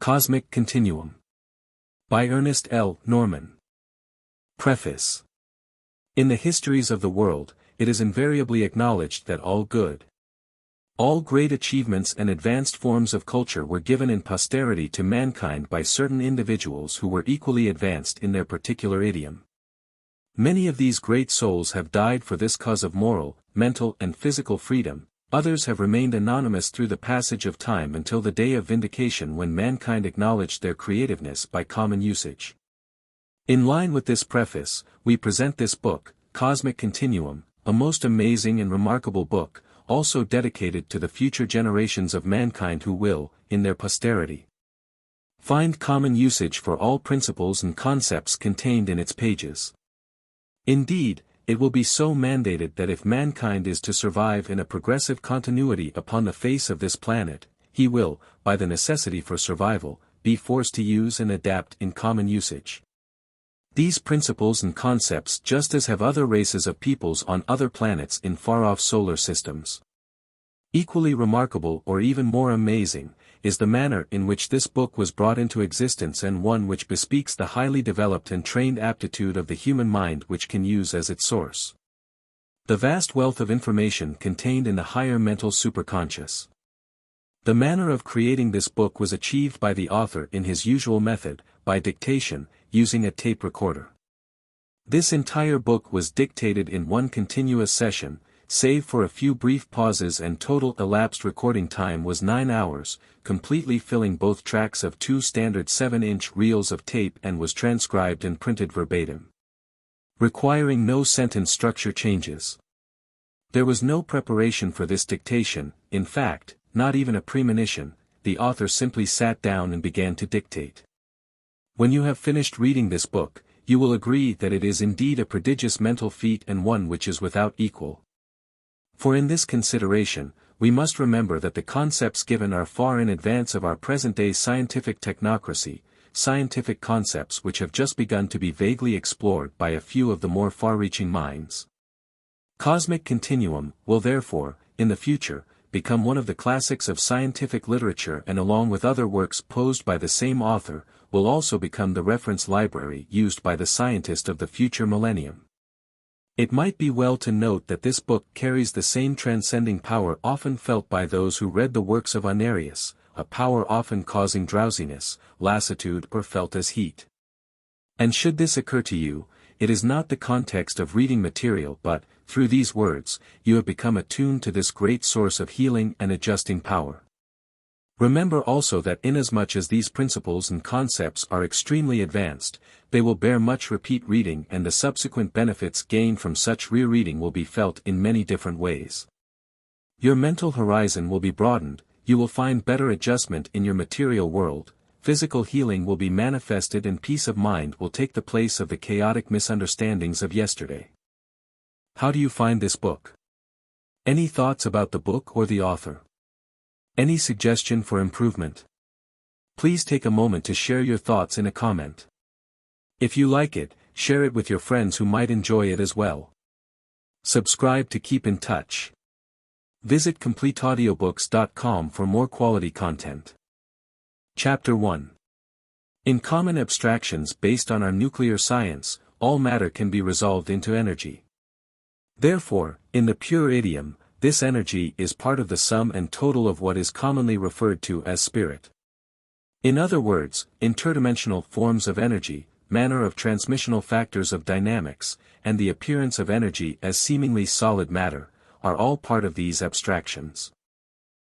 Cosmic Continuum. By Ernest L. Norman. Preface. In the histories of the world, it is invariably acknowledged that all great achievements and advanced forms of culture were given in posterity to mankind by certain individuals who were equally advanced in their particular idiom. Many of these great souls have died for this cause of moral, mental and physical freedom. Others have remained anonymous through the passage of time until the day of vindication when mankind acknowledged their creativeness by common usage. In line with this preface, we present this book, Cosmic Continuum, a most amazing and remarkable book, also dedicated to the future generations of mankind who will, in their posterity, find common usage for all principles and concepts contained in its pages. Indeed, it will be so mandated that if mankind is to survive in a progressive continuity upon the face of this planet, he will, by the necessity for survival, be forced to use and adapt in common usage these principles and concepts just as have other races of peoples on other planets in far-off solar systems. Equally remarkable or even more amazing, is the manner in which this book was brought into existence and one which bespeaks the highly developed and trained aptitude of the human mind which can use as its source the vast wealth of information contained in the higher mental superconscious. The manner of creating this book was achieved by the author in his usual method, by dictation, using a tape recorder. This entire book was dictated in one continuous session, save for a few brief pauses, and total elapsed recording time was 9 hours, completely filling both tracks of 2 standard 7-inch reels of tape, and was transcribed and printed verbatim, requiring no sentence structure changes. There was no preparation for this dictation, in fact, not even a premonition. The author simply sat down and began to dictate. When you have finished reading this book, you will agree that it is indeed a prodigious mental feat and one which is without equal. For in this consideration, we must remember that the concepts given are far in advance of our present-day scientific technocracy, scientific concepts which have just begun to be vaguely explored by a few of the more far-reaching minds. Cosmic Continuum will therefore, in the future, become one of the classics of scientific literature, and along with other works posed by the same author, will also become the reference library used by the scientist of the future millennium. It might be well to note that this book carries the same transcending power often felt by those who read the works of Arius, a power often causing drowsiness, lassitude, or felt as heat. And should this occur to you, it is not the context of reading material, but, through these words, you have become attuned to this great source of healing and adjusting power. Remember also that inasmuch as these principles and concepts are extremely advanced, they will bear much repeat reading, and the subsequent benefits gained from such rereading will be felt in many different ways. Your mental horizon will be broadened, you will find better adjustment in your material world, physical healing will be manifested, and peace of mind will take the place of the chaotic misunderstandings of yesterday. How do you find this book? Any thoughts about the book or the author? Any suggestion for improvement? Please take a moment to share your thoughts in a comment. If you like it, share it with your friends who might enjoy it as well. Subscribe to keep in touch. Visit CompleteAudiobooks.com for more quality content. Chapter 1. In common abstractions based on our nuclear science, all matter can be resolved into energy. Therefore, in the pure idiom, this energy is part of the sum and total of what is commonly referred to as spirit. In other words, interdimensional forms of energy, manner of transmissional factors of dynamics, and the appearance of energy as seemingly solid matter, are all part of these abstractions.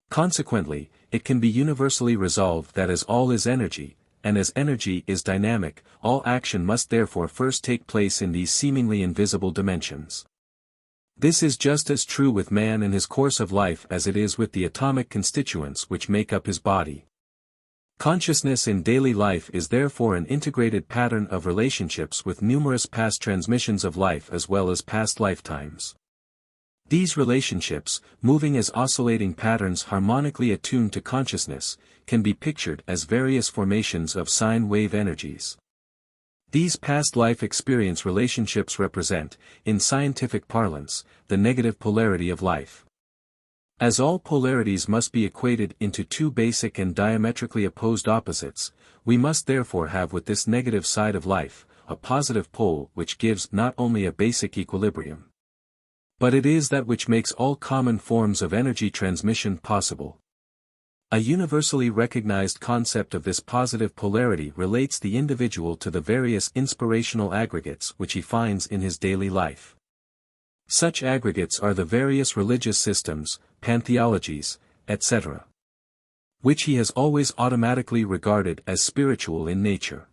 Consequently, it can be universally resolved that as all is energy, and as energy is dynamic, all action must therefore first take place in these seemingly invisible dimensions. This is just as true with man and his course of life as it is with the atomic constituents which make up his body. Consciousness in daily life is therefore an integrated pattern of relationships with numerous past transmissions of life as well as past lifetimes. These relationships, moving as oscillating patterns harmonically attuned to consciousness, can be pictured as various formations of sine wave energies. These past life experience relationships represent, in scientific parlance, the negative polarity of life. As all polarities must be equated into two basic and diametrically opposed opposites, we must therefore have with this negative side of life, a positive pole which gives not only a basic equilibrium, but it is that which makes all common forms of energy transmission possible. A universally recognized concept of this positive polarity relates the individual to the various inspirational aggregates which he finds in his daily life. Such aggregates are the various religious systems, pantheologies, etc., which he has always automatically regarded as spiritual in nature.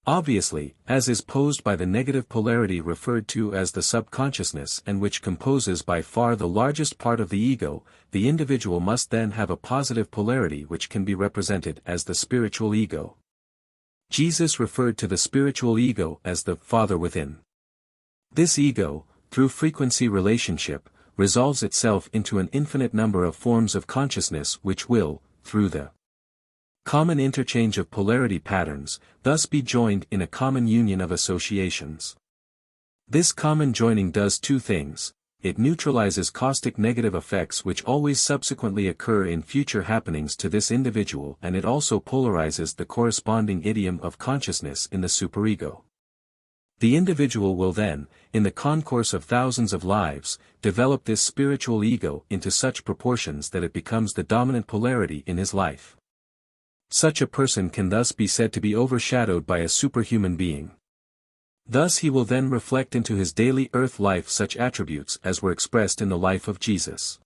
Obviously, as is posed by the negative polarity referred to as the subconsciousness and which composes by far the largest part of the ego, the individual must then have a positive polarity which can be represented as the spiritual ego. Jesus referred to the spiritual ego as the Father within. This ego, through frequency relationship, resolves itself into an infinite number of forms of consciousness which will, through the common interchange of polarity patterns, thus be joined in a common union of associations. This common joining does two things: it neutralizes caustic negative effects which always subsequently occur in future happenings to this individual, and it also polarizes the corresponding idiom of consciousness in the superego. The individual will then, in the concourse of thousands of lives, develop this spiritual ego into such proportions that it becomes the dominant polarity in his life. Such a person can thus be said to be overshadowed by a superhuman being. Thus he will then reflect into his daily earth life such attributes as were expressed in the life of Jesus.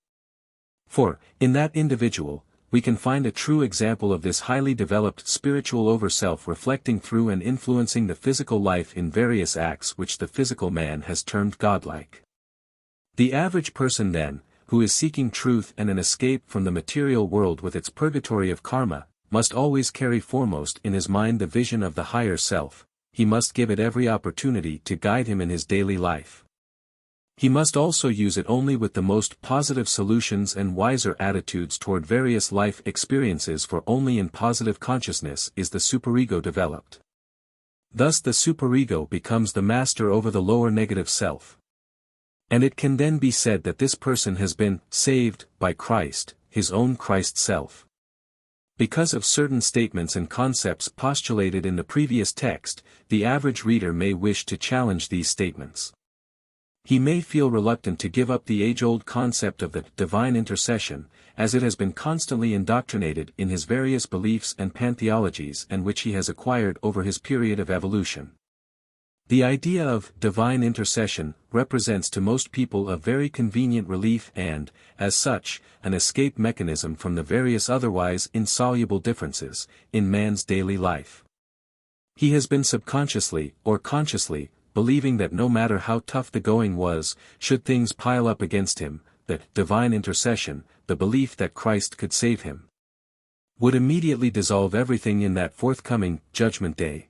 For, in that individual, we can find a true example of this highly developed spiritual overself reflecting through and influencing the physical life in various acts which the physical man has termed godlike. The average person then, who is seeking truth and an escape from the material world with its purgatory of karma, must always carry foremost in his mind the vision of the higher self. He must give it every opportunity to guide him in his daily life. He must also use it only with the most positive solutions and wiser attitudes toward various life experiences, for only in positive consciousness is the superego developed. Thus the superego becomes the master over the lower negative self. And it can then be said that this person has been saved by Christ, his own Christ self. Because of certain statements and concepts postulated in the previous text, the average reader may wish to challenge these statements. He may feel reluctant to give up the age-old concept of the divine intercession, as it has been constantly indoctrinated in his various beliefs and pantheologies and which he has acquired over his period of evolution. The idea of divine intercession represents to most people a very convenient relief and, as such, an escape mechanism from the various otherwise insoluble differences in man's daily life. He has been subconsciously, or consciously, believing that no matter how tough the going was, should things pile up against him, that divine intercession, the belief that Christ could save him, would immediately dissolve everything in that forthcoming Judgment Day.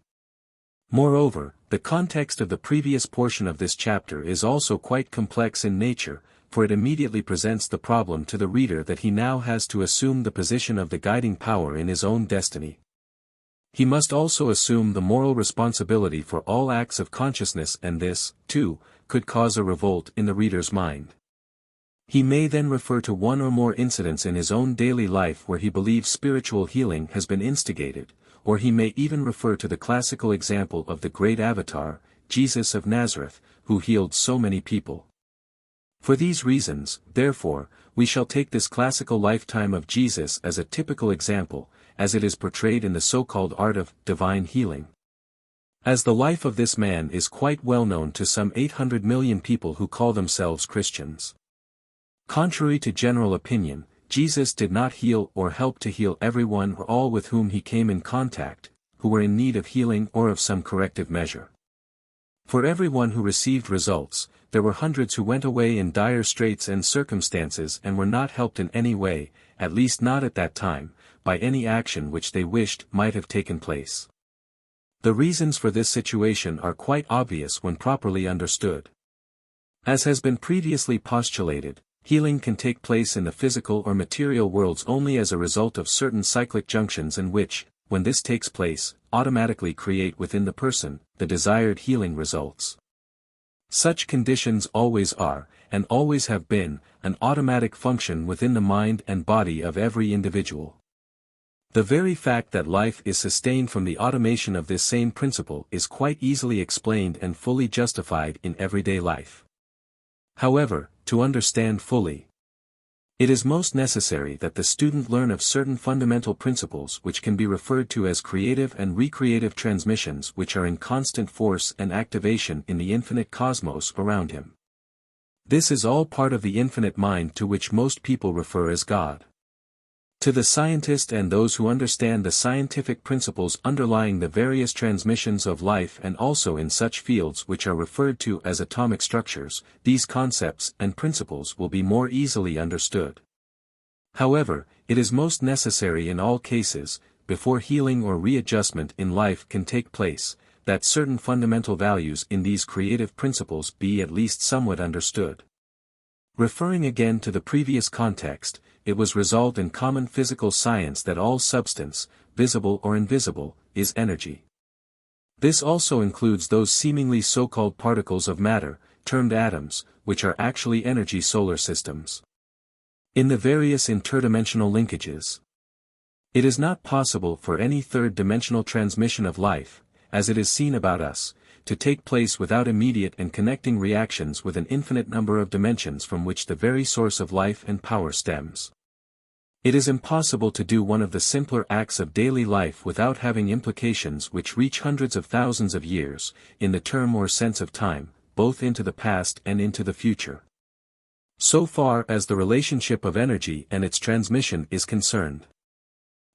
Moreover, the context of the previous portion of this chapter is also quite complex in nature, for it immediately presents the problem to the reader that he now has to assume the position of the guiding power in his own destiny. He must also assume the moral responsibility for all acts of consciousness, and this, too, could cause a revolt in the reader's mind. He may then refer to one or more incidents in his own daily life where he believes spiritual healing has been instigated, or he may even refer to the classical example of the great avatar, Jesus of Nazareth, who healed so many people. For these reasons, therefore, we shall take this classical lifetime of Jesus as a typical example, as it is portrayed in the so-called art of divine healing. As the life of this man is quite well known to some 800 million people who call themselves Christians. Contrary to general opinion, Jesus did not heal or help to heal everyone or all with whom he came in contact, who were in need of healing or of some corrective measure. For everyone who received results, there were hundreds who went away in dire straits and circumstances and were not helped in any way, at least not at that time, by any action which they wished might have taken place. The reasons for this situation are quite obvious when properly understood. As has been previously postulated, healing can take place in the physical or material worlds only as a result of certain cyclic junctions in which, when this takes place, automatically create within the person the desired healing results. Such conditions always are, and always have been, an automatic function within the mind and body of every individual. The very fact that life is sustained from the automation of this same principle is quite easily explained and fully justified in everyday life. However, to understand fully, it is most necessary that the student learn of certain fundamental principles which can be referred to as creative and recreative transmissions which are in constant force and activation in the infinite cosmos around him. This is all part of the infinite mind to which most people refer as God. To the scientist and those who understand the scientific principles underlying the various transmissions of life and also in such fields which are referred to as atomic structures, these concepts and principles will be more easily understood. However, it is most necessary in all cases, before healing or readjustment in life can take place, that certain fundamental values in these creative principles be at least somewhat understood. Referring again to the previous context, it was resolved in common physical science that all substance, visible or invisible, is energy. This also includes those seemingly so-called particles of matter, termed atoms, which are actually energy solar systems. In the various interdimensional linkages, it is not possible for any third-dimensional transmission of life, as it is seen about us, to take place without immediate and connecting reactions with an infinite number of dimensions from which the very source of life and power stems. It is impossible to do one of the simpler acts of daily life without having implications which reach hundreds of thousands of years, in the term or sense of time, both into the past and into the future. So far as the relationship of energy and its transmission is concerned.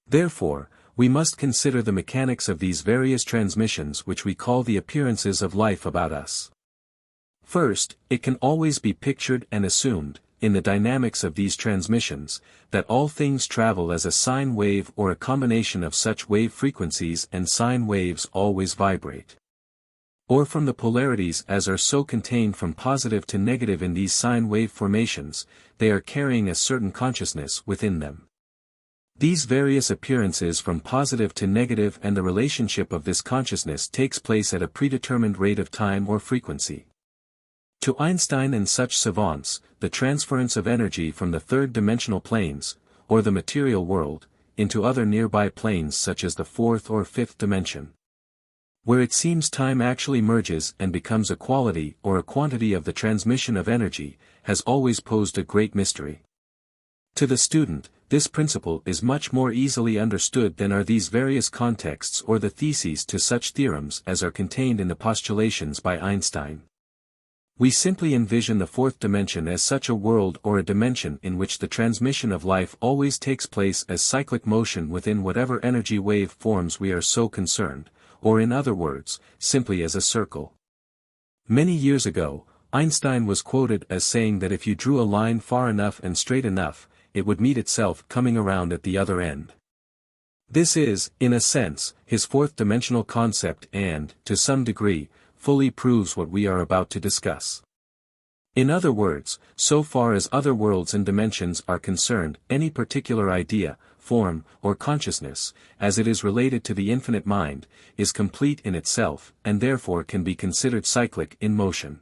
Therefore, we must consider the mechanics of these various transmissions which we call the appearances of life about us. First, it can always be pictured and assumed, in the dynamics of these transmissions, that all things travel as a sine wave or a combination of such wave frequencies and sine waves always vibrate. Or from the polarities as are so contained from positive to negative in these sine wave formations, they are carrying a certain consciousness within them. These various appearances from positive to negative and the relationship of this consciousness takes place at a predetermined rate of time or frequency. To Einstein and such savants, the transference of energy from the third-dimensional planes, or the material world, into other nearby planes such as the fourth or fifth dimension, where it seems time actually merges and becomes a quality or a quantity of the transmission of energy, has always posed a great mystery. To the student, this principle is much more easily understood than are these various contexts or the theses to such theorems as are contained in the postulations by Einstein. We simply envision the fourth dimension as such a world or a dimension in which the transmission of life always takes place as cyclic motion within whatever energy wave forms we are so concerned, or in other words, simply as a circle. Many years ago, Einstein was quoted as saying that if you drew a line far enough and straight enough, it would meet itself coming around at the other end. This is, in a sense, his fourth-dimensional concept and, to some degree, fully proves what we are about to discuss. In other words, so far as other worlds and dimensions are concerned, any particular idea, form, or consciousness, as it is related to the infinite mind, is complete in itself, and therefore can be considered cyclic in motion.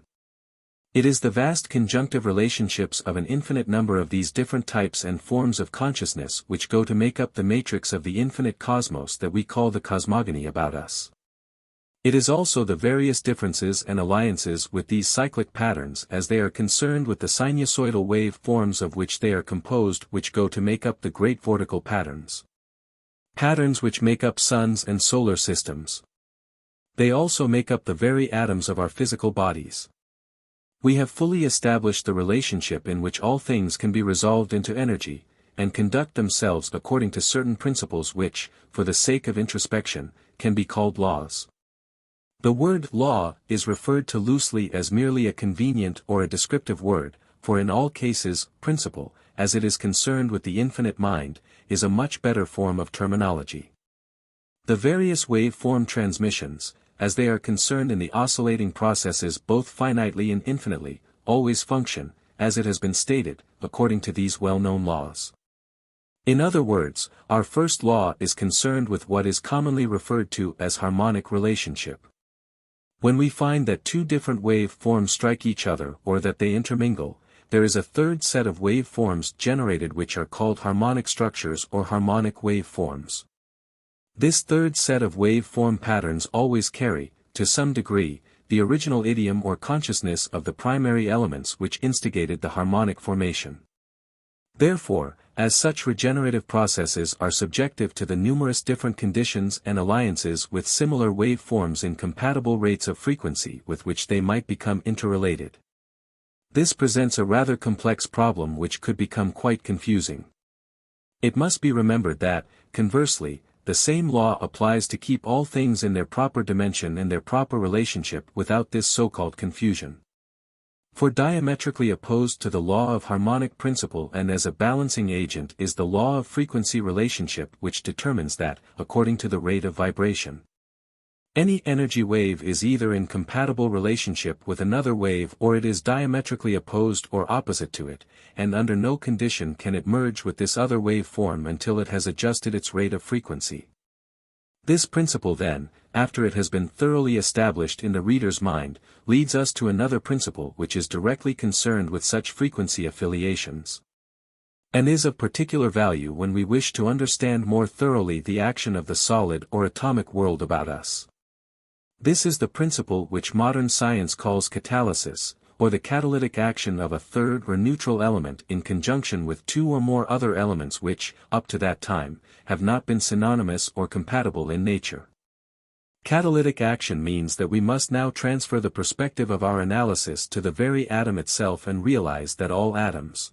It is the vast conjunctive relationships of an infinite number of these different types and forms of consciousness which go to make up the matrix of the infinite cosmos that we call the cosmogony about us. It is also the various differences and alliances with these cyclic patterns as they are concerned with the sinusoidal wave forms of which they are composed which go to make up the great vortical patterns. Patterns which make up suns and solar systems. They also make up the very atoms of our physical bodies. We have fully established the relationship in which all things can be resolved into energy, and conduct themselves according to certain principles which, for the sake of introspection, can be called laws. The word law is referred to loosely as merely a convenient or a descriptive word, for in all cases, principle, as it is concerned with the infinite mind, is a much better form of terminology. The various wave-form transmissions, as they are concerned in the oscillating processes both finitely and infinitely, always function, as it has been stated, according to these well-known laws. In other words, our first law is concerned with what is commonly referred to as harmonic relationship. When we find that two different wave forms strike each other or that they intermingle, there is a third set of wave forms generated which are called harmonic structures or harmonic wave forms. This third set of wave form patterns always carry, to some degree, the original idiom or consciousness of the primary elements which instigated the harmonic formation. Therefore, as such regenerative processes are subjective to the numerous different conditions and alliances with similar wave forms in compatible rates of frequency with which they might become interrelated. This presents a rather complex problem which could become quite confusing. It must be remembered that, conversely, the same law applies to keep all things in their proper dimension and their proper relationship without this so-called confusion. For diametrically opposed to the law of harmonic principle and as a balancing agent is the law of frequency relationship which determines that, according to the rate of vibration, any energy wave is either in compatible relationship with another wave or it is diametrically opposed or opposite to it, and under no condition can it merge with this other wave form until it has adjusted its rate of frequency. This principle then, after it has been thoroughly established in the reader's mind, leads us to another principle which is directly concerned with such frequency affiliations, and is of particular value when we wish to understand more thoroughly the action of the solid or atomic world about us. This is the principle which modern science calls catalysis, or the catalytic action of a third or neutral element in conjunction with two or more other elements which, up to that time, have not been synonymous or compatible in nature. Catalytic action means that we must now transfer the perspective of our analysis to the very atom itself and realize that all atoms,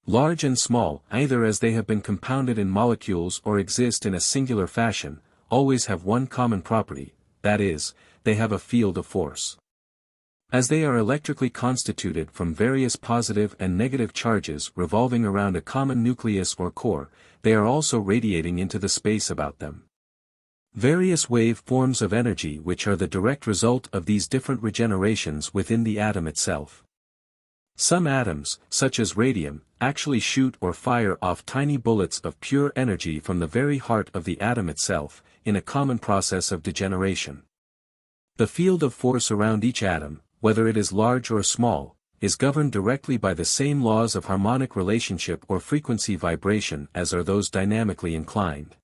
large and small, either as they have been compounded in molecules or exist in a singular fashion, always have one common property, that is, they have a field of force. As they are electrically constituted from various positive and negative charges revolving around a common nucleus or core, they are also radiating into the space about them various wave forms of energy which are the direct result of these different regenerations within the atom itself. Some atoms, such as radium, actually shoot or fire off tiny bullets of pure energy from the very heart of the atom itself, in a common process of degeneration. The field of force around each atom, whether it is large or small, is governed directly by the same laws of harmonic relationship or frequency vibration as are those dynamically inclined,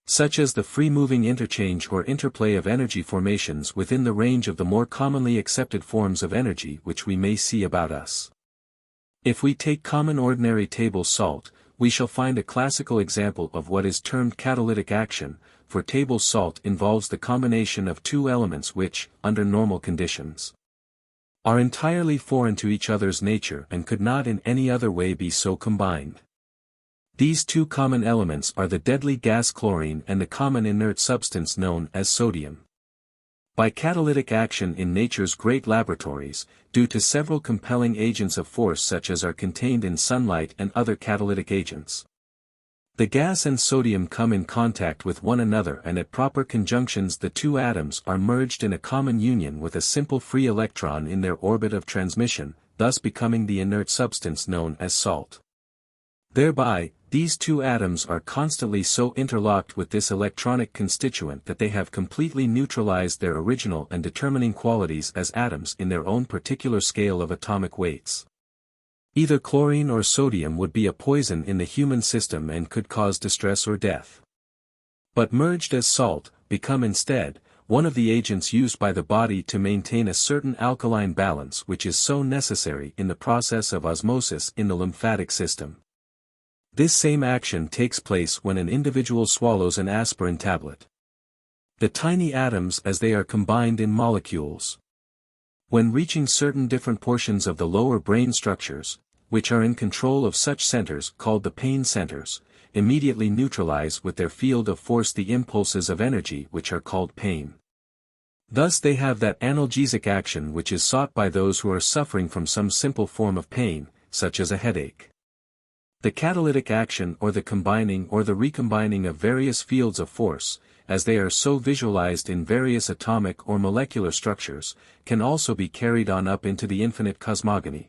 such as the free-moving interchange or interplay of energy formations within the range of the more commonly accepted forms of energy which we may see about us. If we take common ordinary table salt, we shall find a classical example of what is termed catalytic action, for table salt involves the combination of two elements which, under normal conditions, are entirely foreign to each other's nature and could not in any other way be so combined. These two common elements are the deadly gas chlorine and the common inert substance known as sodium. By catalytic action in nature's great laboratories, due to several compelling agents of force such as are contained in sunlight and other catalytic agents, the gas and sodium come in contact with one another and at proper conjunctions the two atoms are merged in a common union with a simple free electron in their orbit of transmission, thus becoming the inert substance known as salt. Thereby, these two atoms are constantly so interlocked with this electronic constituent that they have completely neutralized their original and determining qualities as atoms in their own particular scale of atomic weights. Either chlorine or sodium would be a poison in the human system and could cause distress or death. But merged as salt, become instead, one of the agents used by the body to maintain a certain alkaline balance which is so necessary in the process of osmosis in the lymphatic system. This same action takes place when an individual swallows an aspirin tablet. The tiny atoms as they are combined in molecules, when reaching certain different portions of the lower brain structures, which are in control of such centers called the pain centers, immediately neutralize with their field of force the impulses of energy which are called pain. Thus they have that analgesic action which is sought by those who are suffering from some simple form of pain, such as a headache. The catalytic action or the combining or the recombining of various fields of force, as they are so visualized in various atomic or molecular structures, can also be carried on up into the infinite cosmogony.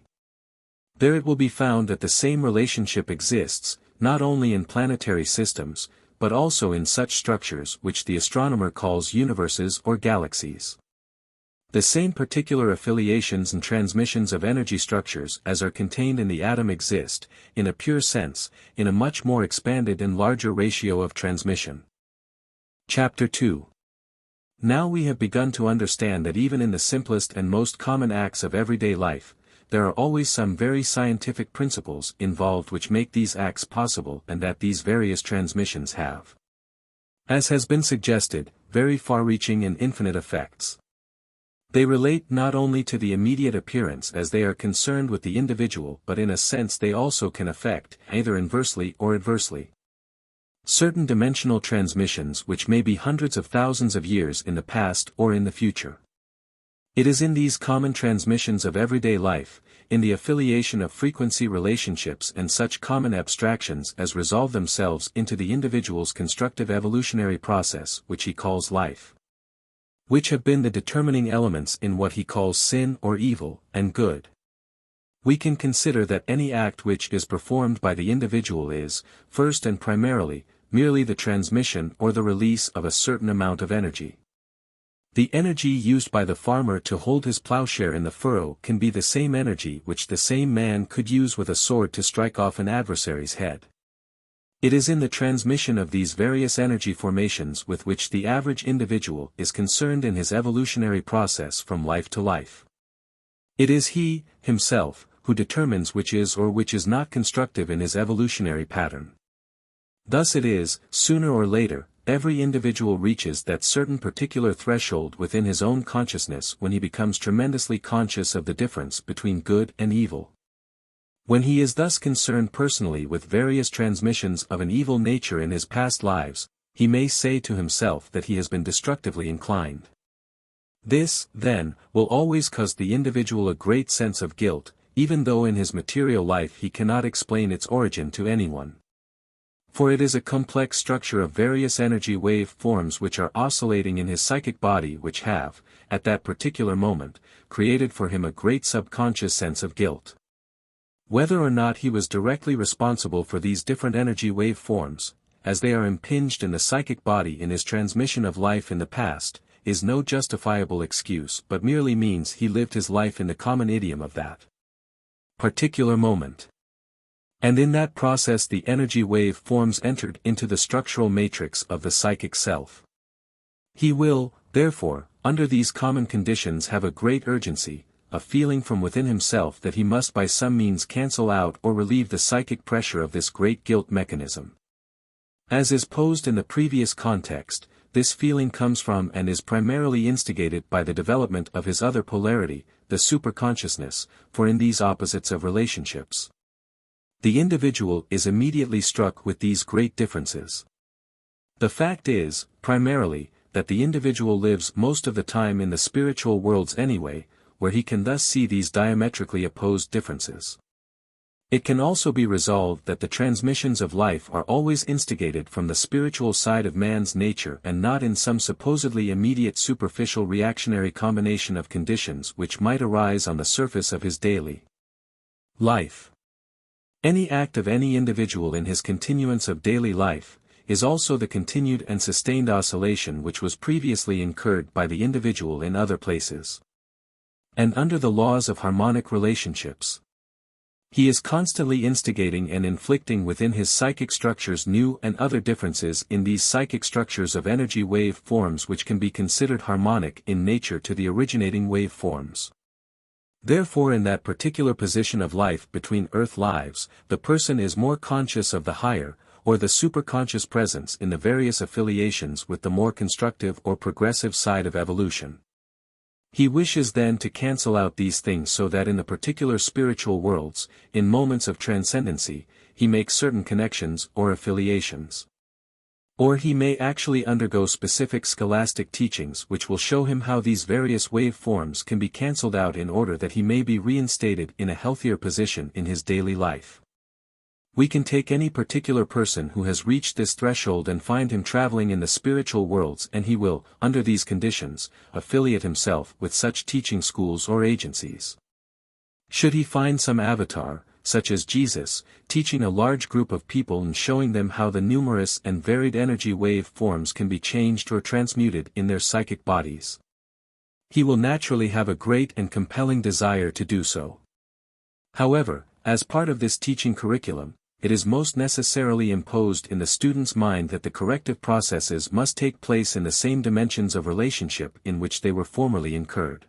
There it will be found that the same relationship exists, not only in planetary systems, but also in such structures which the astronomer calls universes or galaxies. The same particular affiliations and transmissions of energy structures as are contained in the atom exist, in a pure sense, in a much more expanded and larger ratio of transmission. Chapter 2. Now we have begun to understand that even in the simplest and most common acts of everyday life, there are always some very scientific principles involved which make these acts possible and that these various transmissions have, as has been suggested, very far-reaching and infinite effects. They relate not only to the immediate appearance as they are concerned with the individual but in a sense they also can affect, either inversely or adversely, certain dimensional transmissions which may be hundreds of thousands of years in the past or in the future. It is in these common transmissions of everyday life, in the affiliation of frequency relationships and such common abstractions as resolve themselves into the individual's constructive evolutionary process which he calls life, which have been the determining elements in what he calls sin or evil, and good. We can consider that any act which is performed by the individual is, first and primarily, merely the transmission or the release of a certain amount of energy. The energy used by the farmer to hold his plowshare in the furrow can be the same energy which the same man could use with a sword to strike off an adversary's head. It is in the transmission of these various energy formations with which the average individual is concerned in his evolutionary process from life to life. It is he, himself, who determines which is or which is not constructive in his evolutionary pattern. Thus it is, sooner or later, every individual reaches that certain particular threshold within his own consciousness when he becomes tremendously conscious of the difference between good and evil. When he is thus concerned personally with various transmissions of an evil nature in his past lives, he may say to himself that he has been destructively inclined. This, then, will always cause the individual a great sense of guilt, even though in his material life he cannot explain its origin to anyone. For it is a complex structure of various energy wave forms which are oscillating in his psychic body which have, at that particular moment, created for him a great subconscious sense of guilt. Whether or not he was directly responsible for these different energy wave forms, as they are impinged in the psychic body in his transmission of life in the past, is no justifiable excuse but merely means he lived his life in the common idiom of that particular moment. And in that process the energy wave forms entered into the structural matrix of the psychic self. He will, therefore, under these common conditions have a great urgency, a feeling from within himself that he must by some means cancel out or relieve the psychic pressure of this great guilt mechanism. As is posed in the previous context, this feeling comes from and is primarily instigated by the development of his other polarity, the superconsciousness, for in these opposites of relationships, the individual is immediately struck with these great differences. The fact is, primarily, that the individual lives most of the time in the spiritual worlds anyway, where he can thus see these diametrically opposed differences. It can also be resolved that the transmissions of life are always instigated from the spiritual side of man's nature and not in some supposedly immediate superficial reactionary combination of conditions which might arise on the surface of his daily life. Any act of any individual in his continuance of daily life, is also the continued and sustained oscillation which was previously incurred by the individual in other places. And under the laws of harmonic relationships, he is constantly instigating and inflicting within his psychic structures new and other differences in these psychic structures of energy wave forms which can be considered harmonic in nature to the originating wave forms. Therefore in that particular position of life between earth lives, the person is more conscious of the higher, or the superconscious presence in the various affiliations with the more constructive or progressive side of evolution. He wishes then to cancel out these things so that in the particular spiritual worlds, in moments of transcendency, he makes certain connections or affiliations. Or he may actually undergo specific scholastic teachings which will show him how these various wave forms can be cancelled out in order that he may be reinstated in a healthier position in his daily life. We can take any particular person who has reached this threshold and find him traveling in the spiritual worlds and he will, under these conditions, affiliate himself with such teaching schools or agencies. Should he find some avatar, such as Jesus, teaching a large group of people and showing them how the numerous and varied energy wave forms can be changed or transmuted in their psychic bodies, He will naturally have a great and compelling desire to do so. However, as part of this teaching curriculum, it is most necessarily imposed in the student's mind that the corrective processes must take place in the same dimensions of relationship in which they were formerly incurred.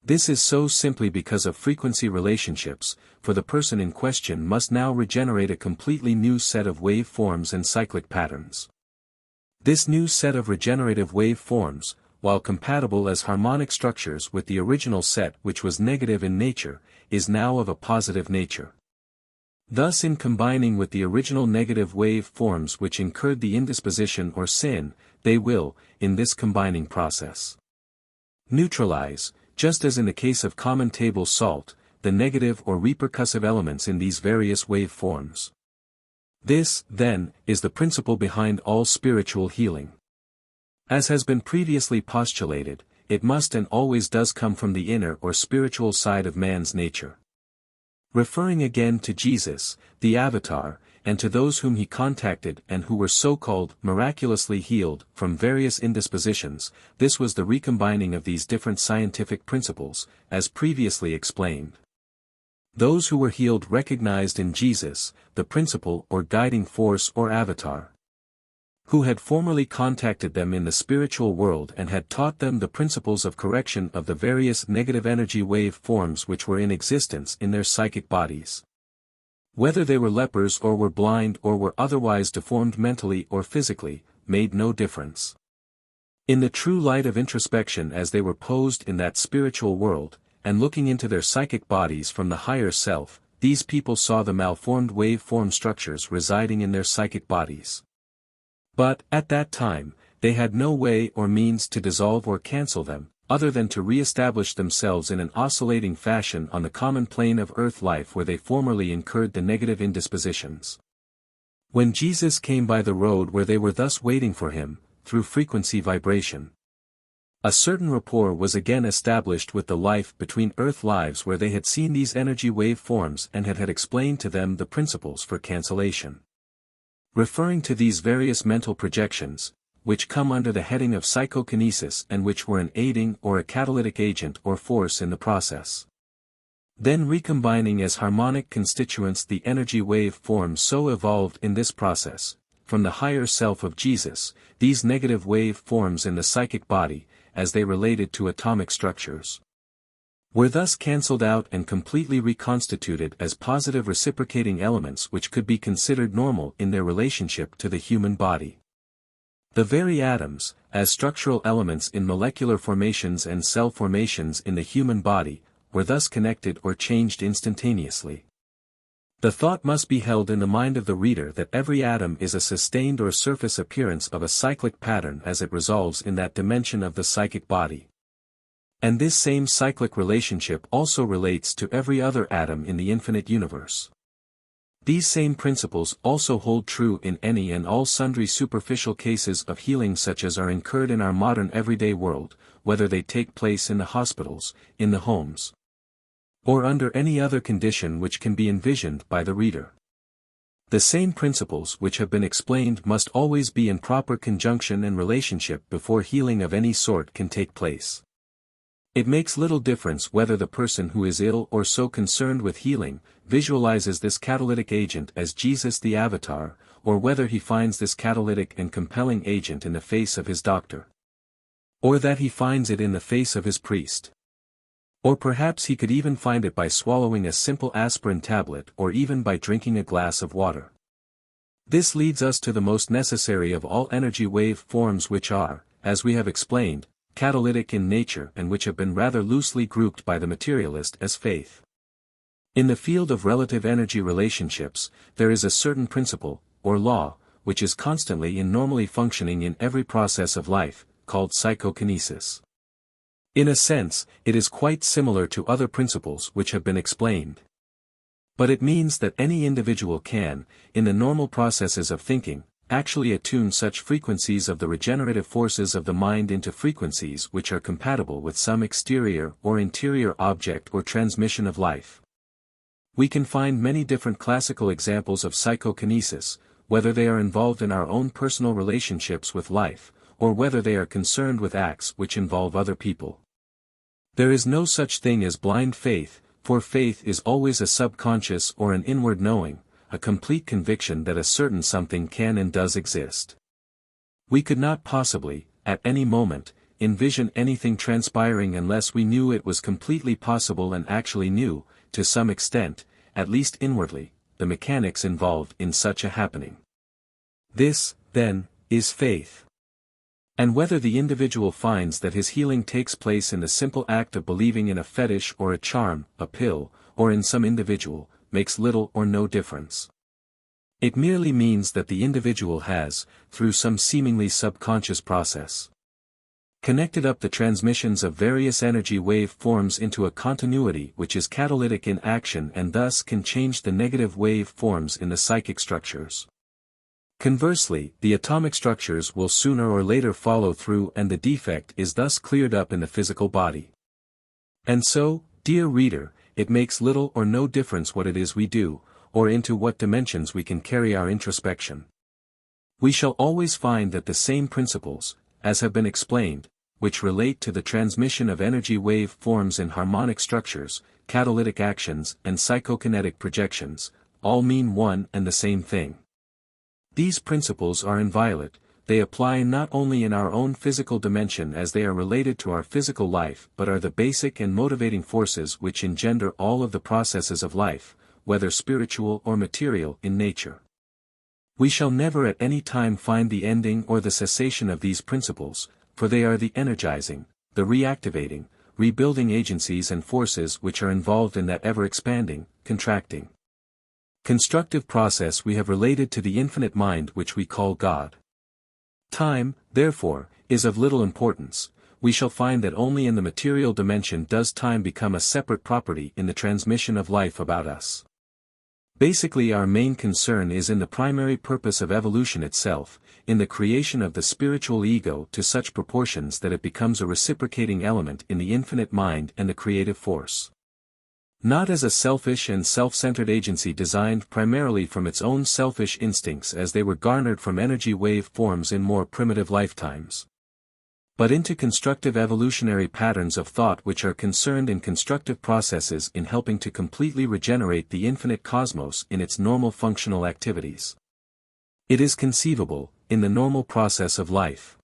This is so simply because of frequency relationships, for the person in question must now regenerate a completely new set of wave forms and cyclic patterns. This new set of regenerative wave forms, while compatible as harmonic structures with the original set which was negative in nature, is now of a positive nature. Thus in combining with the original negative wave forms which incurred the indisposition or sin, they will, in this combining process, neutralize, just as in the case of common table salt, the negative or repercussive elements in these various wave forms. This, then, is the principle behind all spiritual healing. As has been previously postulated, it must and always does come from the inner or spiritual side of man's nature. Referring again to Jesus, the Avatar, and to those whom he contacted and who were so-called miraculously healed from various indispositions, this was the recombining of these different scientific principles, as previously explained. Those who were healed recognized in Jesus, the principle or guiding force or avatar, who had formerly contacted them in the spiritual world and had taught them the principles of correction of the various negative energy wave forms which were in existence in their psychic bodies. Whether they were lepers or were blind or were otherwise deformed mentally or physically, made no difference. In the true light of introspection as they were posed in that spiritual world, and looking into their psychic bodies from the higher self, these people saw the malformed wave form structures residing in their psychic bodies. But, at that time, they had no way or means to dissolve or cancel them, other than to re-establish themselves in an oscillating fashion on the common plane of earth life where they formerly incurred the negative indispositions. When Jesus came by the road where they were thus waiting for him, through frequency vibration, a certain rapport was again established with the life between earth lives where they had seen these energy wave forms and had explained to them the principles for cancellation. Referring to these various mental projections, which come under the heading of psychokinesis and which were an aiding or a catalytic agent or force in the process. Then recombining as harmonic constituents the energy wave forms so evolved in this process, from the higher self of Jesus, these negative wave forms in the psychic body, as they related to atomic structures, were thus cancelled out and completely reconstituted as positive reciprocating elements which could be considered normal in their relationship to the human body. The very atoms, as structural elements in molecular formations and cell formations in the human body, were thus connected or changed instantaneously. The thought must be held in the mind of the reader that every atom is a sustained or surface appearance of a cyclic pattern as it resolves in that dimension of the psychic body. And this same cyclic relationship also relates to every other atom in the infinite universe. These same principles also hold true in any and all sundry superficial cases of healing such as are incurred in our modern everyday world, whether they take place in the hospitals, in the homes, or under any other condition which can be envisioned by the reader. The same principles which have been explained must always be in proper conjunction and relationship before healing of any sort can take place. It makes little difference whether the person who is ill or so concerned with healing visualizes this catalytic agent as Jesus the Avatar, or whether he finds this catalytic and compelling agent in the face of his doctor, or that he finds it in the face of his priest. Or perhaps he could even find it by swallowing a simple aspirin tablet or even by drinking a glass of water. This leads us to the most necessary of all energy wave forms which are, as we have explained, catalytic in nature and which have been rather loosely grouped by the materialist as faith. In the field of relative energy relationships, there is a certain principle, or law, which is constantly and normally functioning in every process of life, called psychokinesis. In a sense, it is quite similar to other principles which have been explained. But it means that any individual can, in the normal processes of thinking, actually attune such frequencies of the regenerative forces of the mind into frequencies which are compatible with some exterior or interior object or transmission of life. We can find many different classical examples of psychokinesis, whether they are involved in our own personal relationships with life, or whether they are concerned with acts which involve other people. There is no such thing as blind faith, for faith is always a subconscious or an inward knowing, a complete conviction that a certain something can and does exist. We could not possibly, at any moment, envision anything transpiring unless we knew it was completely possible and actually knew, to some extent, at least inwardly, the mechanics involved in such a happening. This, then, is faith. And whether the individual finds that his healing takes place in the simple act of believing in a fetish or a charm, a pill, or in some individual, makes little or no difference. It merely means that the individual has, through some seemingly subconscious process, connected up the transmissions of various energy wave forms into a continuity which is catalytic in action and thus can change the negative wave forms in the psychic structures. Conversely, the atomic structures will sooner or later follow through and the defect is thus cleared up in the physical body. And so, dear reader, it makes little or no difference what it is we do, or into what dimensions we can carry our introspection. We shall always find that the same principles, as have been explained, which relate to the transmission of energy wave forms in harmonic structures, catalytic actions and psychokinetic projections, all mean one and the same thing. These principles are inviolate, they apply not only in our own physical dimension as they are related to our physical life but are the basic and motivating forces which engender all of the processes of life, whether spiritual or material in nature. We shall never at any time find the ending or the cessation of these principles, for they are the energizing, the reactivating, rebuilding agencies and forces which are involved in that ever-expanding, contracting, constructive process we have related to the infinite mind which we call God. Time, therefore, is of little importance. We shall find that only in the material dimension does time become a separate property in the transmission of life about us. Basically, our main concern is in the primary purpose of evolution itself, in the creation of the spiritual ego to such proportions that it becomes a reciprocating element in the infinite mind and the creative force. Not as a selfish and self-centered agency designed primarily from its own selfish instincts as they were garnered from energy wave forms in more primitive lifetimes, but into constructive evolutionary patterns of thought which are concerned in constructive processes in helping to completely regenerate the infinite cosmos in its normal functional activities. It is conceivable, in the normal process of life,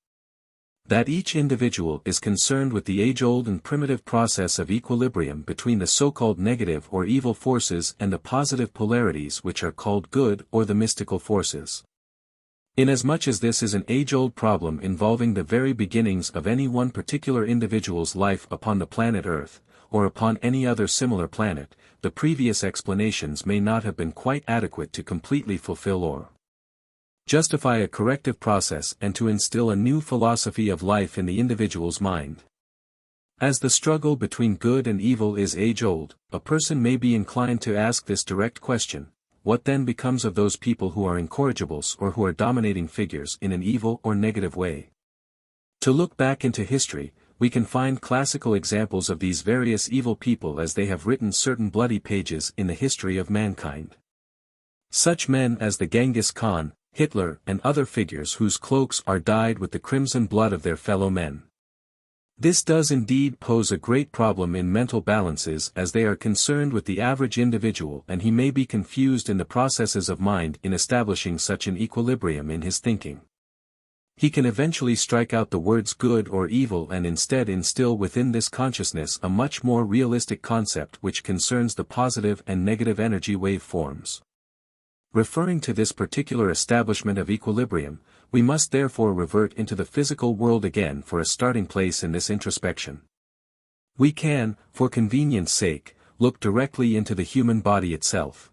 that each individual is concerned with the age-old and primitive process of equilibrium between the so-called negative or evil forces and the positive polarities which are called good or the mystical forces. Inasmuch as this is an age-old problem involving the very beginnings of any one particular individual's life upon the planet Earth, or upon any other similar planet, the previous explanations may not have been quite adequate to completely fulfill or justify a corrective process and to instill a new philosophy of life in the individual's mind. As the struggle between good and evil is age-old, a person may be inclined to ask this direct question: what then becomes of those people who are incorrigibles or who are dominating figures in an evil or negative way? To look back into history, we can find classical examples of these various evil people as they have written certain bloody pages in the history of mankind. Such men as the Genghis Khan, Hitler and other figures whose cloaks are dyed with the crimson blood of their fellow men. This does indeed pose a great problem in mental balances as they are concerned with the average individual and he may be confused in the processes of mind in establishing such an equilibrium in his thinking. He can eventually strike out the words good or evil and instead instill within this consciousness a much more realistic concept which concerns the positive and negative energy wave forms. Referring to this particular establishment of equilibrium, we must therefore revert into the physical world again for a starting place in this introspection. We can, for convenience sake, look directly into the human body itself.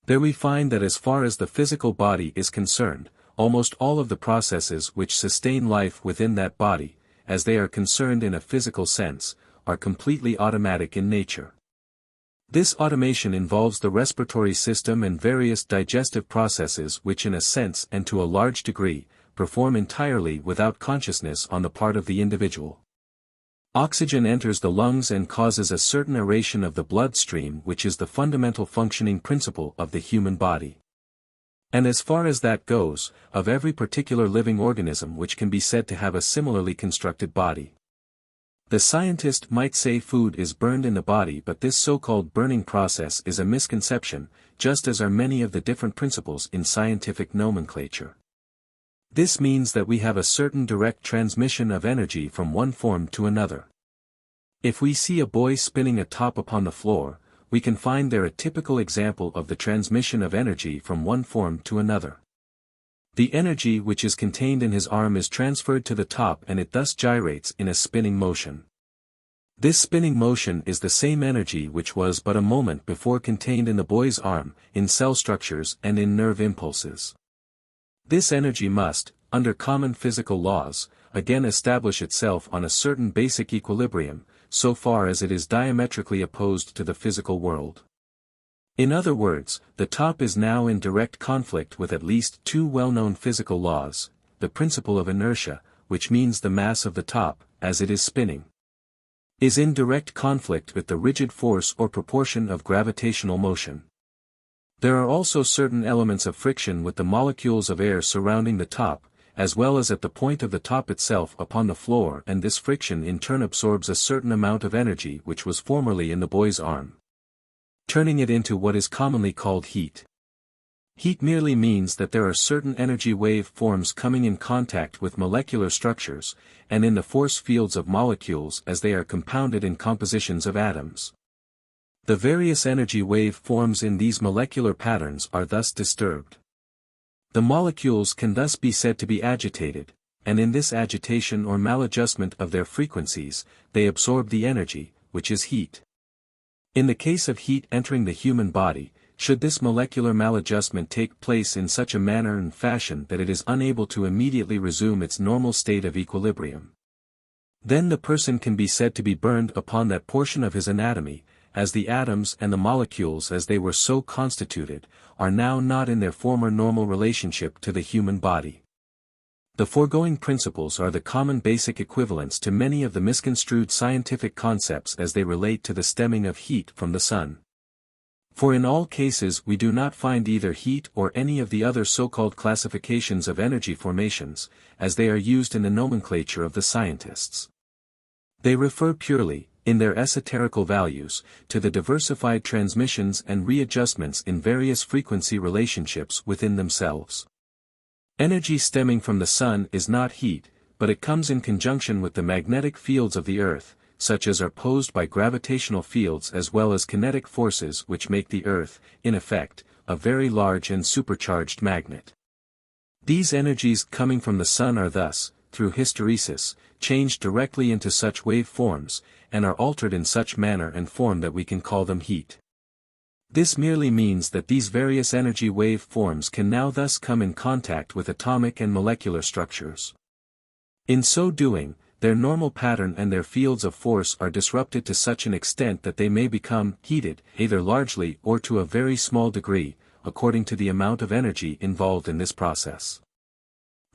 There we find that as far as the physical body is concerned, almost all of the processes which sustain life within that body, as they are concerned in a physical sense, are completely automatic in nature. This automation involves the respiratory system and various digestive processes which in a sense and to a large degree, perform entirely without consciousness on the part of the individual. Oxygen enters the lungs and causes a certain aeration of the bloodstream which is the fundamental functioning principle of the human body. And as far as that goes, of every particular living organism which can be said to have a similarly constructed body. The scientist might say food is burned in the body, but this so-called burning process is a misconception, just as are many of the different principles in scientific nomenclature. This means that we have a certain direct transmission of energy from one form to another. If we see a boy spinning a top upon the floor, we can find there a typical example of the transmission of energy from one form to another. The energy which is contained in his arm is transferred to the top and it thus gyrates in a spinning motion. This spinning motion is the same energy which was but a moment before contained in the boy's arm, in cell structures and in nerve impulses. This energy must, under common physical laws, again establish itself on a certain basic equilibrium, so far as it is diametrically opposed to the physical world. In other words, the top is now in direct conflict with at least two well-known physical laws: the principle of inertia, which means the mass of the top, as it is spinning, is in direct conflict with the rigid force or proportion of gravitational motion. There are also certain elements of friction with the molecules of air surrounding the top, as well as at the point of the top itself upon the floor, and this friction in turn absorbs a certain amount of energy which was formerly in the boy's arm, turning it into what is commonly called heat. Heat merely means that there are certain energy wave forms coming in contact with molecular structures, and in the force fields of molecules as they are compounded in compositions of atoms. The various energy wave forms in these molecular patterns are thus disturbed. The molecules can thus be said to be agitated, and in this agitation or maladjustment of their frequencies, they absorb the energy, which is heat. In the case of heat entering the human body, should this molecular maladjustment take place in such a manner and fashion that it is unable to immediately resume its normal state of equilibrium, then the person can be said to be burned upon that portion of his anatomy, as the atoms and the molecules as they were so constituted, are now not in their former normal relationship to the human body. The foregoing principles are the common basic equivalents to many of the misconstrued scientific concepts as they relate to the stemming of heat from the sun. For in all cases we do not find either heat or any of the other so-called classifications of energy formations, as they are used in the nomenclature of the scientists. They refer purely, in their esoterical values, to the diversified transmissions and readjustments in various frequency relationships within themselves. Energy stemming from the sun is not heat, but it comes in conjunction with the magnetic fields of the earth, such as are posed by gravitational fields as well as kinetic forces which make the earth, in effect, a very large and supercharged magnet. These energies coming from the sun are thus, through hysteresis, changed directly into such wave forms, and are altered in such manner and form that we can call them heat. This merely means that these various energy wave forms can now thus come in contact with atomic and molecular structures. In so doing, their normal pattern and their fields of force are disrupted to such an extent that they may become heated, either largely or to a very small degree, according to the amount of energy involved in this process.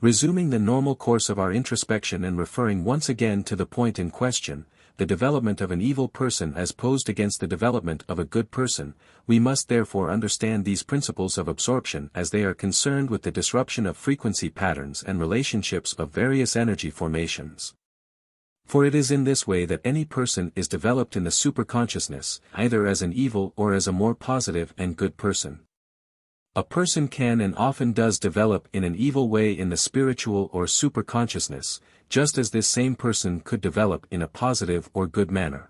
Resuming the normal course of our introspection and referring once again to the point in question, the development of an evil person as posed against the development of a good person, we must therefore understand these principles of absorption as they are concerned with the disruption of frequency patterns and relationships of various energy formations. For it is in this way that any person is developed in the superconsciousness, either as an evil or as a more positive and good person. A person can and often does develop in an evil way in the spiritual or superconsciousness, just as this same person could develop in a positive or good manner.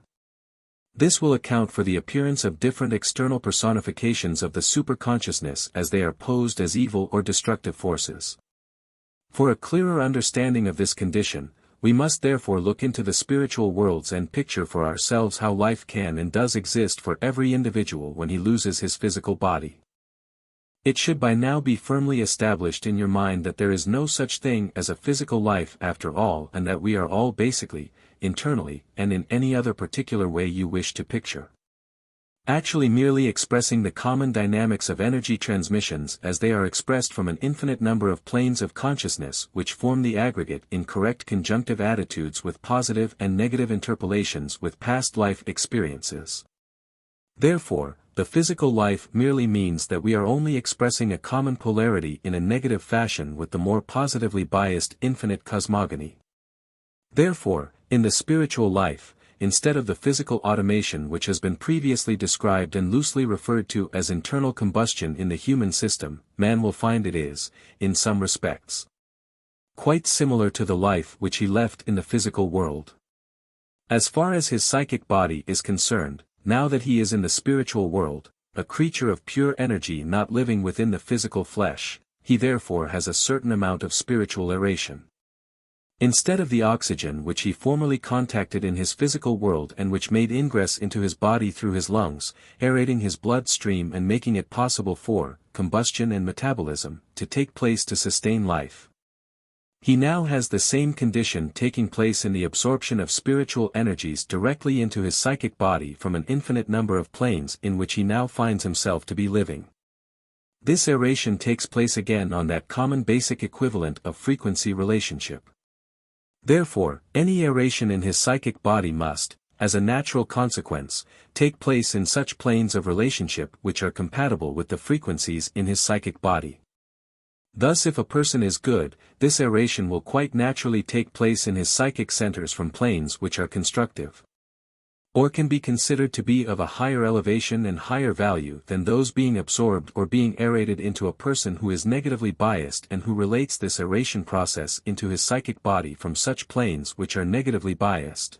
This will account for the appearance of different external personifications of the superconsciousness as they are posed as evil or destructive forces. For a clearer understanding of this condition, we must therefore look into the spiritual worlds and picture for ourselves how life can and does exist for every individual when he loses his physical body. It should by now be firmly established in your mind that there is no such thing as a physical life after all, and that we are all basically, internally, and in any other particular way you wish to picture, actually merely expressing the common dynamics of energy transmissions as they are expressed from an infinite number of planes of consciousness which form the aggregate in correct conjunctive attitudes with positive and negative interpolations with past life experiences. Therefore, the physical life merely means that we are only expressing a common polarity in a negative fashion with the more positively biased infinite cosmogony. Therefore, In the spiritual life, instead of the physical automation which has been previously described and loosely referred to as internal combustion in the human system, man will find it is, in some respects, quite similar to the life which he left in the physical world. As far as his psychic body is concerned, now that he is in the spiritual world, a creature of pure energy not living within the physical flesh, he therefore has a certain amount of spiritual aeration. Instead of the oxygen which he formerly contacted in his physical world and which made ingress into his body through his lungs, aerating his blood stream and making it possible for combustion and metabolism to take place to sustain life, he now has the same condition taking place in the absorption of spiritual energies directly into his psychic body from an infinite number of planes in which he now finds himself to be living. This aeration takes place again on that common basic equivalent of frequency relationship. Therefore, any aeration in his psychic body must, as a natural consequence, take place in such planes of relationship which are compatible with the frequencies in his psychic body. Thus if a person is good, this aeration will quite naturally take place in his psychic centers from planes which are constructive, or can be considered to be of a higher elevation and higher value than those being absorbed or being aerated into a person who is negatively biased and who relates this aeration process into his psychic body from such planes which are negatively biased,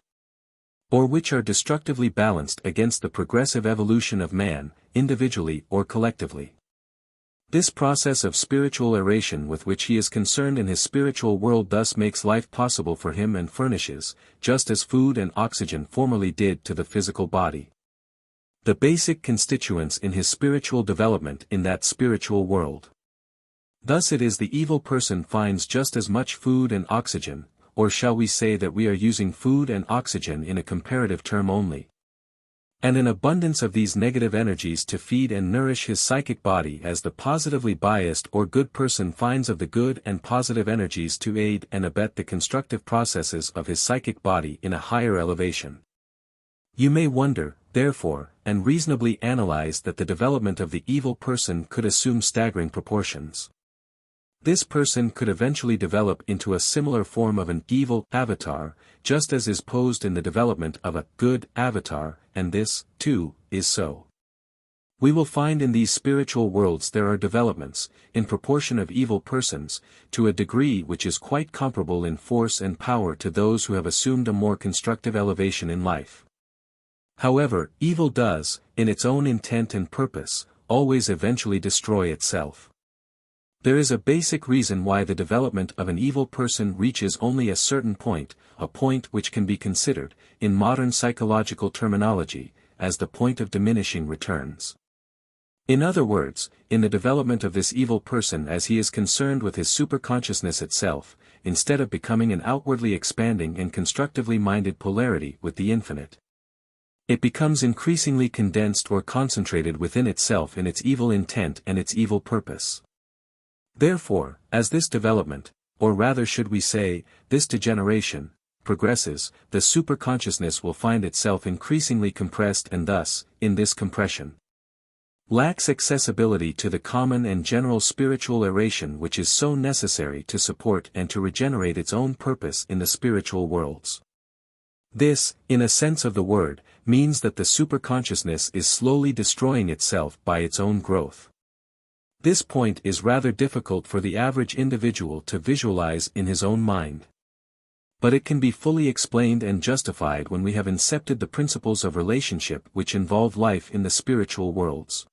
or which are destructively balanced against the progressive evolution of man, individually or collectively. This process of spiritual aeration with which he is concerned in his spiritual world thus makes life possible for him and furnishes, just as food and oxygen formerly did to the physical body, the basic constituents in his spiritual development in that spiritual world. Thus it is the evil person finds just as much food and oxygen, or shall we say that we are using food and oxygen in a comparative term only, and an abundance of these negative energies to feed and nourish his psychic body as the positively biased or good person finds of the good and positive energies to aid and abet the constructive processes of his psychic body in a higher elevation. You may wonder, therefore, and reasonably analyze that the development of the evil person could assume staggering proportions. This person could eventually develop into a similar form of an evil avatar, just as is posed in the development of a good avatar, and this, too, is so. We will find in these spiritual worlds there are developments, in proportion of evil persons, to a degree which is quite comparable in force and power to those who have assumed a more constructive elevation in life. However, evil does, in its own intent and purpose, always eventually destroy itself. There is a basic reason why the development of an evil person reaches only a certain point, a point which can be considered, in modern psychological terminology, as the point of diminishing returns. In other words, in the development of this evil person as he is concerned with his superconsciousness itself, instead of becoming an outwardly expanding and constructively minded polarity with the infinite, it becomes increasingly condensed or concentrated within itself in its evil intent and its evil purpose. Therefore, as this development, or rather should we say, this degeneration, progresses, the superconsciousness will find itself increasingly compressed and thus, in this compression, lacks accessibility to the common and general spiritual aeration which is so necessary to support and to regenerate its own purpose in the spiritual worlds. This, in a sense of the word, means that the superconsciousness is slowly destroying itself by its own growth. This point is rather difficult for the average individual to visualize in his own mind. But it can be fully explained and justified when we have incepted the principles of relationship which involve life in the spiritual worlds.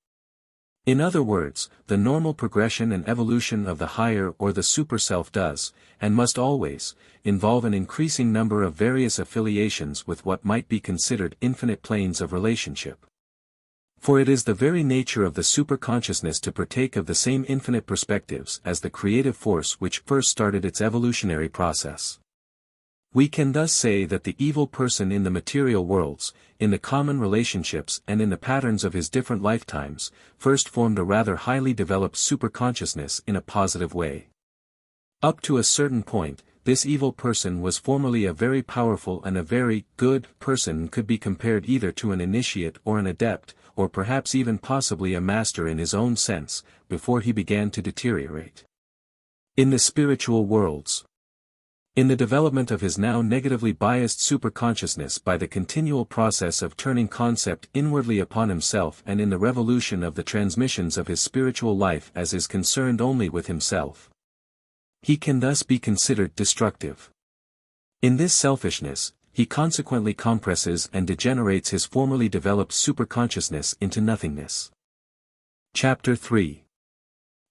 In other words, the normal progression and evolution of the higher or the super-self does, and must always, involve an increasing number of various affiliations with what might be considered infinite planes of relationship. For it is the very nature of the superconsciousness to partake of the same infinite perspectives as the creative force which first started its evolutionary process. We can thus say that the evil person in the material worlds, in the common relationships and in the patterns of his different lifetimes, first formed a rather highly developed superconsciousness in a positive way. Up to a certain point, this evil person was formerly a very powerful and a very good person and could be compared either to an initiate or an adept, or perhaps even possibly a master in his own sense, before he began to deteriorate. In the spiritual worlds, In the development of his now negatively biased superconsciousness by the continual process of turning concept inwardly upon himself and in the revolution of the transmissions of his spiritual life as is concerned only with himself, he can thus be considered destructive. In this selfishness, he consequently compresses and degenerates his formerly developed superconsciousness into nothingness. Chapter 3.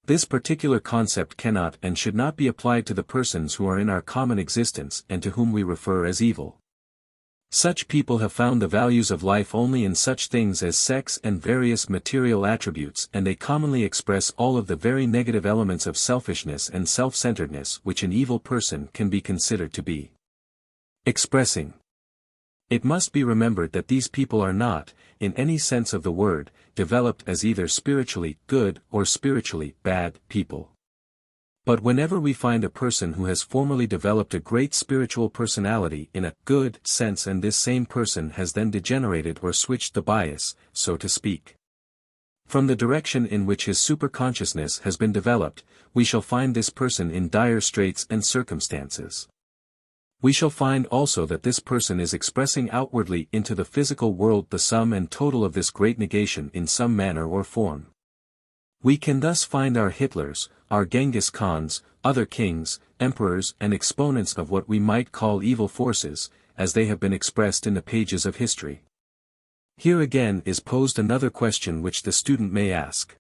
This particular concept cannot and should not be applied to the persons who are in our common existence and to whom we refer as evil. Such people have found the values of life only in such things as sex and various material attributes, and they commonly express all of the very negative elements of selfishness and self-centeredness which an evil person can be considered to be expressing. It must be remembered that these people are not, in any sense of the word, developed as either spiritually good or spiritually bad people. But whenever we find a person who has formerly developed a great spiritual personality in a good sense and this same person has then degenerated or switched the bias, so to speak, from the direction in which his superconsciousness has been developed, we shall find this person in dire straits and circumstances. We shall find also that this person is expressing outwardly into the physical world the sum and total of this great negation in some manner or form. We can thus find our Hitlers, our Genghis Khans, other kings, emperors and exponents of what we might call evil forces, as they have been expressed in the pages of history. Here again is posed another question which the student may ask.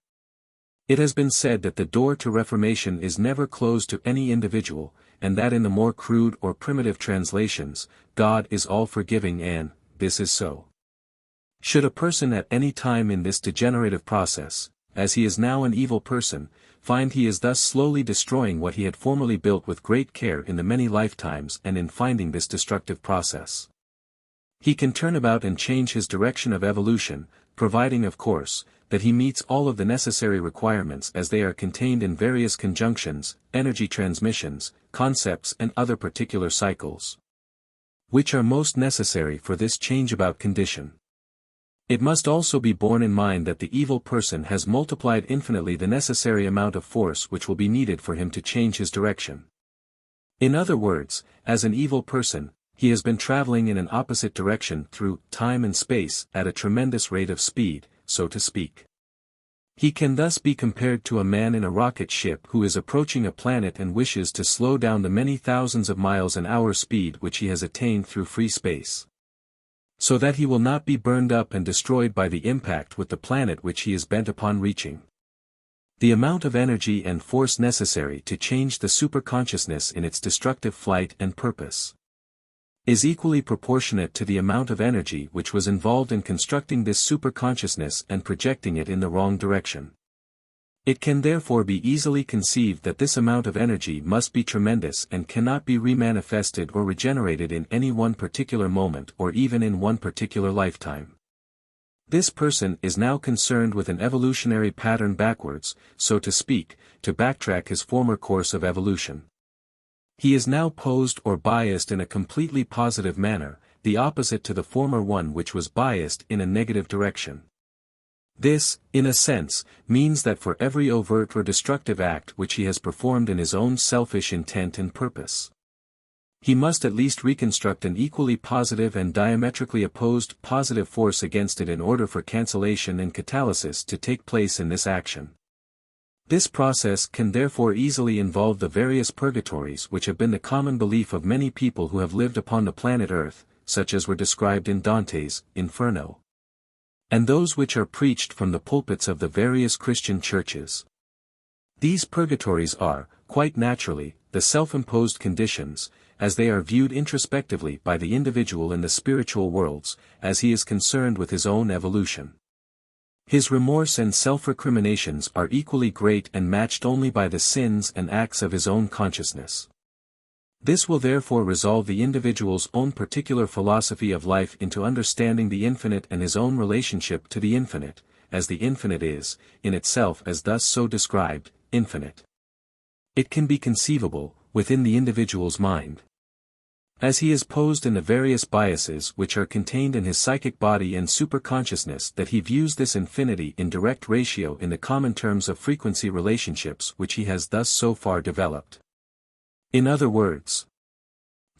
It has been said that the door to reformation is never closed to any individual, and that in the more crude or primitive translations, God is all-forgiving and, this is so. Should a person at any time in this degenerative process, as he is now an evil person, find he is thus slowly destroying what he had formerly built with great care in the many lifetimes and in finding this destructive process, he can turn about and change his direction of evolution, providing of course, that he meets all of the necessary requirements as they are contained in various conjunctions, energy transmissions, concepts and other particular cycles, which are most necessary for this change-about condition. It must also be borne in mind that the evil person has multiplied infinitely the necessary amount of force which will be needed for him to change his direction. In other words, as an evil person, he has been traveling in an opposite direction through time and space at a tremendous rate of speed, so to speak. He can thus be compared to a man in a rocket ship who is approaching a planet and wishes to slow down the many thousands of miles an hour speed which he has attained through free space, so that he will not be burned up and destroyed by the impact with the planet which he is bent upon reaching. The amount of energy and force necessary to change the superconsciousness in its destructive flight and purpose is equally proportionate to the amount of energy which was involved in constructing this superconsciousness and projecting it in the wrong direction. It can therefore be easily conceived that this amount of energy must be tremendous and cannot be remanifested or regenerated in any one particular moment or even in one particular lifetime. This person is now concerned with an evolutionary pattern backwards, so to speak, to backtrack his former course of evolution. He is now posed or biased in a completely positive manner, the opposite to the former one which was biased in a negative direction. This, in a sense, means that for every overt or destructive act which he has performed in his own selfish intent and purpose, he must at least reconstruct an equally positive and diametrically opposed positive force against it in order for cancellation and catalysis to take place in this action. This process can therefore easily involve the various purgatories which have been the common belief of many people who have lived upon the planet Earth, such as were described in Dante's Inferno, and those which are preached from the pulpits of the various Christian churches. These purgatories are, quite naturally, the self-imposed conditions, as they are viewed introspectively by the individual in the spiritual worlds, as he is concerned with his own evolution. His remorse and self-recriminations are equally great and matched only by the sins and acts of his own consciousness. This will therefore resolve the individual's own particular philosophy of life into understanding the infinite and his own relationship to the infinite, as the infinite is, in itself as thus so described, infinite. It can be conceivable, within the individual's mind, as he is posed in the various biases which are contained in his psychic body and superconsciousness, that he views this infinity in direct ratio in the common terms of frequency relationships which he has thus so far developed. In other words,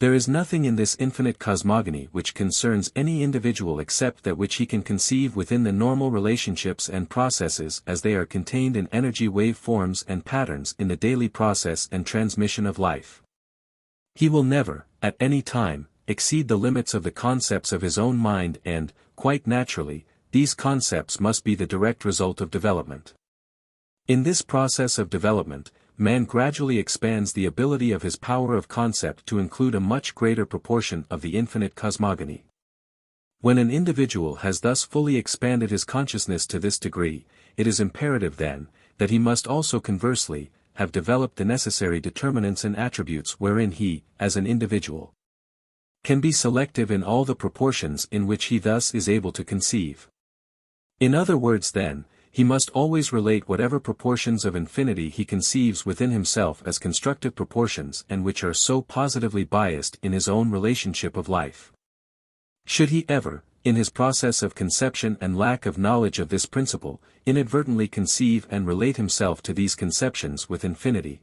There is nothing in this infinite cosmogony which concerns any individual except that which he can conceive within the normal relationships and processes as they are contained in energy wave forms and patterns in the daily process and transmission of life. He will never, at any time, exceed the limits of the concepts of his own mind and, quite naturally, these concepts must be the direct result of development. In this process of development, man gradually expands the ability of his power of concept to include a much greater proportion of the infinite cosmogony. When an individual has thus fully expanded his consciousness to this degree, it is imperative then, that he must also conversely, have developed the necessary determinants and attributes wherein he, as an individual, can be selective in all the proportions in which he thus is able to conceive. In other words then, he must always relate whatever proportions of infinity he conceives within himself as constructive proportions and which are so positively biased in his own relationship of life. Should he ever, in his process of conception and lack of knowledge of this principle, inadvertently conceive and relate himself to these conceptions with infinity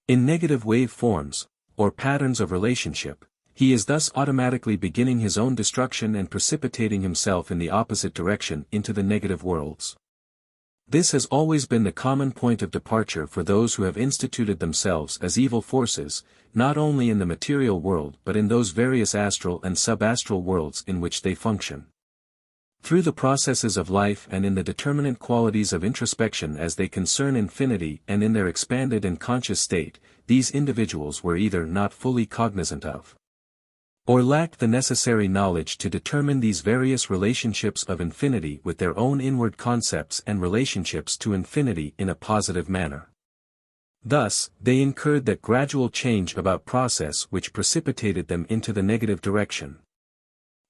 in negative wave forms, or patterns of relationship, he is thus automatically beginning his own destruction and precipitating himself in the opposite direction into the negative worlds. This has always been the common point of departure for those who have instituted themselves as evil forces, not only in the material world but in those various astral and subastral worlds in which they function. Through the processes of life and in the determinate qualities of introspection as they concern infinity and in their expanded and conscious state, these individuals were either not fully cognizant of, or lacked the necessary knowledge to determine these various relationships of infinity with their own inward concepts and relationships to infinity in a positive manner. Thus, they incurred that gradual change about process which precipitated them into the negative direction.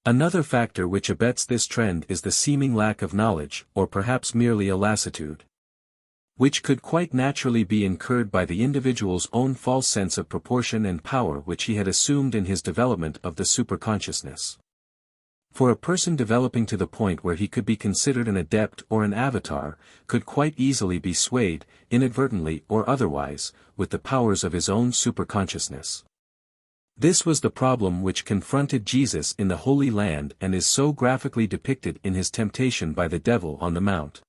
Another factor which abets this trend is the seeming lack of knowledge, or perhaps merely a lassitude, which could quite naturally be incurred by the individual's own false sense of proportion and power which he had assumed in his development of the superconsciousness. For a person developing to the point where he could be considered an adept or an avatar, could quite easily be swayed, inadvertently or otherwise, with the powers of his own superconsciousness. This was the problem which confronted Jesus in the Holy Land and is so graphically depicted in his temptation by the devil on the Mount,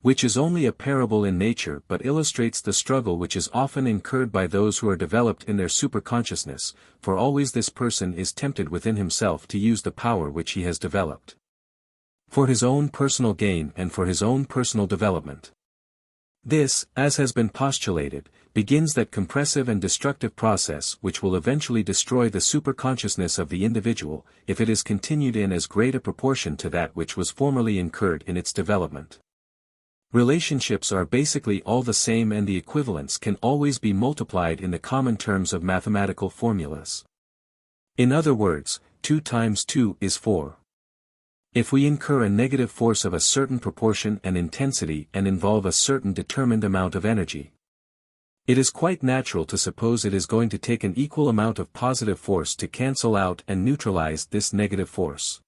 which is only a parable in nature but illustrates the struggle which is often incurred by those who are developed in their superconsciousness, for always this person is tempted within himself to use the power which he has developed for his own personal gain and for his own personal development. This, as has been postulated, begins that compressive and destructive process which will eventually destroy the superconsciousness of the individual, if it is continued in as great a proportion to that which was formerly incurred in its development. Relationships are basically all the same and the equivalents can always be multiplied in the common terms of mathematical formulas. In other words, 2 times 2 is 4. If we incur a negative force of a certain proportion and intensity and involve a certain determined amount of energy, it is quite natural to suppose it is going to take an equal amount of positive force to cancel out and neutralize this negative force,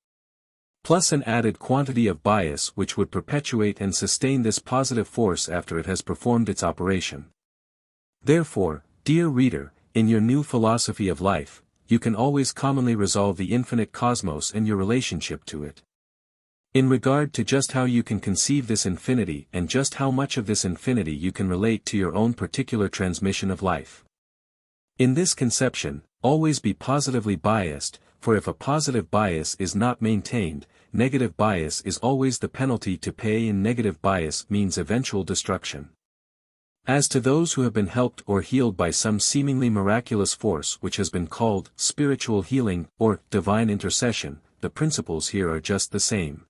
plus an added quantity of bias which would perpetuate and sustain this positive force after it has performed its operation. Therefore, dear reader, in your new philosophy of life, you can always commonly resolve the infinite cosmos and your relationship to it, in regard to just how you can conceive this infinity and just how much of this infinity you can relate to your own particular transmission of life. In this conception, always be positively biased, for if a positive bias is not maintained, negative bias is always the penalty to pay, and negative bias means eventual destruction. As to those who have been helped or healed by some seemingly miraculous force which has been called spiritual healing or divine intercession, the principles here are just the same.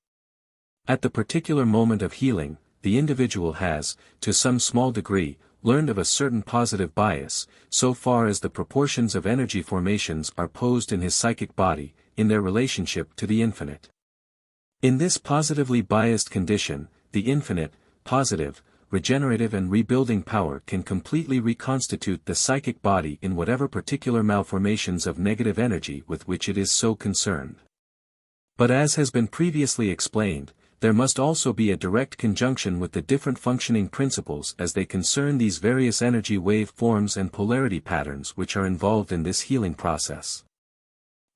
At the particular moment of healing, the individual has, to some small degree, learned of a certain positive bias, so far as the proportions of energy formations are posed in his psychic body, in their relationship to the infinite. In this positively biased condition, the infinite, positive, regenerative and rebuilding power can completely reconstitute the psychic body in whatever particular malformations of negative energy with which it is so concerned. But as has been previously explained, there must also be a direct conjunction with the different functioning principles as they concern these various energy wave forms and polarity patterns which are involved in this healing process.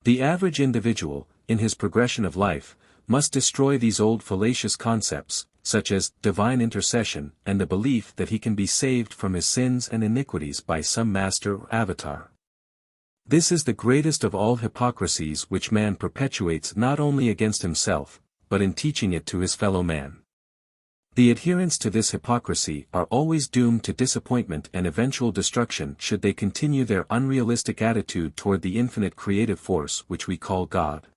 The average individual, in his progression of life, must destroy these old fallacious concepts, such as divine intercession and the belief that he can be saved from his sins and iniquities by some master or avatar. This is the greatest of all hypocrisies which man perpetuates not only against himself, but in teaching it to his fellow man. The adherents to this hypocrisy are always doomed to disappointment and eventual destruction should they continue their unrealistic attitude toward the infinite creative force which we call God.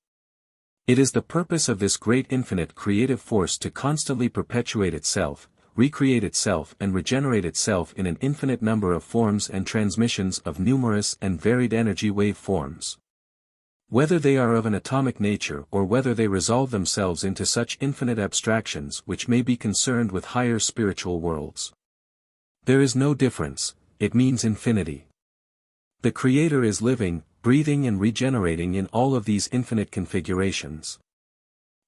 It is the purpose of this great infinite creative force to constantly perpetuate itself, recreate itself and regenerate itself in an infinite number of forms and transmissions of numerous and varied energy wave forms. Whether they are of an atomic nature or whether they resolve themselves into such infinite abstractions which may be concerned with higher spiritual worlds. There is no difference, it means infinity. The Creator is living, breathing and regenerating in all of these infinite configurations.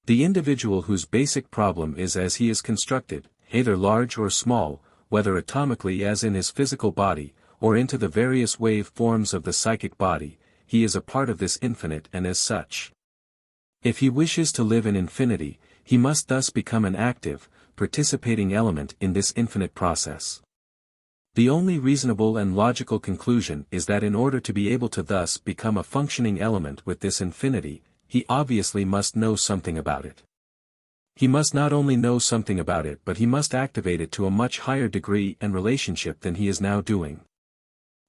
The individual whose basic problem is as he is constructed, either large or small, whether atomically as in his physical body, or into the various wave forms of the psychic body, he is a part of this infinite and as such. If he wishes to live in infinity, he must thus become an active, participating element in this infinite process. The only reasonable and logical conclusion is that in order to be able to thus become a functioning element with this infinity, he obviously must know something about it. He must not only know something about it but he must activate it to a much higher degree and relationship than he is now doing.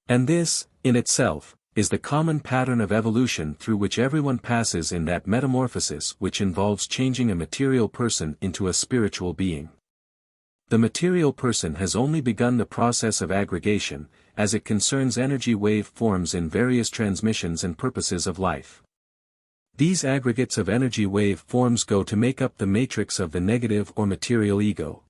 And this, in itself, is the common pattern of evolution through which everyone passes in that metamorphosis which involves changing a material person into a spiritual being. The material person has only begun the process of aggregation, as it concerns energy wave forms in various transmissions and purposes of life. These aggregates of energy wave forms go to make up the matrix of the negative or material ego.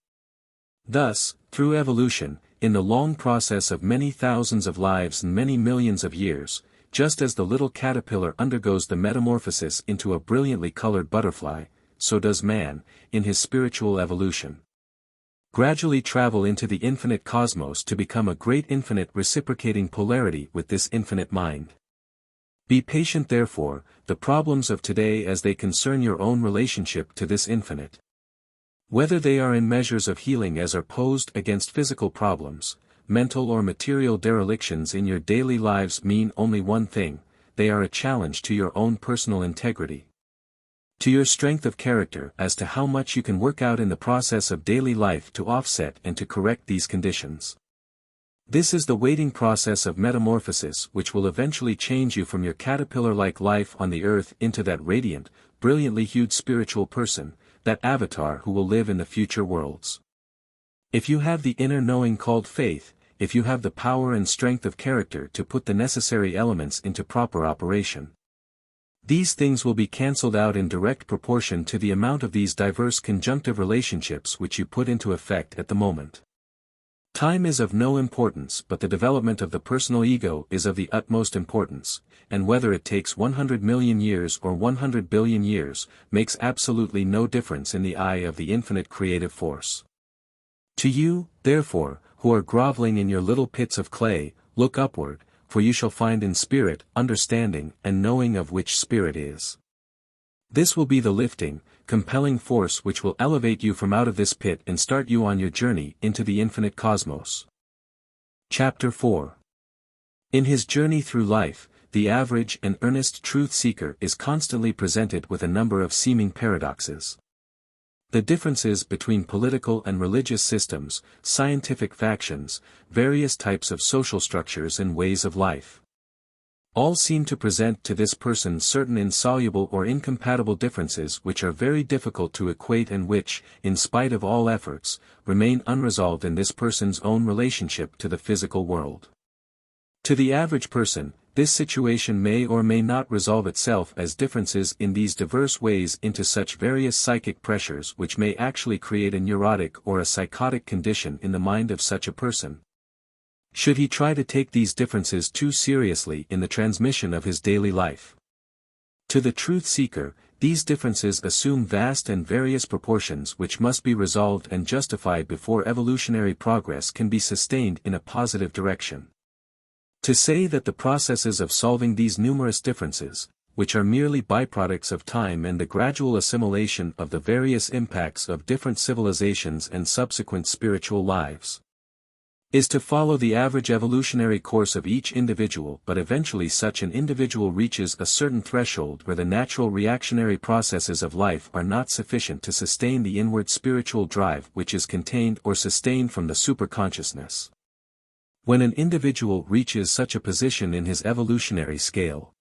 Thus, through evolution, in the long process of many thousands of lives and many millions of years, just as the little caterpillar undergoes the metamorphosis into a brilliantly colored butterfly, so does man, in his spiritual evolution, gradually travel into the infinite cosmos to become a great infinite reciprocating polarity with this infinite mind. Be patient therefore, the problems of today as they concern your own relationship to this infinite. Whether they are in measures of healing as are posed against physical problems, mental or material derelictions in your daily lives mean only one thing, they are a challenge to your own personal integrity, to your strength of character as to how much you can work out in the process of daily life to offset and to correct these conditions. This is the waiting process of metamorphosis which will eventually change you from your caterpillar-like life on the earth into that radiant, brilliantly hued spiritual person, that avatar who will live in the future worlds. If you have the inner knowing called faith, if you have the power and strength of character to put the necessary elements into proper operation, these things will be cancelled out in direct proportion to the amount of these diverse conjunctive relationships which you put into effect at the moment. Time is of no importance but the development of the personal ego is of the utmost importance, and whether it takes 100 million years or 100 billion years, makes absolutely no difference in the eye of the infinite creative force. To you, therefore, who are groveling in your little pits of clay, look upward, for you shall find in spirit understanding and knowing of which spirit is. This will be the lifting, compelling force which will elevate you from out of this pit and start you on your journey into the infinite cosmos. Chapter 4. In his journey through life, the average and earnest truth seeker is constantly presented with a number of seeming paradoxes. The differences between political and religious systems, scientific factions, various types of social structures and ways of life, all seem to present to this person certain insoluble or incompatible differences which are very difficult to equate and which, in spite of all efforts, remain unresolved in this person's own relationship to the physical world. To the average person, this situation may or may not resolve itself as differences in these diverse ways into such various psychic pressures which may actually create a neurotic or a psychotic condition in the mind of such a person, should he try to take these differences too seriously in the transmission of his daily life. To the truth seeker, these differences assume vast and various proportions which must be resolved and justified before evolutionary progress can be sustained in a positive direction. To say that the processes of solving these numerous differences, which are merely byproducts of time and the gradual assimilation of the various impacts of different civilizations and subsequent spiritual lives, is to follow the average evolutionary course of each individual, but eventually such an individual reaches a certain threshold where the natural reactionary processes of life are not sufficient to sustain the inward spiritual drive which is contained or sustained from the superconsciousness. When an individual reaches such a position in his evolutionary scale,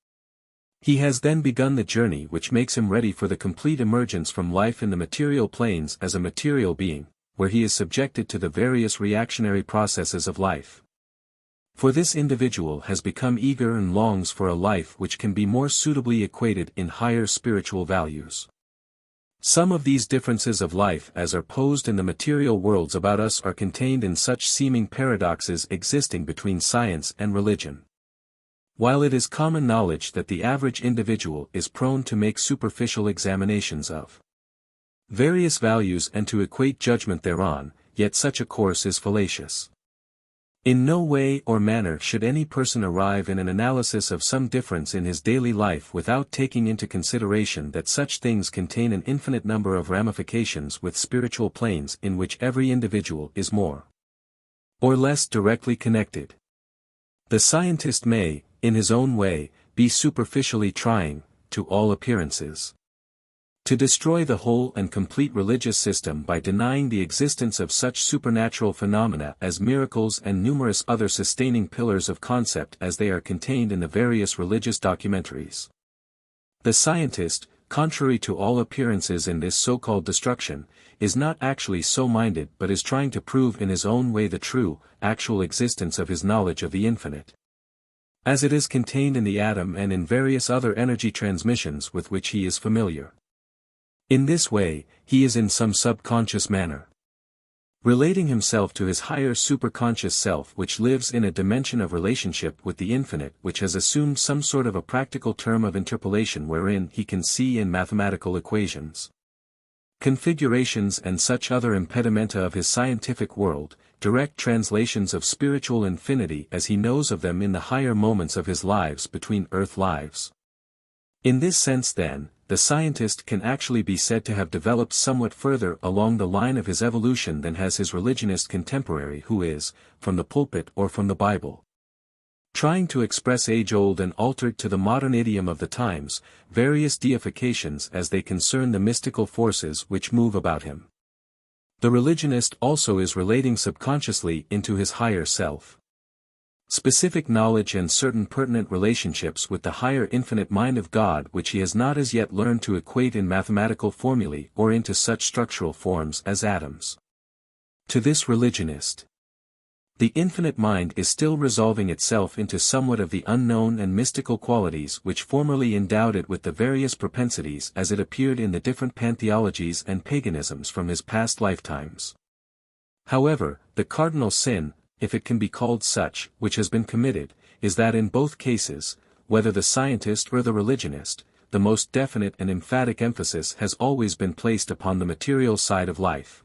he has then begun the journey which makes him ready for the complete emergence from life in the material planes as a material being, where he is subjected to the various reactionary processes of life. For this individual has become eager and longs for a life which can be more suitably equated in higher spiritual values. Some of these differences of life as are posed in the material worlds about us are contained in such seeming paradoxes existing between science and religion. While it is common knowledge that the average individual is prone to make superficial examinations of various values and to equate judgment thereon, yet such a course is fallacious. In no way or manner should any person arrive in an analysis of some difference in his daily life without taking into consideration that such things contain an infinite number of ramifications with spiritual planes in which every individual is more or less directly connected. The scientist may, in his own way, be superficially trying, to all appearances, to destroy the whole and complete religious system by denying the existence of such supernatural phenomena as miracles and numerous other sustaining pillars of concept as they are contained in the various religious documentaries. The scientist, contrary to all appearances in this so-called destruction, is not actually so minded but is trying to prove in his own way the true, actual existence of his knowledge of the infinite, as it is contained in the atom and in various other energy transmissions with which he is familiar. In this way, he is in some subconscious manner relating himself to his higher superconscious self which lives in a dimension of relationship with the infinite which has assumed some sort of a practical term of interpolation wherein he can see in mathematical equations, configurations and such other impedimenta of his scientific world, direct translations of spiritual infinity as he knows of them in the higher moments of his lives between earth lives. In this sense then, the scientist can actually be said to have developed somewhat further along the line of his evolution than has his religionist contemporary who is, from the pulpit or from the Bible, trying to express age-old and altered to the modern idiom of the times, various deifications as they concern the mystical forces which move about him. The religionist also is relating subconsciously into his higher self specific knowledge and certain pertinent relationships with the higher infinite mind of God which he has not as yet learned to equate in mathematical formulae or into such structural forms as atoms. To this religionist, the infinite mind is still resolving itself into somewhat of the unknown and mystical qualities which formerly endowed it with the various propensities as it appeared in the different pantheologies and paganisms from his past lifetimes. However, the cardinal sin, if it can be called such, which has been committed, is that in both cases, whether the scientist or the religionist, the most definite and emphatic emphasis has always been placed upon the material side of life.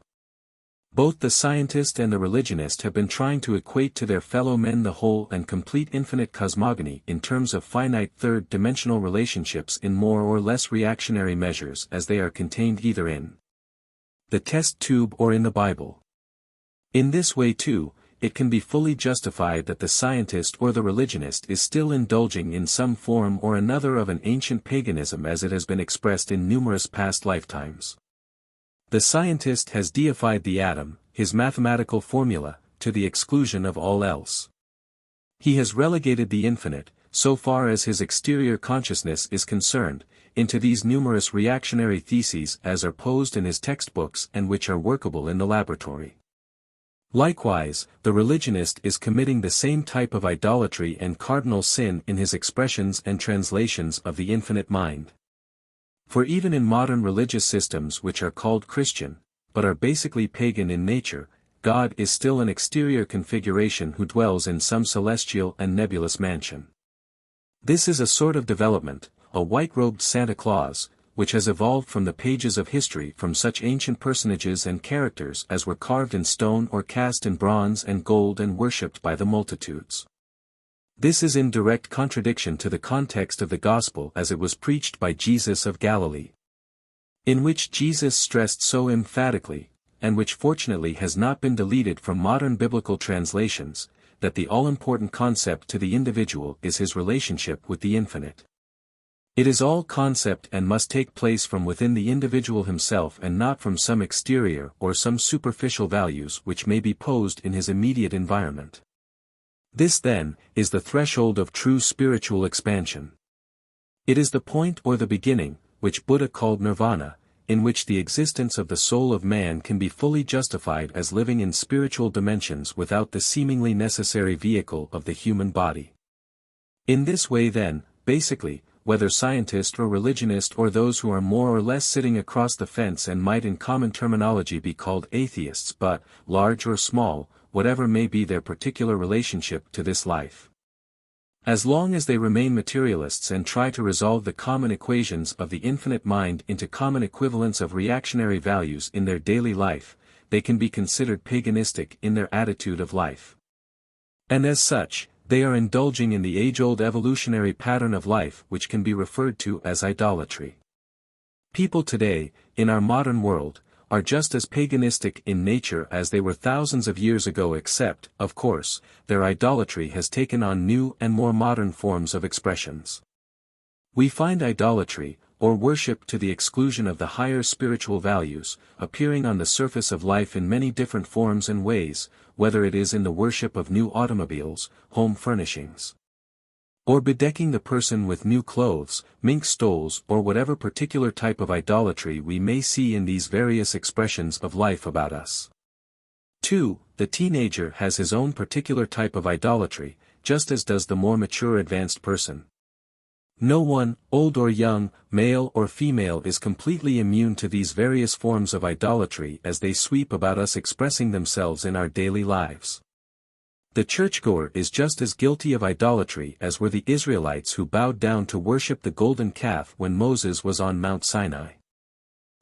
Both the scientist and the religionist have been trying to equate to their fellow men the whole and complete infinite cosmogony in terms of finite third-dimensional relationships in more or less reactionary measures as they are contained either in the test tube or in the Bible. In this way too, it can be fully justified that the scientist or the religionist is still indulging in some form or another of an ancient paganism as it has been expressed in numerous past lifetimes. The scientist has deified the atom, his mathematical formula, to the exclusion of all else. He has relegated the infinite, so far as his exterior consciousness is concerned, into these numerous reactionary theses as are posed in his textbooks and which are workable in the laboratory. Likewise, the religionist is committing the same type of idolatry and cardinal sin in his expressions and translations of the infinite mind. For even in modern religious systems which are called Christian, but are basically pagan in nature, God is still an exterior configuration who dwells in some celestial and nebulous mansion. This is a sort of development, a white-robed Santa Claus, which has evolved from the pages of history from such ancient personages and characters as were carved in stone or cast in bronze and gold and worshipped by the multitudes. This is in direct contradiction to the context of the Gospel as it was preached by Jesus of Galilee, in which Jesus stressed so emphatically, and which fortunately has not been deleted from modern biblical translations, that the all-important concept to the individual is his relationship with the infinite. It is all concept and must take place from within the individual himself and not from some exterior or some superficial values which may be posed in his immediate environment. This then, is the threshold of true spiritual expansion. It is the point or the beginning, which Buddha called nirvana, in which the existence of the soul of man can be fully justified as living in spiritual dimensions without the seemingly necessary vehicle of the human body. In this way then, basically, whether scientist or religionist or those who are more or less sitting across the fence and might in common terminology be called atheists but, large or small, whatever may be their particular relationship to this life, as long as they remain materialists and try to resolve the common equations of the infinite mind into common equivalents of reactionary values in their daily life, they can be considered paganistic in their attitude of life. And as such, they are indulging in the age-old evolutionary pattern of life which can be referred to as idolatry. People today, in our modern world, are just as paganistic in nature as they were thousands of years ago, except, of course, their idolatry has taken on new and more modern forms of expressions. We find idolatry, or worship to the exclusion of the higher spiritual values, appearing on the surface of life in many different forms and ways, whether it is in the worship of new automobiles, home furnishings, or bedecking the person with new clothes, mink stoles, or whatever particular type of idolatry we may see in these various expressions of life about us. 2. The teenager has his own particular type of idolatry, just as does the more mature advanced person. No one, old or young, male or female, is completely immune to these various forms of idolatry as they sweep about us, expressing themselves in our daily lives. The churchgoer is just as guilty of idolatry as were the Israelites who bowed down to worship the golden calf when Moses was on Mount Sinai.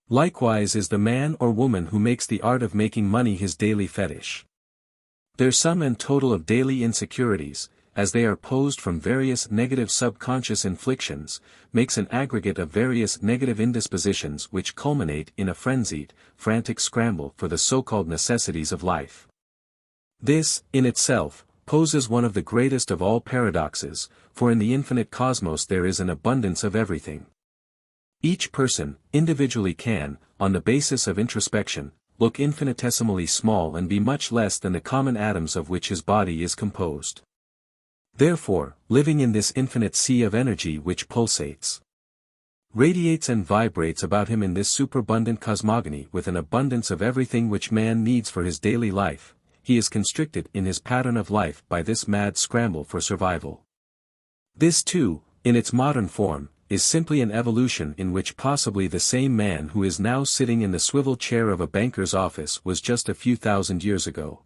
Likewise is the man or woman who makes the art of making money his daily fetish. Their sum and total of daily insecurities, as they are posed from various negative subconscious inflictions, makes an aggregate of various negative indispositions which culminate in a frenzied, frantic scramble for the so-called necessities of life. This, in itself, poses one of the greatest of all paradoxes, for in the infinite cosmos there is an abundance of everything. Each person, individually can, on the basis of introspection, look infinitesimally small and be much less than the common atoms of which his body is composed. Therefore, living in this infinite sea of energy which pulsates, radiates and vibrates about him in this superabundant cosmogony with an abundance of everything which man needs for his daily life, he is constricted in his pattern of life by this mad scramble for survival. This too, in its modern form, is simply an evolution in which possibly the same man who is now sitting in the swivel chair of a banker's office was just a few thousand years ago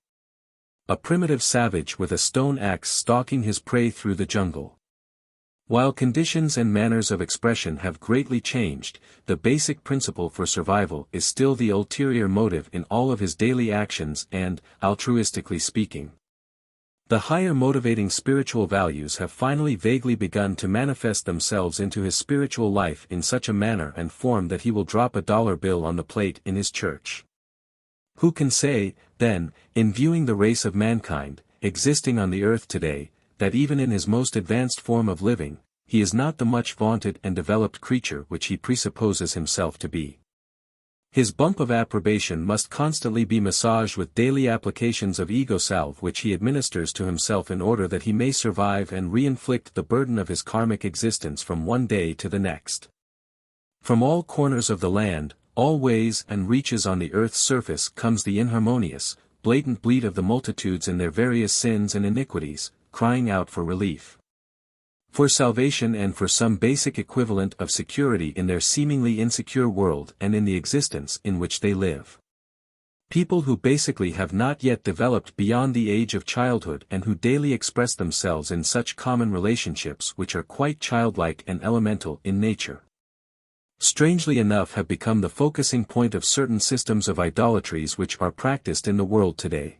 a primitive savage with a stone axe stalking his prey through the jungle. While conditions and manners of expression have greatly changed, the basic principle for survival is still the ulterior motive in all of his daily actions and, altruistically speaking, the higher motivating spiritual values have finally vaguely begun to manifest themselves into his spiritual life in such a manner and form that he will drop a dollar bill on the plate in his church. Who can say, then, in viewing the race of mankind, existing on the earth today, that even in his most advanced form of living, he is not the much vaunted and developed creature which he presupposes himself to be? His bump of approbation must constantly be massaged with daily applications of ego salve which he administers to himself in order that he may survive and re-inflict the burden of his karmic existence from one day to the next. From all corners of the land, all ways and reaches on the earth's surface comes the inharmonious, blatant bleat of the multitudes in their various sins and iniquities, crying out for relief, for salvation and for some basic equivalent of security in their seemingly insecure world and in the existence in which they live. People who basically have not yet developed beyond the age of childhood and who daily express themselves in such common relationships which are quite childlike and elemental in nature. strangely enough have become the focusing point of certain systems of idolatries which are practiced in the world today.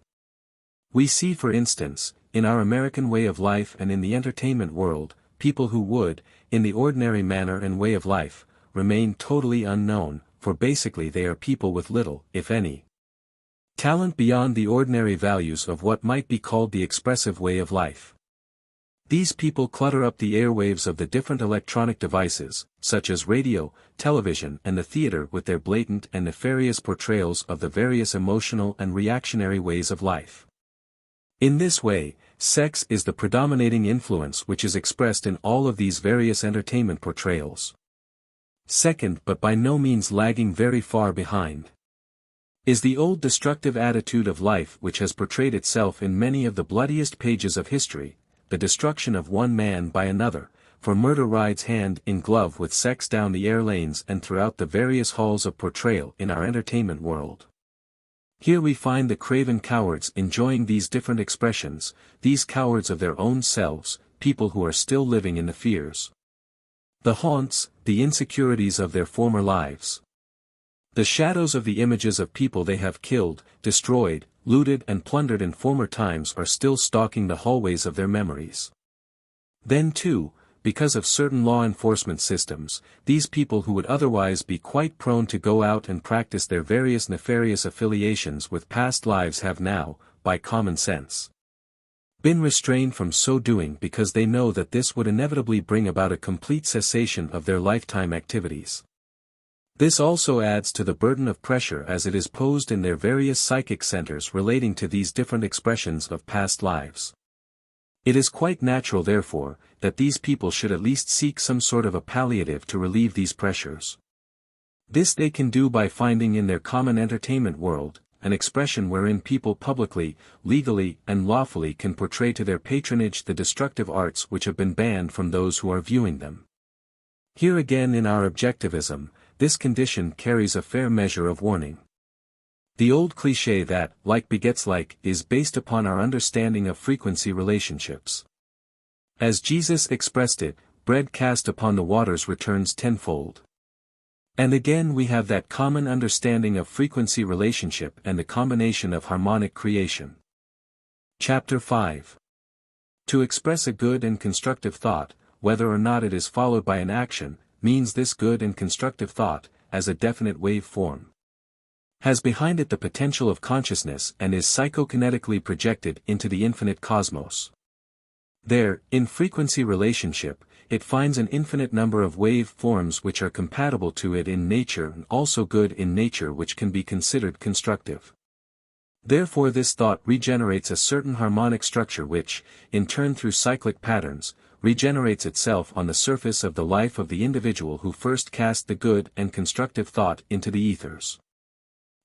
We see, for instance, in our American way of life and in the entertainment world, people who would, in the ordinary manner and way of life, remain totally unknown, for basically they are people with little, if any, talent beyond the ordinary values of what might be called the expressive way of life. These people clutter up the airwaves of the different electronic devices, such as radio, television and the theater, with their blatant and nefarious portrayals of the various emotional and reactionary ways of life. In this way, sex is the predominating influence which is expressed in all of these various entertainment portrayals. Second, but by no means lagging very far behind, is the old destructive attitude of life which has portrayed itself in many of the bloodiest pages of history, the destruction of one man by another, for murder rides hand in glove with sex down the air lanes and throughout the various halls of portrayal in our entertainment world. Here we find the craven cowards enjoying these different expressions, these cowards of their own selves, people who are still living in the fears, the haunts, the insecurities of their former lives. The shadows of the images of people they have killed, destroyed, looted and plundered in former times are still stalking the hallways of their memories. Then too, because of certain law enforcement systems, these people who would otherwise be quite prone to go out and practice their various nefarious affiliations with past lives have now, by common sense, been restrained from so doing because they know that this would inevitably bring about a complete cessation of their lifetime activities. This also adds to the burden of pressure as it is posed in their various psychic centers relating to these different expressions of past lives. It is quite natural therefore, that these people should at least seek some sort of a palliative to relieve these pressures. This they can do by finding in their common entertainment world, an expression wherein people publicly, legally and lawfully can portray to their patronage the destructive arts which have been banned from those who are viewing them. Here again in our objectivism, this condition carries a fair measure of warning. The old cliché that, like begets like, is based upon our understanding of frequency relationships. As Jesus expressed it, bread cast upon the waters returns tenfold. And again we have that common understanding of frequency relationship and the combination of harmonic creation. Chapter 5. To express a good and constructive thought, whether or not it is followed by an action, means this good and constructive thought, as a definite wave form, has behind it the potential of consciousness and is psychokinetically projected into the infinite cosmos. There, in frequency relationship, it finds an infinite number of wave forms which are compatible to it in nature and also good in nature which can be considered constructive. Therefore this thought regenerates a certain harmonic structure which, in turn through cyclic patterns, regenerates itself on the surface of the life of the individual who first cast the good and constructive thought into the ethers.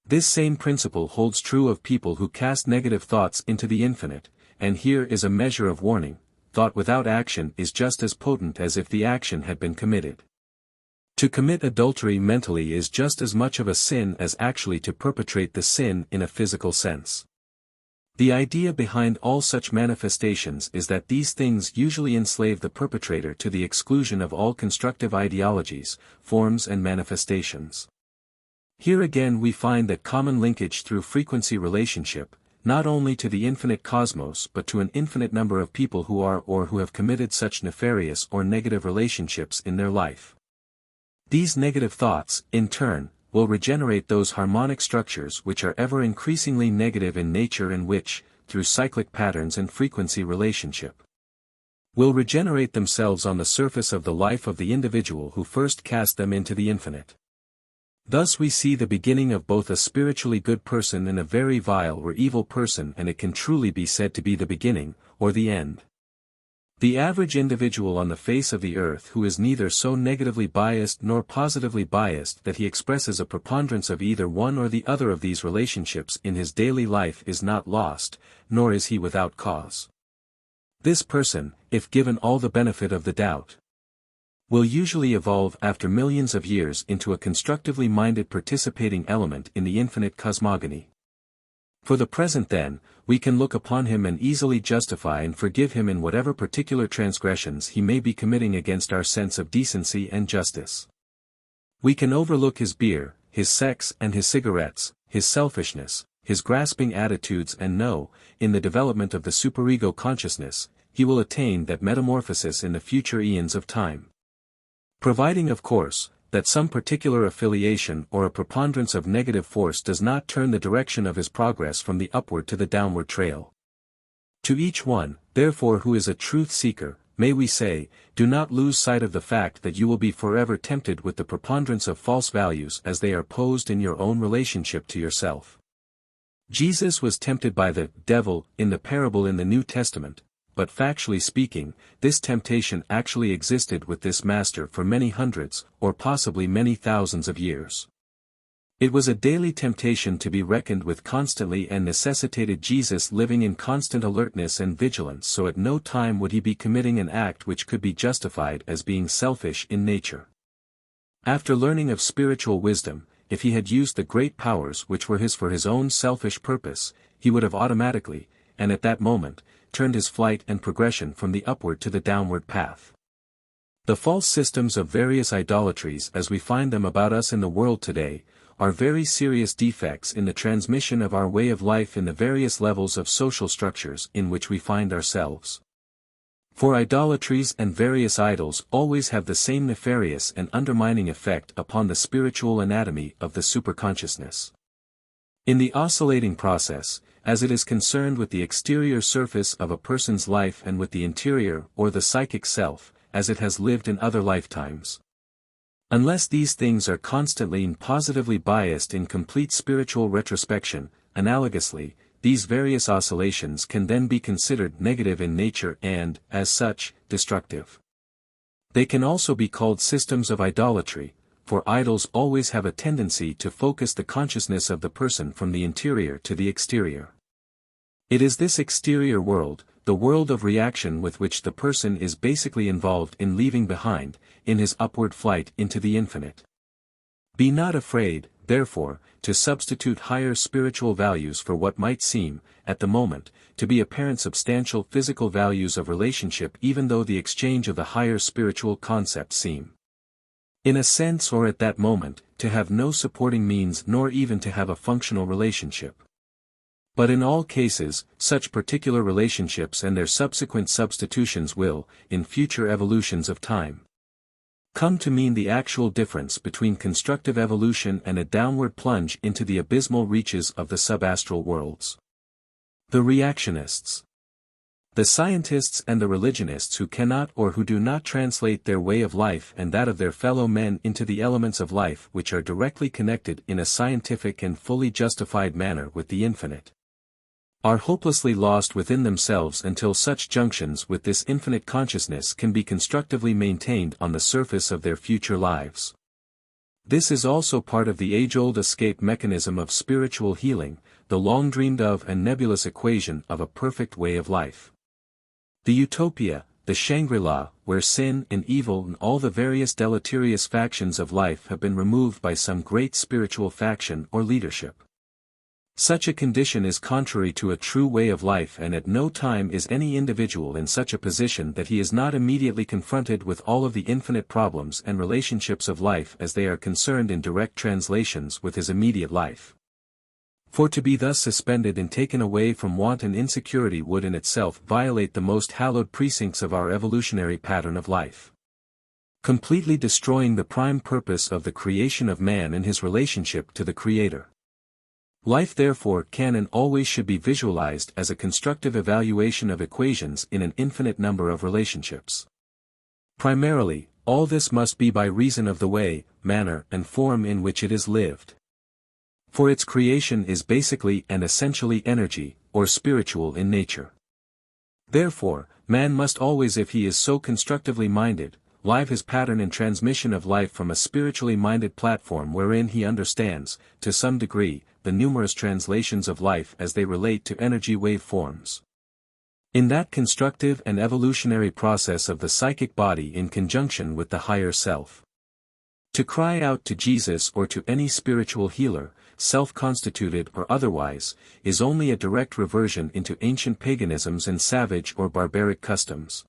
This same principle holds true of people who cast negative thoughts into the infinite, and here is a measure of warning: thought without action is just as potent as if the action had been committed. To commit adultery mentally is just as much of a sin as actually to perpetrate the sin in a physical sense. The idea behind all such manifestations is that these things usually enslave the perpetrator to the exclusion of all constructive ideologies, forms and manifestations. Here again we find that common linkage through frequency relationship, not only to the infinite cosmos but to an infinite number of people who are or who have committed such nefarious or negative relationships in their life. These negative thoughts, in turn, will regenerate those harmonic structures which are ever increasingly negative in nature and which, through cyclic patterns and frequency relationship, will regenerate themselves on the surface of the life of the individual who first cast them into the infinite. Thus we see the beginning of both a spiritually good person and a very vile or evil person, and it can truly be said to be the beginning, or the end. The average individual on the face of the earth who is neither so negatively biased nor positively biased that he expresses a preponderance of either one or the other of these relationships in his daily life is not lost, nor is he without cause. This person, if given all the benefit of the doubt, will usually evolve after millions of years into a constructively minded participating element in the infinite cosmogony. For the present then, we can look upon him and easily justify and forgive him in whatever particular transgressions he may be committing against our sense of decency and justice. We can overlook his beer, his sex and his cigarettes, his selfishness, his grasping attitudes and know, in the development of the superego consciousness, he will attain that metamorphosis in the future eons of time. Providing of course, that some particular affiliation or a preponderance of negative force does not turn the direction of his progress from the upward to the downward trail. To each one, therefore, who is a truth seeker, may we say, do not lose sight of the fact that you will be forever tempted with the preponderance of false values as they are posed in your own relationship to yourself. Jesus was tempted by the devil in the parable in the New Testament, but factually speaking, this temptation actually existed with this master for many hundreds, or possibly many thousands of years. It was a daily temptation to be reckoned with constantly and necessitated Jesus living in constant alertness and vigilance, so at no time would he be committing an act which could be justified as being selfish in nature. After learning of spiritual wisdom, if he had used the great powers which were his for his own selfish purpose, he would have automatically, and at that moment, turned his flight and progression from the upward to the downward path. The false systems of various idolatries as we find them about us in the world today, are very serious defects in the transmission of our way of life in the various levels of social structures in which we find ourselves. For idolatries and various idols always have the same nefarious and undermining effect upon the spiritual anatomy of the superconsciousness. In the oscillating process, as it is concerned with the exterior surface of a person's life and with the interior or the psychic self, as it has lived in other lifetimes. Unless these things are constantly and positively biased in complete spiritual retrospection, analogously, these various oscillations can then be considered negative in nature and, as such, destructive. They can also be called systems of idolatry, for idols always have a tendency to focus the consciousness of the person from the interior to the exterior. It is this exterior world, the world of reaction with which the person is basically involved in leaving behind, in his upward flight into the infinite. Be not afraid, therefore, to substitute higher spiritual values for what might seem, at the moment, to be apparent substantial physical values of relationship, even though the exchange of the higher spiritual concepts seem, in a sense or at that moment, to have no supporting means nor even to have a functional relationship. But in all cases, such particular relationships and their subsequent substitutions will, in future evolutions of time, come to mean the actual difference between constructive evolution and a downward plunge into the abysmal reaches of the subastral worlds. The reactionists, the scientists and the religionists who cannot or who do not translate their way of life and that of their fellow men into the elements of life which are directly connected in a scientific and fully justified manner with the infinite, are hopelessly lost within themselves until such junctions with this infinite consciousness can be constructively maintained on the surface of their future lives. This is also part of the age-old escape mechanism of spiritual healing, the long-dreamed-of and nebulous equation of a perfect way of life. The utopia, the Shangri-La, where sin and evil and all the various deleterious factions of life have been removed by some great spiritual faction or leadership. Such a condition is contrary to a true way of life, and at no time is any individual in such a position that he is not immediately confronted with all of the infinite problems and relationships of life as they are concerned in direct translations with his immediate life. For to be thus suspended and taken away from want and insecurity would in itself violate the most hallowed precincts of our evolutionary pattern of life, completely destroying the prime purpose of the creation of man and his relationship to the Creator. Life therefore can and always should be visualized as a constructive evaluation of equations in an infinite number of relationships. Primarily, all this must be by reason of the way, manner and form in which it is lived. For its creation is basically and essentially energy, or spiritual in nature. Therefore, man must always, if he is so constructively minded, live his pattern and transmission of life from a spiritually minded platform wherein he understands, to some degree, the numerous translations of life as they relate to energy wave forms. In that constructive and evolutionary process of the psychic body in conjunction with the higher self. To cry out to Jesus or to any spiritual healer, self-constituted or otherwise, is only a direct reversion into ancient paganisms and savage or barbaric customs.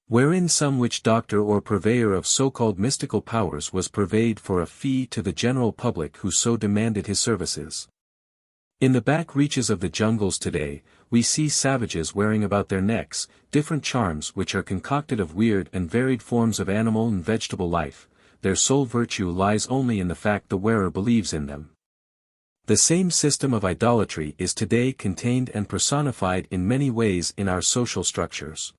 wherein some witch doctor or purveyor of so-called mystical powers was purveyed for a fee to the general public who so demanded his services. In the back reaches of the jungles today, we see savages wearing about their necks different charms which are concocted of weird and varied forms of animal and vegetable life. Their sole virtue lies only in the fact the wearer believes in them. The same system of idolatry is today contained and personified in many ways in our social structures.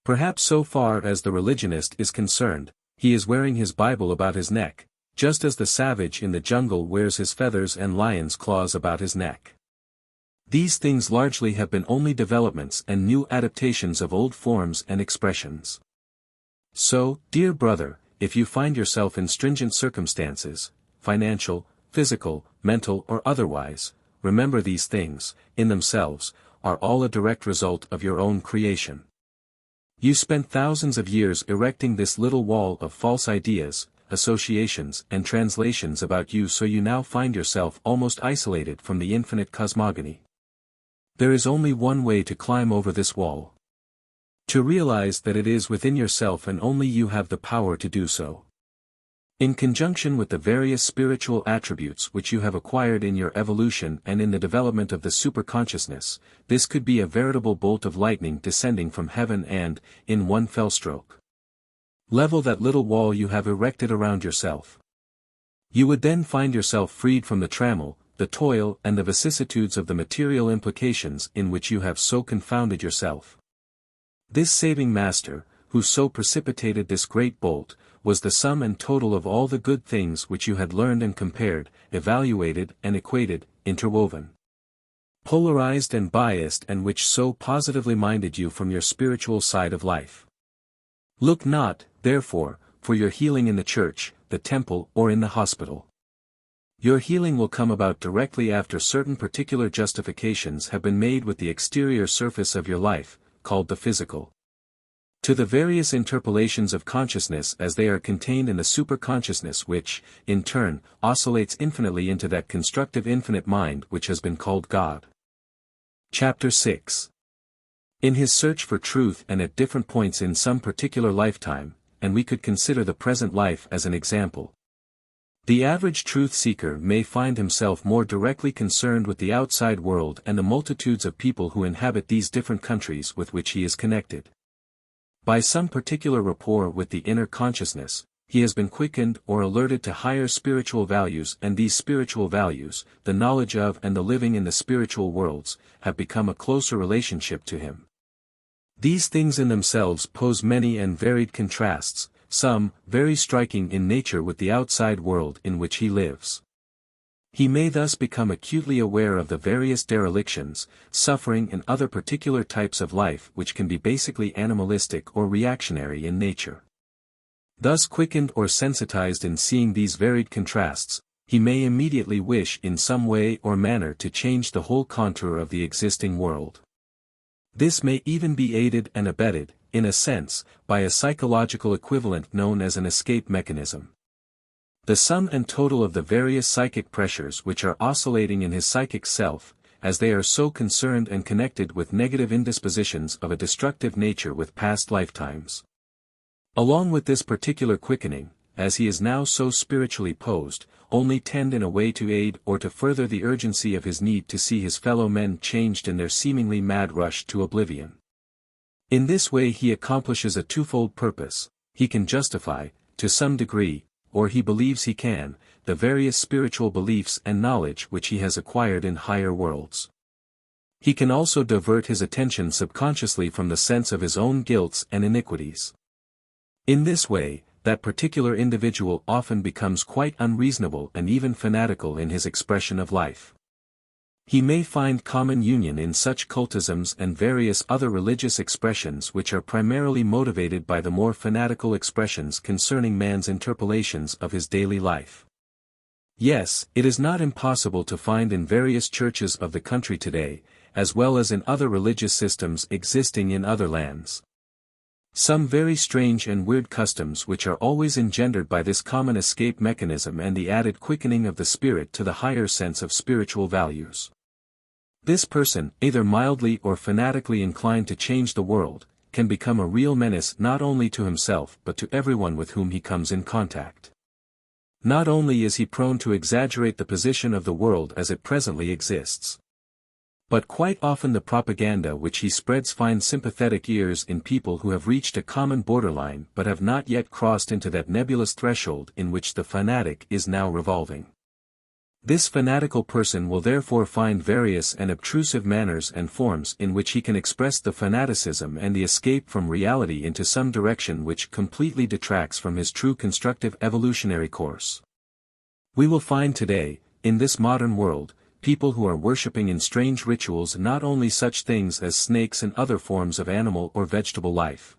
Perhaps so far as the religionist is concerned, he is wearing his Bible about his neck, just as the savage in the jungle wears his feathers and lion's claws about his neck. These things largely have been only developments and new adaptations of old forms and expressions. So, dear brother, if you find yourself in stringent circumstances, financial, physical, mental or otherwise, remember these things, in themselves, are all a direct result of your own creation. You spent thousands of years erecting this little wall of false ideas, associations and translations about you, so you now find yourself almost isolated from the infinite cosmogony. There is only one way to climb over this wall. To realize that it is within yourself and only you have the power to do so. In conjunction with the various spiritual attributes which you have acquired in your evolution and in the development of the superconsciousness, this could be a veritable bolt of lightning descending from heaven and, in one fell stroke, level that little wall you have erected around yourself. You would then find yourself freed from the trammel, the toil and the vicissitudes of the material implications in which you have so confounded yourself. This saving master, who so precipitated this great bolt, was the sum and total of all the good things which you had learned and compared, evaluated and equated, interwoven, polarized and biased, and which so positively minded you from your spiritual side of life. Look not, therefore, for your healing in the church, the temple or in the hospital. Your healing will come about directly after certain particular justifications have been made with the exterior surface of your life, called the physical. To the various interpolations of consciousness as they are contained in the superconsciousness which, in turn, oscillates infinitely into that constructive infinite mind which has been called God. Chapter 6. In his search for truth and at different points in some particular lifetime, and we could consider the present life as an example, the average truth-seeker may find himself more directly concerned with the outside world and the multitudes of people who inhabit these different countries with which he is connected. By some particular rapport with the inner consciousness, he has been quickened or alerted to higher spiritual values, and these spiritual values, the knowledge of and the living in the spiritual worlds, have become a closer relationship to him. These things in themselves pose many and varied contrasts, some very striking in nature with the outside world in which he lives. He may thus become acutely aware of the various derelictions, suffering and other particular types of life which can be basically animalistic or reactionary in nature. Thus quickened or sensitized in seeing these varied contrasts, he may immediately wish in some way or manner to change the whole contour of the existing world. This may even be aided and abetted, in a sense, by a psychological equivalent known as an escape mechanism. The sum and total of the various psychic pressures which are oscillating in his psychic self, as they are so concerned and connected with negative indispositions of a destructive nature with past lifetimes. Along with this particular quickening, as he is now so spiritually posed, only tend in a way to aid or to further the urgency of his need to see his fellow men changed in their seemingly mad rush to oblivion. In this way he accomplishes a twofold purpose: he can justify, to some degree, or he believes he can, the various spiritual beliefs and knowledge which he has acquired in higher worlds. He can also divert his attention subconsciously from the sense of his own guilts and iniquities. In this way, that particular individual often becomes quite unreasonable and even fanatical in his expression of life. He may find common union in such cultisms and various other religious expressions which are primarily motivated by the more fanatical expressions concerning man's interpolations of his daily life. Yes, it is not impossible to find in various churches of the country today, as well as in other religious systems existing in other lands, some very strange and weird customs which are always engendered by this common escape mechanism and the added quickening of the spirit to the higher sense of spiritual values. This person, either mildly or fanatically inclined to change the world, can become a real menace not only to himself but to everyone with whom he comes in contact. Not only is he prone to exaggerate the position of the world as it presently exists, but quite often the propaganda which he spreads finds sympathetic ears in people who have reached a common borderline but have not yet crossed into that nebulous threshold in which the fanatic is now revolving. This fanatical person will therefore find various and obtrusive manners and forms in which he can express the fanaticism and the escape from reality into some direction which completely detracts from his true constructive evolutionary course. We will find today, in this modern world, people who are worshipping in strange rituals not only such things as snakes and other forms of animal or vegetable life,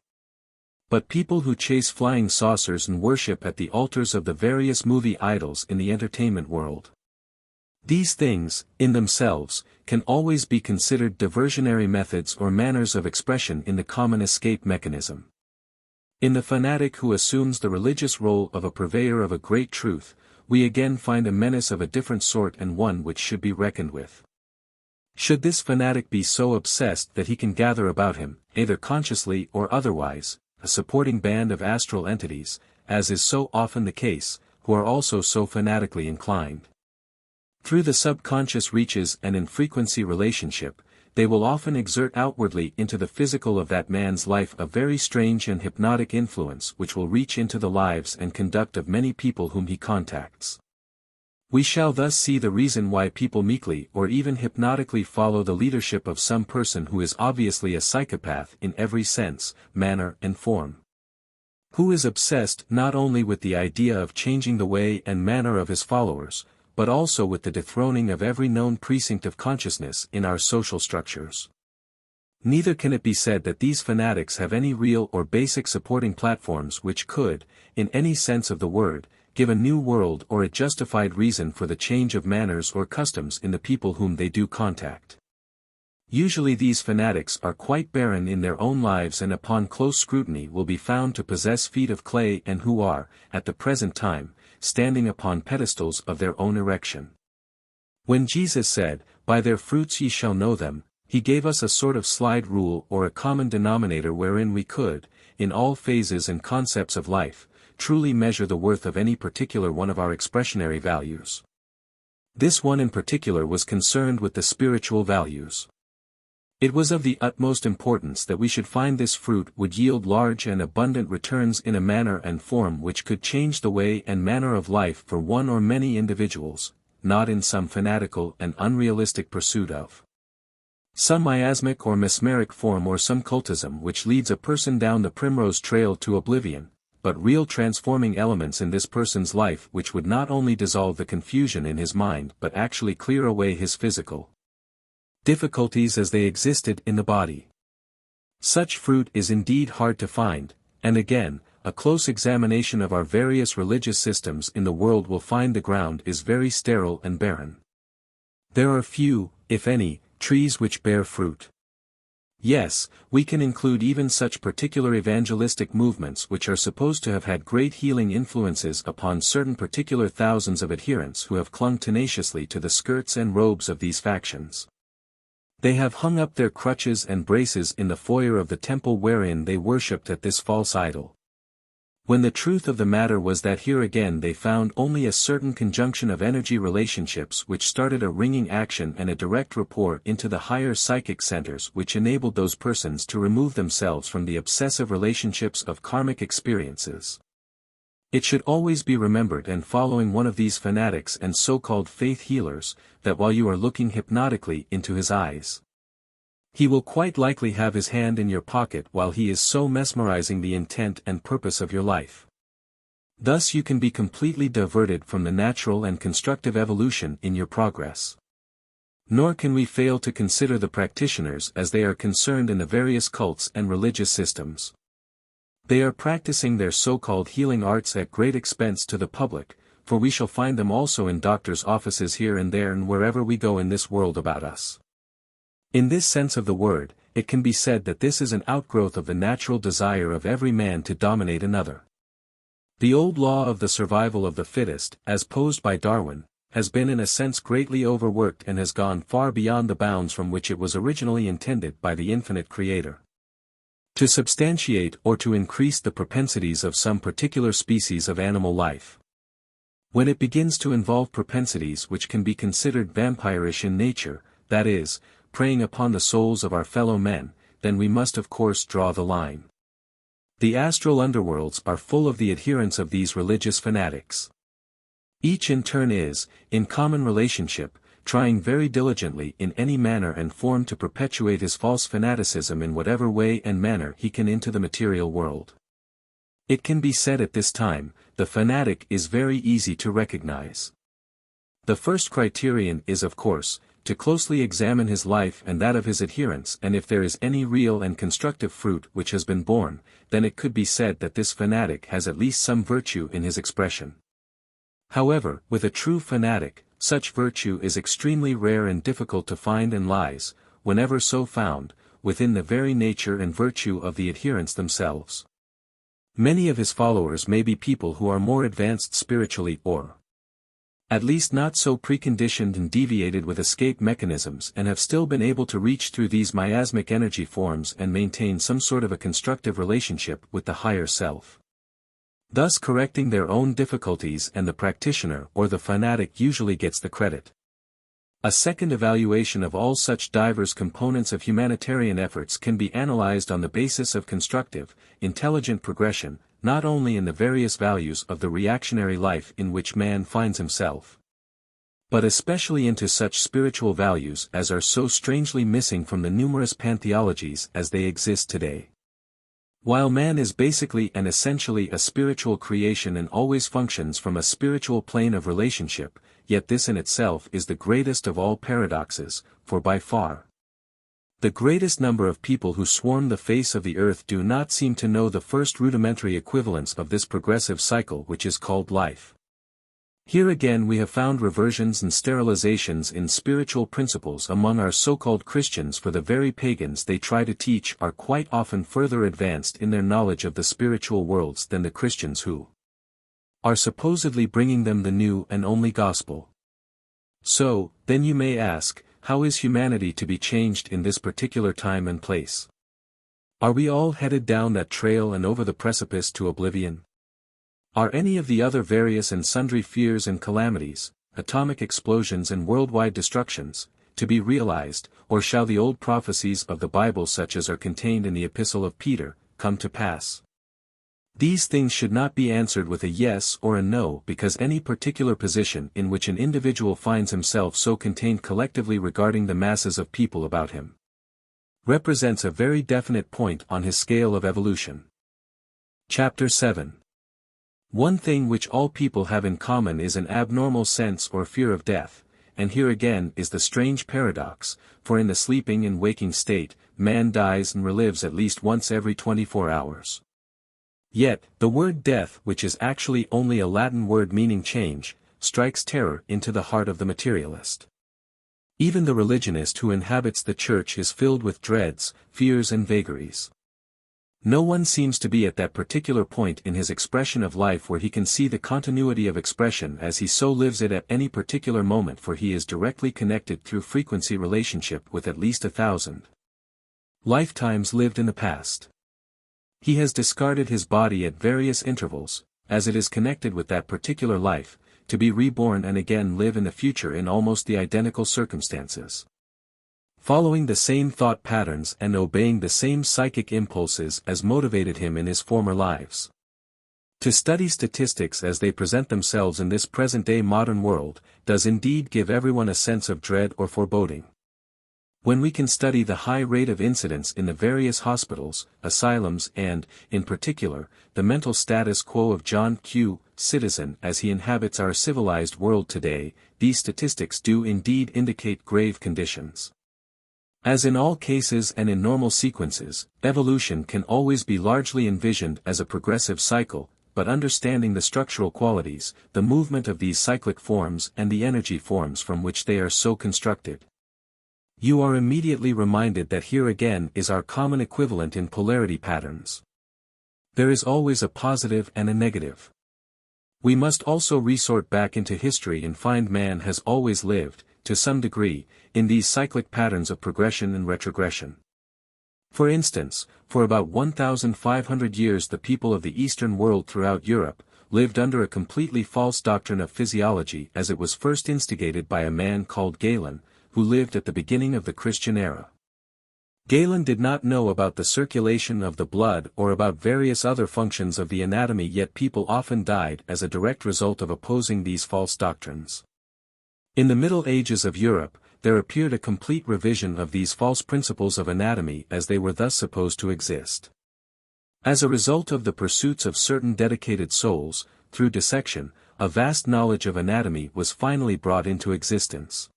but people who chase flying saucers and worship at the altars of the various movie idols in the entertainment world. These things, in themselves, can always be considered diversionary methods or manners of expression in the common escape mechanism. In the fanatic who assumes the religious role of a purveyor of a great truth, we again find a menace of a different sort and one which should be reckoned with. Should this fanatic be so obsessed that he can gather about him, either consciously or otherwise, a supporting band of astral entities, as is so often the case, who are also so fanatically inclined. Through the subconscious reaches and in frequency relationship, they will often exert outwardly into the physical of that man's life a very strange and hypnotic influence which will reach into the lives and conduct of many people whom he contacts. We shall thus see the reason why people meekly or even hypnotically follow the leadership of some person who is obviously a psychopath in every sense, manner and form, who is obsessed not only with the idea of changing the way and manner of his followers, but also with the dethroning of every known precinct of consciousness in our social structures. Neither can it be said that these fanatics have any real or basic supporting platforms which could, in any sense of the word, give a new world or a justified reason for the change of manners or customs in the people whom they do contact. Usually these fanatics are quite barren in their own lives and upon close scrutiny will be found to possess feet of clay and who are, at the present time, standing upon pedestals of their own erection. When Jesus said, "By their fruits ye shall know them," he gave us a sort of slide rule or a common denominator wherein we could, in all phases and concepts of life, truly measure the worth of any particular one of our expressionary values. This one in particular was concerned with the spiritual values. It was of the utmost importance that we should find this fruit would yield large and abundant returns in a manner and form which could change the way and manner of life for one or many individuals, not in some fanatical and unrealistic pursuit of some miasmic or mesmeric form or some cultism which leads a person down the primrose trail to oblivion, but real transforming elements in this person's life which would not only dissolve the confusion in his mind but actually clear away his physical difficulties as they existed in the body. Such fruit is indeed hard to find, and again, a close examination of our various religious systems in the world will find the ground is very sterile and barren. There are few, if any, trees which bear fruit. Yes, we can include even such particular evangelistic movements which are supposed to have had great healing influences upon certain particular thousands of adherents who have clung tenaciously to the skirts and robes of these factions. They have hung up their crutches and braces in the foyer of the temple wherein they worshipped at this false idol. When the truth of the matter was that here again they found only a certain conjunction of energy relationships which started a ringing action and a direct rapport into the higher psychic centers which enabled those persons to remove themselves from the obsessive relationships of karmic experiences. It should always be remembered and following one of these fanatics and so-called faith healers, that while you are looking hypnotically into his eyes, he will quite likely have his hand in your pocket while he is so mesmerizing the intent and purpose of your life. Thus you can be completely diverted from the natural and constructive evolution in your progress. Nor can we fail to consider the practitioners as they are concerned in the various cults and religious systems. They are practicing their so-called healing arts at great expense to the public, for we shall find them also in doctors' offices here and there and wherever we go in this world about us. In this sense of the word, it can be said that this is an outgrowth of the natural desire of every man to dominate another. The old law of the survival of the fittest, as posed by Darwin, has been in a sense greatly overworked and has gone far beyond the bounds from which it was originally intended by the infinite Creator. To substantiate or to increase the propensities of some particular species of animal life. When it begins to involve propensities which can be considered vampirish in nature, that is, preying upon the souls of our fellow men, then we must of course draw the line. The astral underworlds are full of the adherents of these religious fanatics. Each in turn is, in common relationship, trying very diligently in any manner and form to perpetuate his false fanaticism in whatever way and manner he can into the material world. It can be said at this time, the fanatic is very easy to recognize. The first criterion is of course, to closely examine his life and that of his adherents, and if there is any real and constructive fruit which has been borne, then it could be said that this fanatic has at least some virtue in his expression. However, with a true fanatic, such virtue is extremely rare and difficult to find and lies, whenever so found, within the very nature and virtue of the adherents themselves. Many of his followers may be people who are more advanced spiritually or at least not so preconditioned and deviated with escape mechanisms and have still been able to reach through these miasmic energy forms and maintain some sort of a constructive relationship with the higher self. Thus correcting their own difficulties, and the practitioner or the fanatic usually gets the credit. A second evaluation of all such diverse components of humanitarian efforts can be analyzed on the basis of constructive, intelligent progression, not only in the various values of the reactionary life in which man finds himself, but especially into such spiritual values as are so strangely missing from the numerous pantheologies as they exist today. While man is basically and essentially a spiritual creation and always functions from a spiritual plane of relationship, yet this in itself is the greatest of all paradoxes, for by far the greatest number of people who swarm the face of the earth do not seem to know the first rudimentary equivalence of this progressive cycle which is called life. Here again we have found reversions and sterilizations in spiritual principles among our so-called Christians, for the very pagans they try to teach are quite often further advanced in their knowledge of the spiritual worlds than the Christians who are supposedly bringing them the new and only gospel. So, then you may ask, how is humanity to be changed in this particular time and place? Are we all headed down that trail and over the precipice to oblivion? Are any of the other various and sundry fears and calamities, atomic explosions and worldwide destructions, to be realized, or shall the old prophecies of the Bible such as are contained in the Epistle of Peter, come to pass? These things should not be answered with a yes or a no, because any particular position in which an individual finds himself so contained collectively regarding the masses of people about him represents a very definite point on his scale of evolution. Chapter 7. One thing which all people have in common is an abnormal sense or fear of death, and here again is the strange paradox, for in the sleeping and waking state, man dies and relives at least once every 24 hours. Yet, the word death, which is actually only a Latin word meaning change, strikes terror into the heart of the materialist. Even the religionist who inhabits the church is filled with dreads, fears and vagaries. No one seems to be at that particular point in his expression of life where he can see the continuity of expression as he so lives it at any particular moment, for he is directly connected through frequency relationship with at least 1,000 lifetimes lived in the past. He has discarded his body at various intervals, as it is connected with that particular life, to be reborn and again live in the future in almost the identical circumstances, following the same thought patterns and obeying the same psychic impulses as motivated him in his former lives. To study statistics as they present themselves in this present-day modern world, does indeed give everyone a sense of dread or foreboding. When we can study the high rate of incidence in the various hospitals, asylums and, in particular, the mental status quo of John Q. Citizen as he inhabits our civilized world today, these statistics do indeed indicate grave conditions. As in all cases and in normal sequences, evolution can always be largely envisioned as a progressive cycle, but understanding the structural qualities, the movement of these cyclic forms and the energy forms from which they are so constructed, you are immediately reminded that here again is our common equivalent in polarity patterns. There is always a positive and a negative. We must also resort back into history and find man has always lived, to some degree, in these cyclic patterns of progression and retrogression. For instance, for about 1,500 years the people of the Eastern world throughout Europe lived under a completely false doctrine of physiology as it was first instigated by a man called Galen, who lived at the beginning of the Christian era. Galen did not know about the circulation of the blood or about various other functions of the anatomy, yet people often died as a direct result of opposing these false doctrines. In the Middle Ages of Europe, there appeared a complete revision of these false principles of anatomy as they were thus supposed to exist. As a result of the pursuits of certain dedicated souls, through dissection, a vast knowledge of anatomy was finally brought into existence.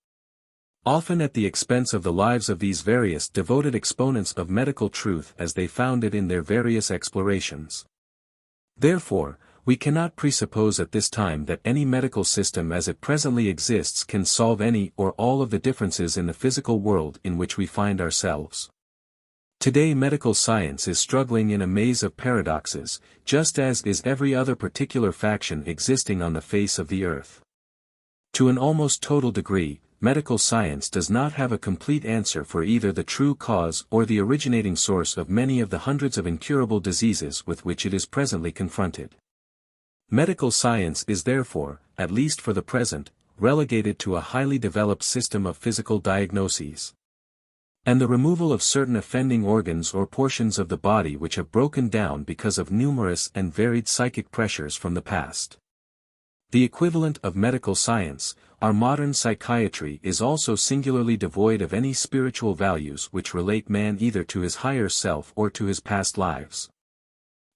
Often at the expense of the lives of these various devoted exponents of medical truth as they found it in their various explorations. Therefore, we cannot presuppose at this time that any medical system as it presently exists can solve any or all of the differences in the physical world in which we find ourselves. Today medical science is struggling in a maze of paradoxes, just as is every other particular faction existing on the face of the earth. To an almost total degree, medical science does not have a complete answer for either the true cause or the originating source of many of the hundreds of incurable diseases with which it is presently confronted. Medical science is therefore, at least for the present, relegated to a highly developed system of physical diagnoses. And the removal of certain offending organs or portions of the body which have broken down because of numerous and varied psychic pressures from the past. The equivalent of medical science, our modern psychiatry, is also singularly devoid of any spiritual values which relate man either to his higher self or to his past lives.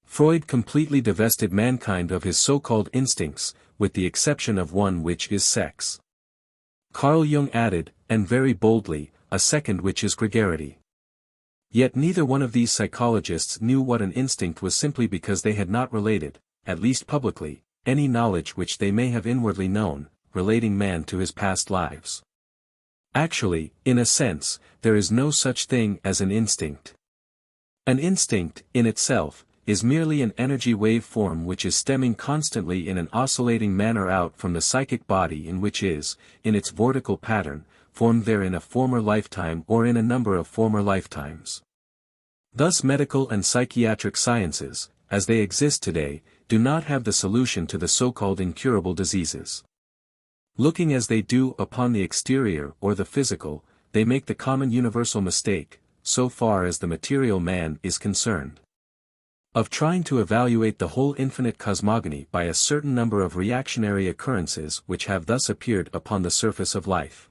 Freud completely divested mankind of his so-called instincts, with the exception of one which is sex. Carl Jung added, and very boldly, a second which is gregarity. Yet neither one of these psychologists knew what an instinct was simply because they had not related, at least publicly, any knowledge which they may have inwardly known, relating man to his past lives. Actually, in a sense, there is no such thing as an instinct. An instinct, in itself, is merely an energy wave form which is stemming constantly in an oscillating manner out from the psychic body in which is, in its vortical pattern, formed there in a former lifetime or in a number of former lifetimes. Thus medical and psychiatric sciences, as they exist today, do not have the solution to the so-called incurable diseases. Looking as they do upon the exterior or the physical, they make the common universal mistake, so far as the material man is concerned, of trying to evaluate the whole infinite cosmogony by a certain number of reactionary occurrences which have thus appeared upon the surface of life.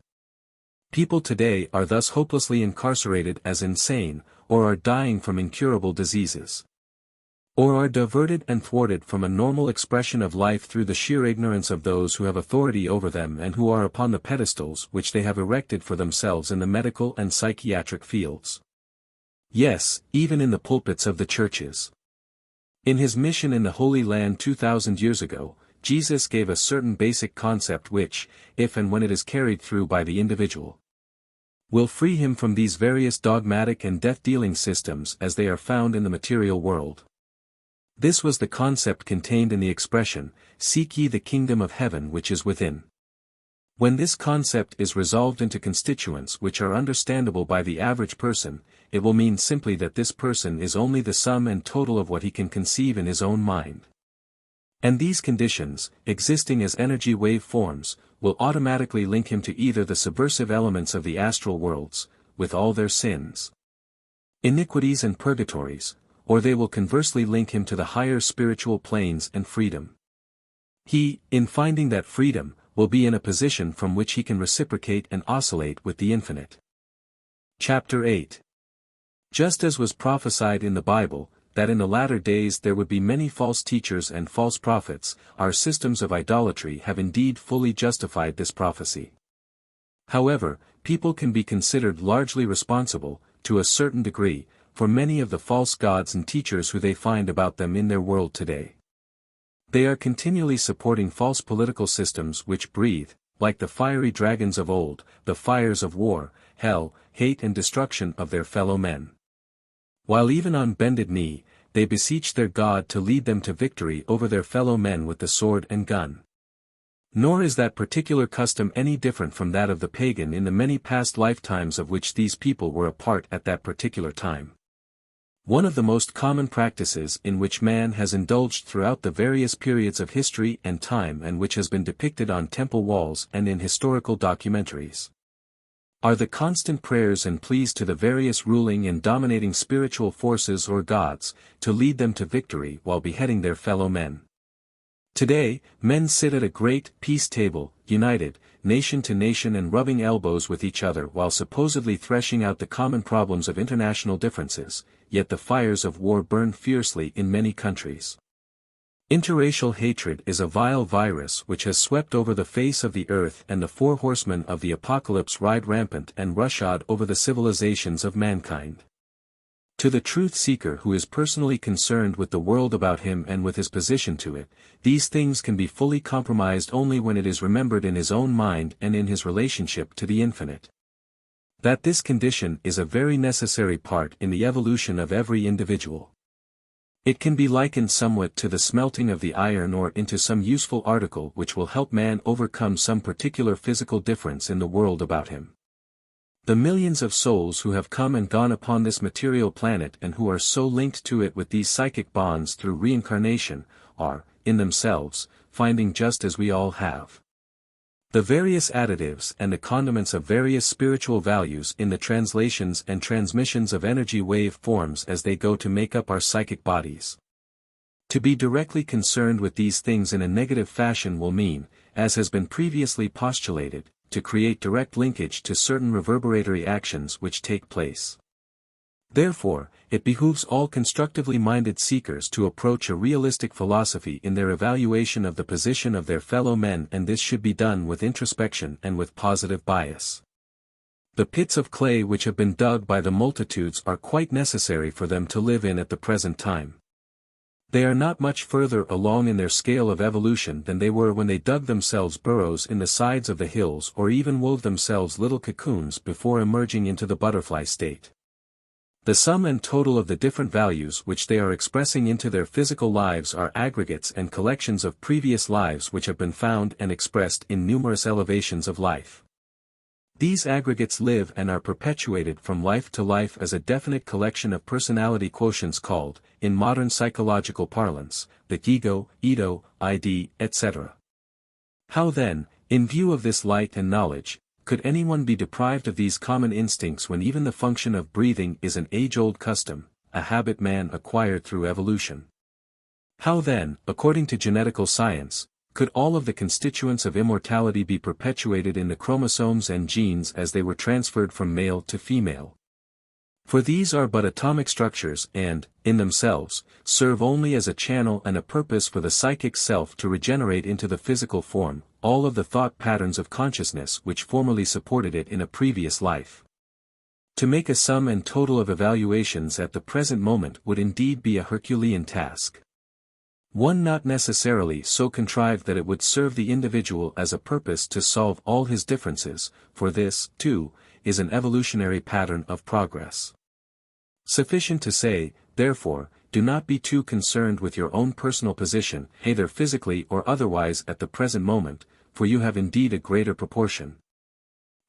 People today are thus hopelessly incarcerated as insane, or are dying from incurable diseases, or are diverted and thwarted from a normal expression of life through the sheer ignorance of those who have authority over them and who are upon the pedestals which they have erected for themselves in the medical and psychiatric fields. Yes, even in the pulpits of the churches. In his mission in the Holy Land 2,000 years ago, Jesus gave a certain basic concept which, if and when it is carried through by the individual, will free him from these various dogmatic and death-dealing systems as they are found in the material world. This was the concept contained in the expression, "Seek ye the kingdom of heaven which is within." When this concept is resolved into constituents which are understandable by the average person, it will mean simply that this person is only the sum and total of what he can conceive in his own mind. And these conditions, existing as energy wave forms, will automatically link him to either the subversive elements of the astral worlds, with all their sins, iniquities and purgatories, or they will conversely link him to the higher spiritual planes and freedom. He, in finding that freedom, will be in a position from which he can reciprocate and oscillate with the infinite. Chapter 8. Just as was prophesied in the Bible, that in the latter days there would be many false teachers and false prophets, our systems of idolatry have indeed fully justified this prophecy. However, people can be considered largely responsible, to a certain degree, for many of the false gods and teachers who they find about them in their world today. They are continually supporting false political systems which breathe, like the fiery dragons of old, the fires of war, hell, hate and destruction of their fellow men. While even on bended knee, they beseech their God to lead them to victory over their fellow men with the sword and gun. Nor is that particular custom any different from that of the pagan in the many past lifetimes of which these people were a part at that particular time. One of the most common practices in which man has indulged throughout the various periods of history and time and which has been depicted on temple walls and in historical documentaries, are the constant prayers and pleas to the various ruling and dominating spiritual forces or gods, to lead them to victory while beheading their fellow men. Today, men sit at a great peace table, united, nation to nation and rubbing elbows with each other while supposedly threshing out the common problems of international differences, yet the fires of war burn fiercely in many countries. Interracial hatred is a vile virus which has swept over the face of the earth, and the four horsemen of the apocalypse ride rampant and roughshod over the civilizations of mankind. To the truth seeker who is personally concerned with the world about him and with his position to it, these things can be fully compromised only when it is remembered in his own mind and in his relationship to the infinite. That this condition is a very necessary part in the evolution of every individual. It can be likened somewhat to the smelting of the iron or into some useful article which will help man overcome some particular physical difference in the world about him. The millions of souls who have come and gone upon this material planet and who are so linked to it with these psychic bonds through reincarnation, are, in themselves, finding just as we all have. The various additives and the condiments of various spiritual values in the translations and transmissions of energy wave forms as they go to make up our psychic bodies. To be directly concerned with these things in a negative fashion will mean, as has been previously postulated, to create direct linkage to certain reverberatory actions which take place. Therefore, it behooves all constructively minded seekers to approach a realistic philosophy in their evaluation of the position of their fellow men, and this should be done with introspection and with positive bias. The pits of clay which have been dug by the multitudes are quite necessary for them to live in at the present time. They are not much further along in their scale of evolution than they were when they dug themselves burrows in the sides of the hills or even wove themselves little cocoons before emerging into the butterfly state. The sum and total of the different values which they are expressing into their physical lives are aggregates and collections of previous lives which have been found and expressed in numerous elevations of life. These aggregates live and are perpetuated from life to life as a definite collection of personality quotients called, in modern psychological parlance, the ego, ID, etc. How then, in view of this light and knowledge, could anyone be deprived of these common instincts when even the function of breathing is an age-old custom, a habit man acquired through evolution? How then, according to genetical science, could all of the constituents of immortality be perpetuated in the chromosomes and genes as they were transferred from male to female? For these are but atomic structures and, in themselves, serve only as a channel and a purpose for the psychic self to regenerate into the physical form, all of the thought patterns of consciousness which formerly supported it in a previous life. To make a sum and total of evaluations at the present moment would indeed be a Herculean task. One not necessarily so contrived that it would serve the individual as a purpose to solve all his differences, for this, too, is an evolutionary pattern of progress. Sufficient to say, therefore, do not be too concerned with your own personal position, either physically or otherwise at the present moment, for you have indeed a greater proportion,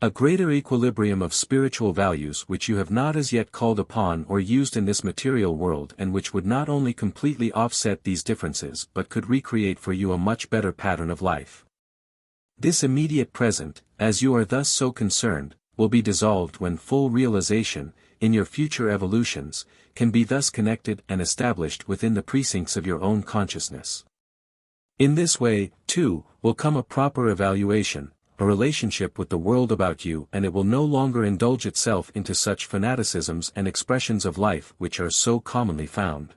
a greater equilibrium of spiritual values which you have not as yet called upon or used in this material world, and which would not only completely offset these differences but could recreate for you a much better pattern of life. This immediate present, as you are thus so concerned, will be dissolved when full realization, in your future evolutions, can be thus connected and established within the precincts of your own consciousness. In this way, too, will come a proper evaluation, a relationship with the world about you, and it will no longer indulge itself into such fanaticisms and expressions of life which are so commonly found.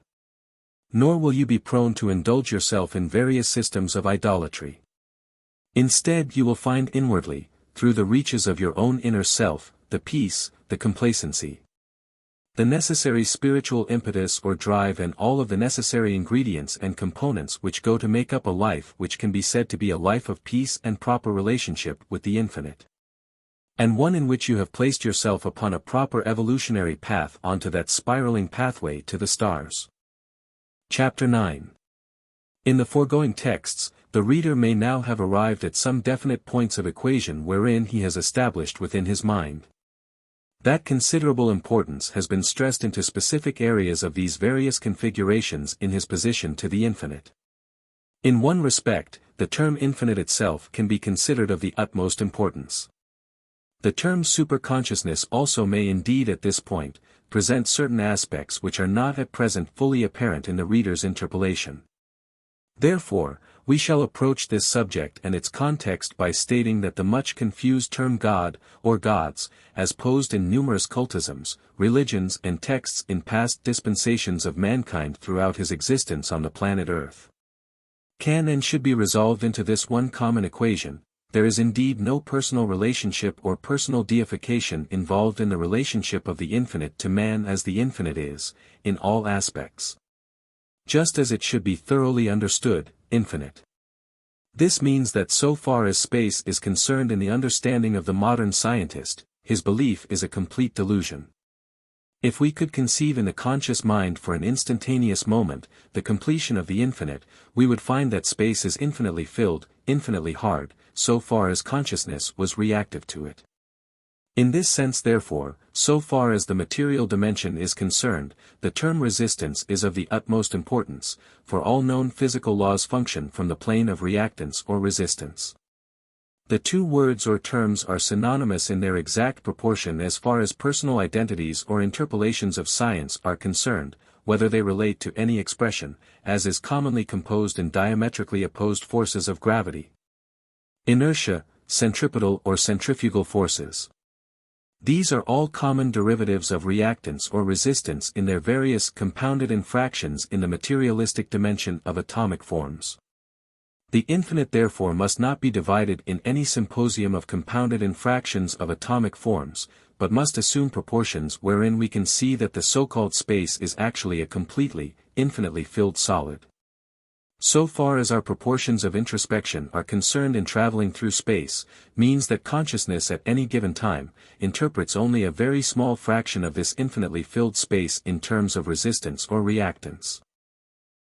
Nor will you be prone to indulge yourself in various systems of idolatry. Instead, you will find inwardly, through the reaches of your own inner self, the peace, the complacency, the necessary spiritual impetus or drive, and all of the necessary ingredients and components which go to make up a life which can be said to be a life of peace and proper relationship with the infinite, and one in which you have placed yourself upon a proper evolutionary path onto that spiraling pathway to the stars. Chapter 9. In the foregoing texts, the reader may now have arrived at some definite points of equation wherein he has established within his mind That considerable importance has been stressed into specific areas of these various configurations in his position to the infinite. In one respect, the term infinite itself can be considered of the utmost importance. The term superconsciousness also may indeed at this point, present certain aspects which are not at present fully apparent in the reader's interpolation. Therefore, we shall approach this subject and its context by stating that the much confused term God, or gods, as posed in numerous cultisms, religions and texts in past dispensations of mankind throughout his existence on the planet Earth, can and should be resolved into this one common equation: there is indeed no personal relationship or personal deification involved in the relationship of the infinite to man as the infinite is, in all aspects. Just as it should be thoroughly understood, infinite. This means that so far as space is concerned in the understanding of the modern scientist, his belief is a complete delusion. If we could conceive in the conscious mind for an instantaneous moment, the completion of the infinite, we would find that space is infinitely filled, infinitely hard, so far as consciousness was reactive to it. In this sense therefore, so far as the material dimension is concerned, the term resistance is of the utmost importance, for all known physical laws function from the plane of reactance or resistance. The two words or terms are synonymous in their exact proportion as far as personal identities or interpolations of science are concerned, whether they relate to any expression, as is commonly composed in diametrically opposed forces of gravity, inertia, centripetal or centrifugal forces. These are all common derivatives of reactance or resistance in their various compounded infractions in the materialistic dimension of atomic forms. The infinite therefore must not be divided in any symposium of compounded infractions of atomic forms, but must assume proportions wherein we can see that the so-called space is actually a completely, infinitely filled solid. So far as our proportions of introspection are concerned in traveling through space, means that consciousness at any given time, interprets only a very small fraction of this infinitely filled space in terms of resistance or reactance.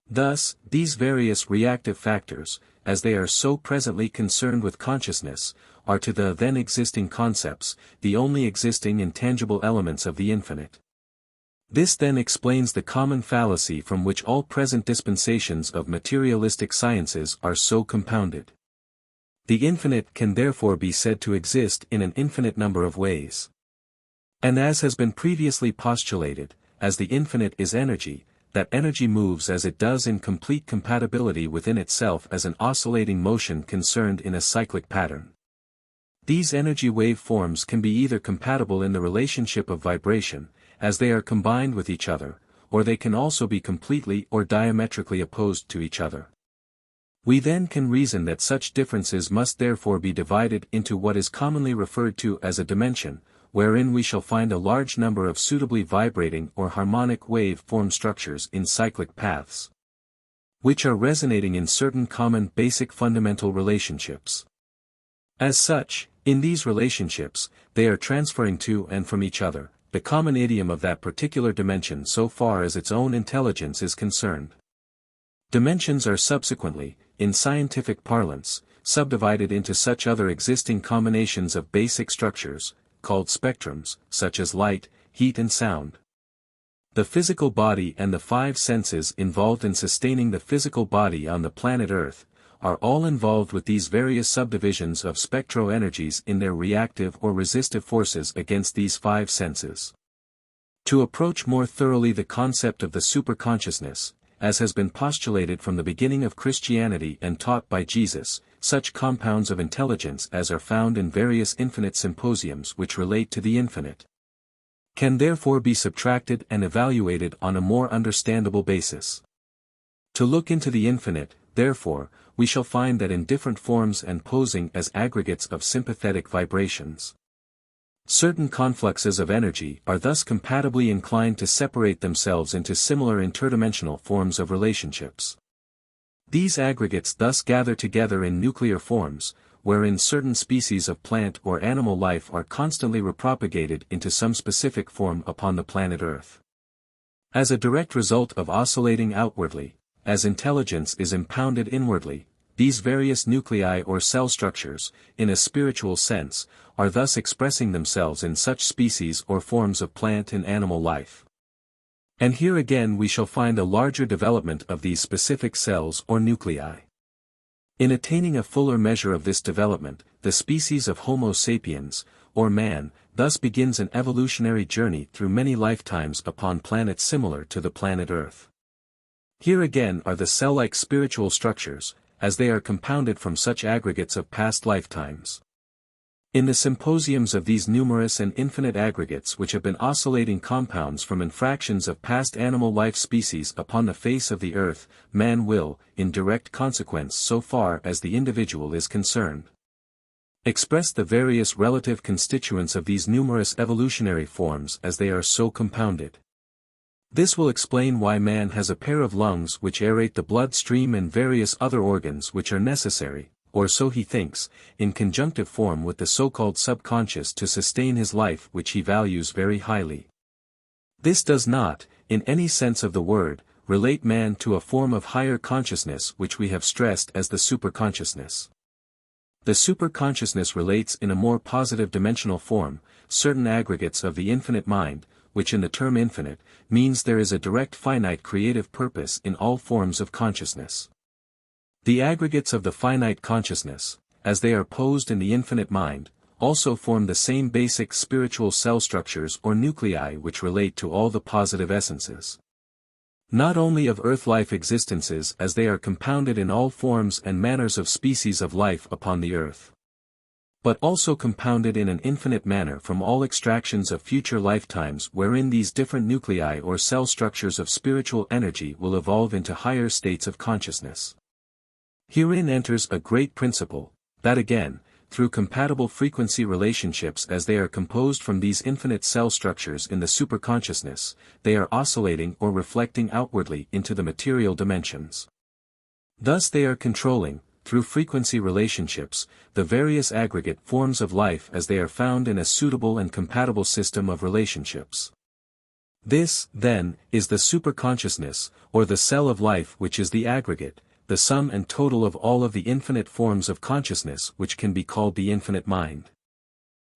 Thus, these various reactive factors, as they are so presently concerned with consciousness, are to the then existing concepts, the only existing intangible elements of the infinite. This then explains the common fallacy from which all present dispensations of materialistic sciences are so compounded. The infinite can therefore be said to exist in an infinite number of ways. And as has been previously postulated, as the infinite is energy, that energy moves as it does in complete compatibility within itself as an oscillating motion concerned in a cyclic pattern. These energy wave forms can be either compatible in the relationship of vibration, as they are combined with each other, or they can also be completely or diametrically opposed to each other. We then can reason that such differences must therefore be divided into what is commonly referred to as a dimension, wherein we shall find a large number of suitably vibrating or harmonic wave form structures in cyclic paths, which are resonating in certain common basic fundamental relationships. As such, in these relationships, they are transferring to and from each other, the common idiom of that particular dimension so far as its own intelligence is concerned. Dimensions are subsequently, in scientific parlance, subdivided into such other existing combinations of basic structures, called spectrums, such as light, heat and sound. The physical body and the five senses involved in sustaining the physical body on the planet Earth, are all involved with these various subdivisions of spectro-energies in their reactive or resistive forces against these five senses. To approach more thoroughly the concept of the superconsciousness, as has been postulated from the beginning of Christianity and taught by Jesus, such compounds of intelligence as are found in various infinite symposiums which relate to the infinite, can therefore be subtracted and evaluated on a more understandable basis. To look into the infinite, therefore, we shall find that in different forms and posing as aggregates of sympathetic vibrations, certain confluxes of energy are thus compatibly inclined to separate themselves into similar interdimensional forms of relationships. These aggregates thus gather together in nuclear forms, wherein certain species of plant or animal life are constantly repropagated into some specific form upon the planet Earth. As a direct result of oscillating outwardly, as intelligence is impounded inwardly, these various nuclei or cell structures, in a spiritual sense, are thus expressing themselves in such species or forms of plant and animal life. And here again we shall find a larger development of these specific cells or nuclei. In attaining a fuller measure of this development, the species of Homo sapiens, or man, thus begins an evolutionary journey through many lifetimes upon planets similar to the planet Earth. Here again are the cell-like spiritual structures, as they are compounded from such aggregates of past lifetimes. In the symposiums of these numerous and infinite aggregates which have been oscillating compounds from infractions of past animal life species upon the face of the earth, man will, in direct consequence so far as the individual is concerned, express the various relative constituents of these numerous evolutionary forms as they are so compounded. This will explain why man has a pair of lungs which aerate the blood stream and various other organs which are necessary, or so he thinks, in conjunctive form with the so-called subconscious to sustain his life which he values very highly. This does not, in any sense of the word, relate man to a form of higher consciousness which we have stressed as the superconsciousness. The superconsciousness relates in a more positive dimensional form, certain aggregates of the infinite mind, which in the term infinite, means there is a direct finite creative purpose in all forms of consciousness. The aggregates of the finite consciousness, as they are posed in the infinite mind, also form the same basic spiritual cell structures or nuclei which relate to all the positive essences, not only of earth-life existences as they are compounded in all forms and manners of species of life upon the earth, but also compounded in an infinite manner from all extractions of future lifetimes wherein these different nuclei or cell structures of spiritual energy will evolve into higher states of consciousness. Herein enters a great principle, that again, through compatible frequency relationships as they are composed from these infinite cell structures in the superconsciousness, they are oscillating or reflecting outwardly into the material dimensions. Thus they are controlling, through frequency relationships, the various aggregate forms of life as they are found in a suitable and compatible system of relationships. This, then, is the superconsciousness, or the cell of life which is the aggregate, the sum and total of all of the infinite forms of consciousness which can be called the infinite mind.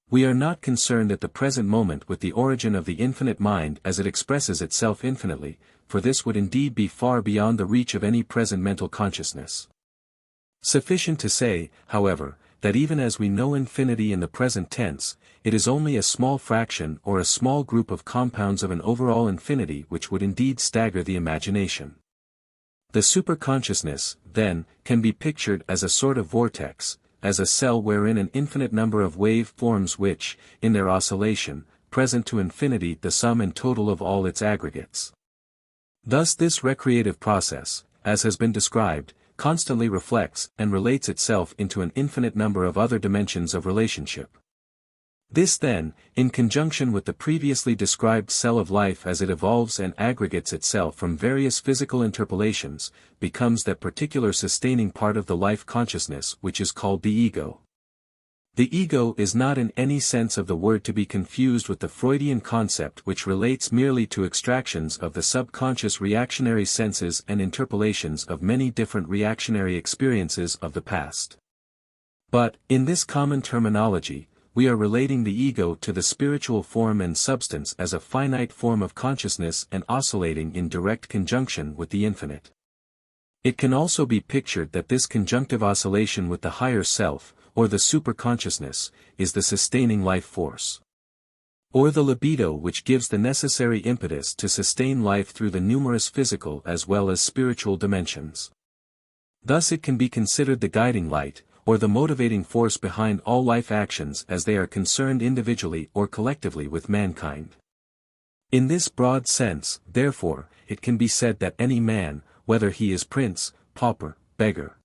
We are not concerned at the present moment with the origin of the infinite mind as it expresses itself infinitely, for this would indeed be far beyond the reach of any present mental consciousness. Sufficient to say, however, that even as we know infinity in the present tense, it is only a small fraction or a small group of compounds of an overall infinity which would indeed stagger the imagination. The superconsciousness, then, can be pictured as a sort of vortex, as a cell wherein an infinite number of wave forms which, in their oscillation, present to infinity the sum and total of all its aggregates. Thus this recreative process, as has been described, constantly reflects and relates itself into an infinite number of other dimensions of relationship. This then, in conjunction with the previously described cell of life as it evolves and aggregates itself from various physical interpolations, becomes that particular sustaining part of the life consciousness which is called the ego. The ego is not in any sense of the word to be confused with the Freudian concept which relates merely to extractions of the subconscious reactionary senses and interpolations of many different reactionary experiences of the past. But, in this common terminology, we are relating the ego to the spiritual form and substance as a finite form of consciousness and oscillating in direct conjunction with the infinite. It can also be pictured that this conjunctive oscillation with the higher self, or the superconsciousness, is the sustaining life force, or the libido which gives the necessary impetus to sustain life through the numerous physical as well as spiritual dimensions. Thus it can be considered the guiding light, or the motivating force behind all life actions as they are concerned individually or collectively with mankind. In this broad sense, therefore, it can be said that any man, whether he is prince, pauper, beggar,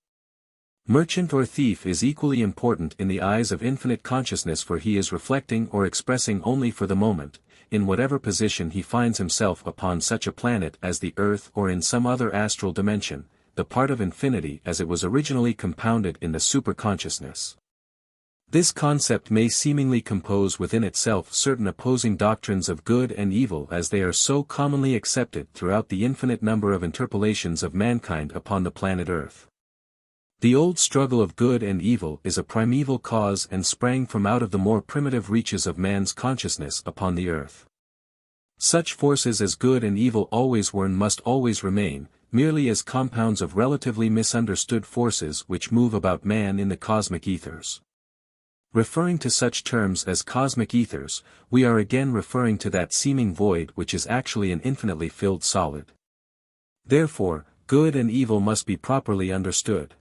merchant or thief is equally important in the eyes of infinite consciousness, for he is reflecting or expressing only for the moment, in whatever position he finds himself upon such a planet as the earth or in some other astral dimension, the part of infinity as it was originally compounded in the superconsciousness. This concept may seemingly compose within itself certain opposing doctrines of good and evil as they are so commonly accepted throughout the infinite number of interpolations of mankind upon the planet Earth. The old struggle of good and evil is a primeval cause and sprang from out of the more primitive reaches of man's consciousness upon the earth. Such forces as good and evil always were and must always remain, merely as compounds of relatively misunderstood forces which move about man in the cosmic ethers. Referring to such terms as cosmic ethers, we are again referring to that seeming void which is actually an infinitely filled solid. Therefore, good and evil must be properly understood.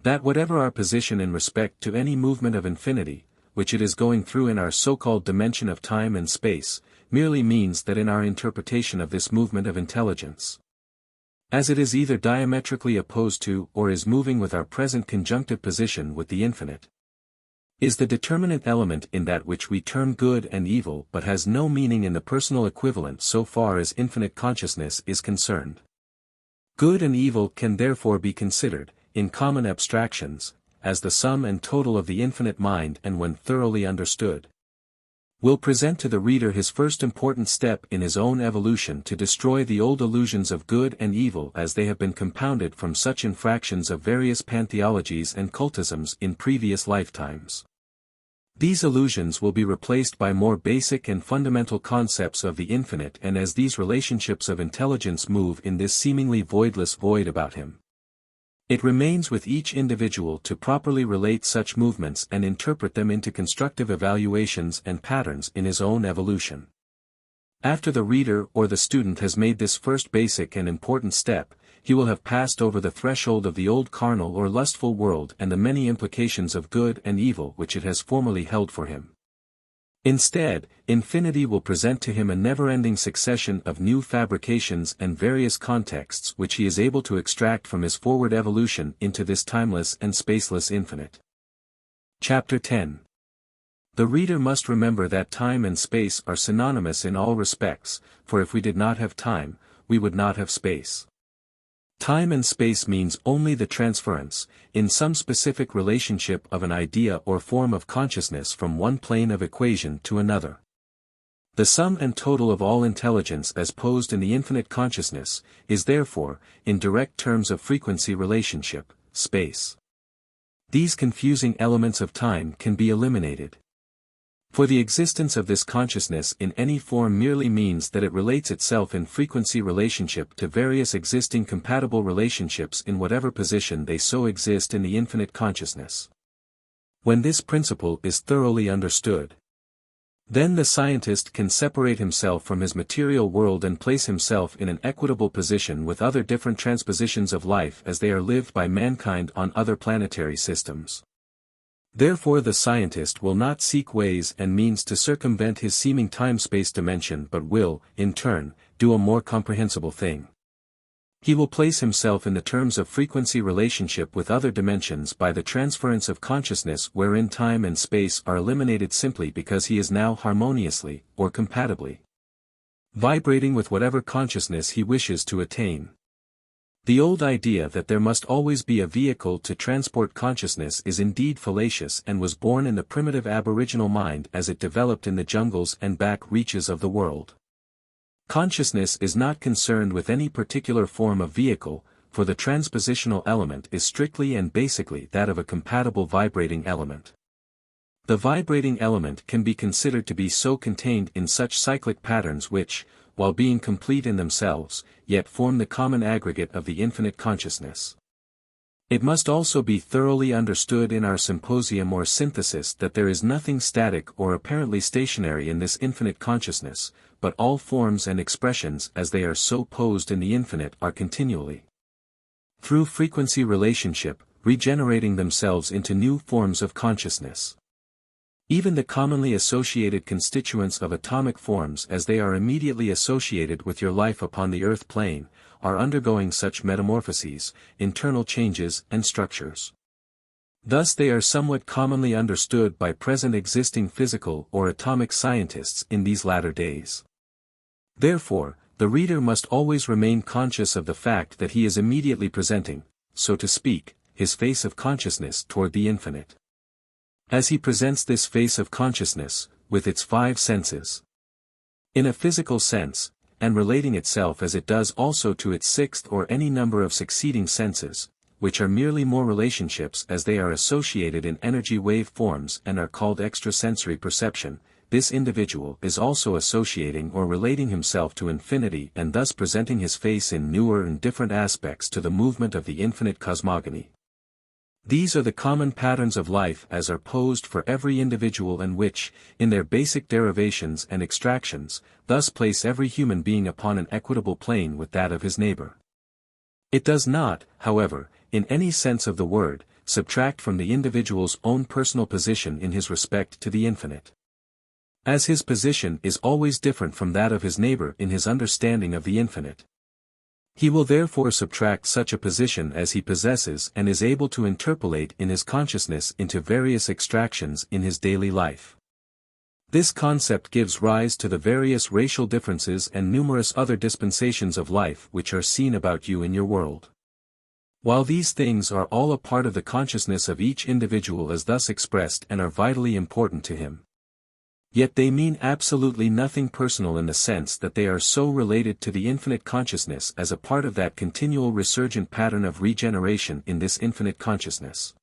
That whatever our position in respect to any movement of infinity, which it is going through in our so-called dimension of time and space, merely means that in our interpretation of this movement of intelligence, as it is either diametrically opposed to or is moving with our present conjunctive position with the infinite, is the determinate element in that which we term good and evil but has no meaning in the personal equivalent so far as infinite consciousness is concerned. Good and evil can therefore be considered, in common abstractions, as the sum and total of the infinite mind, and when thoroughly understood, will present to the reader his first important step in his own evolution to destroy the old illusions of good and evil as they have been compounded from such infractions of various pantheologies and cultisms in previous lifetimes. These illusions will be replaced by more basic and fundamental concepts of the infinite, and as these relationships of intelligence move in this seemingly voidless void about him, it remains with each individual to properly relate such movements and interpret them into constructive evaluations and patterns in his own evolution. After the reader or the student has made this first basic and important step, he will have passed over the threshold of the old carnal or lustful world and the many implications of good and evil which it has formerly held for him. Instead, infinity will present to him a never-ending succession of new fabrications and various contexts which he is able to extract from his forward evolution into this timeless and spaceless infinite. Chapter 10. The reader must remember that time and space are synonymous in all respects, for if we did not have time, we would not have space. Time and space means only the transference, in some specific relationship of an idea or form of consciousness from one plane of equation to another. The sum and total of all intelligence as posed in the infinite consciousness, is therefore, in direct terms of frequency relationship, space. These confusing elements of time can be eliminated. For the existence of this consciousness in any form merely means that it relates itself in frequency relationship to various existing compatible relationships in whatever position they so exist in the infinite consciousness. When this principle is thoroughly understood, then the scientist can separate himself from his material world and place himself in an equitable position with other different transpositions of life as they are lived by mankind on other planetary systems. Therefore the scientist will not seek ways and means to circumvent his seeming time-space dimension but will, in turn, do a more comprehensible thing. He will place himself in the terms of frequency relationship with other dimensions by the transference of consciousness wherein time and space are eliminated simply because he is now harmoniously, or compatibly, vibrating with whatever consciousness he wishes to attain. The old idea that there must always be a vehicle to transport consciousness is indeed fallacious and was born in the primitive aboriginal mind as it developed in the jungles and back reaches of the world. Consciousness is not concerned with any particular form of vehicle, for the transpositional element is strictly and basically that of a compatible vibrating element. The vibrating element can be considered to be so contained in such cyclic patterns which, while being complete in themselves, yet form the common aggregate of the infinite consciousness. It must also be thoroughly understood in our symposium or synthesis that there is nothing static or apparently stationary in this infinite consciousness, but all forms and expressions as they are so posed in the infinite are continually, through frequency relationship, regenerating themselves into new forms of consciousness. Even the commonly associated constituents of atomic forms as they are immediately associated with your life upon the earth plane, are undergoing such metamorphoses, internal changes and structures. Thus they are somewhat commonly understood by present existing physical or atomic scientists in these latter days. Therefore, the reader must always remain conscious of the fact that he is immediately presenting, so to speak, his face of consciousness toward the infinite. As he presents this face of consciousness, with its five senses, in a physical sense, and relating itself as it does also to its sixth or any number of succeeding senses, which are merely more relationships as they are associated in energy wave forms and are called extrasensory perception, this individual is also associating or relating himself to infinity and thus presenting his face in newer and different aspects to the movement of the infinite cosmogony. These are the common patterns of life as are posed for every individual and which, in their basic derivations and extractions, thus place every human being upon an equitable plane with that of his neighbor. It does not, however, in any sense of the word, subtract from the individual's own personal position in his respect to the infinite. As his position is always different from that of his neighbor in his understanding of the infinite, he will therefore subtract such a position as he possesses and is able to interpolate in his consciousness into various extractions in his daily life. This concept gives rise to the various racial differences and numerous other dispensations of life which are seen about you in your world. While these things are all a part of the consciousness of each individual as thus expressed and are vitally important to him, yet they mean absolutely nothing personal in the sense that they are so related to the infinite consciousness as a part of that continual resurgent pattern of regeneration in this infinite consciousness.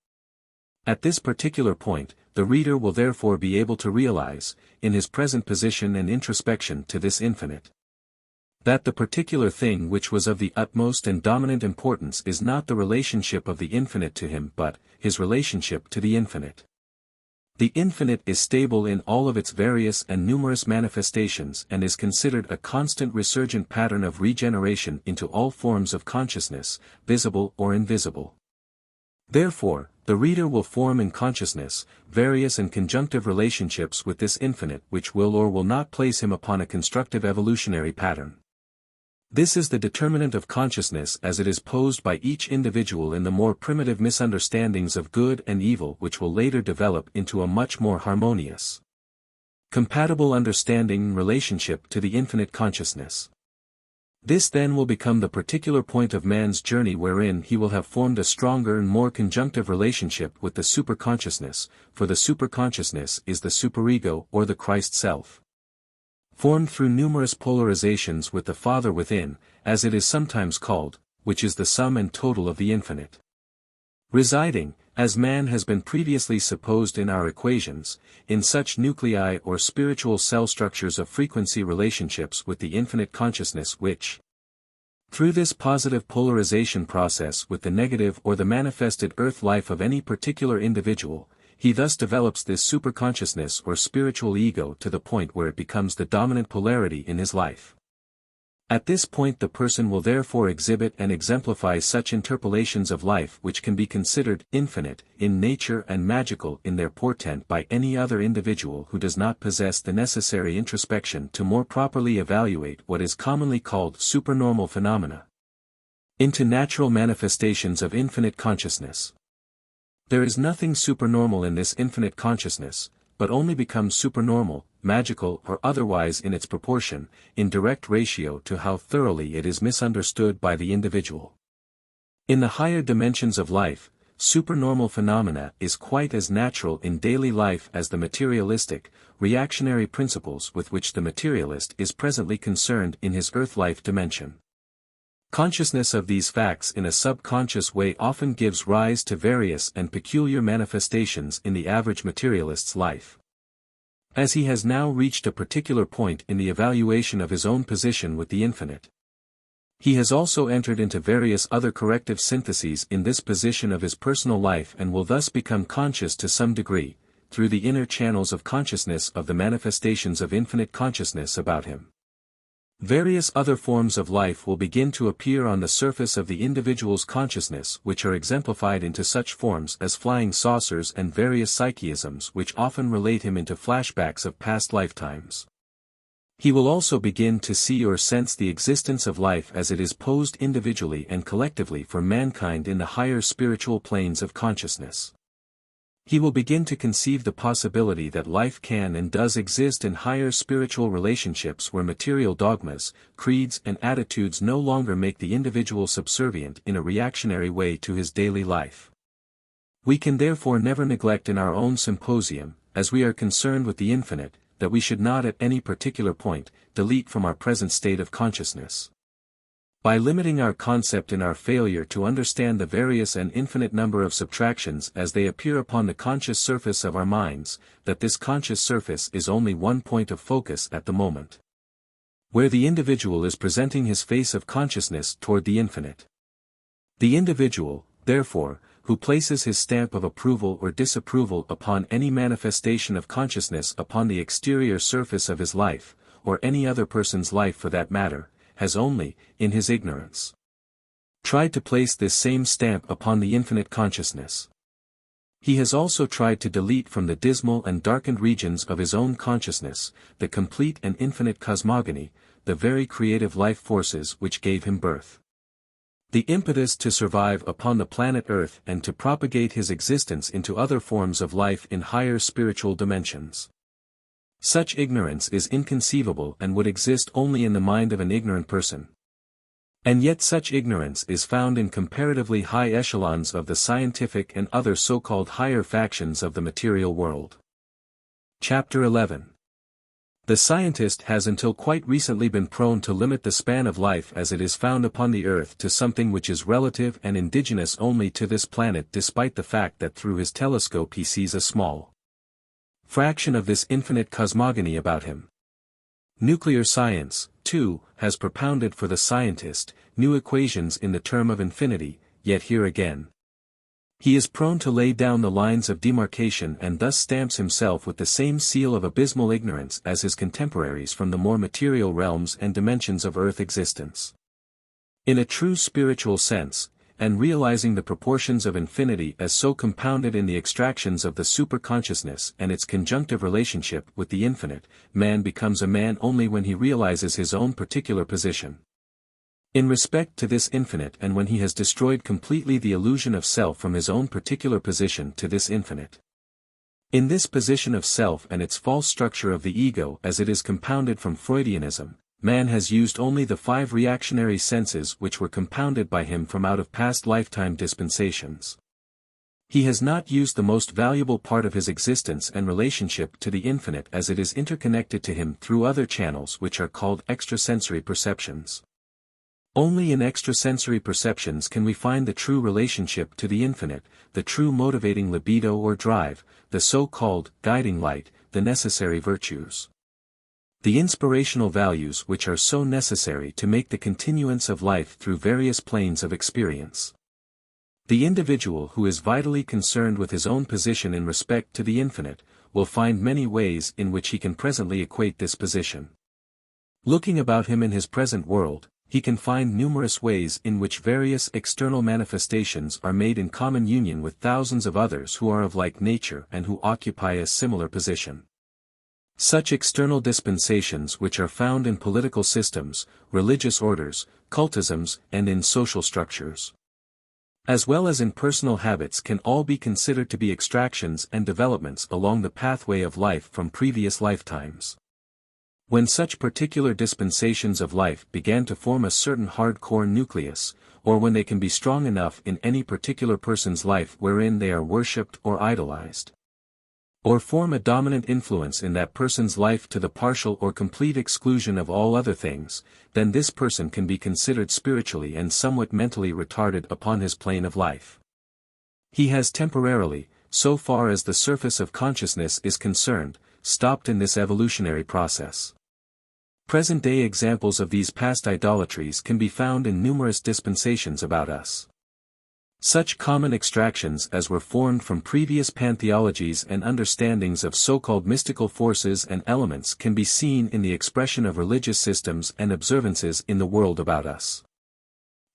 At this particular point, the reader will therefore be able to realize, in his present position and introspection to this infinite, that the particular thing which was of the utmost and dominant importance is not the relationship of the infinite to him but his relationship to the infinite. The infinite is stable in all of its various and numerous manifestations and is considered a constant resurgent pattern of regeneration into all forms of consciousness, visible or invisible. Therefore, the reader will form in consciousness various and conjunctive relationships with this infinite which will or will not place him upon a constructive evolutionary pattern. This is the determinant of consciousness as it is posed by each individual in the more primitive misunderstandings of good and evil which will later develop into a much more harmonious, compatible understanding and relationship to the infinite consciousness. This then will become the particular point of man's journey wherein he will have formed a stronger and more conjunctive relationship with the superconsciousness, for the superconsciousness is the superego or the Christ self, formed through numerous polarizations with the Father within, as it is sometimes called, which is the sum and total of the infinite. Residing, as man has been previously supposed in our equations, in such nuclei or spiritual cell structures of frequency relationships with the infinite consciousness which, through this positive polarization process with the negative or the manifested earth life of any particular individual, he thus develops this superconsciousness or spiritual ego to the point where it becomes the dominant polarity in his life. At this point the person will therefore exhibit and exemplify such interpolations of life which can be considered infinite in nature and magical in their portent by any other individual who does not possess the necessary introspection to more properly evaluate what is commonly called supernormal phenomena into natural manifestations of infinite consciousness. There is nothing supernormal in this infinite consciousness, but only becomes supernormal, magical or otherwise in its proportion, in direct ratio to how thoroughly it is misunderstood by the individual. In the higher dimensions of life, supernormal phenomena is quite as natural in daily life as the materialistic, reactionary principles with which the materialist is presently concerned in his earth life dimension. Consciousness of these facts in a subconscious way often gives rise to various and peculiar manifestations in the average materialist's life. As he has now reached a particular point in the evaluation of his own position with the infinite, he has also entered into various other corrective syntheses in this position of his personal life and will thus become conscious to some degree, through the inner channels of consciousness of the manifestations of infinite consciousness about him. Various other forms of life will begin to appear on the surface of the individual's consciousness which are exemplified into such forms as flying saucers and various psychisms which often relate him into flashbacks of past lifetimes. He will also begin to see or sense the existence of life as it is posed individually and collectively for mankind in the higher spiritual planes of consciousness. He will begin to conceive the possibility that life can and does exist in higher spiritual relationships where material dogmas, creeds and attitudes no longer make the individual subservient in a reactionary way to his daily life. We can therefore never neglect in our own symposium, as we are concerned with the infinite, that we should not at any particular point, delete from our present state of consciousness By limiting our concept in our failure to understand the various and infinite number of subtractions as they appear upon the conscious surface of our minds, that this conscious surface is only one point of focus at the moment, where the individual is presenting his face of consciousness toward the infinite. The individual, therefore, who places his stamp of approval or disapproval upon any manifestation of consciousness upon the exterior surface of his life, or any other person's life for that matter, has only, in his ignorance, tried to place this same stamp upon the infinite consciousness. He has also tried to delete from the dismal and darkened regions of his own consciousness, the complete and infinite cosmogony, the very creative life forces which gave him birth. The impetus to survive upon the planet Earth and to propagate his existence into other forms of life in higher spiritual dimensions. Such ignorance is inconceivable and would exist only in the mind of an ignorant person. And yet such ignorance is found in comparatively high echelons of the scientific and other so-called higher factions of the material world. Chapter 11. The scientist has until quite recently been prone to limit the span of life as it is found upon the Earth to something which is relative and indigenous only to this planet, despite the fact that through his telescope he sees a small fraction of this infinite cosmogony about him. Nuclear science, too, has propounded for the scientist new equations in the term of infinity, yet here again he is prone to lay down the lines of demarcation and thus stamps himself with the same seal of abysmal ignorance as his contemporaries from the more material realms and dimensions of earth existence. In a true spiritual sense, and realizing the proportions of infinity as so compounded in the extractions of the superconsciousness and its conjunctive relationship with the infinite, man becomes a man only when he realizes his own particular position in respect to this infinite, and when he has destroyed completely the illusion of self from his own particular position to this infinite. In this position of self and its false structure of the ego as it is compounded from Freudianism, man has used only the 5 reactionary senses which were compounded by him from out of past lifetime dispensations. He has not used the most valuable part of his existence and relationship to the infinite as it is interconnected to him through other channels which are called extrasensory perceptions. Only in extrasensory perceptions can we find the true relationship to the infinite, the true motivating libido or drive, the so-called guiding light, the necessary virtues, the inspirational values which are so necessary to make the continuance of life through various planes of experience. The individual who is vitally concerned with his own position in respect to the infinite, will find many ways in which he can presently equate this position. Looking about him in his present world, he can find numerous ways in which various external manifestations are made in common union with thousands of others who are of like nature and who occupy a similar position. Such external dispensations which are found in political systems, religious orders, cultisms, and in social structures, as well as in personal habits, can all be considered to be extractions and developments along the pathway of life from previous lifetimes. When such particular dispensations of life began to form a certain hardcore nucleus, or when they can be strong enough in any particular person's life wherein they are worshipped or idolized, or form a dominant influence in that person's life to the partial or complete exclusion of all other things, then this person can be considered spiritually and somewhat mentally retarded upon his plane of life. He has temporarily, so far as the surface of consciousness is concerned, stopped in this evolutionary process. Present-day examples of these past idolatries can be found in numerous dispensations about us. Such common extractions as were formed from previous pantheologies and understandings of so-called mystical forces and elements can be seen in the expression of religious systems and observances in the world about us.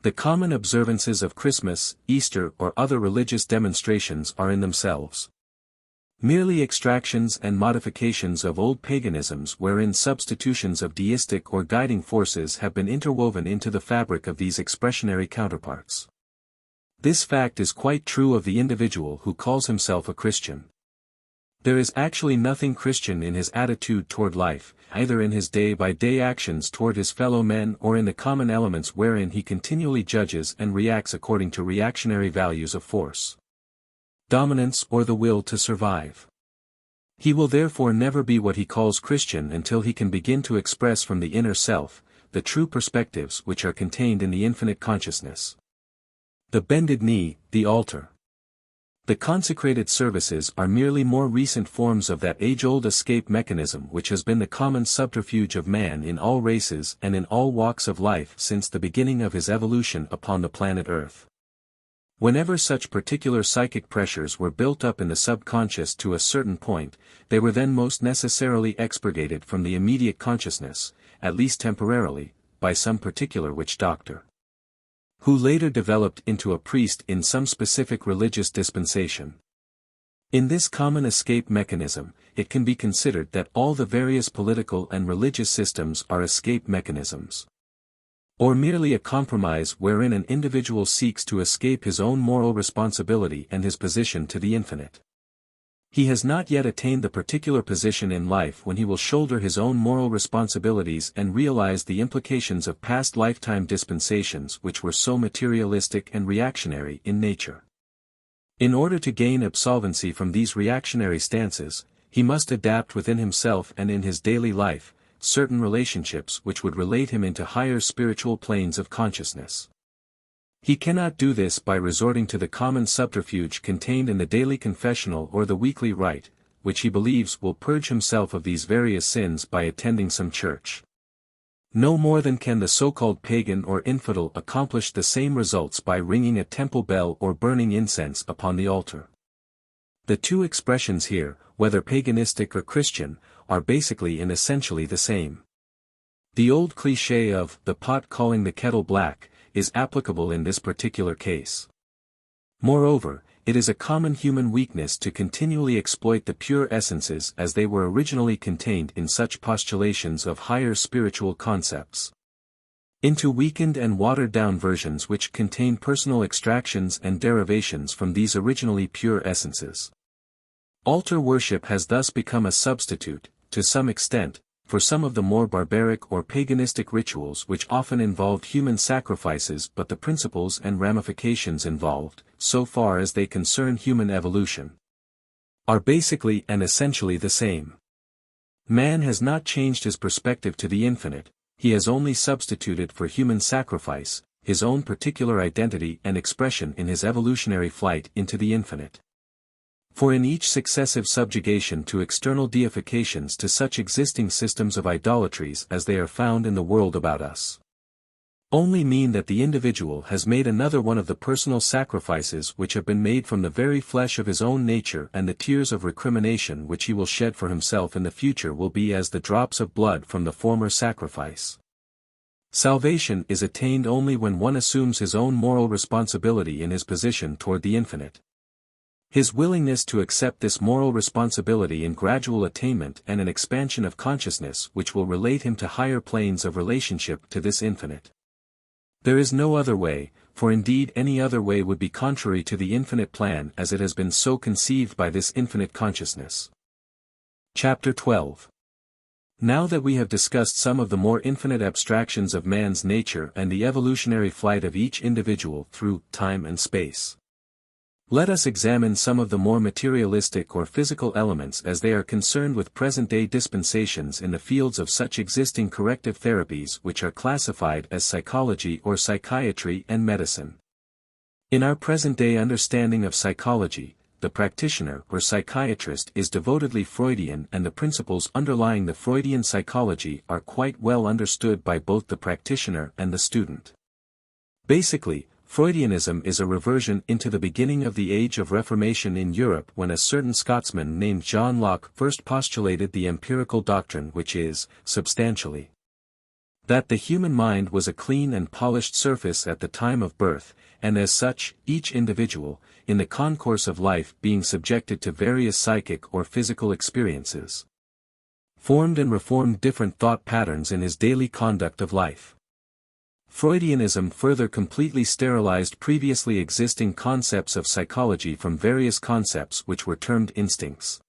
The common observances of Christmas, Easter, or other religious demonstrations are in themselves merely extractions and modifications of old paganisms wherein substitutions of deistic or guiding forces have been interwoven into the fabric of these expressionary counterparts. This fact is quite true of the individual who calls himself a Christian. There is actually nothing Christian in his attitude toward life, either in his day-by-day actions toward his fellow men or in the common elements wherein he continually judges and reacts according to reactionary values of force, dominance, or the will to survive. He will therefore never be what he calls Christian until he can begin to express from the inner self, the true perspectives which are contained in the infinite consciousness. The bended knee, the altar. The consecrated services are merely more recent forms of that age-old escape mechanism which has been the common subterfuge of man in all races and in all walks of life since the beginning of his evolution upon the planet Earth. Whenever such particular psychic pressures were built up in the subconscious to a certain point, they were then most necessarily expurgated from the immediate consciousness, at least temporarily, by some particular witch doctor, who later developed into a priest in some specific religious dispensation. In this common escape mechanism, it can be considered that all the various political and religious systems are escape mechanisms, or merely a compromise wherein an individual seeks to escape his own moral responsibility and his position to the infinite. He has not yet attained the particular position in life when he will shoulder his own moral responsibilities and realize the implications of past lifetime dispensations which were so materialistic and reactionary in nature. In order to gain absolvency from these reactionary stances, he must adapt within himself and in his daily life certain relationships which would relate him into higher spiritual planes of consciousness. He cannot do this by resorting to the common subterfuge contained in the daily confessional or the weekly rite, which he believes will purge himself of these various sins by attending some church. No more than can the so-called pagan or infidel accomplish the same results by ringing a temple bell or burning incense upon the altar. The two expressions here, whether paganistic or Christian, are basically and essentially the same. The old cliché of the pot calling the kettle black is applicable in this particular case. Moreover, it is a common human weakness to continually exploit the pure essences as they were originally contained in such postulations of higher spiritual concepts, into weakened and watered-down versions which contain personal extractions and derivations from these originally pure essences. Altar worship has thus become a substitute, to some extent, for some of the more barbaric or paganistic rituals which often involved human sacrifices, but the principles and ramifications involved, so far as they concern human evolution, are basically and essentially the same. Man has not changed his perspective to the infinite, he has only substituted for human sacrifice his own particular identity and expression in his evolutionary flight into the infinite. For in each successive subjugation to external deifications to such existing systems of idolatries as they are found in the world about us, only mean that the individual has made another one of the personal sacrifices which have been made from the very flesh of his own nature, and the tears of recrimination which he will shed for himself in the future will be as the drops of blood from the former sacrifice. Salvation is attained only when one assumes his own moral responsibility in his position toward the infinite. His willingness to accept this moral responsibility in gradual attainment and an expansion of consciousness which will relate him to higher planes of relationship to this infinite. There is no other way, for indeed any other way would be contrary to the infinite plan as it has been so conceived by this infinite consciousness. Chapter 12. Now that we have discussed some of the more infinite abstractions of man's nature and the evolutionary flight of each individual through time and space, let us examine some of the more materialistic or physical elements as they are concerned with present-day dispensations in the fields of such existing corrective therapies which are classified as psychology or psychiatry and medicine. In our present-day understanding of psychology, the practitioner or psychiatrist is devotedly Freudian, and the principles underlying the Freudian psychology are quite well understood by both the practitioner and the student. Basically, Freudianism is a reversion into the beginning of the Age of Reformation in Europe, when a certain Scotsman named John Locke first postulated the empirical doctrine, which is, substantially, that the human mind was a clean and polished surface at the time of birth, and as such, each individual, in the concourse of life being subjected to various psychic or physical experiences, formed and reformed different thought patterns in his daily conduct of life. Freudianism further completely sterilized previously existing concepts of psychology from various concepts which were termed instincts.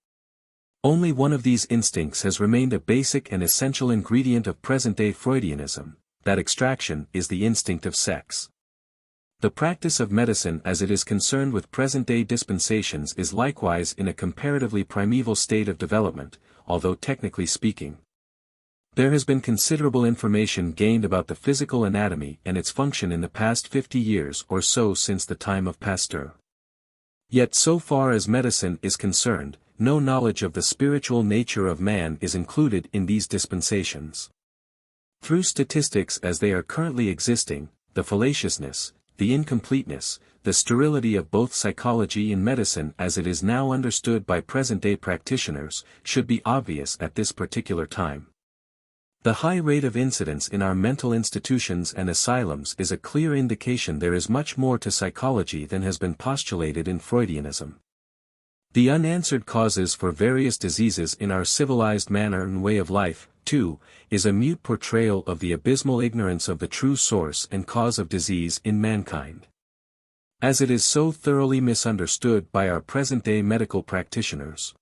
Only one of these instincts has remained a basic and essential ingredient of present-day Freudianism. That extraction is the instinct of sex. The practice of medicine as it is concerned with present-day dispensations is likewise in a comparatively primeval state of development, although technically speaking, There has been considerable information gained about the physical anatomy and its function in the past 50 years or so since the time of Pasteur. Yet so far as medicine is concerned, no knowledge of the spiritual nature of man is included in these dispensations. Through statistics as they are currently existing, the fallaciousness, the incompleteness, the sterility of both psychology and medicine as it is now understood by present-day practitioners, should be obvious at this particular time. The high rate of incidence in our mental institutions and asylums is a clear indication there is much more to psychology than has been postulated in Freudianism. The unanswered causes for various diseases in our civilized manner and way of life, too, is a mute portrayal of the abysmal ignorance of the true source and cause of disease in mankind. As it is so thoroughly misunderstood by our present-day medical practitioners.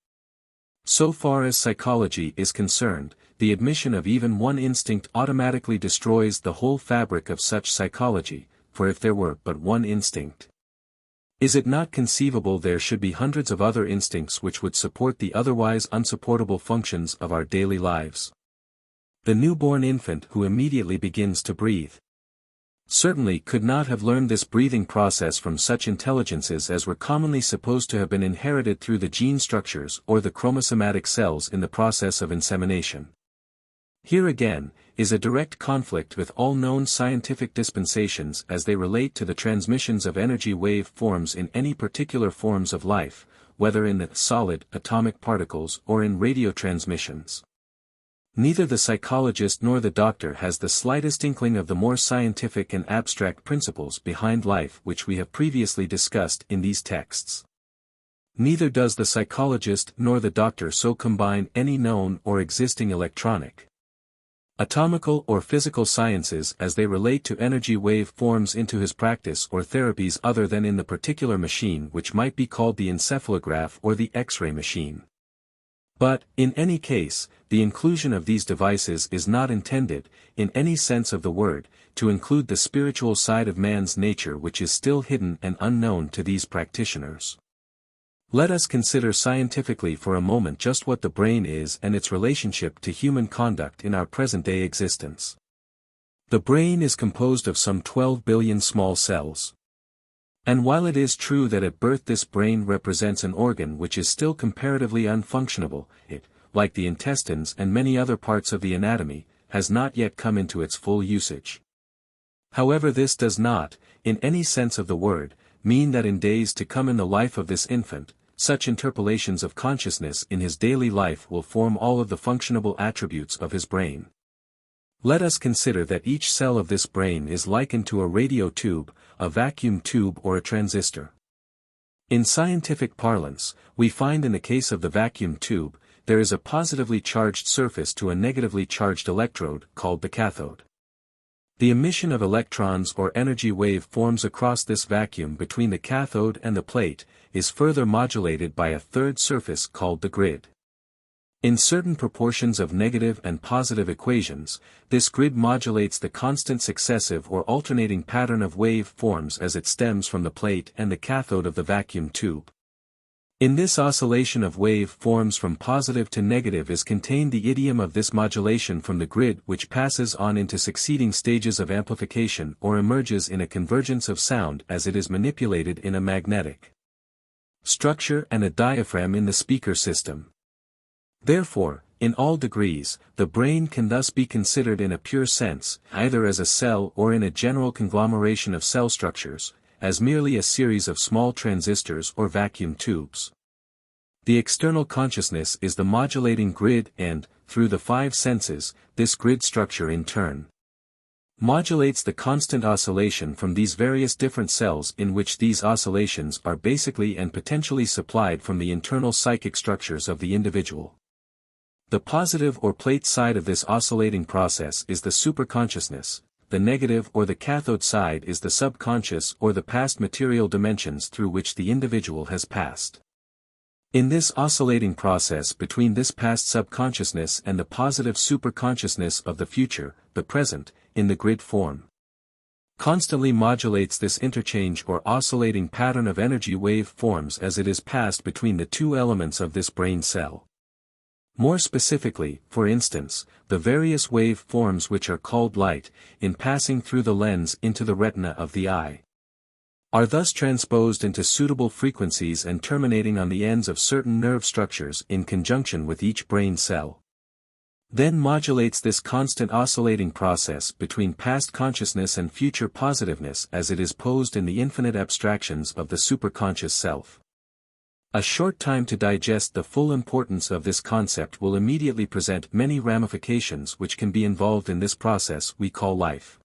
So far as psychology is concerned, the admission of even one instinct automatically destroys the whole fabric of such psychology, for if there were but one instinct, is it not conceivable there should be hundreds of other instincts which would support the otherwise unsupportable functions of our daily lives? The newborn infant who immediately begins to breathe certainly could not have learned this breathing process from such intelligences as were commonly supposed to have been inherited through the gene structures or the chromosomatic cells in the process of insemination. Here again, is a direct conflict with all known scientific dispensations as they relate to the transmissions of energy wave forms in any particular forms of life, whether in the solid, atomic particles or in radio transmissions. Neither the psychologist nor the doctor has the slightest inkling of the more scientific and abstract principles behind life which we have previously discussed in these texts. Neither does the psychologist nor the doctor so combine any known or existing electronic, atomical or physical sciences as they relate to energy wave forms into his practice or therapies other than in the particular machine which might be called the encephalograph or the X-ray machine. But, in any case, the inclusion of these devices is not intended, in any sense of the word, to include the spiritual side of man's nature which is still hidden and unknown to these practitioners. Let us consider scientifically for a moment just what the brain is and its relationship to human conduct in our present-day existence. The brain is composed of some 12 billion small cells. And while it is true that at birth this brain represents an organ which is still comparatively unfunctionable, it, like the intestines and many other parts of the anatomy, has not yet come into its full usage. However, this does not, in any sense of the word, mean that in days to come in the life of this infant, such interpolations of consciousness in his daily life will form all of the functionable attributes of his brain. Let us consider that each cell of this brain is likened to a radio tube, a vacuum tube or a transistor. In scientific parlance, we find in the case of the vacuum tube, there is a positively charged surface to a negatively charged electrode, called the cathode. The emission of electrons or energy wave forms across this vacuum between the cathode and the plate, is further modulated by a third surface called the grid. In certain proportions of negative and positive equations, this grid modulates the constant successive or alternating pattern of wave forms as it stems from the plate and the cathode of the vacuum tube. In this oscillation of wave forms from positive to negative is contained the idiom of this modulation from the grid which passes on into succeeding stages of amplification or emerges in a convergence of sound as it is manipulated in a magnetic structure and a diaphragm in the speaker system. Therefore, in all degrees, the brain can thus be considered in a pure sense, either as a cell or in a general conglomeration of cell structures, as merely a series of small transistors or vacuum tubes. The external consciousness is the modulating grid and, through the five senses, this grid structure in turn modulates the constant oscillation from these various different cells in which these oscillations are basically and potentially supplied from the internal psychic structures of the individual. The positive or plate side of this oscillating process is the superconsciousness, the negative or the cathode side is the subconscious or the past material dimensions through which the individual has passed. In this oscillating process between this past subconsciousness and the positive superconsciousness of the future, the present, in the grid form, constantly modulates this interchange or oscillating pattern of energy wave forms as it is passed between the two elements of this brain cell. More specifically, for instance, the various wave forms which are called light, in passing through the lens into the retina of the eye, are thus transposed into suitable frequencies and terminating on the ends of certain nerve structures in conjunction with each brain cell. Then modulates this constant oscillating process between past consciousness and future positiveness as it is posed in the infinite abstractions of the superconscious self. A short time to digest the full importance of this concept will immediately present many ramifications which can be involved in this process we call life.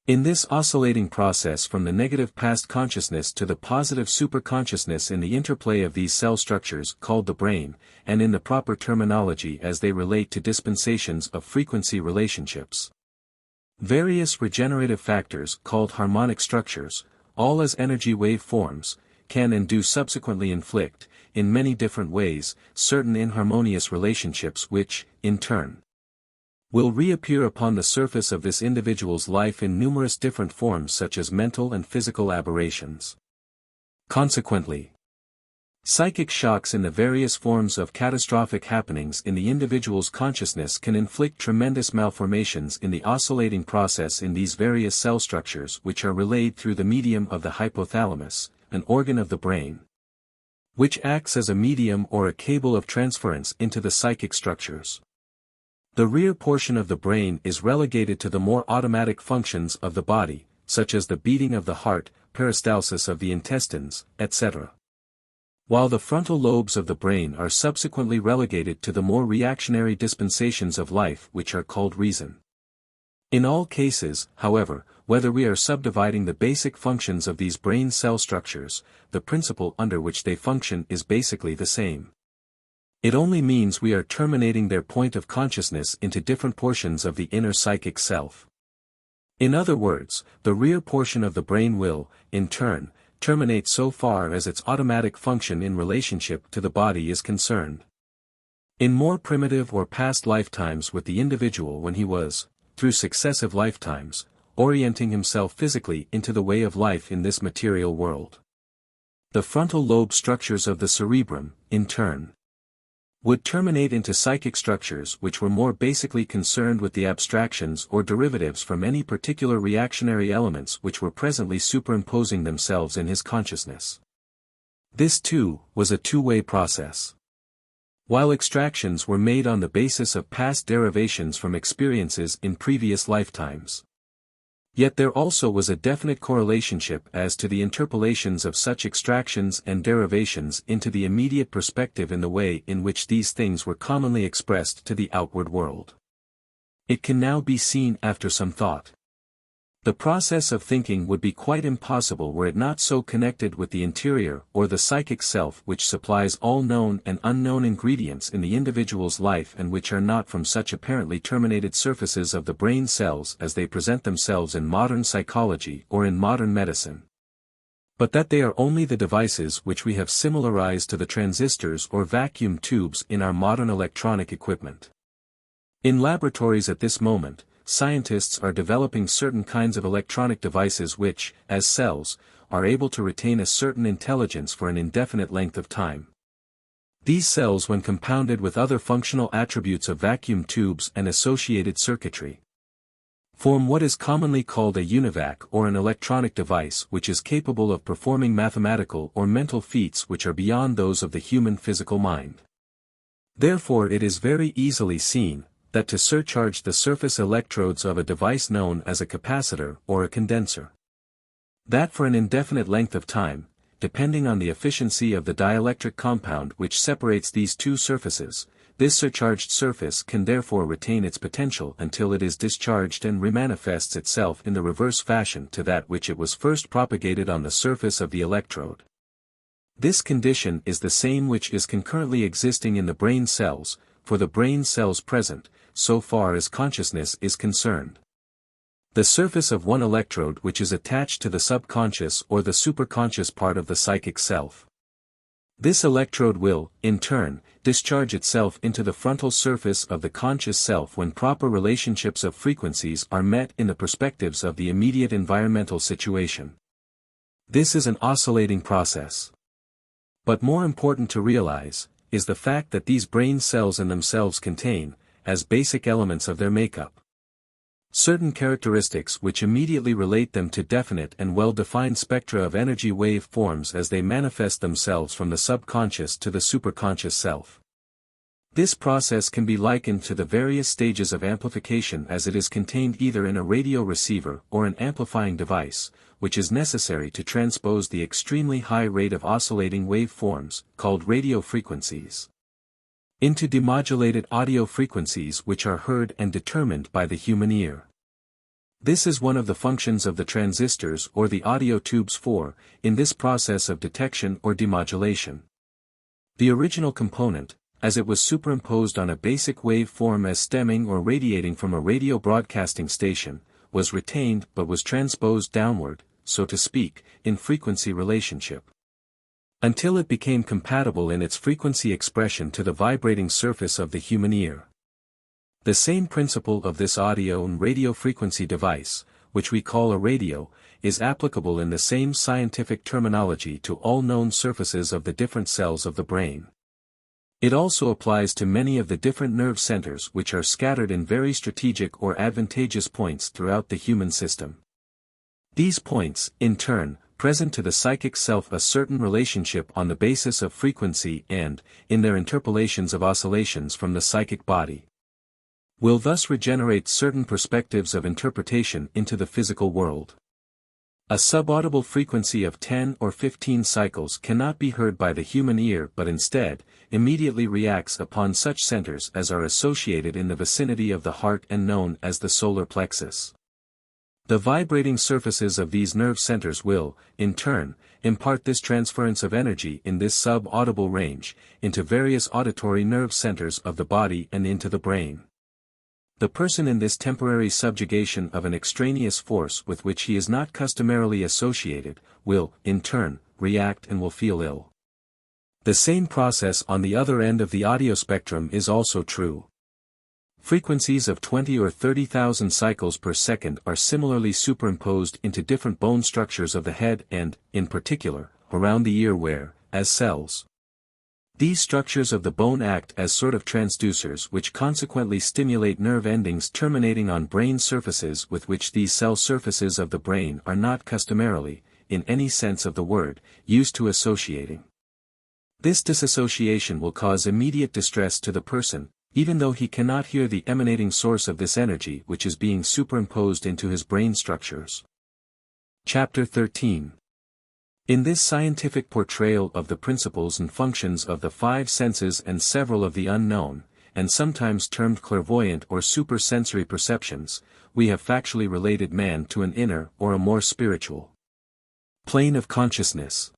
In this oscillating process from the negative past consciousness to the positive superconsciousness in the interplay of these cell structures called the brain, and in the proper terminology as they relate to dispensations of frequency relationships. Various regenerative factors called harmonic structures, all as energy wave forms, can and do subsequently inflict, in many different ways, certain inharmonious relationships which, in turn, will reappear upon the surface of this individual's life in numerous different forms such as mental and physical aberrations. Consequently, psychic shocks in the various forms of catastrophic happenings in the individual's consciousness can inflict tremendous malformations in the oscillating process in these various cell structures which are relayed through the medium of the hypothalamus, an organ of the brain, which acts as a medium or a cable of transference into the psychic structures. The rear portion of the brain is relegated to the more automatic functions of the body, such as the beating of the heart, peristalsis of the intestines, etc. While the frontal lobes of the brain are subsequently relegated to the more reactionary dispensations of life which are called reason. In all cases, however, whether we are subdividing the basic functions of these brain cell structures, the principle under which they function is basically the same. It only means we are terminating their point of consciousness into different portions of the inner psychic self. In other words, the rear portion of the brain will, in turn, terminate so far as its automatic function in relationship to the body is concerned. In more primitive or past lifetimes with the individual when he was, through successive lifetimes, orienting himself physically into the way of life in this material world, the frontal lobe structures of the cerebrum, in turn, would terminate into psychic structures which were more basically concerned with the abstractions or derivatives from any particular reactionary elements which were presently superimposing themselves in his consciousness. This too, was a two-way process. While extractions were made on the basis of past derivations from experiences in previous lifetimes, yet there also was a definite correlationship as to the interpolations of such extractions and derivations into the immediate perspective in the way in which these things were commonly expressed to the outward world. It can now be seen after some thought. The process of thinking would be quite impossible were it not so connected with the interior or the psychic self which supplies all known and unknown ingredients in the individual's life and which are not from such apparently terminated surfaces of the brain cells as they present themselves in modern psychology or in modern medicine, but that they are only the devices which we have similarized to the transistors or vacuum tubes in our modern electronic equipment. In laboratories at this moment, scientists are developing certain kinds of electronic devices which, as cells, are able to retain a certain intelligence for an indefinite length of time. These cells, when compounded with other functional attributes of vacuum tubes and associated circuitry, form what is commonly called a univac or an electronic device which is capable of performing mathematical or mental feats which are beyond those of the human physical mind. Therefore it is very easily seen that to surcharge the surface electrodes of a device known as a capacitor or a condenser, that for an indefinite length of time, depending on the efficiency of the dielectric compound which separates these two surfaces, this surcharged surface can therefore retain its potential until it is discharged and remanifests itself in the reverse fashion to that which it was first propagated on the surface of the electrode. This condition is the same which is concurrently existing in the brain cells, for the brain cells present, so far as consciousness is concerned. The surface of one electrode which is attached to the subconscious or the superconscious part of the psychic self. This electrode will, in turn, discharge itself into the frontal surface of the conscious self when proper relationships of frequencies are met in the perspectives of the immediate environmental situation. This is an oscillating process. But more important to realize, is the fact that these brain cells in themselves contain, as basic elements of their makeup, certain characteristics which immediately relate them to definite and well-defined spectra of energy wave forms as they manifest themselves from the subconscious to the superconscious self. This process can be likened to the various stages of amplification as it is contained either in a radio receiver or an amplifying device, which is necessary to transpose the extremely high rate of oscillating wave forms, called radio frequencies, into demodulated audio frequencies which are heard and determined by the human ear. This is one of the functions of the transistors or the audio tubes in this process of detection or demodulation. The original component, as it was superimposed on a basic wave form as stemming or radiating from a radio broadcasting station, was retained but was transposed downward, so to speak, in frequency relationship, until it became compatible in its frequency expression to the vibrating surface of the human ear. The same principle of this audio and radio frequency device, which we call a radio, is applicable in the same scientific terminology to all known surfaces of the different cells of the brain. It also applies to many of the different nerve centers which are scattered in very strategic or advantageous points throughout the human system. These points, in turn, present to the psychic self a certain relationship on the basis of frequency and, in their interpolations of oscillations from the psychic body, will thus regenerate certain perspectives of interpretation into the physical world. A subaudible frequency of 10 or 15 cycles cannot be heard by the human ear but instead, immediately reacts upon such centers as are associated in the vicinity of the heart and known as the solar plexus. The vibrating surfaces of these nerve centers will, in turn, impart this transference of energy in this sub-audible range, into various auditory nerve centers of the body and into the brain. The person in this temporary subjugation of an extraneous force with which he is not customarily associated, will, in turn, react and will feel ill. The same process on the other end of the audio spectrum is also true. Frequencies of 20 or 30,000 cycles per second are similarly superimposed into different bone structures of the head and, in particular, around the ear where, as cells, these structures of the bone act as sort of transducers which consequently stimulate nerve endings terminating on brain surfaces with which these cell surfaces of the brain are not customarily, in any sense of the word, used to associating. This disassociation will cause immediate distress to the person, even though he cannot hear the emanating source of this energy which is being superimposed into his brain structures. Chapter 13. In this scientific portrayal of the principles and functions of the five senses and several of the unknown, and sometimes termed clairvoyant or supersensory perceptions, we have factually related man to an inner or a more spiritual plane of consciousness.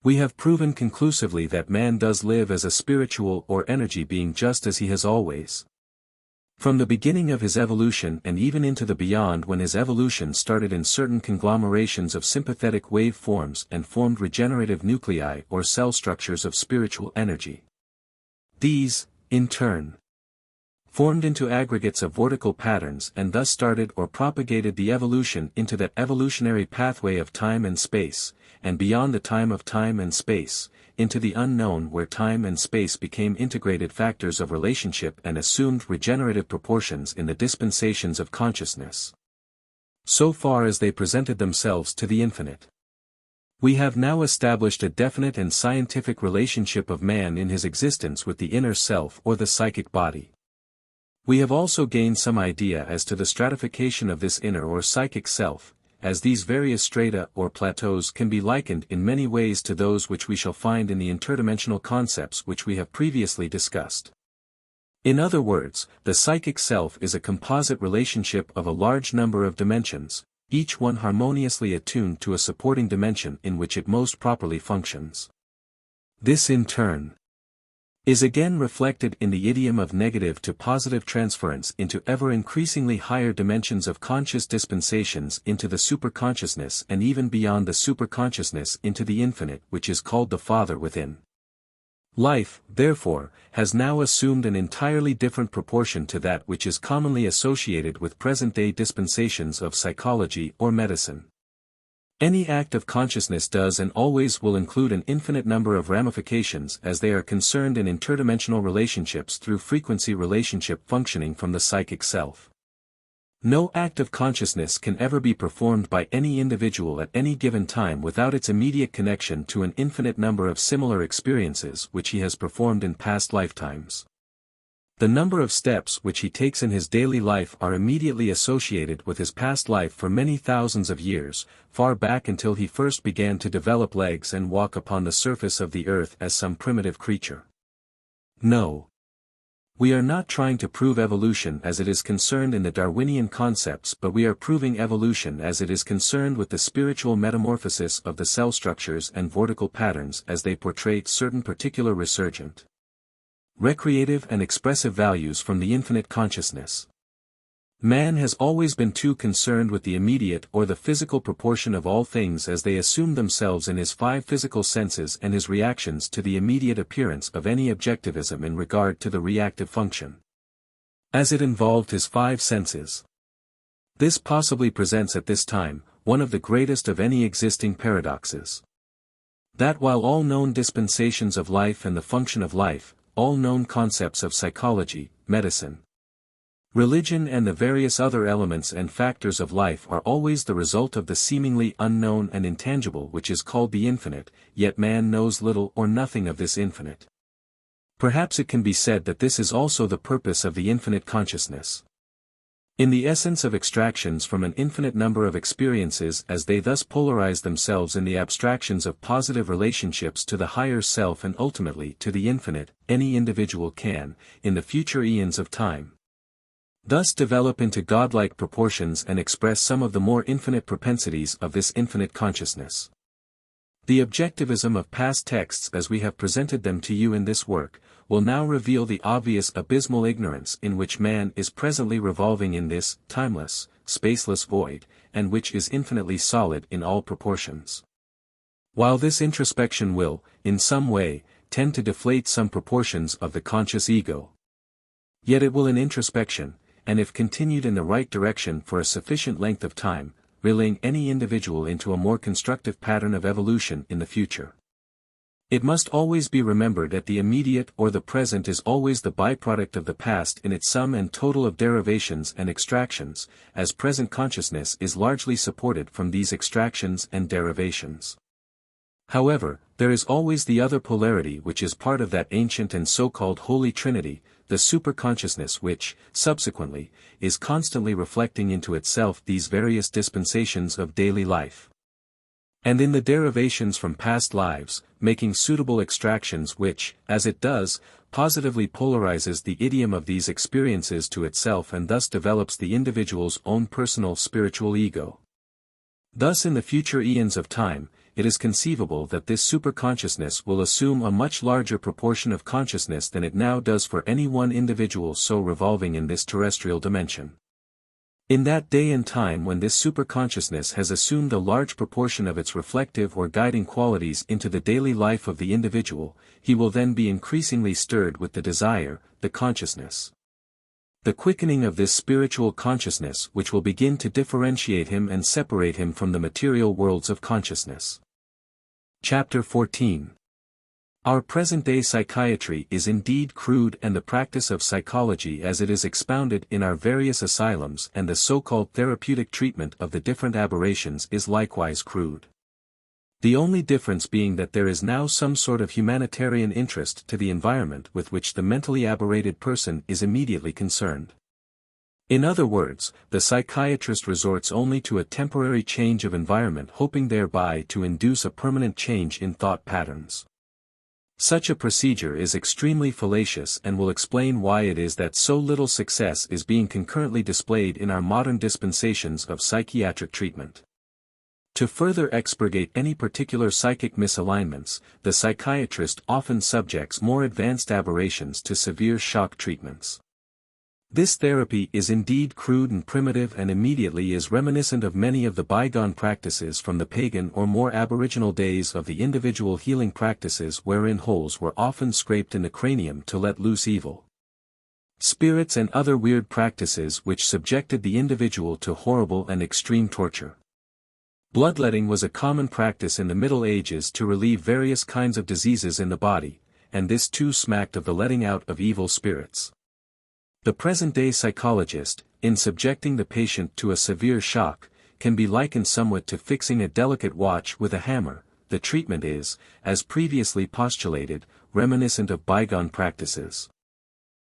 We have proven conclusively that man does live as a spiritual or energy being just as he has always. From the beginning of his evolution and even into the beyond when his evolution started in certain conglomerations of sympathetic wave forms and formed regenerative nuclei or cell structures of spiritual energy. These, in turn, formed into aggregates of vortical patterns and thus started or propagated the evolution into that evolutionary pathway of time and space, and beyond the time of time and space, into the unknown where time and space became integrated factors of relationship and assumed regenerative proportions in the dispensations of consciousness, so far as they presented themselves to the infinite. We have now established a definite and scientific relationship of man in his existence with the inner self or the psychic body. We have also gained some idea as to the stratification of this inner or psychic self, as these various strata or plateaus can be likened in many ways to those which we shall find in the interdimensional concepts which we have previously discussed. In other words, the psychic self is a composite relationship of a large number of dimensions, each one harmoniously attuned to a supporting dimension in which it most properly functions. This in turn is again reflected in the idiom of negative to positive transference into ever-increasingly higher dimensions of conscious dispensations into the superconsciousness and even beyond the superconsciousness into the infinite which is called the Father within. Life, therefore, has now assumed an entirely different proportion to that which is commonly associated with present-day dispensations of psychology or medicine. Any act of consciousness does and always will include an infinite number of ramifications as they are concerned in interdimensional relationships through frequency relationship functioning from the psychic self. No act of consciousness can ever be performed by any individual at any given time without its immediate connection to an infinite number of similar experiences which he has performed in past lifetimes. The number of steps which he takes in his daily life are immediately associated with his past life for many thousands of years, far back until he first began to develop legs and walk upon the surface of the earth as some primitive creature. No. We are not trying to prove evolution as it is concerned in the Darwinian concepts, but we are proving evolution as it is concerned with the spiritual metamorphosis of the cell structures and vortical patterns as they portray certain particular resurgent, recreative and expressive values from the infinite consciousness. Man has always been too concerned with the immediate or the physical proportion of all things as they assume themselves in his five physical senses and his reactions to the immediate appearance of any objectivism in regard to the reactive function, as it involved his five senses. This possibly presents at this time one of the greatest of any existing paradoxes. That while all known dispensations of life and the function of life, all known concepts of psychology, medicine, religion and the various other elements and factors of life are always the result of the seemingly unknown and intangible which is called the infinite, yet man knows little or nothing of this infinite. Perhaps it can be said that this is also the purpose of the infinite consciousness. In the essence of extractions from an infinite number of experiences as they thus polarize themselves in the abstractions of positive relationships to the higher self and ultimately to the infinite, any individual can, in the future eons of time, thus develop into godlike proportions and express some of the more infinite propensities of this infinite consciousness. The objectivism of past texts as we have presented them to you in this work, will now reveal the obvious abysmal ignorance in which man is presently revolving in this timeless, spaceless void, and which is infinitely solid in all proportions. While this introspection will, in some way, tend to deflate some proportions of the conscious ego, yet it will in introspection, and if continued in the right direction for a sufficient length of time, relaying any individual into a more constructive pattern of evolution in the future. It must always be remembered that the immediate or the present is always the byproduct of the past in its sum and total of derivations and extractions, as present consciousness is largely supported from these extractions and derivations. However, there is always the other polarity which is part of that ancient and so-called Holy Trinity, the superconsciousness which, subsequently, is constantly reflecting into itself these various dispensations of daily life, and in the derivations from past lives, making suitable extractions which, as it does, positively polarizes the idiom of these experiences to itself and thus develops the individual's own personal spiritual ego. Thus in the future eons of time, it is conceivable that this superconsciousness will assume a much larger proportion of consciousness than it now does for any one individual so revolving in this terrestrial dimension. In that day and time when this superconsciousness has assumed a large proportion of its reflective or guiding qualities into the daily life of the individual, he will then be increasingly stirred with the desire, the consciousness, the quickening of this spiritual consciousness which will begin to differentiate him and separate him from the material worlds of consciousness. Chapter 14. Our present-day psychiatry is indeed crude, and the practice of psychology as it is expounded in our various asylums and the so-called therapeutic treatment of the different aberrations is likewise crude. The only difference being that there is now some sort of humanitarian interest to the environment with which the mentally aberrated person is immediately concerned. In other words, the psychiatrist resorts only to a temporary change of environment, hoping thereby to induce a permanent change in thought patterns. Such a procedure is extremely fallacious and will explain why it is that so little success is being concurrently displayed in our modern dispensations of psychiatric treatment. To further expurgate any particular psychic misalignments, the psychiatrist often subjects more advanced aberrations to severe shock treatments. This therapy is indeed crude and primitive and immediately is reminiscent of many of the bygone practices from the pagan or more aboriginal days of the individual healing practices wherein holes were often scraped in the cranium to let loose evil spirits and other weird practices which subjected the individual to horrible and extreme torture. Bloodletting was a common practice in the Middle Ages to relieve various kinds of diseases in the body, and this too smacked of the letting out of evil spirits. The present-day psychologist, in subjecting the patient to a severe shock, can be likened somewhat to fixing a delicate watch with a hammer. The treatment is, as previously postulated, reminiscent of bygone practices.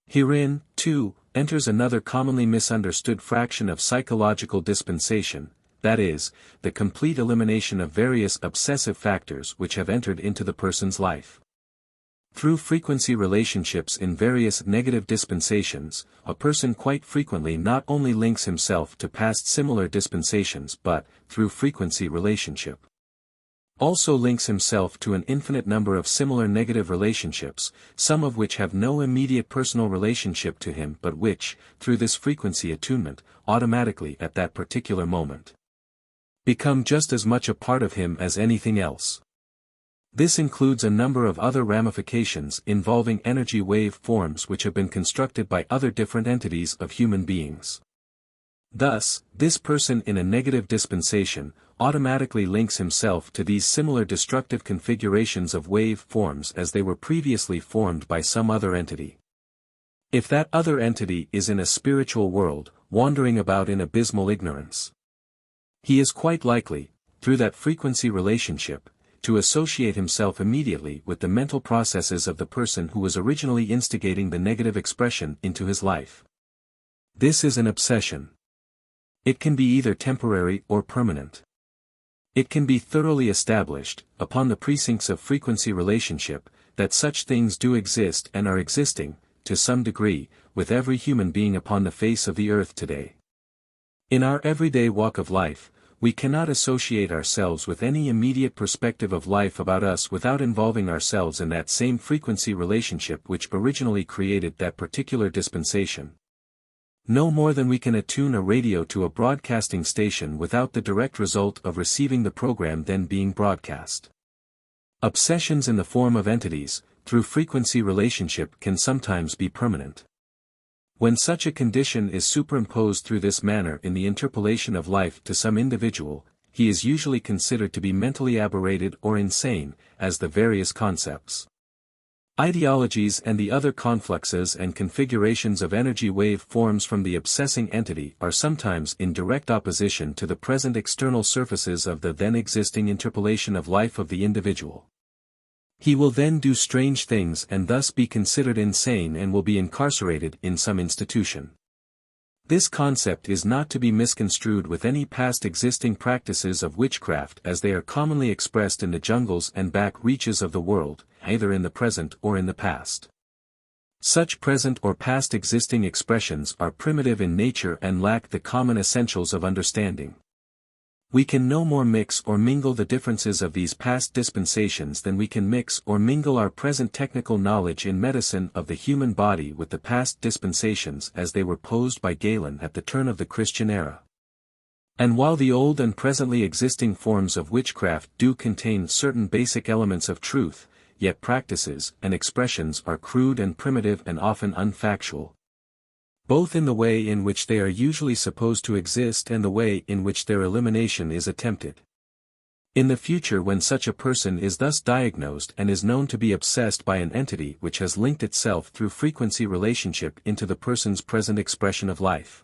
Herein, too, enters another commonly misunderstood fraction of psychological dispensation, that is, the complete elimination of various obsessive factors which have entered into the person's life. Through frequency relationships in various negative dispensations, a person quite frequently not only links himself to past similar dispensations but, through frequency relationship, also links himself to an infinite number of similar negative relationships, some of which have no immediate personal relationship to him but which, through this frequency attunement, automatically at that particular moment become just as much a part of him as anything else. This includes a number of other ramifications involving energy wave forms which have been constructed by other different entities of human beings. Thus, this person in a negative dispensation automatically links himself to these similar destructive configurations of wave forms as they were previously formed by some other entity. If that other entity is in a spiritual world, wandering about in abysmal ignorance, he is quite likely, through that frequency relationship, to associate himself immediately with the mental processes of the person who was originally instigating the negative expression into his life. This is an obsession. It can be either temporary or permanent. It can be thoroughly established, upon the precincts of frequency relationship, that such things do exist and are existing, to some degree, with every human being upon the face of the earth today. In our everyday walk of life, we cannot associate ourselves with any immediate perspective of life about us without involving ourselves in that same frequency relationship which originally created that particular dispensation. No more than we can attune a radio to a broadcasting station without the direct result of receiving the program then being broadcast. Obsessions in the form of entities, through frequency relationship can sometimes be permanent. When such a condition is superimposed through this manner in the interpolation of life to some individual, he is usually considered to be mentally aberrated or insane, as the various concepts, ideologies and the other confluxes and configurations of energy wave forms from the obsessing entity are sometimes in direct opposition to the present external surfaces of the then existing interpolation of life of the individual. He will then do strange things and thus be considered insane and will be incarcerated in some institution. This concept is not to be misconstrued with any past existing practices of witchcraft as they are commonly expressed in the jungles and back reaches of the world, either in the present or in the past. Such present or past existing expressions are primitive in nature and lack the common essentials of understanding. We can no more mix or mingle the differences of these past dispensations than we can mix or mingle our present technical knowledge in medicine of the human body with the past dispensations as they were posed by Galen at the turn of the Christian era. And while the old and presently existing forms of witchcraft do contain certain basic elements of truth, yet practices and expressions are crude and primitive and often unfactual, both in the way in which they are usually supposed to exist and the way in which their elimination is attempted. In the future, when such a person is thus diagnosed and is known to be obsessed by an entity which has linked itself through frequency relationship into the person's present expression of life,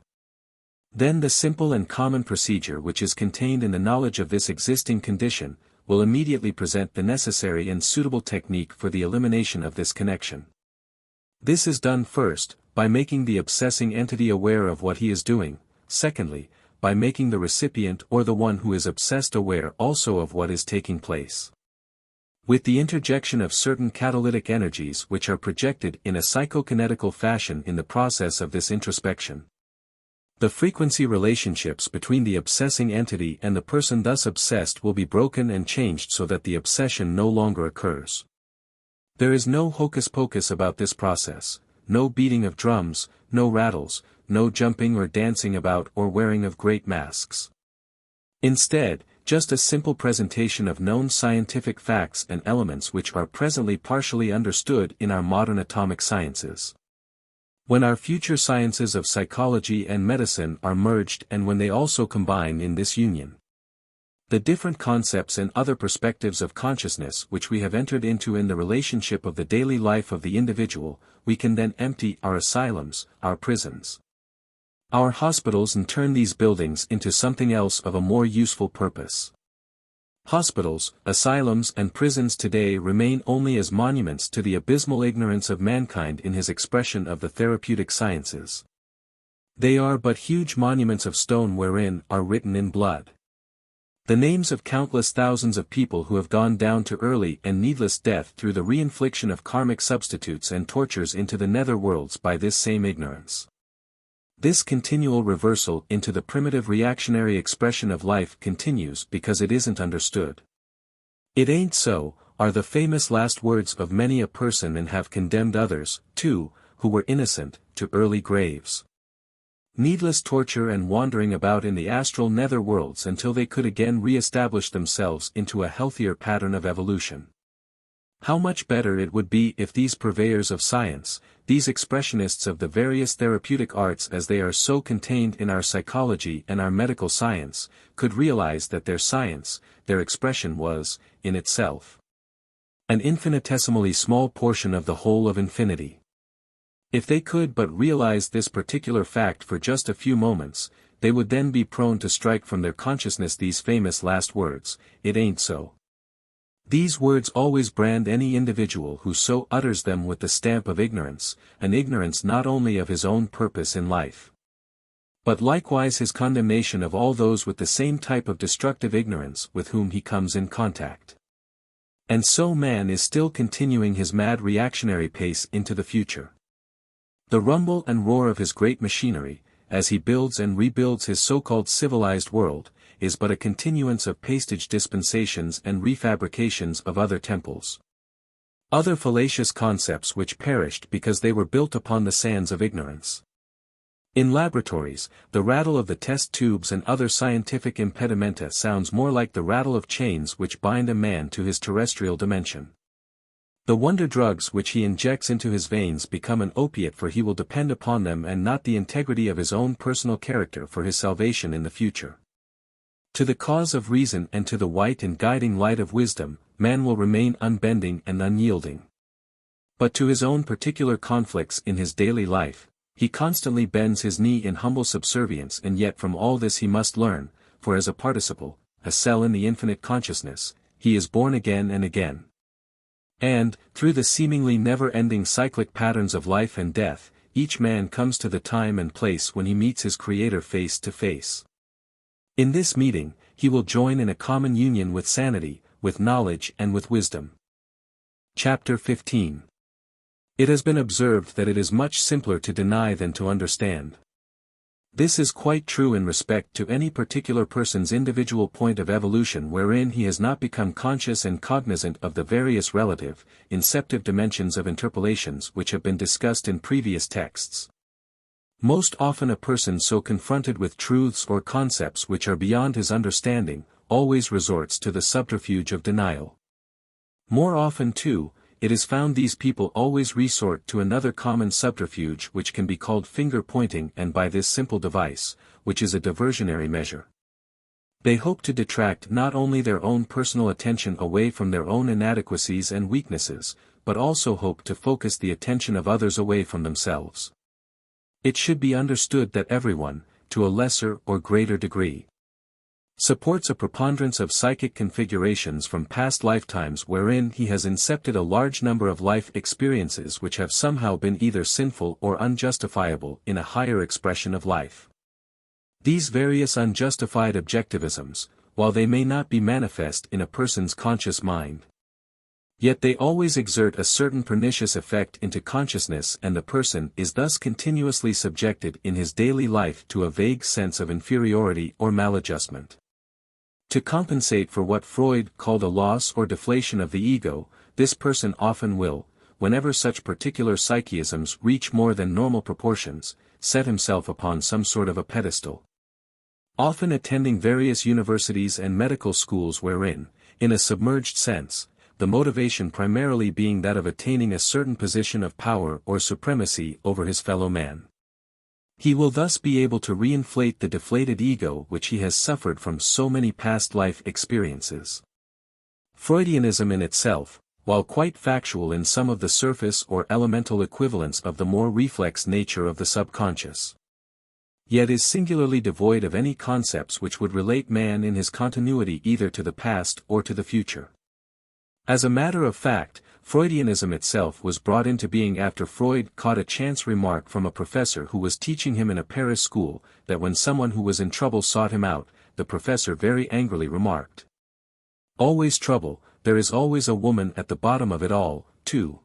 then the simple and common procedure which is contained in the knowledge of this existing condition, will immediately present the necessary and suitable technique for the elimination of this connection. This is done first, by making the obsessing entity aware of what he is doing, secondly, by making the recipient or the one who is obsessed aware also of what is taking place. With the interjection of certain catalytic energies which are projected in a psychokinetical fashion in the process of this introspection, the frequency relationships between the obsessing entity and the person thus obsessed will be broken and changed so that the obsession no longer occurs. There is no hocus-pocus about this process. No beating of drums, no rattles, no jumping or dancing about or wearing of great masks. Instead, just a simple presentation of known scientific facts and elements which are presently partially understood in our modern atomic sciences. When our future sciences of psychology and medicine are merged and when they also combine in this union, The different concepts and other perspectives of consciousness which we have entered into in the relationship of the daily life of the individual, we can then empty our asylums, our prisons, our hospitals, and turn these buildings into something else of a more useful purpose. Hospitals, asylums and prisons today remain only as monuments to the abysmal ignorance of mankind in his expression of the therapeutic sciences. They are but huge monuments of stone wherein are written in blood the names of countless thousands of people who have gone down to early and needless death through the reinfliction of karmic substitutes and tortures into the nether worlds by this same ignorance. This continual reversal into the primitive reactionary expression of life continues because it isn't understood. "It ain't so," are the famous last words of many a person, and have condemned others, too, who were innocent, to early graves, needless torture and wandering about in the astral nether worlds until they could again re-establish themselves into a healthier pattern of evolution. How much better it would be if these purveyors of science, these expressionists of the various therapeutic arts as they are so contained in our psychology and our medical science, could realize that their science, their expression was, in itself, an infinitesimally small portion of the whole of infinity. If they could but realize this particular fact for just a few moments, they would then be prone to strike from their consciousness these famous last words, "It ain't so." These words always brand any individual who so utters them with the stamp of ignorance, an ignorance not only of his own purpose in life, but likewise his condemnation of all those with the same type of destructive ignorance with whom he comes in contact. And so man is still continuing his mad reactionary pace into the future. The rumble and roar of his great machinery, as he builds and rebuilds his so-called civilized world, is but a continuance of pastage dispensations and refabrications of other temples. Other fallacious concepts which perished because they were built upon the sands of ignorance. In laboratories, the rattle of the test tubes and other scientific impedimenta sounds more like the rattle of chains which bind a man to his terrestrial dimension. The wonder drugs which he injects into his veins become an opiate, for he will depend upon them and not the integrity of his own personal character for his salvation in the future. To the cause of reason and to the white and guiding light of wisdom, man will remain unbending and unyielding. But to his own particular conflicts in his daily life, he constantly bends his knee in humble subservience, and yet from all this he must learn, for as a participle, a cell in the infinite consciousness, he is born again and again. And, through the seemingly never-ending cyclic patterns of life and death, each man comes to the time and place when he meets his Creator face to face. In this meeting, he will join in a common union with sanity, with knowledge and with wisdom. Chapter 15. It has been observed that it is much simpler to deny than to understand. This is quite true in respect to any particular person's individual point of evolution wherein he has not become conscious and cognizant of the various relative, inceptive dimensions of interpolations which have been discussed in previous texts. Most often a person so confronted with truths or concepts which are beyond his understanding, always resorts to the subterfuge of denial. More often too, it is found these people always resort to another common subterfuge which can be called finger-pointing, and by this simple device, which is a diversionary measure, they hope to detract not only their own personal attention away from their own inadequacies and weaknesses, but also hope to focus the attention of others away from themselves. It should be understood that everyone, to a lesser or greater degree, supports a preponderance of psychic configurations from past lifetimes wherein he has incepted a large number of life experiences which have somehow been either sinful or unjustifiable in a higher expression of life. These various unjustified objectivisms, while they may not be manifest in a person's conscious mind, yet they always exert a certain pernicious effect into consciousness, and the person is thus continuously subjected in his daily life to a vague sense of inferiority or maladjustment. To compensate for what Freud called a loss or deflation of the ego, this person often will, whenever such particular psychisms reach more than normal proportions, set himself upon some sort of a pedestal. Often attending various universities and medical schools wherein, in a submerged sense, the motivation primarily being that of attaining a certain position of power or supremacy over his fellow man. He will thus be able to reinflate the deflated ego which he has suffered from so many past life experiences. Freudianism in itself, while quite factual in some of the surface or elemental equivalents of the more reflex nature of the subconscious, yet is singularly devoid of any concepts which would relate man in his continuity either to the past or to the future. As a matter of fact, Freudianism itself was brought into being after Freud caught a chance remark from a professor who was teaching him in a Paris school, that when someone who was in trouble sought him out, the professor very angrily remarked, "Always trouble, there is always a woman at the bottom of it all, too."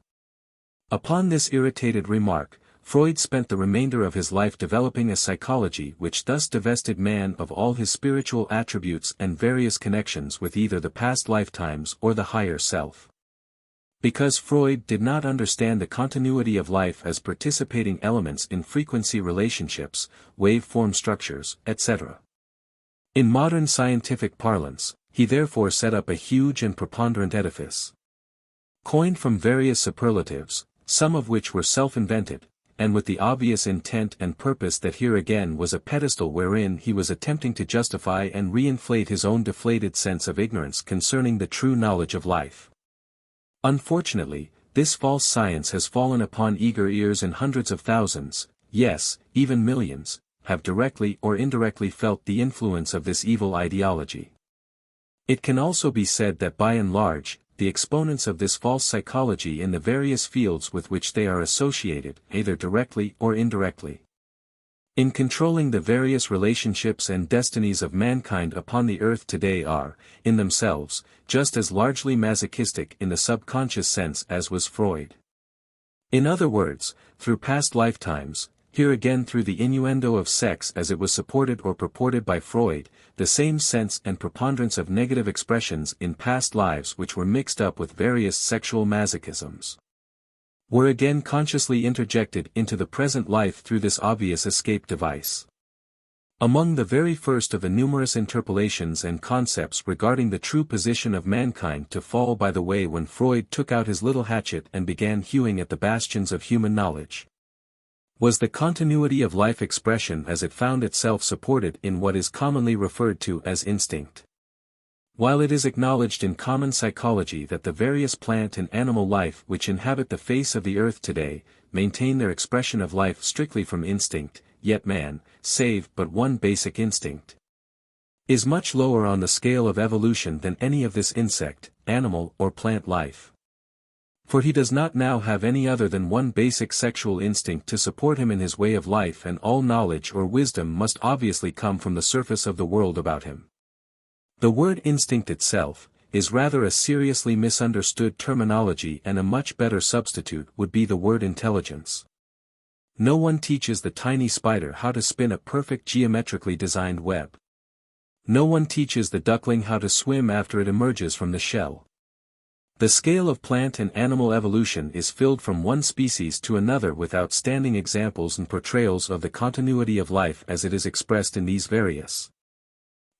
Upon this irritated remark, Freud spent the remainder of his life developing a psychology which thus divested man of all his spiritual attributes and various connections with either the past lifetimes or the higher self. Because Freud did not understand the continuity of life as participating elements in frequency relationships, wave-form structures, etc. In modern scientific parlance, he therefore set up a huge and preponderant edifice, coined from various superlatives, some of which were self-invented, and with the obvious intent and purpose that here again was a pedestal wherein he was attempting to justify and reinflate his own deflated sense of ignorance concerning the true knowledge of life. Unfortunately, this false science has fallen upon eager ears, and hundreds of thousands, yes, even millions, have directly or indirectly felt the influence of this evil ideology. It can also be said that by and large, the exponents of this false psychology in the various fields with which they are associated, either directly or indirectly, in controlling the various relationships and destinies of mankind upon the earth today are, in themselves, just as largely masochistic in the subconscious sense as was Freud. In other words, through past lifetimes, here again through the innuendo of sex as it was supported or purported by Freud, the same sense and preponderance of negative expressions in past lives which were mixed up with various sexual masochisms, were again consciously interjected into the present life through this obvious escape device. Among the very first of the numerous interpolations and concepts regarding the true position of mankind to fall by the way when Freud took out his little hatchet and began hewing at the bastions of human knowledge, was the continuity of life expression as it found itself supported in what is commonly referred to as instinct. While it is acknowledged in common psychology that the various plant and animal life which inhabit the face of the earth today, maintain their expression of life strictly from instinct, yet man, save but one basic instinct, is much lower on the scale of evolution than any of this insect, animal or plant life. For he does not now have any other than one basic sexual instinct to support him in his way of life, and all knowledge or wisdom must obviously come from the surface of the world about him. The word instinct itself is rather a seriously misunderstood terminology, and a much better substitute would be the word intelligence. No one teaches the tiny spider how to spin a perfect geometrically designed web. No one teaches the duckling how to swim after it emerges from the shell. The scale of plant and animal evolution is filled from one species to another with outstanding examples and portrayals of the continuity of life as it is expressed in these various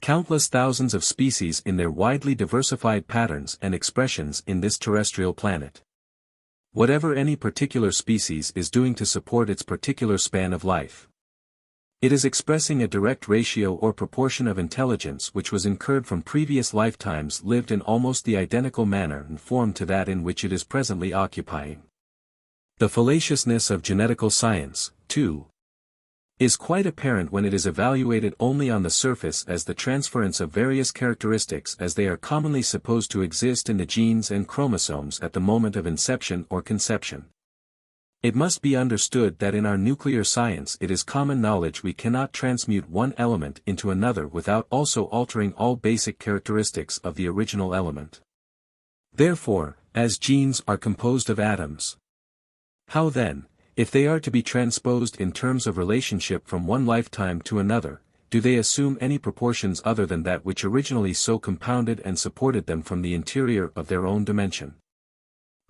countless thousands of species in their widely diversified patterns and expressions in this terrestrial planet. Whatever any particular species is doing to support its particular span of life, it is expressing a direct ratio or proportion of intelligence which was incurred from previous lifetimes lived in almost the identical manner and form to that in which it is presently occupying. The fallaciousness of genetical science, too, is quite apparent when it is evaluated only on the surface as the transference of various characteristics as they are commonly supposed to exist in the genes and chromosomes at the moment of inception or conception. It must be understood that in our nuclear science it is common knowledge we cannot transmute one element into another without also altering all basic characteristics of the original element. Therefore, as genes are composed of atoms, how then, if they are to be transposed in terms of relationship from one lifetime to another, do they assume any proportions other than that which originally so compounded and supported them from the interior of their own dimension?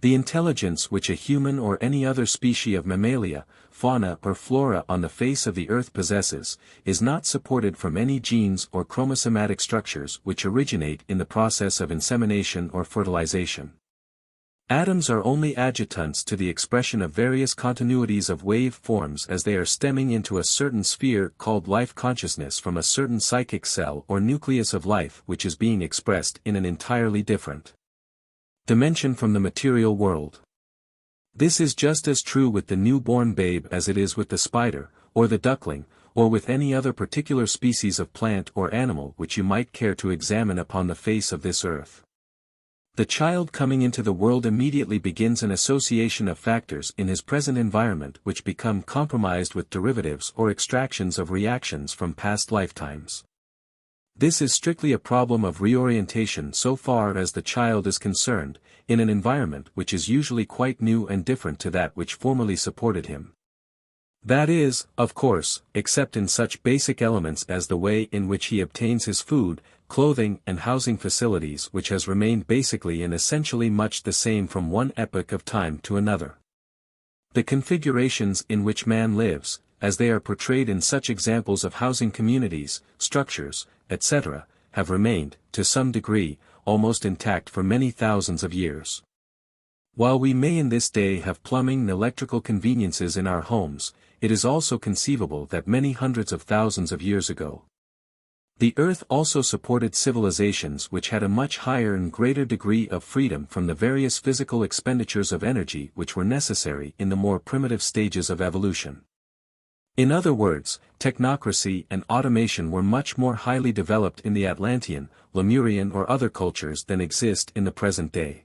The intelligence which a human or any other species of mammalia, fauna or flora on the face of the earth possesses, is not supported from any genes or chromosomatic structures which originate in the process of insemination or fertilization. Atoms are only adjutants to the expression of various continuities of wave forms as they are stemming into a certain sphere called life consciousness from a certain psychic cell or nucleus of life which is being expressed in an entirely different dimension from the material world. This is just as true with the newborn babe as it is with the spider, or the duckling, or with any other particular species of plant or animal which you might care to examine upon the face of this earth. The child coming into the world immediately begins an association of factors in his present environment which become compromised with derivatives or extractions of reactions from past lifetimes. This is strictly a problem of reorientation so far as the child is concerned, in an environment which is usually quite new and different to that which formerly supported him. That is, of course, except in such basic elements as the way in which he obtains his food, clothing and housing facilities which has remained basically and essentially much the same from one epoch of time to another. The configurations in which man lives, as they are portrayed in such examples of housing communities, structures, etc., have remained, to some degree, almost intact for many thousands of years. While we may in this day have plumbing and electrical conveniences in our homes, it is also conceivable that many hundreds of thousands of years ago, the earth also supported civilizations which had a much higher and greater degree of freedom from the various physical expenditures of energy which were necessary in the more primitive stages of evolution. In other words, technocracy and automation were much more highly developed in the Atlantean, Lemurian or other cultures than exist in the present day.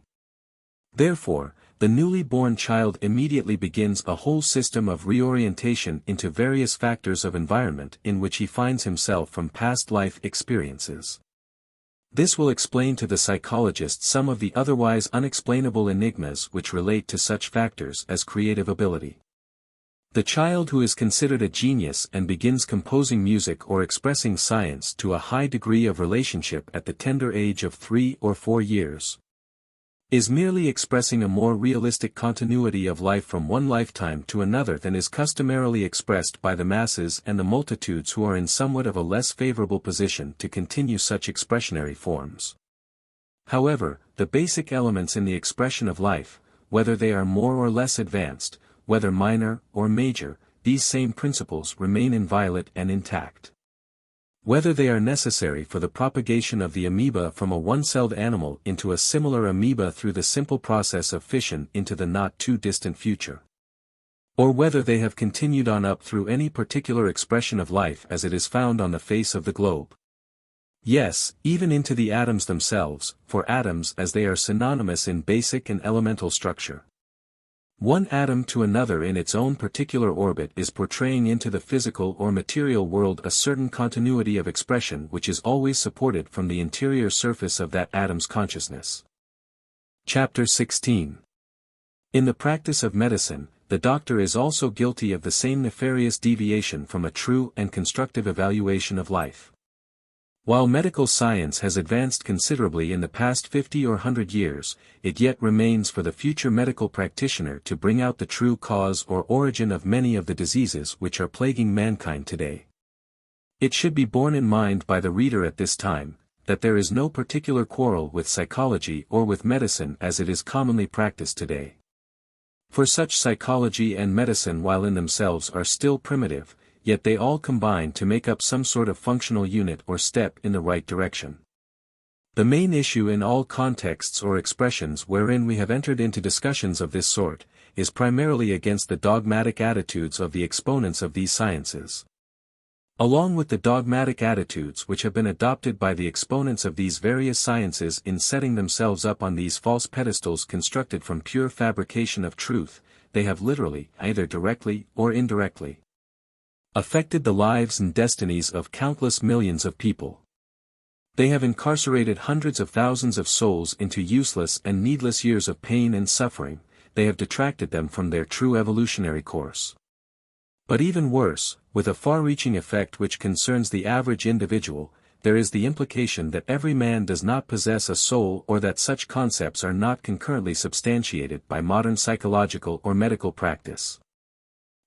Therefore, the newly born child immediately begins a whole system of reorientation into various factors of environment in which he finds himself from past life experiences. This will explain to the psychologist some of the otherwise unexplainable enigmas which relate to such factors as creative ability. The child who is considered a genius and begins composing music or expressing science to a high degree of relationship at the tender age of 3 or 4 years, is merely expressing a more realistic continuity of life from one lifetime to another than is customarily expressed by the masses and the multitudes who are in somewhat of a less favorable position to continue such expressionary forms. However, the basic elements in the expression of life, whether they are more or less advanced, whether minor or major, these same principles remain inviolate and intact. Whether they are necessary for the propagation of the amoeba from a one-celled animal into a similar amoeba through the simple process of fission into the not-too-distant future, or whether they have continued on up through any particular expression of life as it is found on the face of the globe. Yes, even into the atoms themselves, for atoms as they are synonymous in basic and elemental structure. One atom to another in its own particular orbit is portraying into the physical or material world a certain continuity of expression which is always supported from the interior surface of that atom's consciousness. Chapter 16. In the practice of medicine, the doctor is also guilty of the same nefarious deviation from a true and constructive evaluation of life. While medical science has advanced considerably in the past 50 or 100 years, it yet remains for the future medical practitioner to bring out the true cause or origin of many of the diseases which are plaguing mankind today. It should be borne in mind by the reader at this time, that there is no particular quarrel with psychology or with medicine as it is commonly practiced today. For such psychology and medicine while in themselves are still primitive, yet they all combine to make up some sort of functional unit or step in the right direction. The main issue in all contexts or expressions wherein we have entered into discussions of this sort, is primarily against the dogmatic attitudes of the exponents of these sciences. Along with the dogmatic attitudes which have been adopted by the exponents of these various sciences in setting themselves up on these false pedestals constructed from pure fabrication of truth, they have literally, either directly or indirectly, affected the lives and destinies of countless millions of people. They have incarcerated hundreds of thousands of souls into useless and needless years of pain and suffering, they have detracted them from their true evolutionary course. But even worse, with a far-reaching effect which concerns the average individual, there is the implication that every man does not possess a soul or that such concepts are not concurrently substantiated by modern psychological or medical practice.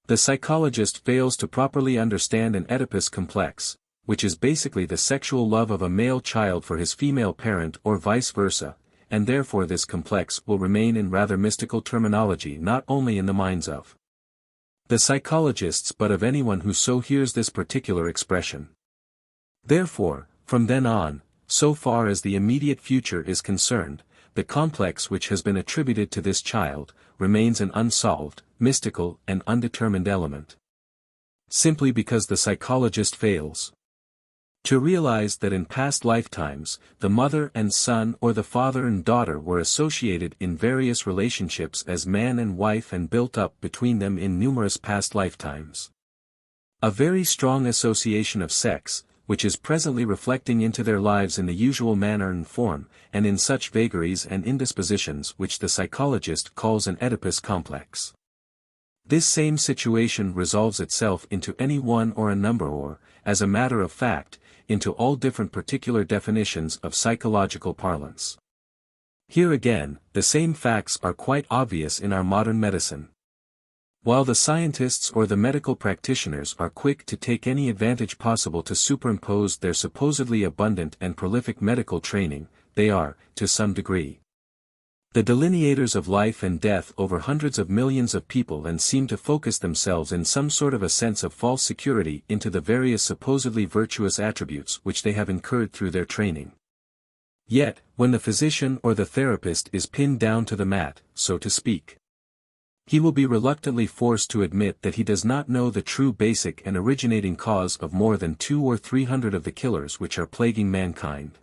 The psychologist fails to properly understand an Oedipus complex, which is basically the sexual love of a male child for his female parent or vice versa, and therefore this complex will remain in rather mystical terminology not only in the minds of the psychologists but of anyone who so hears this particular expression. Therefore, from then on, so far as the immediate future is concerned, the complex which has been attributed to this child, remains an unsolved, mystical and undetermined element. Simply because the psychologist fails to realize that in past lifetimes, the mother and son or the father and daughter were associated in various relationships as man and wife and built up between them in numerous past lifetimes. A very strong association of sex, which is presently reflecting into their lives in the usual manner and form, and in such vagaries and indispositions which the psychologist calls an Oedipus complex. This same situation resolves itself into any one or a number or, as a matter of fact, into all different particular definitions of psychological parlance. Here again, the same facts are quite obvious in our modern medicine. While the scientists or the medical practitioners are quick to take any advantage possible to superimpose their supposedly abundant and prolific medical training, they are, to some degree, the delineators of life and death over hundreds of millions of people and seem to focus themselves in some sort of a sense of false security into the various supposedly virtuous attributes which they have incurred through their training. Yet, when the physician or the therapist is pinned down to the mat, so to speak, he will be reluctantly forced to admit that he does not know the true basic and originating cause of more than 200 or 300 of the killers which are plaguing mankind.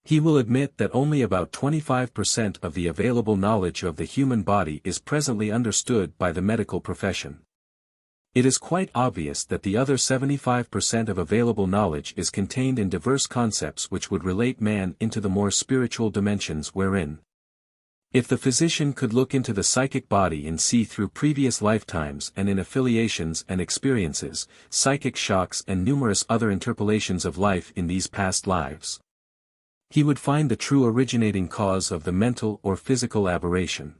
He will admit that only about 25% of the available knowledge of the human body is presently understood by the medical profession. It is quite obvious that the other 75% of available knowledge is contained in diverse concepts which would relate man into the more spiritual dimensions wherein, if the physician could look into the psychic body and see through previous lifetimes and in affiliations and experiences, psychic shocks and numerous other interpolations of life in these past lives, he would find the true originating cause of the mental or physical aberration.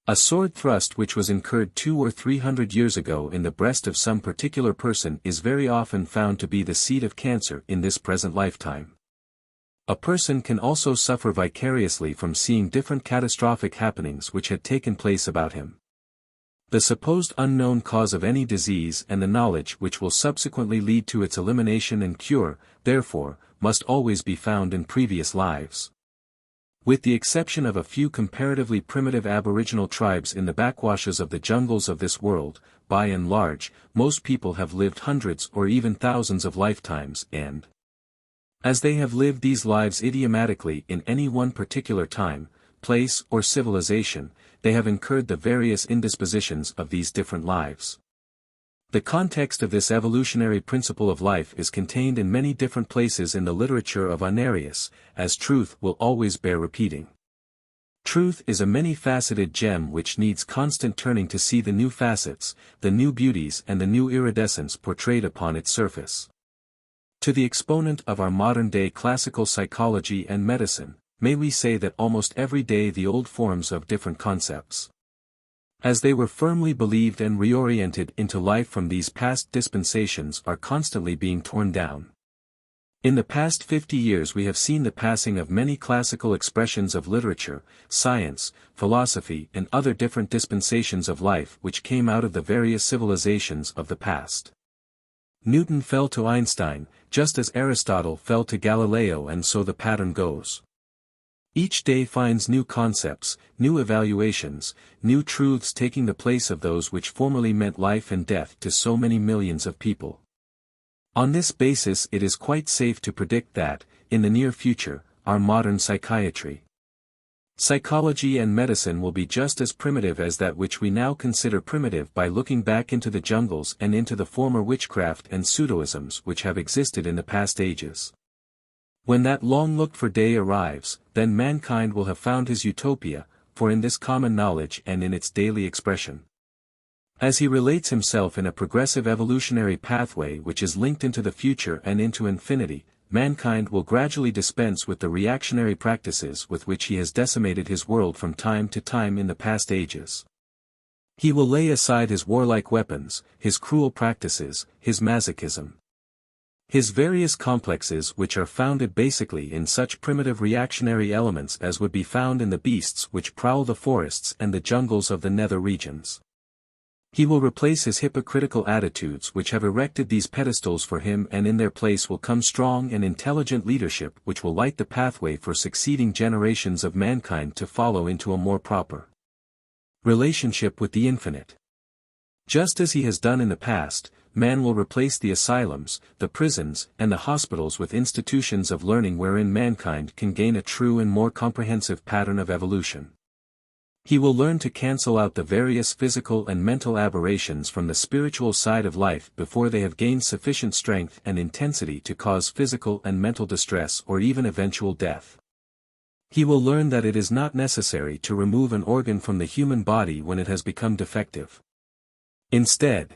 A sword thrust which was incurred 200 or 300 years ago in the breast of some particular person is very often found to be the seed of cancer in this present lifetime. A person can also suffer vicariously from seeing different catastrophic happenings which had taken place about him. The supposed unknown cause of any disease and the knowledge which will subsequently lead to its elimination and cure, therefore, must always be found in previous lives. With the exception of a few comparatively primitive aboriginal tribes in the backwashes of the jungles of this world, by and large, most people have lived hundreds or even thousands of lifetimes and, as they have lived these lives idiomatically in any one particular time, place or civilization, they have incurred the various indispositions of these different lives. The context of this evolutionary principle of life is contained in many different places in the literature of Ernest, as truth will always bear repeating. Truth is a many-faceted gem which needs constant turning to see the new facets, the new beauties and the new iridescence portrayed upon its surface. To the exponent of our modern-day classical psychology and medicine, may we say that almost every day the old forms of different concepts, as they were firmly believed and reoriented into life from these past dispensations, are constantly being torn down. In the past 50 years we have seen the passing of many classical expressions of literature, science, philosophy and other different dispensations of life which came out of the various civilizations of the past. Newton fell to Einstein, just as Aristotle fell to Galileo, and so the pattern goes. Each day finds new concepts, new evaluations, new truths taking the place of those which formerly meant life and death to so many millions of people. On this basis it is quite safe to predict that, in the near future, our modern psychiatry, psychology and medicine will be just as primitive as that which we now consider primitive by looking back into the jungles and into the former witchcraft and pseudoisms which have existed in the past ages. When that long-looked-for day arrives, then mankind will have found his utopia, for in this common knowledge and in its daily expression, as he relates himself in a progressive evolutionary pathway which is linked into the future and into infinity, mankind will gradually dispense with the reactionary practices with which he has decimated his world from time to time in the past ages. He will lay aside his warlike weapons, his cruel practices, his masochism. His various complexes which are founded basically in such primitive reactionary elements as would be found in the beasts which prowl the forests and the jungles of the nether regions. He will replace his hypocritical attitudes which have erected these pedestals for him, and in their place will come strong and intelligent leadership which will light the pathway for succeeding generations of mankind to follow into a more proper relationship with the infinite. Just as he has done in the past, man will replace the asylums, the prisons, and the hospitals with institutions of learning wherein mankind can gain a true and more comprehensive pattern of evolution. He will learn to cancel out the various physical and mental aberrations from the spiritual side of life before they have gained sufficient strength and intensity to cause physical and mental distress or even eventual death. He will learn that it is not necessary to remove an organ from the human body when it has become defective. Instead,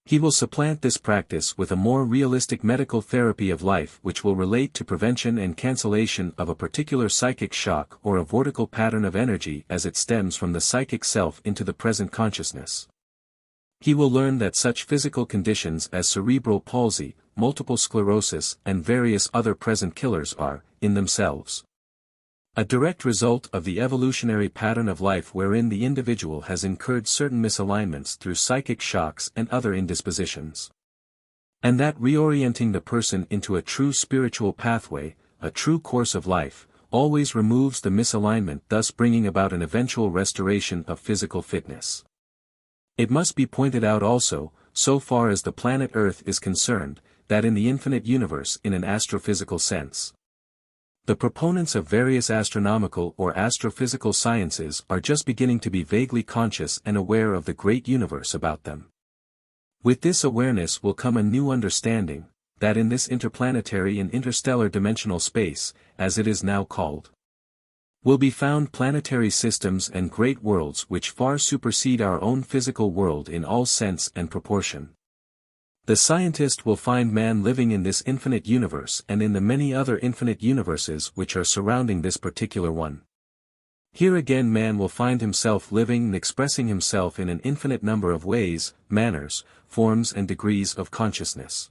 he will supplant this practice with a more realistic medical therapy of life which will relate to prevention and cancellation of a particular psychic shock or a vortical pattern of energy as it stems from the psychic self into the present consciousness. He will learn that such physical conditions as cerebral palsy, multiple sclerosis, and various other present killers are, in themselves, a direct result of the evolutionary pattern of life wherein the individual has incurred certain misalignments through psychic shocks and other indispositions. And that reorienting the person into a true spiritual pathway, a true course of life, always removes the misalignment, thus bringing about an eventual restoration of physical fitness. It must be pointed out also, so far as the planet Earth is concerned, that in the infinite universe in an astrophysical sense, the proponents of various astronomical or astrophysical sciences are just beginning to be vaguely conscious and aware of the great universe about them. With this awareness will come a new understanding, that in this interplanetary and interstellar dimensional space, as it is now called, will be found planetary systems and great worlds which far supersede our own physical world in all sense and proportion. The scientist will find man living in this infinite universe and in the many other infinite universes which are surrounding this particular one. Here again man will find himself living and expressing himself in an infinite number of ways, manners, forms and degrees of consciousness.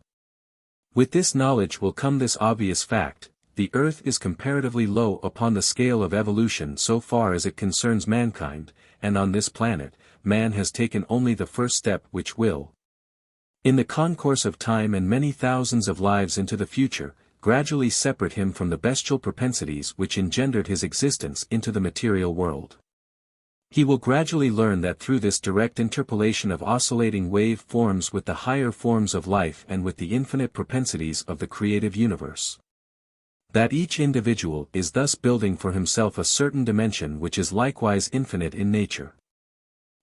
With this knowledge will come this obvious fact: the Earth is comparatively low upon the scale of evolution so far as it concerns mankind, and on this planet, man has taken only the first step which will, in the concourse of time and many thousands of lives into the future, gradually separate him from the bestial propensities which engendered his existence into the material world. He will gradually learn that through this direct interpolation of oscillating wave forms with the higher forms of life and with the infinite propensities of the creative universe, that each individual is thus building for himself a certain dimension which is likewise infinite in nature.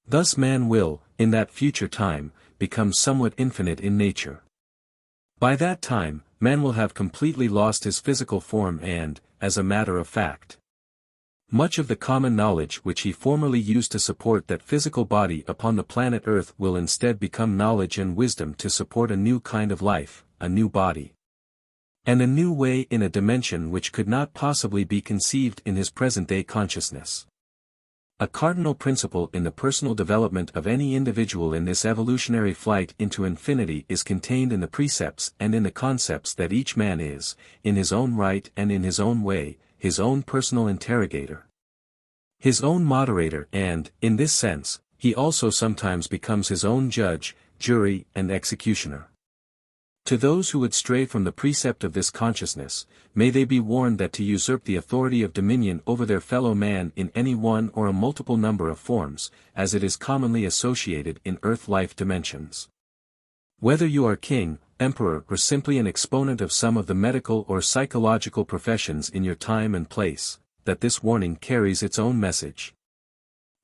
Thus man will, in that future time, become somewhat infinite in nature. By that time, man will have completely lost his physical form and, as a matter of fact, much of the common knowledge which he formerly used to support that physical body upon the planet Earth will instead become knowledge and wisdom to support a new kind of life, a new body, and a new way in a dimension which could not possibly be conceived in his present-day consciousness. A cardinal principle in the personal development of any individual in this evolutionary flight into infinity is contained in the precepts and in the concepts that each man is, in his own right and in his own way, his own personal interrogator, his own moderator, and, in this sense, he also sometimes becomes his own judge, jury, and executioner. To those who would stray from the precept of this consciousness, may they be warned that to usurp the authority of dominion over their fellow man in any one or a multiple number of forms, as it is commonly associated in earth-life dimensions. Whether you are king, emperor, or simply an exponent of some of the medical or psychological professions in your time and place, that this warning carries its own message.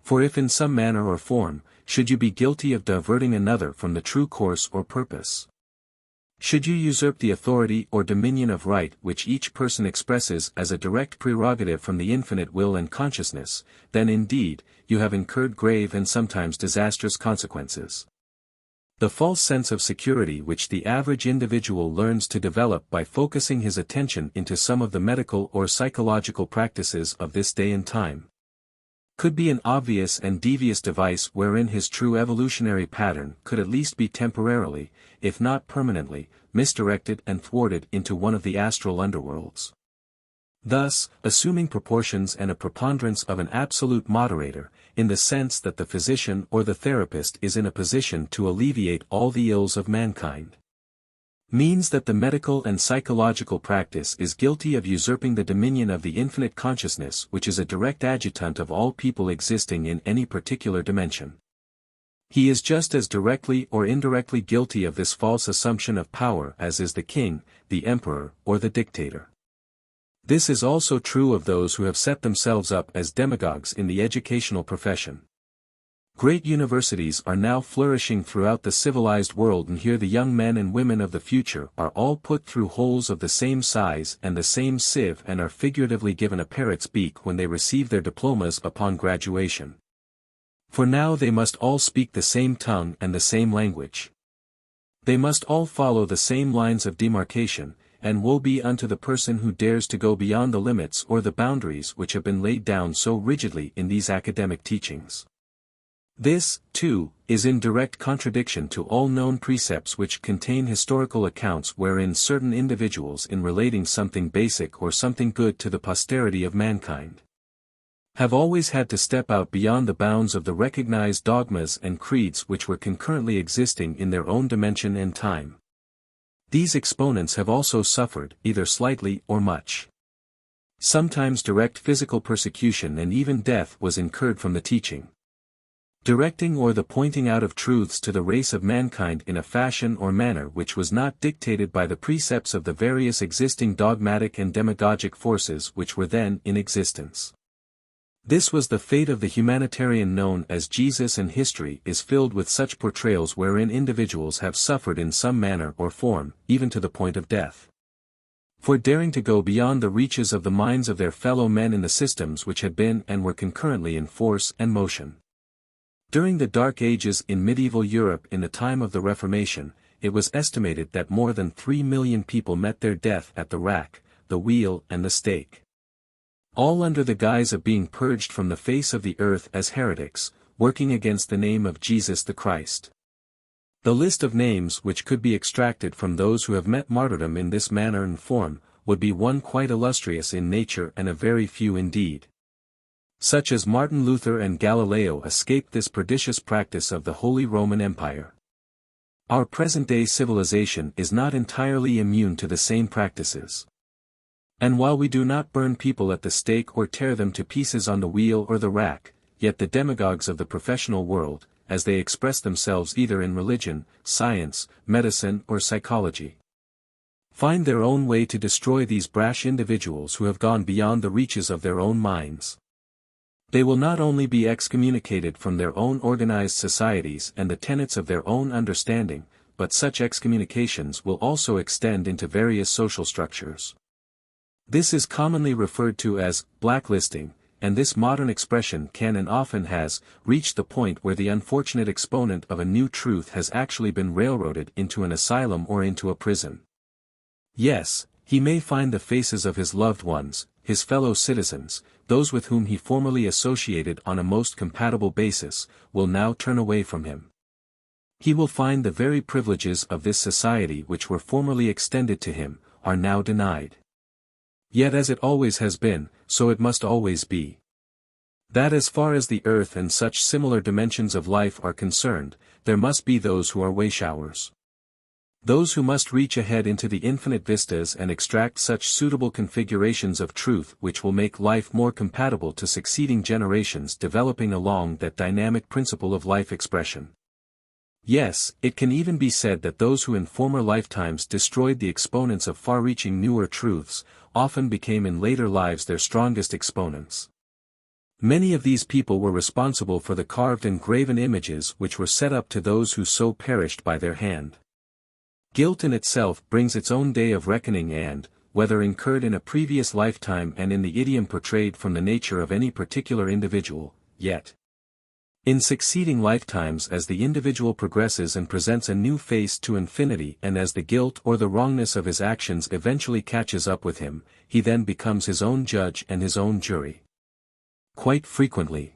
For if in some manner or form, should you be guilty of diverting another from the true course or purpose, should you usurp the authority or dominion of right which each person expresses as a direct prerogative from the infinite will and consciousness, then indeed, you have incurred grave and sometimes disastrous consequences. The false sense of security which the average individual learns to develop by focusing his attention into some of the medical or psychological practices of this day and time, could be an obvious and devious device wherein his true evolutionary pattern could at least be temporarily, if not permanently, misdirected and thwarted into one of the astral underworlds. Thus, assuming proportions and a preponderance of an absolute moderator, in the sense that the physician or the therapist is in a position to alleviate all the ills of mankind, means that the medical and psychological practice is guilty of usurping the dominion of the infinite consciousness which is a direct adjutant of all people existing in any particular dimension. He is just as directly or indirectly guilty of this false assumption of power as is the king, the emperor, or the dictator. This is also true of those who have set themselves up as demagogues in the educational profession. Great universities are now flourishing throughout the civilized world, and here the young men and women of the future are all put through holes of the same size and the same sieve and are figuratively given a parrot's beak when they receive their diplomas upon graduation. For now they must all speak the same tongue and the same language. They must all follow the same lines of demarcation, and woe be unto the person who dares to go beyond the limits or the boundaries which have been laid down so rigidly in these academic teachings. This, too, is in direct contradiction to all known precepts which contain historical accounts wherein certain individuals in relating something basic or something good to the posterity of mankind have always had to step out beyond the bounds of the recognized dogmas and creeds which were concurrently existing in their own dimension and time. These exponents have also suffered, either slightly or much. Sometimes direct physical persecution and even death was incurred from the teaching, directing or the pointing out of truths to the race of mankind in a fashion or manner which was not dictated by the precepts of the various existing dogmatic and demagogic forces which were then in existence. This was the fate of the humanitarian known as Jesus, and history is filled with such portrayals wherein individuals have suffered in some manner or form, even to the point of death, for daring to go beyond the reaches of the minds of their fellow men in the systems which had been and were concurrently in force and motion. During the Dark Ages in medieval Europe in the time of the Reformation, it was estimated that more than 3 million people met their death at the rack, the wheel and the stake, all under the guise of being purged from the face of the earth as heretics, working against the name of Jesus the Christ. The list of names which could be extracted from those who have met martyrdom in this manner and form, would be one quite illustrious in nature and a very few indeed. Such as Martin Luther and Galileo escaped this pernicious practice of the Holy Roman Empire. Our present-day civilization is not entirely immune to the same practices. And while we do not burn people at the stake or tear them to pieces on the wheel or the rack, yet the demagogues of the professional world, as they express themselves either in religion, science, medicine or psychology, find their own way to destroy these brash individuals who have gone beyond the reaches of their own minds. They will not only be excommunicated from their own organized societies and the tenets of their own understanding, but such excommunications will also extend into various social structures. This is commonly referred to as blacklisting, and this modern expression can and often has reached the point where the unfortunate exponent of a new truth has actually been railroaded into an asylum or into a prison. Yes, he may find the faces of his loved ones, his fellow citizens, those with whom he formerly associated on a most compatible basis, will now turn away from him. He will find the very privileges of this society which were formerly extended to him, are now denied. Yet as it always has been, so it must always be. That as far as the earth and such similar dimensions of life are concerned, there must be those who are wayshowers. Those who must reach ahead into the infinite vistas and extract such suitable configurations of truth which will make life more compatible to succeeding generations, developing along that dynamic principle of life expression. Yes, it can even be said that those who in former lifetimes destroyed the exponents of far-reaching newer truths, often became in later lives their strongest exponents. Many of these people were responsible for the carved and graven images which were set up to those who so perished by their hand. Guilt in itself brings its own day of reckoning and, whether incurred in a previous lifetime and in the idiom portrayed from the nature of any particular individual, yet in succeeding lifetimes as the individual progresses and presents a new face to infinity, and as the guilt or the wrongness of his actions eventually catches up with him, he then becomes his own judge and his own jury. Quite frequently,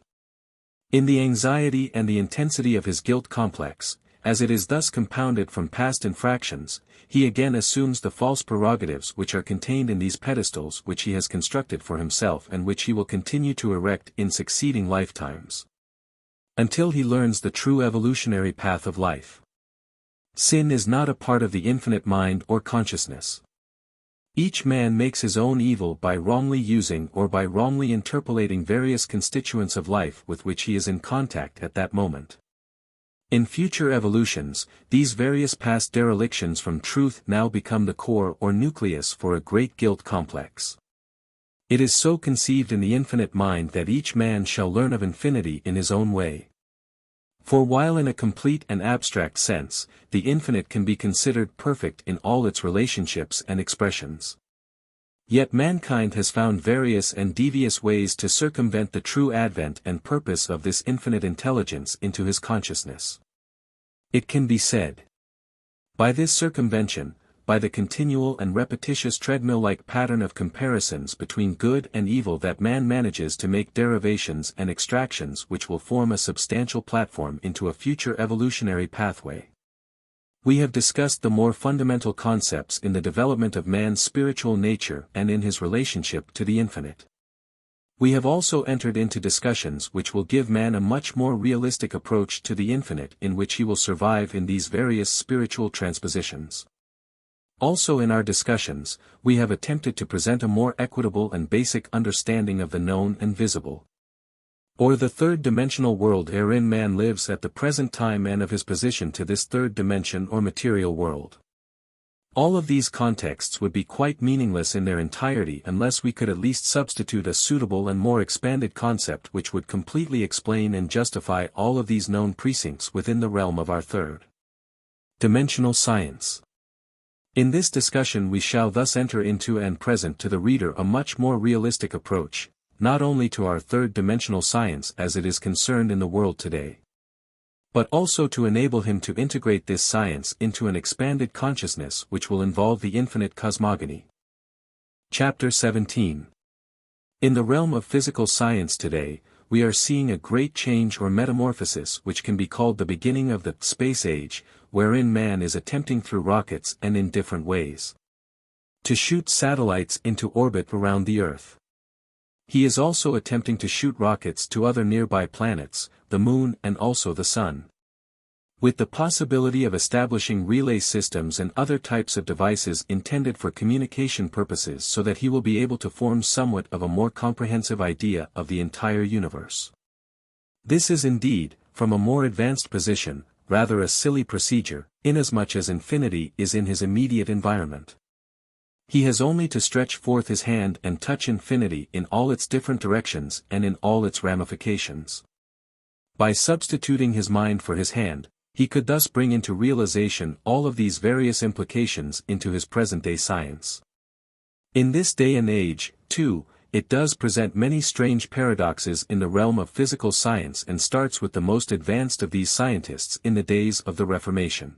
In the anxiety and the intensity of his guilt complex, as it is thus compounded from past infractions, he again assumes the false prerogatives which are contained in these pedestals which he has constructed for himself and which he will continue to erect in succeeding lifetimes, until he learns the true evolutionary path of life. Sin is not a part of the infinite mind or consciousness. Each man makes his own evil by wrongly using or by wrongly interpolating various constituents of life with which he is in contact at that moment. In future evolutions, these various past derelictions from truth now become the core or nucleus for a great guilt complex. It is so conceived in the infinite mind that each man shall learn of infinity in his own way. For while in a complete and abstract sense, the infinite can be considered perfect in all its relationships and expressions, yet mankind has found various and devious ways to circumvent the true advent and purpose of this infinite intelligence into his consciousness. It can be said, by this circumvention, by the continual and repetitious treadmill-like pattern of comparisons between good and evil, that man manages to make derivations and extractions which will form a substantial platform into a future evolutionary pathway. We have discussed the more fundamental concepts in the development of man's spiritual nature and in his relationship to the infinite. We have also entered into discussions which will give man a much more realistic approach to the infinite in which he will survive in these various spiritual transpositions. Also in our discussions, we have attempted to present a more equitable and basic understanding of the known and visible, or the third-dimensional world wherein man lives at the present time, and of his position to this third dimension or material world. All of these contexts would be quite meaningless in their entirety unless we could at least substitute a suitable and more expanded concept which would completely explain and justify all of these known precincts within the realm of our third-dimensional science. In this discussion we shall thus enter into and present to the reader a much more realistic approach, not only to our third-dimensional science as it is concerned in the world today, but also to enable him to integrate this science into an expanded consciousness which will involve the infinite cosmogony. Chapter 17. In the realm of physical science today, we are seeing a great change or metamorphosis which can be called the beginning of the space age, wherein man is attempting through rockets and in different ways to shoot satellites into orbit around the Earth. He is also attempting to shoot rockets to other nearby planets, the Moon and also the Sun, with the possibility of establishing relay systems and other types of devices intended for communication purposes, so that he will be able to form somewhat of a more comprehensive idea of the entire universe. This is indeed, from a more advanced position, rather a silly procedure, inasmuch as infinity is in his immediate environment. He has only to stretch forth his hand and touch infinity in all its different directions and in all its ramifications. By substituting his mind for his hand, he could thus bring into realization all of these various implications into his present-day science. In this day and age, too, it does present many strange paradoxes in the realm of physical science, and starts with the most advanced of these scientists in the days of the Reformation.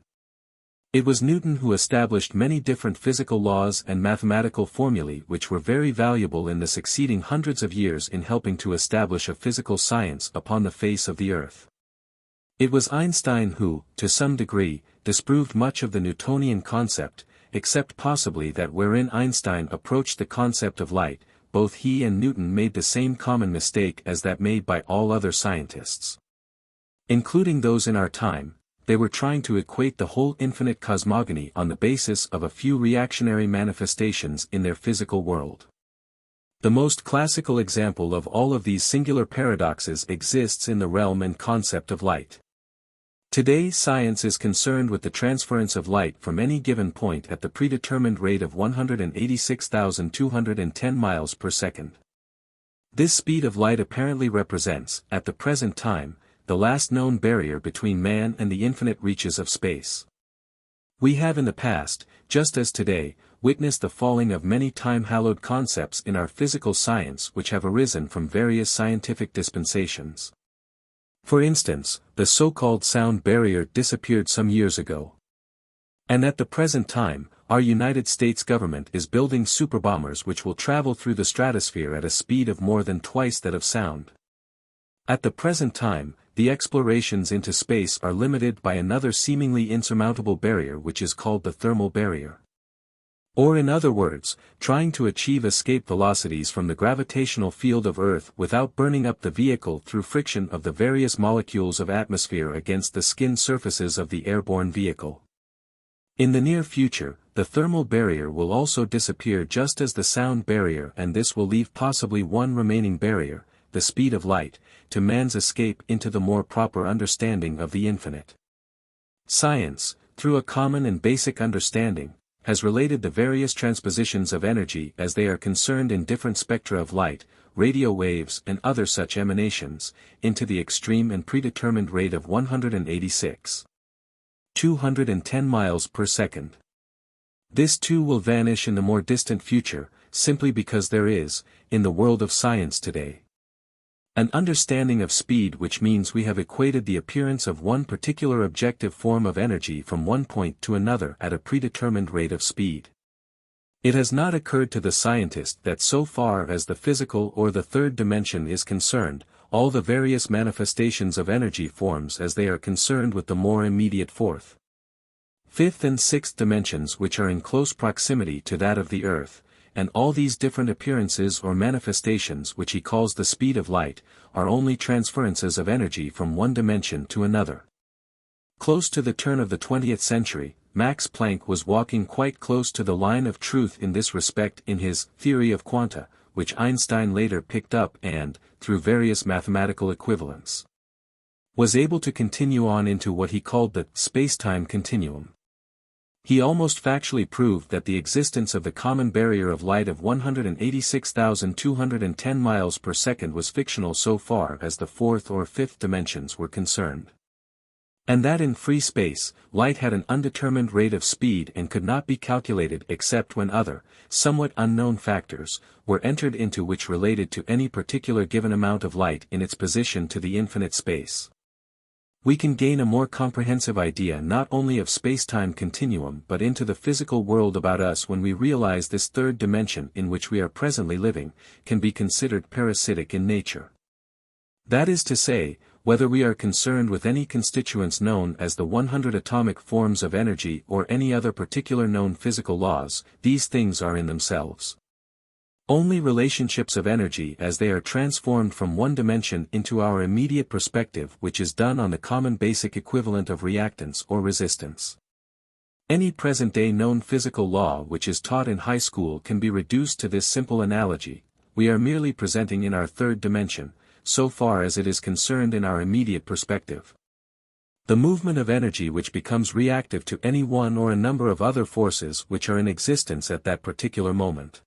It was Newton who established many different physical laws and mathematical formulae which were very valuable in the succeeding hundreds of years in helping to establish a physical science upon the face of the earth. It was Einstein who, to some degree, disproved much of the Newtonian concept, except possibly that wherein Einstein approached the concept of light, both he and Newton made the same common mistake as that made by all other scientists, including those in our time. They were trying to equate the whole infinite cosmogony on the basis of a few reactionary manifestations in their physical world. The most classical example of all of these singular paradoxes exists in the realm and concept of light. Today science is concerned with the transference of light from any given point at the predetermined rate of 186,210 miles per second. This speed of light apparently represents, at the present time, the last known barrier between man and the infinite reaches of space. We have in the past, just as today, witnessed the falling of many time-hallowed concepts in our physical science which have arisen from various scientific dispensations. For instance, the so-called sound barrier disappeared some years ago. And at the present time, our United States government is building superbombers which will travel through the stratosphere at a speed of more than twice that of sound. At the present time, the explorations into space are limited by another seemingly insurmountable barrier which is called the thermal barrier. Or in other words, trying to achieve escape velocities from the gravitational field of Earth without burning up the vehicle through friction of the various molecules of atmosphere against the skin surfaces of the airborne vehicle. In the near future, the thermal barrier will also disappear just as the sound barrier, and this will leave possibly one remaining barrier, the speed of light, to man's escape into the more proper understanding of the infinite. Science, through a common and basic understanding, has related the various transpositions of energy as they are concerned in different spectra of light, radio waves and other such emanations, into the extreme and predetermined rate of 186,210 miles per second. This too will vanish in the more distant future, simply because there is, in the world of science today, an understanding of speed, which means we have equated the appearance of one particular objective form of energy from one point to another at a predetermined rate of speed. It has not occurred to the scientist that so far as the physical or the third dimension is concerned, all the various manifestations of energy forms as they are concerned with the more immediate fourth, fifth and sixth dimensions which are in close proximity to that of the Earth, and all these different appearances or manifestations which he calls the speed of light, are only transferences of energy from one dimension to another. Close to the turn of the 20th century, Max Planck was walking quite close to the line of truth in this respect in his theory of quanta, which Einstein later picked up and, through various mathematical equivalents, was able to continue on into what he called the space-time continuum. He almost factually proved that the existence of the common barrier of light of 186,210 miles per second was fictional so far as the fourth or fifth dimensions were concerned. And that in free space, light had an undetermined rate of speed and could not be calculated except when other, somewhat unknown factors, were entered into which related to any particular given amount of light in its position to the infinite space. We can gain a more comprehensive idea not only of space-time continuum but into the physical world about us when we realize this third dimension in which we are presently living, can be considered parasitic in nature. That is to say, whether we are concerned with any constituents known as the 100 atomic forms of energy or any other particular known physical laws, these things are in themselves only relationships of energy as they are transformed from one dimension into our immediate perspective, which is done on the common basic equivalent of reactance or resistance. Any present-day known physical law which is taught in high school can be reduced to this simple analogy: we are merely presenting in our third dimension, so far as it is concerned in our immediate perspective, the movement of energy which becomes reactive to any one or a number of other forces which are in existence at that particular moment.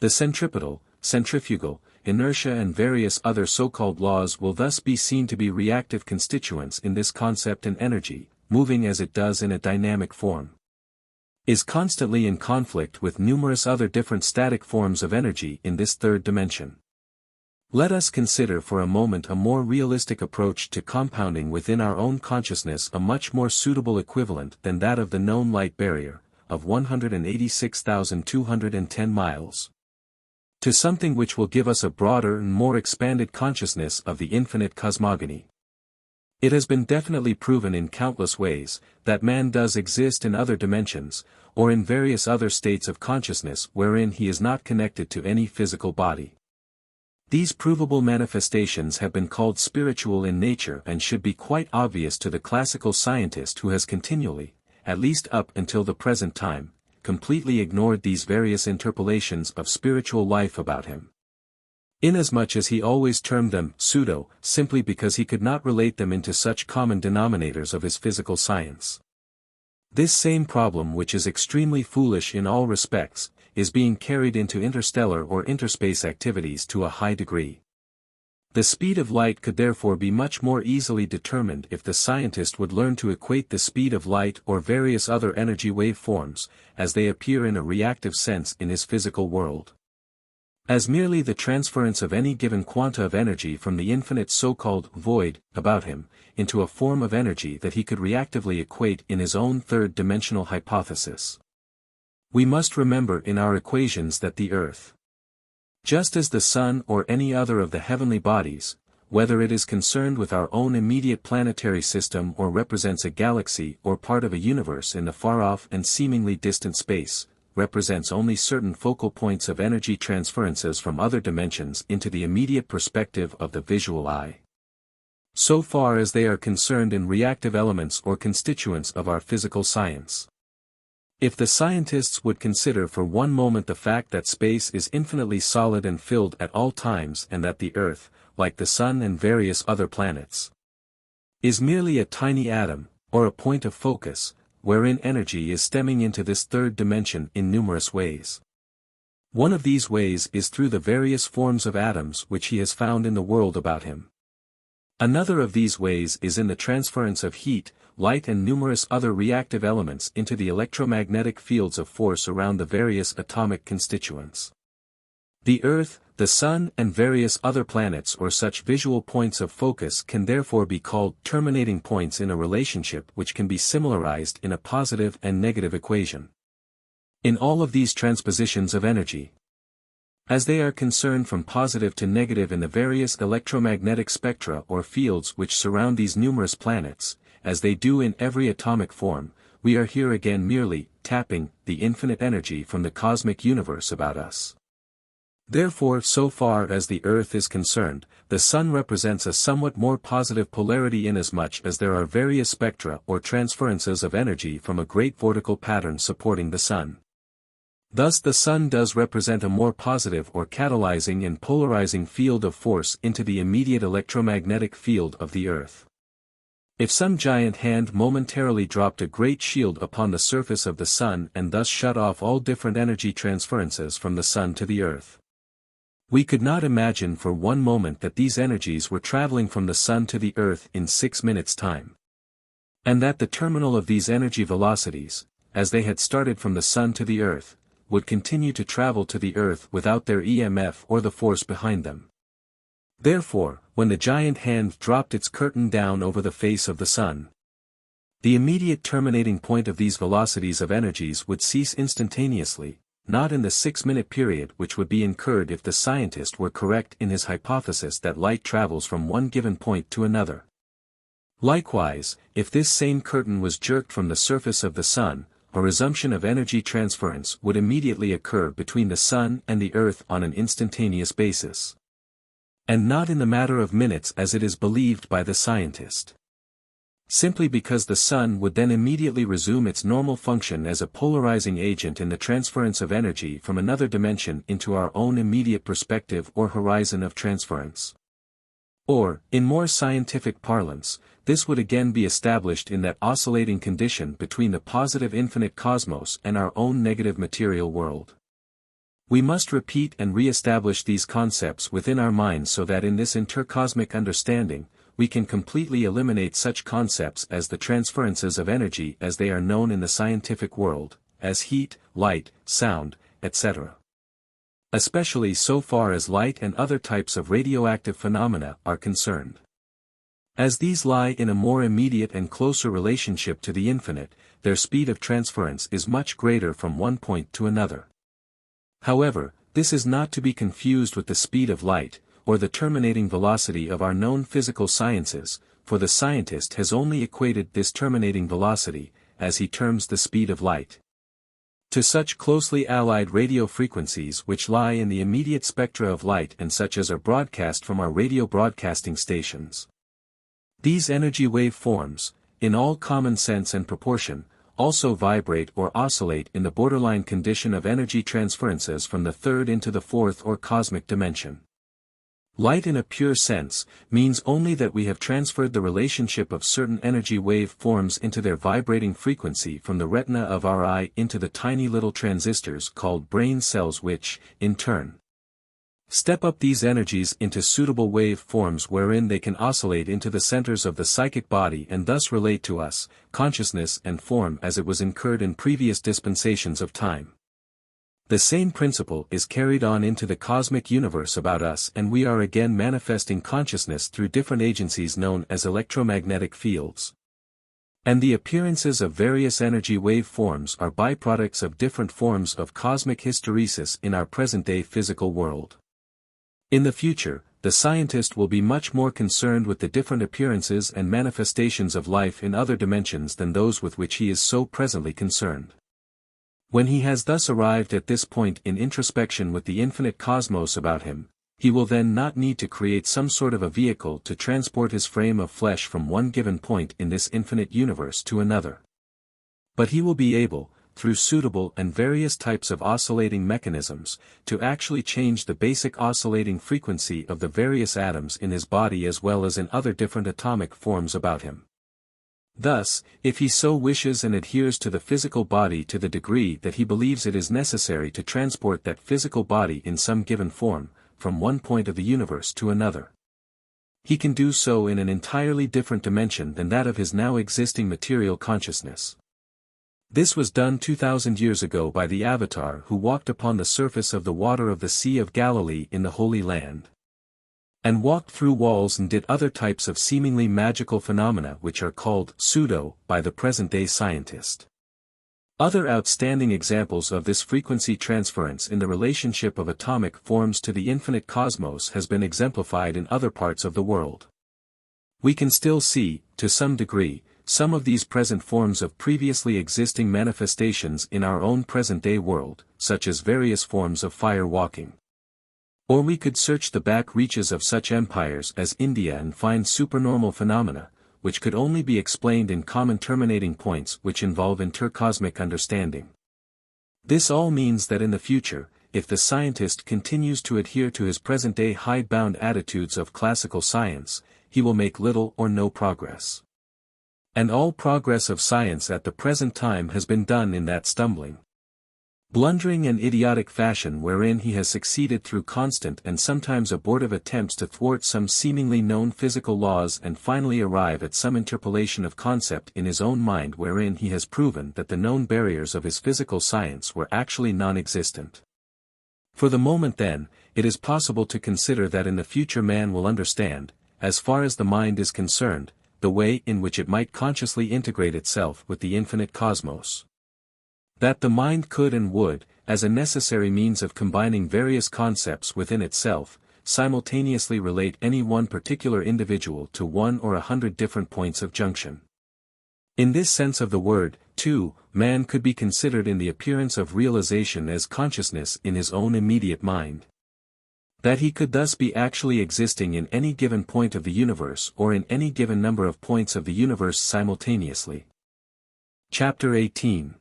The centripetal, centrifugal, inertia and various other so-called laws will thus be seen to be reactive constituents in this concept, and energy, moving as it does in a dynamic form, is constantly in conflict with numerous other different static forms of energy in this third dimension. Let us consider for a moment a more realistic approach to compounding within our own consciousness a much more suitable equivalent than that of the known light barrier, of 186,210 miles. To something which will give us a broader and more expanded consciousness of the infinite cosmogony. It has been definitely proven in countless ways, that man does exist in other dimensions, or in various other states of consciousness wherein he is not connected to any physical body. These provable manifestations have been called spiritual in nature and should be quite obvious to the classical scientist who has continually, at least up until the present time, completely ignored these various interpolations of spiritual life about him. Inasmuch as he always termed them pseudo, simply because he could not relate them into such common denominators of his physical science. This same problem, which is extremely foolish in all respects, is being carried into interstellar or interspace activities to a high degree. The speed of light could therefore be much more easily determined if the scientist would learn to equate the speed of light or various other energy wave forms, as they appear in a reactive sense in his physical world, as merely the transference of any given quanta of energy from the infinite so-called void about him, into a form of energy that he could reactively equate in his own third-dimensional hypothesis. We must remember in our equations that the Earth, just as the Sun or any other of the heavenly bodies, whether it is concerned with our own immediate planetary system or represents a galaxy or part of a universe in the far-off and seemingly distant space, represents only certain focal points of energy transferences from other dimensions into the immediate perspective of the visual eye. So far as they are concerned in reactive elements or constituents of our physical science. If the scientists would consider for one moment the fact that space is infinitely solid and filled at all times and that the Earth, like the Sun and various other planets, is merely a tiny atom, or a point of focus, wherein energy is stemming into this third dimension in numerous ways. One of these ways is through the various forms of atoms which he has found in the world about him. Another of these ways is in the transference of heat, light and numerous other reactive elements into the electromagnetic fields of force around the various atomic constituents. The Earth, the Sun and various other planets or such visual points of focus can therefore be called terminating points in a relationship which can be similarized in a positive and negative equation. In all of these transpositions of energy, as they are concerned from positive to negative in the various electromagnetic spectra or fields which surround these numerous planets, as they do in every atomic form, we are here again merely tapping the infinite energy from the cosmic universe about us. Therefore, so far as the Earth is concerned, the Sun represents a somewhat more positive polarity inasmuch as there are various spectra or transferences of energy from a great vortical pattern supporting the Sun. Thus the Sun does represent a more positive or catalyzing and polarizing field of force into the immediate electromagnetic field of the Earth. If some giant hand momentarily dropped a great shield upon the surface of the Sun and thus shut off all different energy transferences from the Sun to the Earth, we could not imagine for one moment that these energies were traveling from the Sun to the Earth in 6 minutes' time. And that the terminal of these energy velocities, as they had started from the Sun to the Earth, would continue to travel to the Earth without their EMF or the force behind them. Therefore, when the giant hand dropped its curtain down over the face of the Sun, the immediate terminating point of these velocities of energies would cease instantaneously, not in the 6-minute period which would be incurred if the scientist were correct in his hypothesis that light travels from one given point to another. Likewise, if this same curtain was jerked from the surface of the Sun, a resumption of energy transference would immediately occur between the Sun and the Earth on an instantaneous basis. And not in the matter of minutes as it is believed by the scientist. Simply because the Sun would then immediately resume its normal function as a polarizing agent in the transference of energy from another dimension into our own immediate perspective or horizon of transference. Or, in more scientific parlance, this would again be established in that oscillating condition between the positive infinite cosmos and our own negative material world. We must repeat and re-establish these concepts within our minds so that in this intercosmic understanding, we can completely eliminate such concepts as the transferences of energy as they are known in the scientific world, as heat, light, sound, etc. Especially so far as light and other types of radioactive phenomena are concerned. As these lie in a more immediate and closer relationship to the infinite, their speed of transference is much greater from one point to another. However, this is not to be confused with the speed of light, or the terminating velocity of our known physical sciences, for the scientist has only equated this terminating velocity, as he terms the speed of light, to such closely allied radio frequencies which lie in the immediate spectra of light and such as are broadcast from our radio broadcasting stations. These energy wave forms, in all common sense and proportion, also vibrate or oscillate in the borderline condition of energy transferences from the third into the fourth or cosmic dimension. Light in a pure sense, means only that we have transferred the relationship of certain energy wave forms into their vibrating frequency from the retina of our eye into the tiny little transistors called brain cells which, in turn, step up these energies into suitable wave forms wherein they can oscillate into the centers of the psychic body and thus relate to us, consciousness and form as it was incurred in previous dispensations of time. The same principle is carried on into the cosmic universe about us and we are again manifesting consciousness through different agencies known as electromagnetic fields. And the appearances of various energy wave forms are byproducts of different forms of cosmic hysteresis in our present-day physical world. In the future, the scientist will be much more concerned with the different appearances and manifestations of life in other dimensions than those with which he is so presently concerned. When he has thus arrived at this point in introspection with the infinite cosmos about him, he will then not need to create some sort of a vehicle to transport his frame of flesh from one given point in this infinite universe to another. But he will be able, through suitable and various types of oscillating mechanisms, to actually change the basic oscillating frequency of the various atoms in his body as well as in other different atomic forms about him. Thus, if he so wishes and adheres to the physical body to the degree that he believes it is necessary to transport that physical body in some given form, from one point of the universe to another, he can do so in an entirely different dimension than that of his now existing material consciousness. This was done 2,000 years ago by the Avatar who walked upon the surface of the water of the Sea of Galilee in the Holy Land, and walked through walls and did other types of seemingly magical phenomena which are called pseudo by the present-day scientist. Other outstanding examples of this frequency transference in the relationship of atomic forms to the infinite cosmos has been exemplified in other parts of the world. We can still see, to some degree, some of these present forms of previously existing manifestations in our own present-day world, such as various forms of fire walking. Or we could search the back reaches of such empires as India and find supernormal phenomena, which could only be explained in common terminating points which involve intercosmic understanding. This all means that in the future, if the scientist continues to adhere to his present-day hidebound attitudes of classical science, he will make little or no progress. And all progress of science at the present time has been done in that stumbling, blundering and idiotic fashion wherein he has succeeded through constant and sometimes abortive attempts to thwart some seemingly known physical laws and finally arrive at some interpolation of concept in his own mind wherein he has proven that the known barriers of his physical science were actually non-existent. For the moment then, it is possible to consider that in the future man will understand, as far as the mind is concerned, the way in which it might consciously integrate itself with the infinite cosmos. That the mind could and would, as a necessary means of combining various concepts within itself, simultaneously relate any one particular individual to 1 or 100 different points of junction. In this sense of the word, too, man could be considered in the appearance of realization as consciousness in his own immediate mind. That he could thus be actually existing in any given point of the universe or in any given number of points of the universe simultaneously. Chapter 18.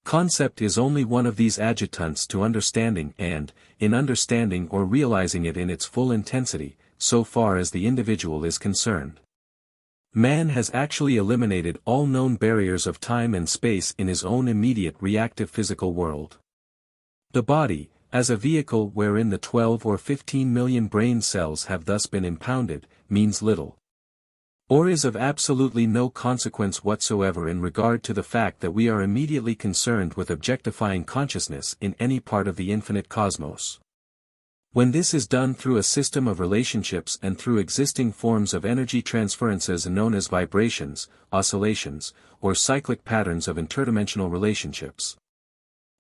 Concept is only one of these adjutants to understanding and, in understanding or realizing it in its full intensity, so far as the individual is concerned, man has actually eliminated all known barriers of time and space in his own immediate reactive physical world. The body, as a vehicle wherein the 12 or 15 million brain cells have thus been impounded, means little, or is of absolutely no consequence whatsoever in regard to the fact that we are immediately concerned with objectifying consciousness in any part of the infinite cosmos. When this is done through a system of relationships and through existing forms of energy transferences known as vibrations, oscillations, or cyclic patterns of interdimensional relationships,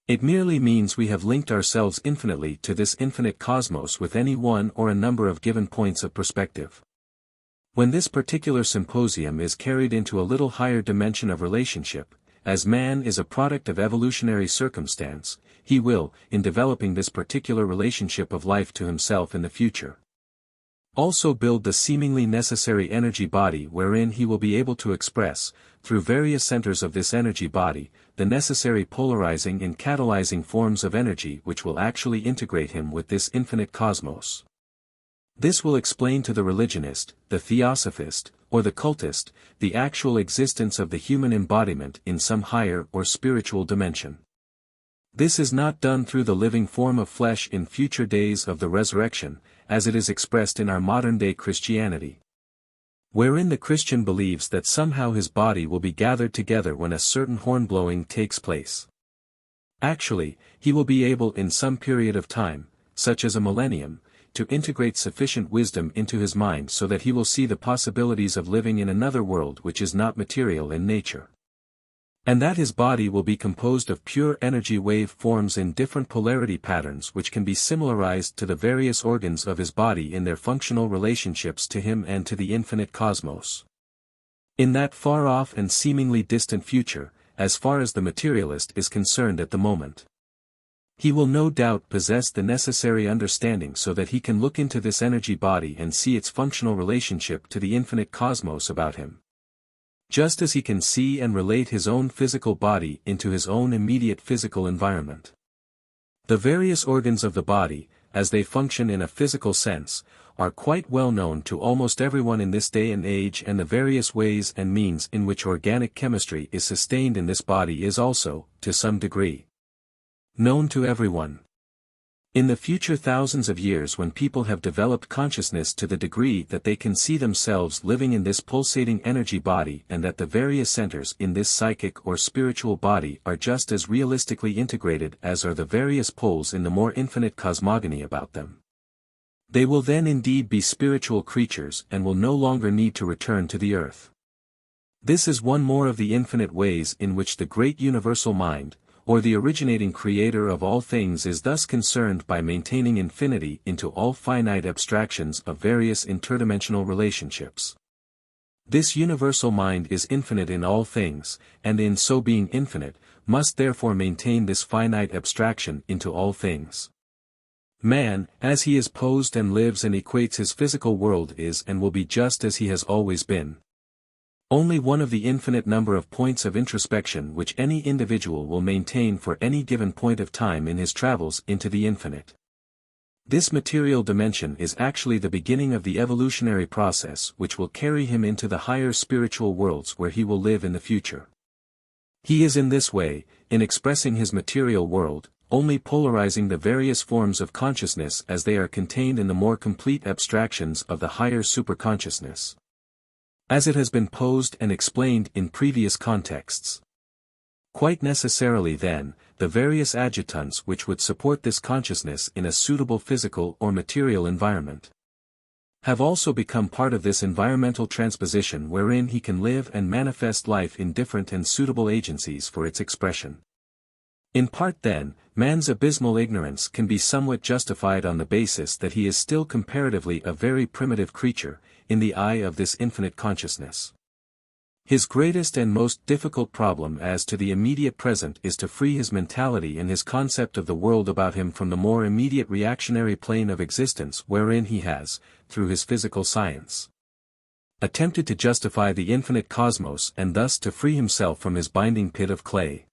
it merely means we have linked ourselves infinitely to this infinite cosmos with any one or a number of given points of perspective. When this particular symposium is carried into a little higher dimension of relationship, as man is a product of evolutionary circumstance, he will, in developing this particular relationship of life to himself in the future, also build the seemingly necessary energy body wherein he will be able to express, through various centers of this energy body, the necessary polarizing and catalyzing forms of energy which will actually integrate him with this infinite cosmos. This will explain to the religionist, the theosophist, or the cultist, the actual existence of the human embodiment in some higher or spiritual dimension. This is not done through the living form of flesh in future days of the resurrection, as it is expressed in our modern-day Christianity, wherein the Christian believes that somehow his body will be gathered together when a certain horn-blowing takes place. Actually, he will be able in some period of time, such as a millennium, to integrate sufficient wisdom into his mind so that he will see the possibilities of living in another world which is not material in nature. And that his body will be composed of pure energy wave forms in different polarity patterns which can be similarized to the various organs of his body in their functional relationships to him and to the infinite cosmos. In that far-off and seemingly distant future, as far as the materialist is concerned at the moment, he will no doubt possess the necessary understanding so that he can look into this energy body and see its functional relationship to the infinite cosmos about him, just as he can see and relate his own physical body into his own immediate physical environment. The various organs of the body, as they function in a physical sense, are quite well known to almost everyone in this day and age, and the various ways and means in which organic chemistry is sustained in this body is also, to some degree, known to everyone. In the future thousands of years, when people have developed consciousness to the degree that they can see themselves living in this pulsating energy body and that the various centers in this psychic or spiritual body are just as realistically integrated as are the various poles in the more infinite cosmogony about them, they will then indeed be spiritual creatures and will no longer need to return to the earth. This is one more of the infinite ways in which the great universal mind, or the originating creator of all things, is thus concerned by maintaining infinity into all finite abstractions of various interdimensional relationships. This universal mind is infinite in all things, and in so being infinite, must therefore maintain this finite abstraction into all things. Man, as he is posed and lives and equates his physical world, is and will be just as he has always been, only one of the infinite number of points of introspection which any individual will maintain for any given point of time in his travels into the infinite. This material dimension is actually the beginning of the evolutionary process which will carry him into the higher spiritual worlds where he will live in the future. He is in this way, in expressing his material world, only polarizing the various forms of consciousness as they are contained in the more complete abstractions of the higher superconsciousness, as it has been posed and explained in previous contexts. Quite necessarily then, the various adjutants which would support this consciousness in a suitable physical or material environment have also become part of this environmental transposition wherein he can live and manifest life in different and suitable agencies for its expression. In part then, man's abysmal ignorance can be somewhat justified on the basis that he is still comparatively a very primitive creature, in the eye of this infinite consciousness. His greatest and most difficult problem as to the immediate present is to free his mentality and his concept of the world about him from the more immediate reactionary plane of existence wherein he has, through his physical science, attempted to justify the infinite cosmos and thus to free himself from his binding pit of clay.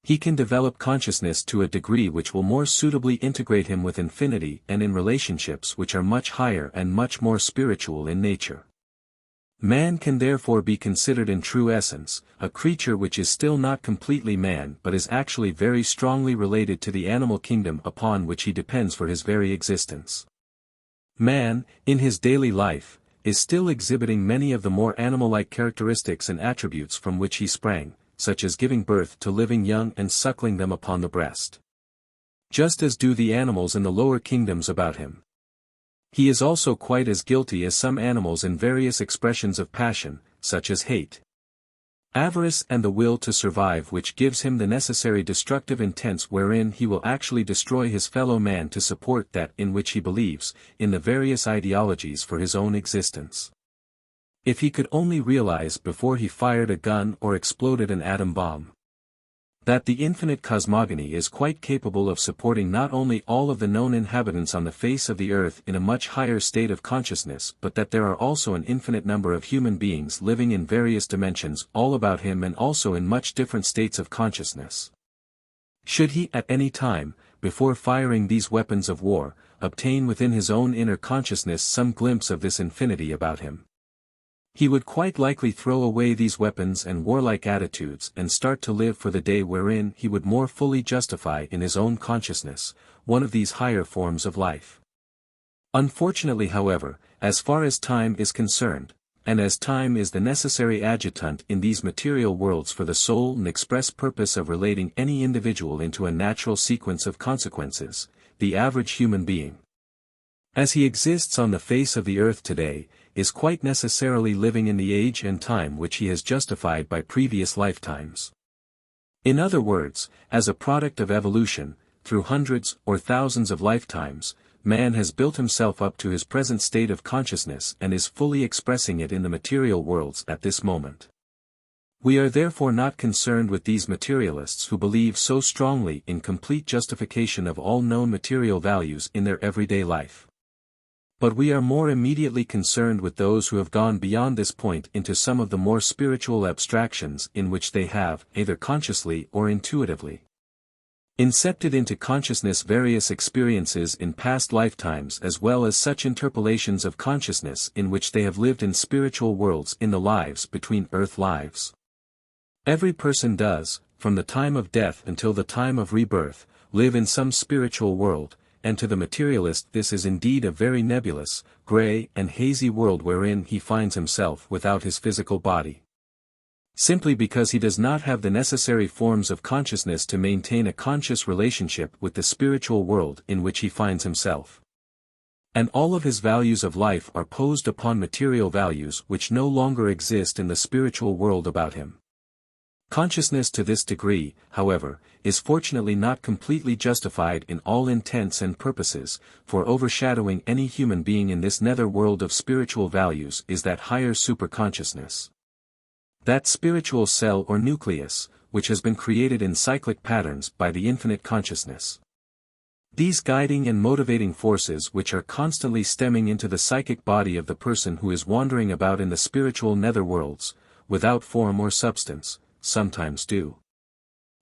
He can develop consciousness to a degree which will more suitably integrate him with infinity and in relationships which are much higher and much more spiritual in nature. Man can therefore be considered in true essence, a creature which is still not completely man but is actually very strongly related to the animal kingdom upon which he depends for his very existence. Man, in his daily life, is still exhibiting many of the more animal-like characteristics and attributes from which he sprang, such as giving birth to living young and suckling them upon the breast, just as do the animals in the lower kingdoms about him. He is also quite as guilty as some animals in various expressions of passion, such as hate, avarice, and the will to survive, which gives him the necessary destructive intents wherein he will actually destroy his fellow man to support that in which he believes, in the various ideologies for his own existence. If he could only realize before he fired a gun or exploded an atom bomb, that the infinite cosmogony is quite capable of supporting not only all of the known inhabitants on the face of the earth in a much higher state of consciousness, but that there are also an infinite number of human beings living in various dimensions all about him and also in much different states of consciousness. Should he at any time, before firing these weapons of war, obtain within his own inner consciousness some glimpse of this infinity about him, he would quite likely throw away these weapons and warlike attitudes and start to live for the day wherein he would more fully justify in his own consciousness one of these higher forms of life. Unfortunately, however, as far as time is concerned, and as time is the necessary adjutant in these material worlds for the sole and express purpose of relating any individual into a natural sequence of consequences, the average human being, as he exists on the face of the earth today, is quite necessarily living in the age and time which he has justified by previous lifetimes. In other words, as a product of evolution, through hundreds or thousands of lifetimes, man has built himself up to his present state of consciousness and is fully expressing it in the material worlds at this moment. We are therefore not concerned with these materialists who believe so strongly in complete justification of all known material values in their everyday life. But we are more immediately concerned with those who have gone beyond this point into some of the more spiritual abstractions in which they have, either consciously or intuitively, incepted into consciousness various experiences in past lifetimes as well as such interpolations of consciousness in which they have lived in spiritual worlds in the lives between earth lives. Every person does, from the time of death until the time of rebirth, live in some spiritual world, and to the materialist this is indeed a very nebulous, gray and hazy world wherein he finds himself without his physical body. Simply because he does not have the necessary forms of consciousness to maintain a conscious relationship with the spiritual world in which he finds himself. And all of his values of life are posed upon material values which no longer exist in the spiritual world about him. Consciousness to this degree, however, is fortunately not completely justified in all intents and purposes, for overshadowing any human being in this nether world of spiritual values is that higher superconsciousness. That spiritual cell or nucleus, which has been created in cyclic patterns by the infinite consciousness. These guiding and motivating forces which are constantly stemming into the psychic body of the person who is wandering about in the spiritual netherworlds, without form or substance, sometimes do.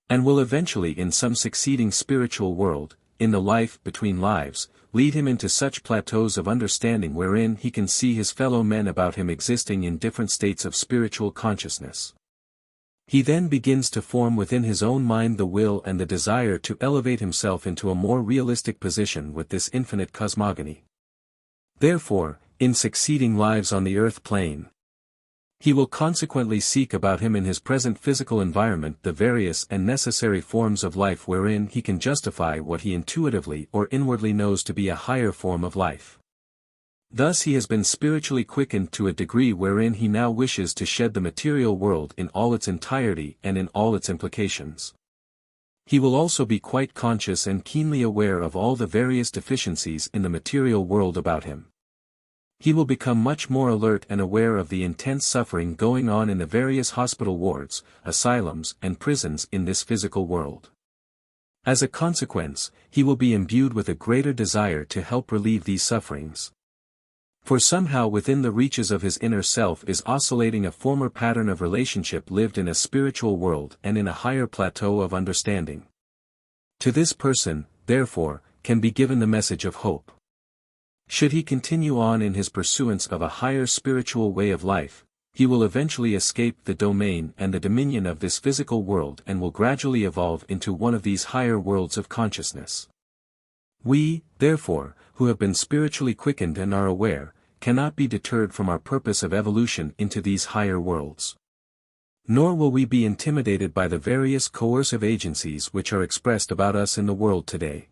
And will eventually in some succeeding spiritual world, in the life between lives, lead him into such plateaus of understanding wherein he can see his fellow men about him existing in different states of spiritual consciousness. He then begins to form within his own mind the will and the desire to elevate himself into a more realistic position with this infinite cosmogony. Therefore, in succeeding lives on the earth plane, he will consequently seek about him in his present physical environment the various and necessary forms of life wherein he can justify what he intuitively or inwardly knows to be a higher form of life. Thus he has been spiritually quickened to a degree wherein he now wishes to shed the material world in all its entirety and in all its implications. He will also be quite conscious and keenly aware of all the various deficiencies in the material world about him. He will become much more alert and aware of the intense suffering going on in the various hospital wards, asylums and prisons in this physical world. As a consequence, he will be imbued with a greater desire to help relieve these sufferings. For somehow within the reaches of his inner self is oscillating a former pattern of relationship lived in a spiritual world and in a higher plateau of understanding. To this person, therefore, can be given the message of hope. Should he continue on in his pursuance of a higher spiritual way of life, he will eventually escape the domain and the dominion of this physical world and will gradually evolve into one of these higher worlds of consciousness. We, therefore, who have been spiritually quickened and are aware, cannot be deterred from our purpose of evolution into these higher worlds. Nor will we be intimidated by the various coercive agencies which are expressed about us in the world today.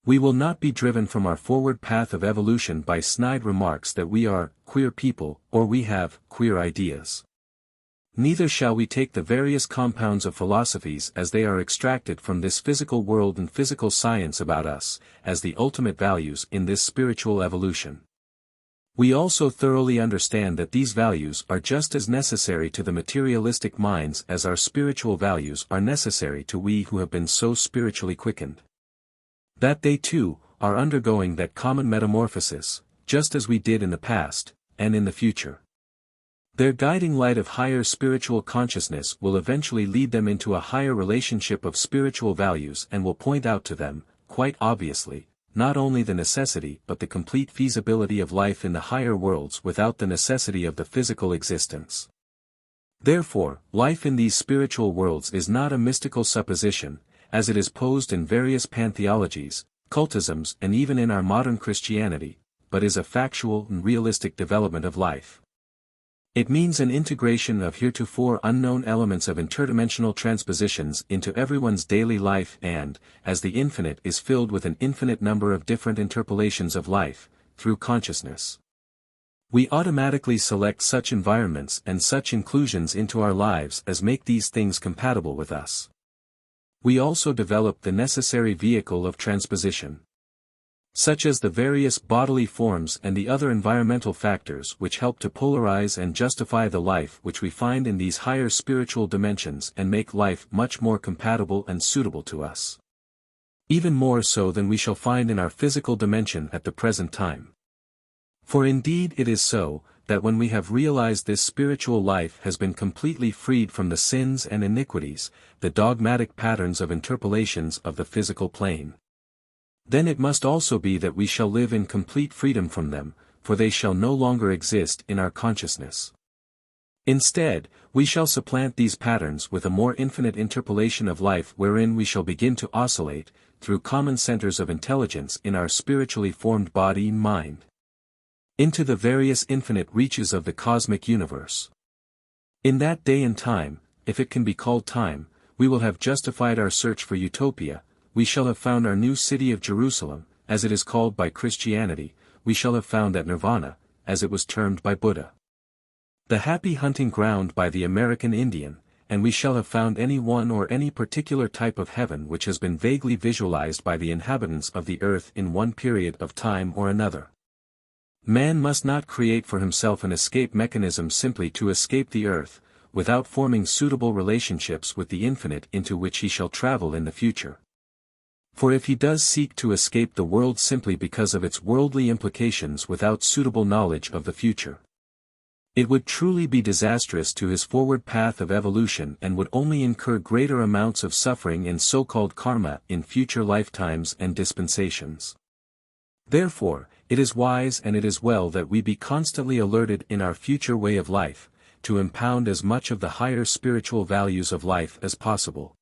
We will not be driven from our forward path of evolution by snide remarks that we are queer people or we have queer ideas. Neither shall we take the various compounds of philosophies as they are extracted from this physical world and physical science about us, as the ultimate values in this spiritual evolution. We also thoroughly understand that these values are just as necessary to the materialistic minds as our spiritual values are necessary to we who have been so spiritually quickened. That they too, are undergoing that common metamorphosis, just as we did in the past, and in the future. Their guiding light of higher spiritual consciousness will eventually lead them into a higher relationship of spiritual values and will point out to them, quite obviously, not only the necessity but the complete feasibility of life in the higher worlds without the necessity of the physical existence. Therefore, life in these spiritual worlds is not a mystical supposition, as it is posed in various pantheologies, cultisms and even in our modern Christianity, but is a factual and realistic development of life. It means an integration of heretofore unknown elements of interdimensional transpositions into everyone's daily life and, as the infinite is filled with an infinite number of different interpolations of life, through consciousness. We automatically select such environments and such inclusions into our lives as make these things compatible with us. We also develop the necessary vehicle of transposition, such as the various bodily forms and the other environmental factors which help to polarize and justify the life which we find in these higher spiritual dimensions and make life much more compatible and suitable to us. Even more so than we shall find in our physical dimension at the present time. For indeed it is so, that when we have realized this spiritual life has been completely freed from the sins and iniquities, the dogmatic patterns of interpolations of the physical plane, then it must also be that we shall live in complete freedom from them, for they shall no longer exist in our consciousness. Instead, we shall supplant these patterns with a more infinite interpolation of life wherein we shall begin to oscillate, through common centers of intelligence in our spiritually formed body-mind, into the various infinite reaches of the cosmic universe. In that day and time, if it can be called time, we will have justified our search for utopia, we shall have found our new city of Jerusalem, as it is called by Christianity, we shall have found that nirvana, as it was termed by Buddha, the happy hunting ground by the American Indian, and we shall have found any one or any particular type of heaven which has been vaguely visualized by the inhabitants of the earth in one period of time or another. Man must not create for himself an escape mechanism simply to escape the earth, without forming suitable relationships with the infinite into which he shall travel in the future. For if he does seek to escape the world simply because of its worldly implications without suitable knowledge of the future, it would truly be disastrous to his forward path of evolution and would only incur greater amounts of suffering in so-called karma in future lifetimes and dispensations. Therefore, it is wise and it is well that we be constantly alerted in our future way of life, to impound as much of the higher spiritual values of life as possible,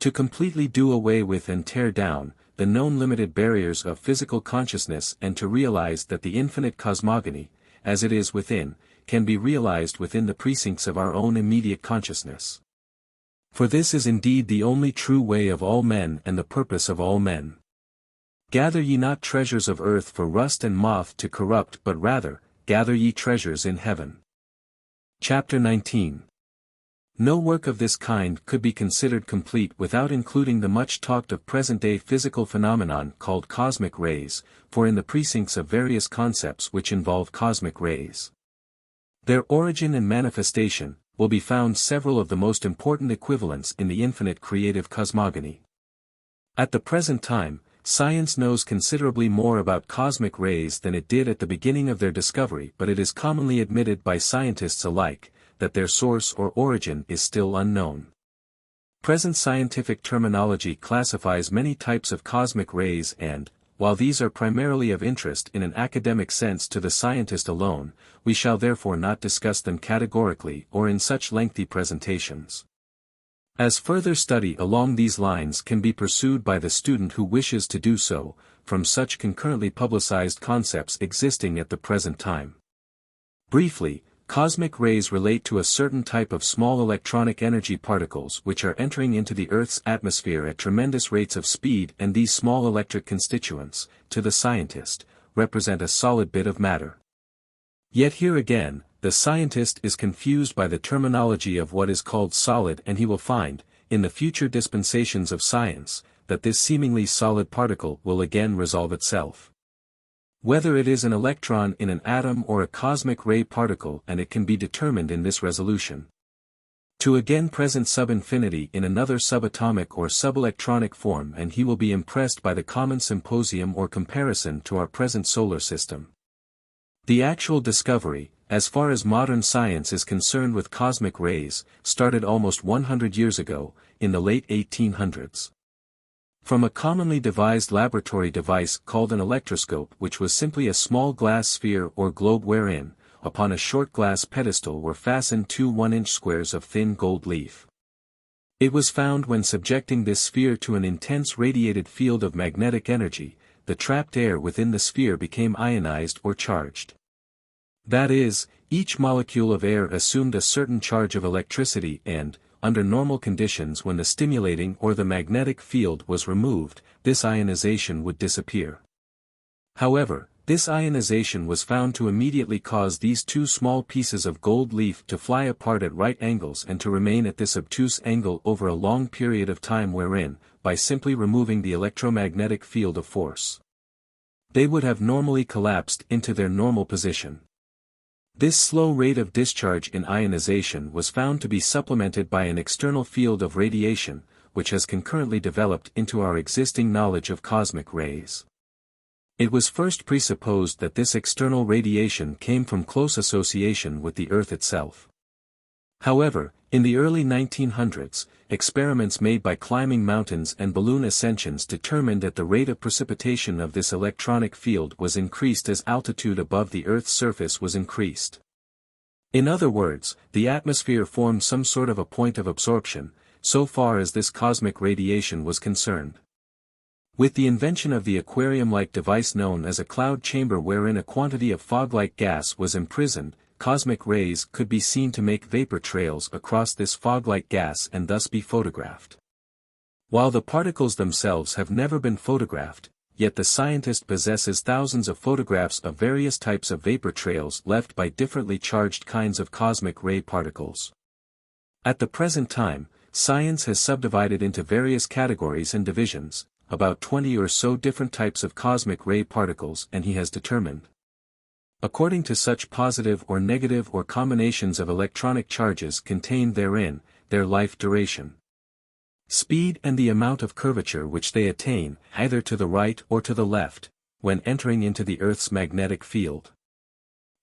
to completely do away with and tear down the known limited barriers of physical consciousness and to realize that the infinite cosmogony, as it is within, can be realized within the precincts of our own immediate consciousness. For this is indeed the only true way of all men and the purpose of all men. Gather ye not treasures of earth for rust and moth to corrupt, but rather, gather ye treasures in heaven. Chapter 19. No work of this kind could be considered complete without including the much talked of present-day physical phenomenon called cosmic rays, for in the precincts of various concepts which involve cosmic rays, their origin and manifestation, will be found several of the most important equivalents in the infinite creative cosmogony. At the present time, science knows considerably more about cosmic rays than it did at the beginning of their discovery, but it is commonly admitted by scientists alike, that their source or origin is still unknown. Present scientific terminology classifies many types of cosmic rays and, while these are primarily of interest in an academic sense to the scientist alone, we shall therefore not discuss them categorically or in such lengthy presentations, as further study along these lines can be pursued by the student who wishes to do so, from such concurrently publicized concepts existing at the present time. Briefly, cosmic rays relate to a certain type of small electronic energy particles which are entering into the Earth's atmosphere at tremendous rates of speed, and these small electric constituents, to the scientist, represent a solid bit of matter. Yet here again, the scientist is confused by the terminology of what is called solid, and he will find, in the future dispensations of science, that this seemingly solid particle will again resolve itself, whether it is an electron in an atom or a cosmic ray particle, and it can be determined in this resolution, to again present sub-infinity in another subatomic or subelectronic form, and he will be impressed by the common symposium or comparison to our present solar system. The actual discovery, as far as modern science is concerned with cosmic rays, started almost 100 years ago, in the late 1800s. From a commonly devised laboratory device called an electroscope, which was simply a small glass sphere or globe wherein, upon a short glass pedestal were fastened two 1-inch squares of thin gold leaf. It was found when subjecting this sphere to an intense radiated field of magnetic energy, the trapped air within the sphere became ionized or charged. That is, each molecule of air assumed a certain charge of electricity and, under normal conditions when the stimulating or the magnetic field was removed, this ionization would disappear. However, This ionization was found to immediately cause these two small pieces of gold leaf to fly apart at right angles and to remain at this obtuse angle over a long period of time wherein, by simply removing the electromagnetic field of force, they would have normally collapsed into their normal position. This slow rate of discharge in ionization was found to be supplemented by an external field of radiation, which has concurrently developed into our existing knowledge of cosmic rays. It was first presupposed that this external radiation came from close association with the Earth itself. However, in the early 1900s, experiments made by climbing mountains and balloon ascensions determined that the rate of precipitation of this electronic field was increased as altitude above the Earth's surface was increased. In other words, the atmosphere formed some sort of a point of absorption, so far as this cosmic radiation was concerned. With the invention of the aquarium-like device known as a cloud chamber wherein a quantity of fog-like gas was imprisoned, cosmic rays could be seen to make vapor trails across this fog-like gas and thus be photographed. While the particles themselves have never been photographed, yet the scientist possesses thousands of photographs of various types of vapor trails left by differently charged kinds of cosmic ray particles. At the present time, science has subdivided into various categories and divisions, about 20 or so different types of cosmic ray particles, and he has determined, according to such positive or negative or combinations of electronic charges contained therein, their life duration, speed and the amount of curvature which they attain, either to the right or to the left, when entering into the Earth's magnetic field.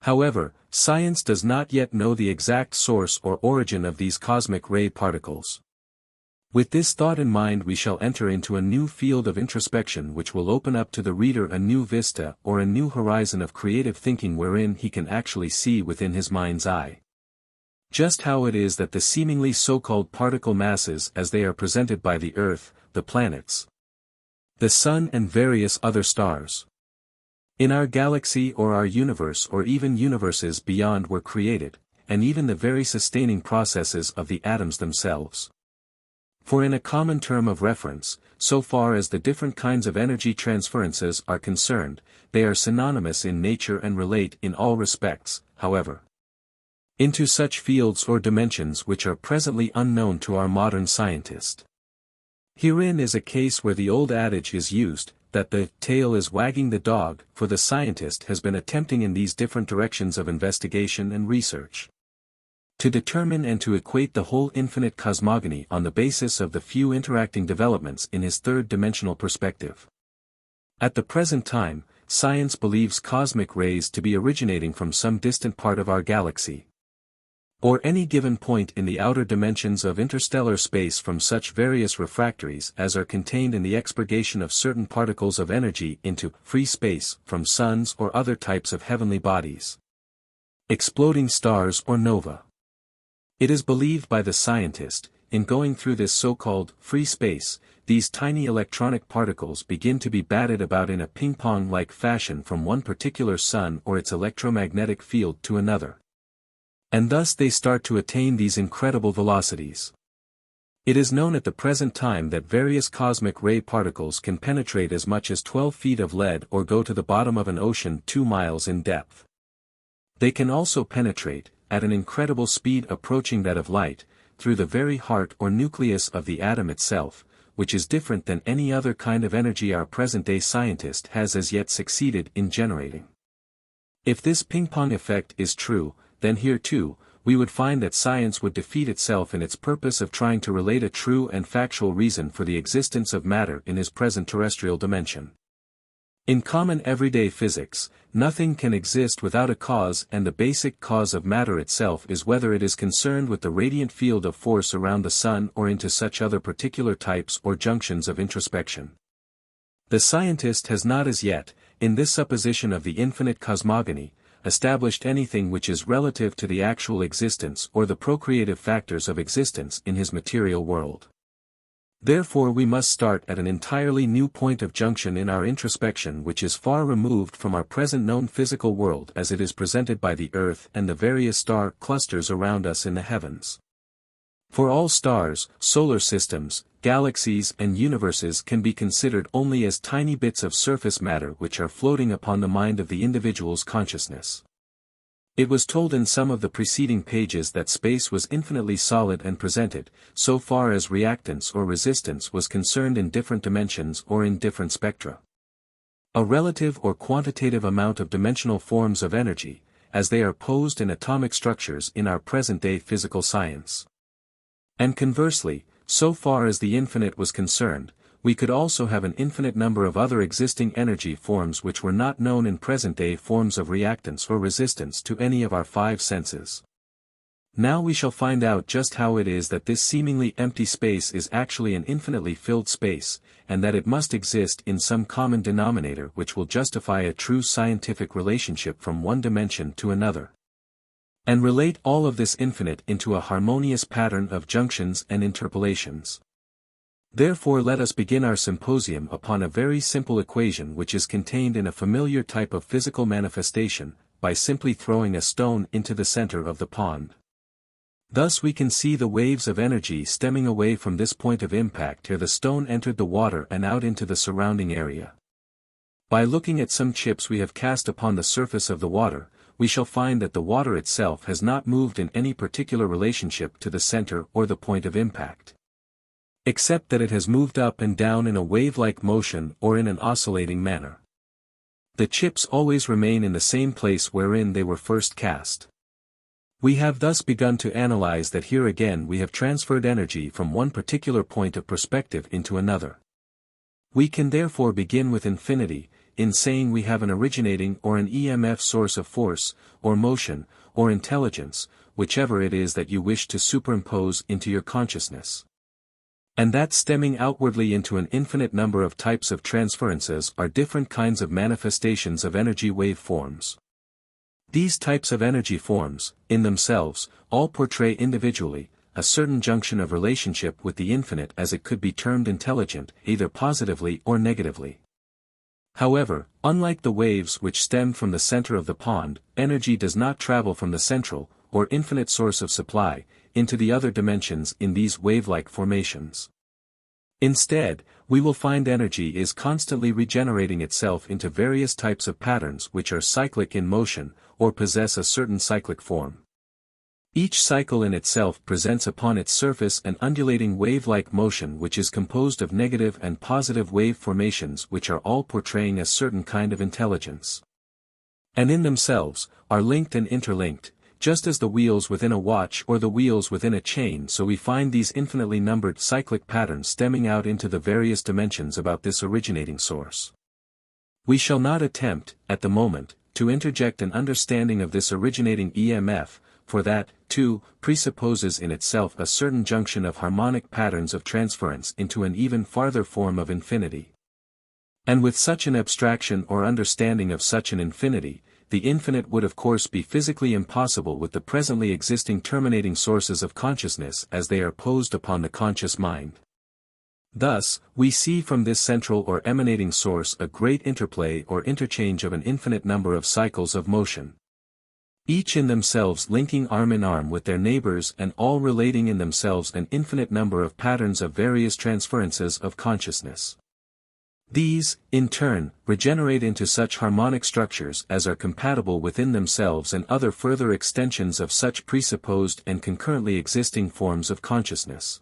However, science does not yet know the exact source or origin of these cosmic ray particles. With this thought in mind we shall enter into a new field of introspection which will open up to the reader a new vista or a new horizon of creative thinking wherein he can actually see within his mind's eye just how it is that the seemingly so-called particle masses as they are presented by the Earth, the planets, the Sun and various other stars in our galaxy or our universe or even universes beyond were created, and even the very sustaining processes of the atoms themselves. For in a common term of reference, so far as the different kinds of energy transferences are concerned, they are synonymous in nature and relate in all respects, however, into such fields or dimensions which are presently unknown to our modern scientist. Herein is a case where the old adage is used, that the tail is wagging the dog, for the scientist has been attempting in these different directions of investigation and research to determine and to equate the whole infinite cosmogony on the basis of the few interacting developments in his third-dimensional perspective. At the present time, science believes cosmic rays to be originating from some distant part of our galaxy, or any given point in the outer dimensions of interstellar space from such various refractories as are contained in the expurgation of certain particles of energy into free space from suns or other types of heavenly bodies, exploding stars or nova. It is believed by the scientist, in going through this so-called free space, these tiny electronic particles begin to be batted about in a ping-pong-like fashion from one particular sun or its electromagnetic field to another. And thus they start to attain these incredible velocities. It is known at the present time that various cosmic ray particles can penetrate as much as 12 feet of lead or go to the bottom of an ocean 2 miles in depth. They can also penetrate, at an incredible speed approaching that of light, through the very heart or nucleus of the atom itself, which is different than any other kind of energy our present-day scientist has as yet succeeded in generating. If this ping-pong effect is true, then here too, we would find that science would defeat itself in its purpose of trying to relate a true and factual reason for the existence of matter in his present terrestrial dimension. In common everyday physics, nothing can exist without a cause, and the basic cause of matter itself is whether it is concerned with the radiant field of force around the sun or into such other particular types or junctions of introspection. The scientist has not as yet, in this supposition of the infinite cosmogony, established anything which is relative to the actual existence or the procreative factors of existence in his material world. Therefore we must start at an entirely new point of junction in our introspection which is far removed from our present known physical world as it is presented by the Earth and the various star clusters around us in the heavens. For all stars, solar systems, galaxies and universes can be considered only as tiny bits of surface matter which are floating upon the mind of the individual's consciousness. It was told in some of the preceding pages that space was infinitely solid and presented, so far as reactance or resistance was concerned in different dimensions or in different spectra. A relative or quantitative amount of dimensional forms of energy, as they are posed in atomic structures in our present-day physical science. And conversely, so far as the infinite was concerned, we could also have an infinite number of other existing energy forms which were not known in present-day forms of reactance or resistance to any of our five senses. Now we shall find out just how it is that this seemingly empty space is actually an infinitely filled space, and that it must exist in some common denominator which will justify a true scientific relationship from one dimension to another. And relate all of this infinite into a harmonious pattern of junctions and interpolations. Therefore let us begin our symposium upon a very simple equation which is contained in a familiar type of physical manifestation, by simply throwing a stone into the center of the pond. Thus we can see the waves of energy stemming away from this point of impact ere the stone entered the water and out into the surrounding area. By looking at some chips we have cast upon the surface of the water, we shall find that the water itself has not moved in any particular relationship to the center or the point of impact. Except that it has moved up and down in a wave-like motion or in an oscillating manner. The chips always remain in the same place wherein they were first cast. We have thus begun to analyze that here again we have transferred energy from one particular point of perspective into another. We can therefore begin with infinity, in saying we have an originating or an EMF source of force, or motion, or intelligence, whichever it is that you wish to superimpose into your consciousness. And that stemming outwardly into an infinite number of types of transferences are different kinds of manifestations of energy wave forms. These types of energy forms, in themselves, all portray individually, a certain junction of relationship with the infinite as it could be termed intelligent, either positively or negatively. However, unlike the waves which stem from the center of the pond, energy does not travel from the central, or infinite source of supply, into the other dimensions in these wave-like formations. Instead, we will find energy is constantly regenerating itself into various types of patterns which are cyclic in motion, or possess a certain cyclic form. Each cycle in itself presents upon its surface an undulating wave-like motion which is composed of negative and positive wave formations which are all portraying a certain kind of intelligence. And in themselves, are linked and interlinked, just as the wheels within a watch or the wheels within a chain, so we find these infinitely numbered cyclic patterns stemming out into the various dimensions about this originating source. We shall not attempt, at the moment, to interject an understanding of this originating EMF, for that, too, presupposes in itself a certain junction of harmonic patterns of transference into an even farther form of infinity. And with such an abstraction or understanding of such an infinity, the infinite would of course be physically impossible with the presently existing terminating sources of consciousness as they are posed upon the conscious mind. Thus, we see from this central or emanating source a great interplay or interchange of an infinite number of cycles of motion. Each in themselves linking arm in arm with their neighbors and all relating in themselves an infinite number of patterns of various transferences of consciousness. These, in turn, regenerate into such harmonic structures as are compatible within themselves and other further extensions of such presupposed and concurrently existing forms of consciousness.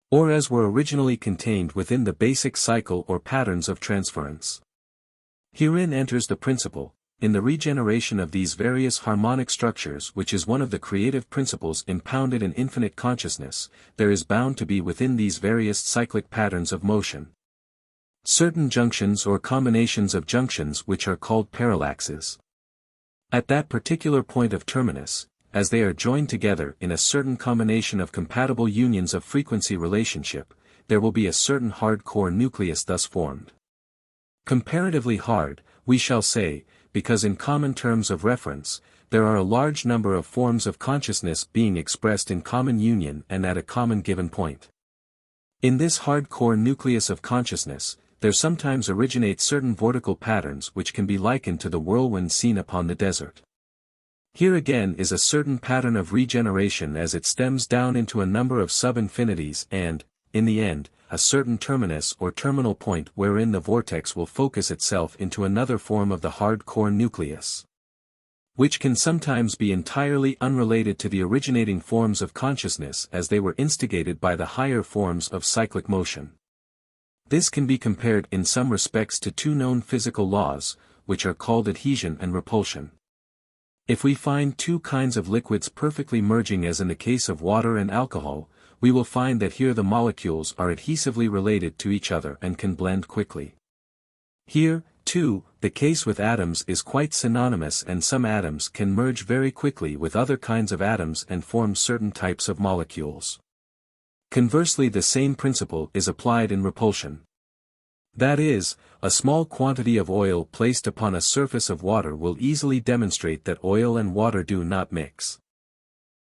Or as were originally contained within the basic cycle or patterns of transference. Herein enters the principle, in the regeneration of these various harmonic structures which is one of the creative principles impounded in infinite consciousness, there is bound to be within these various cyclic patterns of motion certain junctions or combinations of junctions which are called parallaxes. At that particular point of terminus, as they are joined together in a certain combination of compatible unions of frequency relationship, there will be a certain hard core nucleus thus formed. Comparatively hard, we shall say, because in common terms of reference, there are a large number of forms of consciousness being expressed in common union and at a common given point. In this hard core nucleus of consciousness, there sometimes originate certain vortical patterns which can be likened to the whirlwind seen upon the desert. Here again is a certain pattern of regeneration as it stems down into a number of sub-infinities and, in the end, a certain terminus or terminal point wherein the vortex will focus itself into another form of the hard core nucleus, which can sometimes be entirely unrelated to the originating forms of consciousness as they were instigated by the higher forms of cyclic motion. This can be compared in some respects to two known physical laws, which are called adhesion and repulsion. If we find two kinds of liquids perfectly merging as in the case of water and alcohol, we will find that here the molecules are adhesively related to each other and can blend quickly. Here, too, the case with atoms is quite synonymous, and some atoms can merge very quickly with other kinds of atoms and form certain types of molecules. Conversely, the same principle is applied in repulsion. That is, a small quantity of oil placed upon a surface of water will easily demonstrate that oil and water do not mix.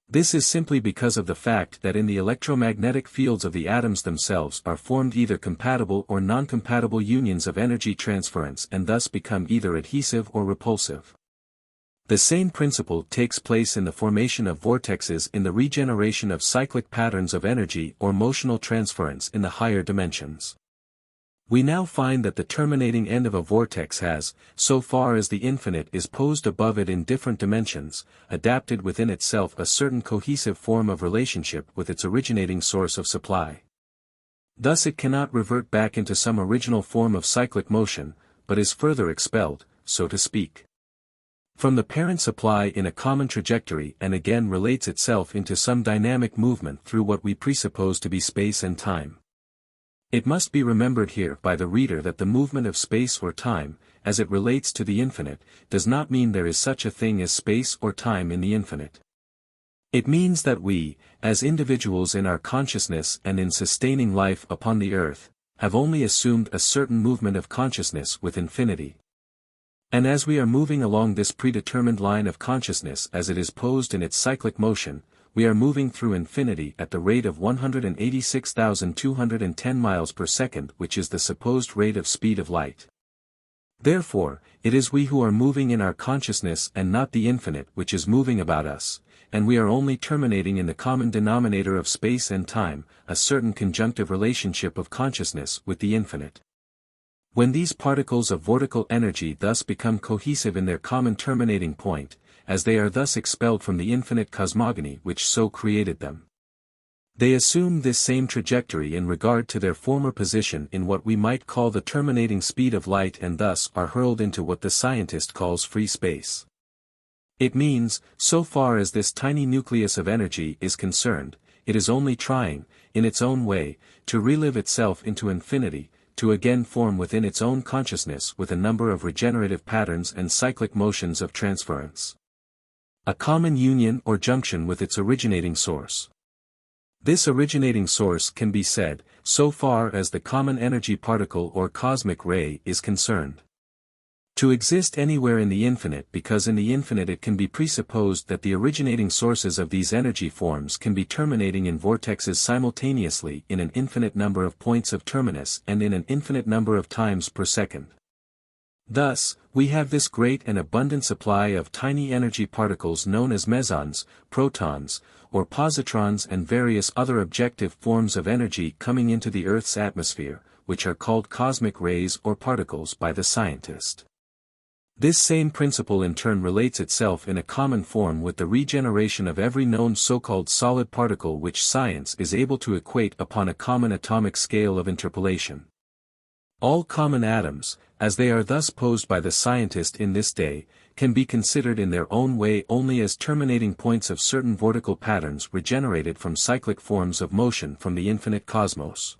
This is simply because of the fact that in the electromagnetic fields of the atoms themselves are formed either compatible or non-compatible unions of energy transference and thus become either adhesive or repulsive. The same principle takes place in the formation of vortexes in the regeneration of cyclic patterns of energy or motional transference in the higher dimensions. We now find that the terminating end of a vortex has, so far as the infinite is posed above it in different dimensions, adapted within itself a certain cohesive form of relationship with its originating source of supply. Thus it cannot revert back into some original form of cyclic motion, but is further expelled, so to speak, from the parent supply in a common trajectory and again relates itself into some dynamic movement through what we presuppose to be space and time. It must be remembered here by the reader that the movement of space or time, as it relates to the infinite, does not mean there is such a thing as space or time in the infinite. It means that we, as individuals in our consciousness and in sustaining life upon the earth, have only assumed a certain movement of consciousness with infinity. And as we are moving along this predetermined line of consciousness as it is posed in its cyclic motion, we are moving through infinity at the rate of 186,210 miles per second, which is the supposed rate of speed of light. Therefore, it is we who are moving in our consciousness and not the infinite which is moving about us, and we are only terminating in the common denominator of space and time, a certain conjunctive relationship of consciousness with the infinite. When these particles of vortical energy thus become cohesive in their common terminating point, as they are thus expelled from the infinite cosmogony which so created them, they assume this same trajectory in regard to their former position in what we might call the terminating speed of light and thus are hurled into what the scientist calls free space. It means, so far as this tiny nucleus of energy is concerned, it is only trying, in its own way, to relive itself into infinity, to again form within its own consciousness with a number of regenerative patterns and cyclic motions of transference, a common union or junction with its originating source. This originating source can be said, so far as the common energy particle or cosmic ray is concerned, to exist anywhere in the infinite, because in the infinite it can be presupposed that the originating sources of these energy forms can be terminating in vortexes simultaneously in an infinite number of points of terminus and in an infinite number of times per second. Thus, we have this great and abundant supply of tiny energy particles known as mesons, protons, or positrons and various other objective forms of energy coming into the Earth's atmosphere, which are called cosmic rays or particles by the scientist. This same principle in turn relates itself in a common form with the regeneration of every known so-called solid particle which science is able to equate upon a common atomic scale of interpolation. All common atoms, as they are thus posed by the scientist in this day, can be considered in their own way only as terminating points of certain vortical patterns regenerated from cyclic forms of motion from the infinite cosmos.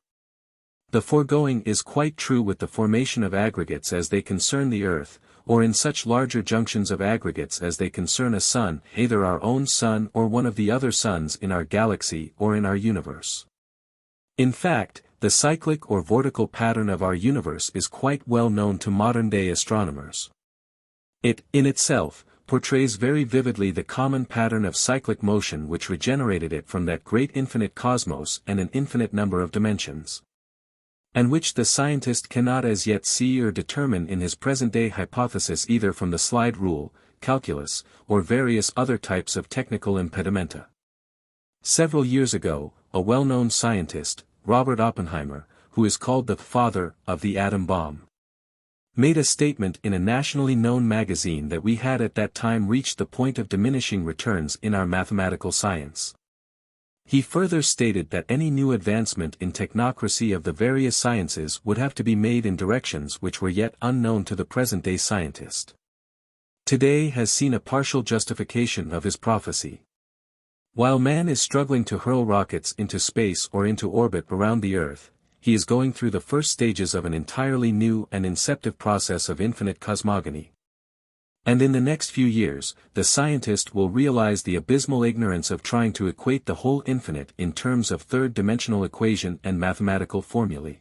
The foregoing is quite true with the formation of aggregates as they concern the Earth, or in such larger junctions of aggregates as they concern a sun, either our own sun or one of the other suns in our galaxy or in our universe. In fact, the cyclic or vortical pattern of our universe is quite well known to modern-day astronomers. It, in itself, portrays very vividly the common pattern of cyclic motion which regenerated it from that great infinite cosmos and an infinite number of dimensions, and which the scientist cannot as yet see or determine in his present-day hypothesis either from the slide rule, calculus, or various other types of technical impedimenta. Several years ago, a well-known scientist, Robert Oppenheimer, who is called the father of the atom bomb, made a statement in a nationally known magazine that we had at that time reached the point of diminishing returns in our mathematical science. He further stated that any new advancement in technocracy of the various sciences would have to be made in directions which were yet unknown to the present-day scientist. Today has seen a partial justification of his prophecy. While man is struggling to hurl rockets into space or into orbit around the Earth, he is going through the first stages of an entirely new and inceptive process of infinite cosmogony. And in the next few years, the scientist will realize the abysmal ignorance of trying to equate the whole infinite in terms of third-dimensional equation and mathematical formulae.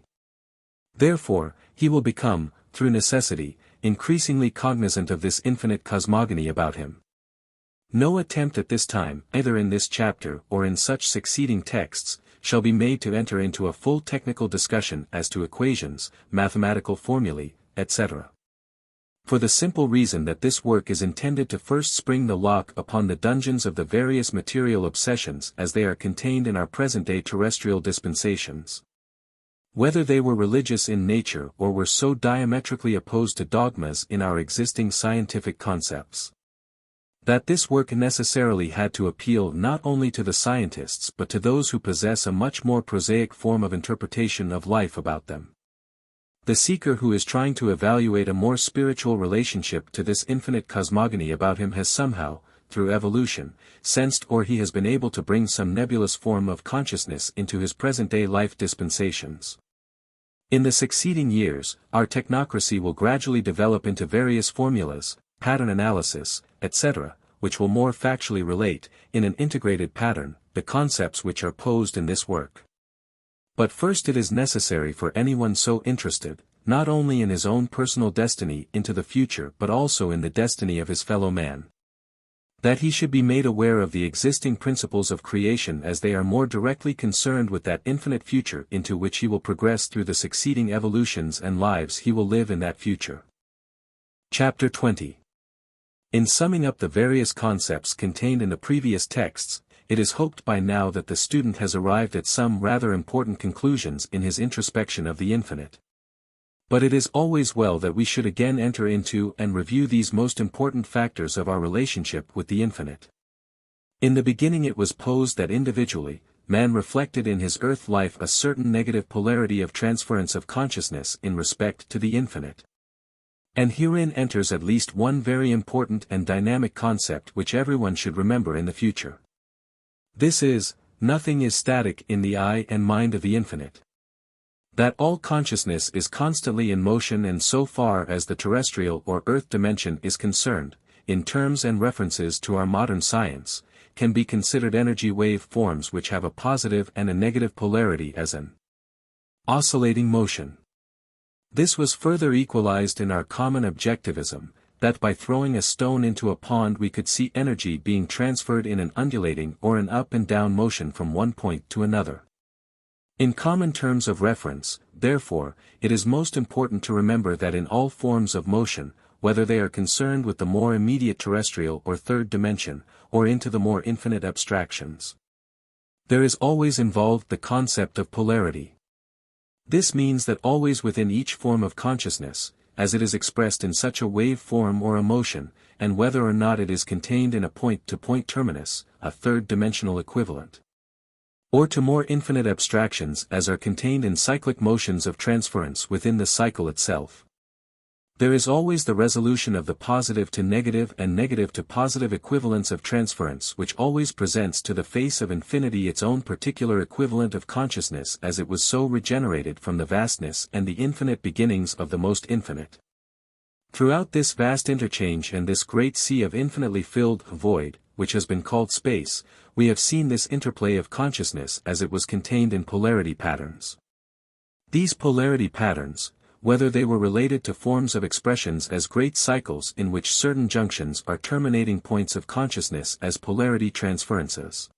Therefore, he will become, through necessity, increasingly cognizant of this infinite cosmogony about him. No attempt at this time, either in this chapter or in such succeeding texts, shall be made to enter into a full technical discussion as to equations, mathematical formulae, etc. For the simple reason that this work is intended to first spring the lock upon the dungeons of the various material obsessions as they are contained in our present-day terrestrial dispensations. Whether they were religious in nature or were so diametrically opposed to dogmas in our existing scientific concepts, that this work necessarily had to appeal not only to the scientists but to those who possess a much more prosaic form of interpretation of life about them. The seeker who is trying to evaluate a more spiritual relationship to this infinite cosmogony about him has somehow, through evolution, sensed or he has been able to bring some nebulous form of consciousness into his present-day life dispensations. In the succeeding years, our technocracy will gradually develop into various formulas, pattern analysis, etc., which will more factually relate, in an integrated pattern, the concepts which are posed in this work. But first it is necessary for anyone so interested, not only in his own personal destiny into the future but also in the destiny of his fellow man, that he should be made aware of the existing principles of creation as they are more directly concerned with that infinite future into which he will progress through the succeeding evolutions and lives he will live in that future. Chapter 20. In summing up the various concepts contained in the previous texts, it is hoped by now that the student has arrived at some rather important conclusions in his introspection of the infinite. But it is always well that we should again enter into and review these most important factors of our relationship with the infinite. In the beginning it was posed that individually, man reflected in his earth life a certain negative polarity of transference of consciousness in respect to the infinite. And herein enters at least one very important and dynamic concept which everyone should remember in the future. This is, nothing is static in the eye and mind of the infinite. That all consciousness is constantly in motion, and so far as the terrestrial or earth dimension is concerned, in terms and references to our modern science, can be considered energy wave forms which have a positive and a negative polarity as an oscillating motion. This was further equalized in our common objectivism, that by throwing a stone into a pond we could see energy being transferred in an undulating or an up and down motion from one point to another. In common terms of reference, therefore, it is most important to remember that in all forms of motion, whether they are concerned with the more immediate terrestrial or third dimension, or into the more infinite abstractions, there is always involved the concept of polarity. This means that always within each form of consciousness, as it is expressed in such a wave form or a motion, and whether or not it is contained in a point-to-point terminus, a third-dimensional equivalent, or to more infinite abstractions as are contained in cyclic motions of transference within the cycle itself, there is always the resolution of the positive to negative and negative to positive equivalence of transference, which always presents to the face of infinity its own particular equivalent of consciousness as it was so regenerated from the vastness and the infinite beginnings of the most infinite. Throughout this vast interchange and this great sea of infinitely filled void, which has been called space, we have seen this interplay of consciousness as it was contained in polarity patterns. These polarity patterns, whether they were related to forms of expressions as great cycles in which certain junctions are terminating points of consciousness as polarity transferences,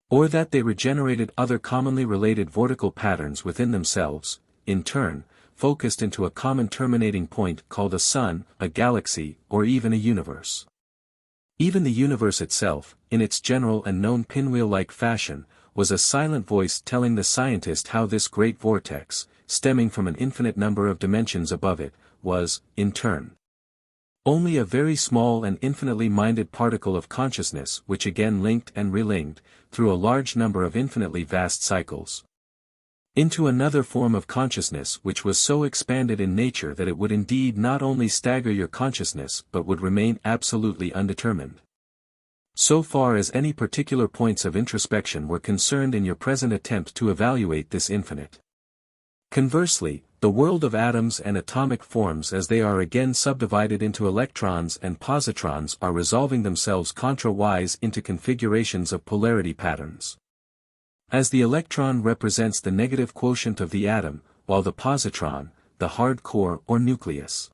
or that they regenerated other commonly related vortical patterns within themselves, in turn, focused into a common terminating point called a sun, a galaxy, or even a universe. Even the universe itself, in its general and known pinwheel-like fashion, was a silent voice telling the scientist how this great vortex, stemming from an infinite number of dimensions above it, was, in turn, only a very small and infinitely minded particle of consciousness which again linked and relinked, through a large number of infinitely vast cycles, into another form of consciousness which was so expanded in nature that it would indeed not only stagger your consciousness but would remain absolutely undetermined, so far as any particular points of introspection were concerned in your present attempt to evaluate this infinite. Conversely, the world of atoms and atomic forms as they are again subdivided into electrons and positrons are resolving themselves contra-wise into configurations of polarity patterns. As the electron represents the negative quotient of the atom, while the positron, the hard core or nucleus.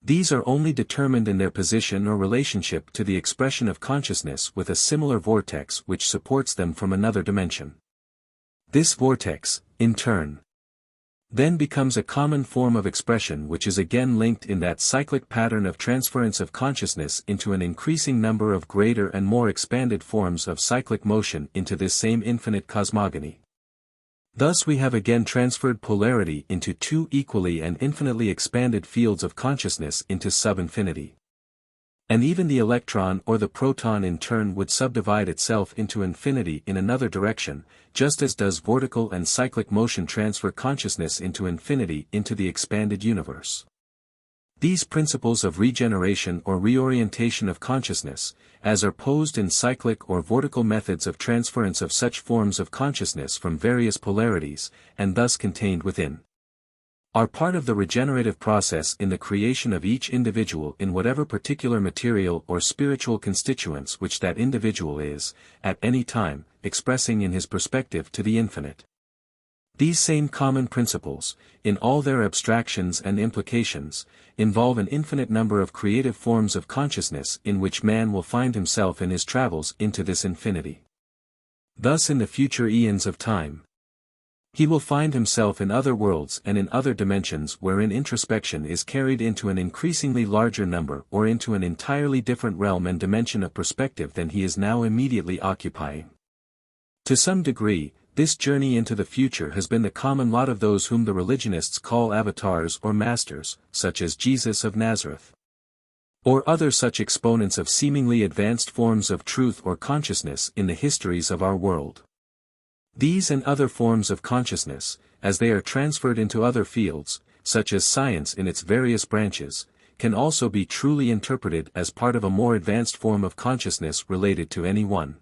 These are only determined in their position or relationship to the expression of consciousness with a similar vortex which supports them from another dimension. This vortex, in turn, then becomes a common form of expression which is again linked in that cyclic pattern of transference of consciousness into an increasing number of greater and more expanded forms of cyclic motion into this same infinite cosmogony. Thus we have again transferred polarity into two equally and infinitely expanded fields of consciousness into sub-infinity. And even the electron or the proton in turn would subdivide itself into infinity in another direction, just as does vortical and cyclic motion transfer consciousness into infinity into the expanded universe. These principles of regeneration or reorientation of consciousness, as are posed in cyclic or vortical methods of transference of such forms of consciousness from various polarities, and thus contained within, are part of the regenerative process in the creation of each individual in whatever particular material or spiritual constituents which that individual is, at any time, expressing in his perspective to the infinite. These same common principles, in all their abstractions and implications, involve an infinite number of creative forms of consciousness in which man will find himself in his travels into this infinity. Thus in the future eons of time, he will find himself in other worlds and in other dimensions wherein introspection is carried into an increasingly larger number or into an entirely different realm and dimension of perspective than he is now immediately occupying. To some degree, this journey into the future has been the common lot of those whom the religionists call avatars or masters, such as Jesus of Nazareth, or other such exponents of seemingly advanced forms of truth or consciousness in the histories of our world. These and other forms of consciousness, as they are transferred into other fields, such as science in its various branches, can also be truly interpreted as part of a more advanced form of consciousness related to any one,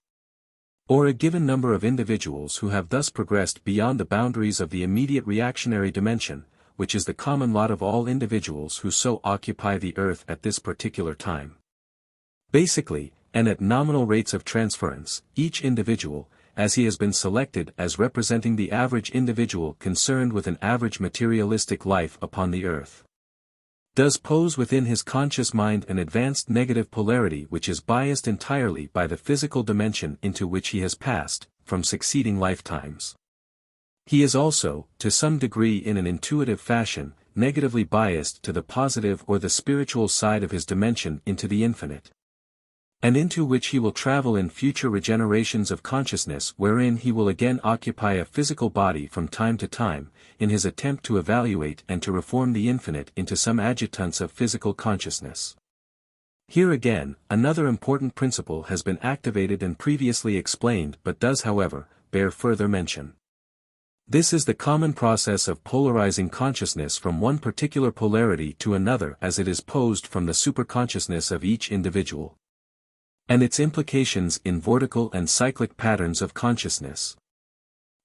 or a given number of individuals who have thus progressed beyond the boundaries of the immediate reactionary dimension, which is the common lot of all individuals who so occupy the earth at this particular time. Basically, and at nominal rates of transference, each individual, as he has been selected as representing the average individual concerned with an average materialistic life upon the earth, does pose within his conscious mind an advanced negative polarity which is biased entirely by the physical dimension into which he has passed, from succeeding lifetimes. He is also, to some degree in an intuitive fashion, negatively biased to the positive or the spiritual side of his dimension into the infinite, and into which he will travel in future regenerations of consciousness wherein he will again occupy a physical body from time to time, in his attempt to evaluate and to reform the infinite into some adjutants of physical consciousness. Here again, another important principle has been activated and previously explained but does however, bear further mention. This is the common process of polarizing consciousness from one particular polarity to another as it is posed from the superconsciousness of each individual, and its implications in vortical and cyclic patterns of consciousness,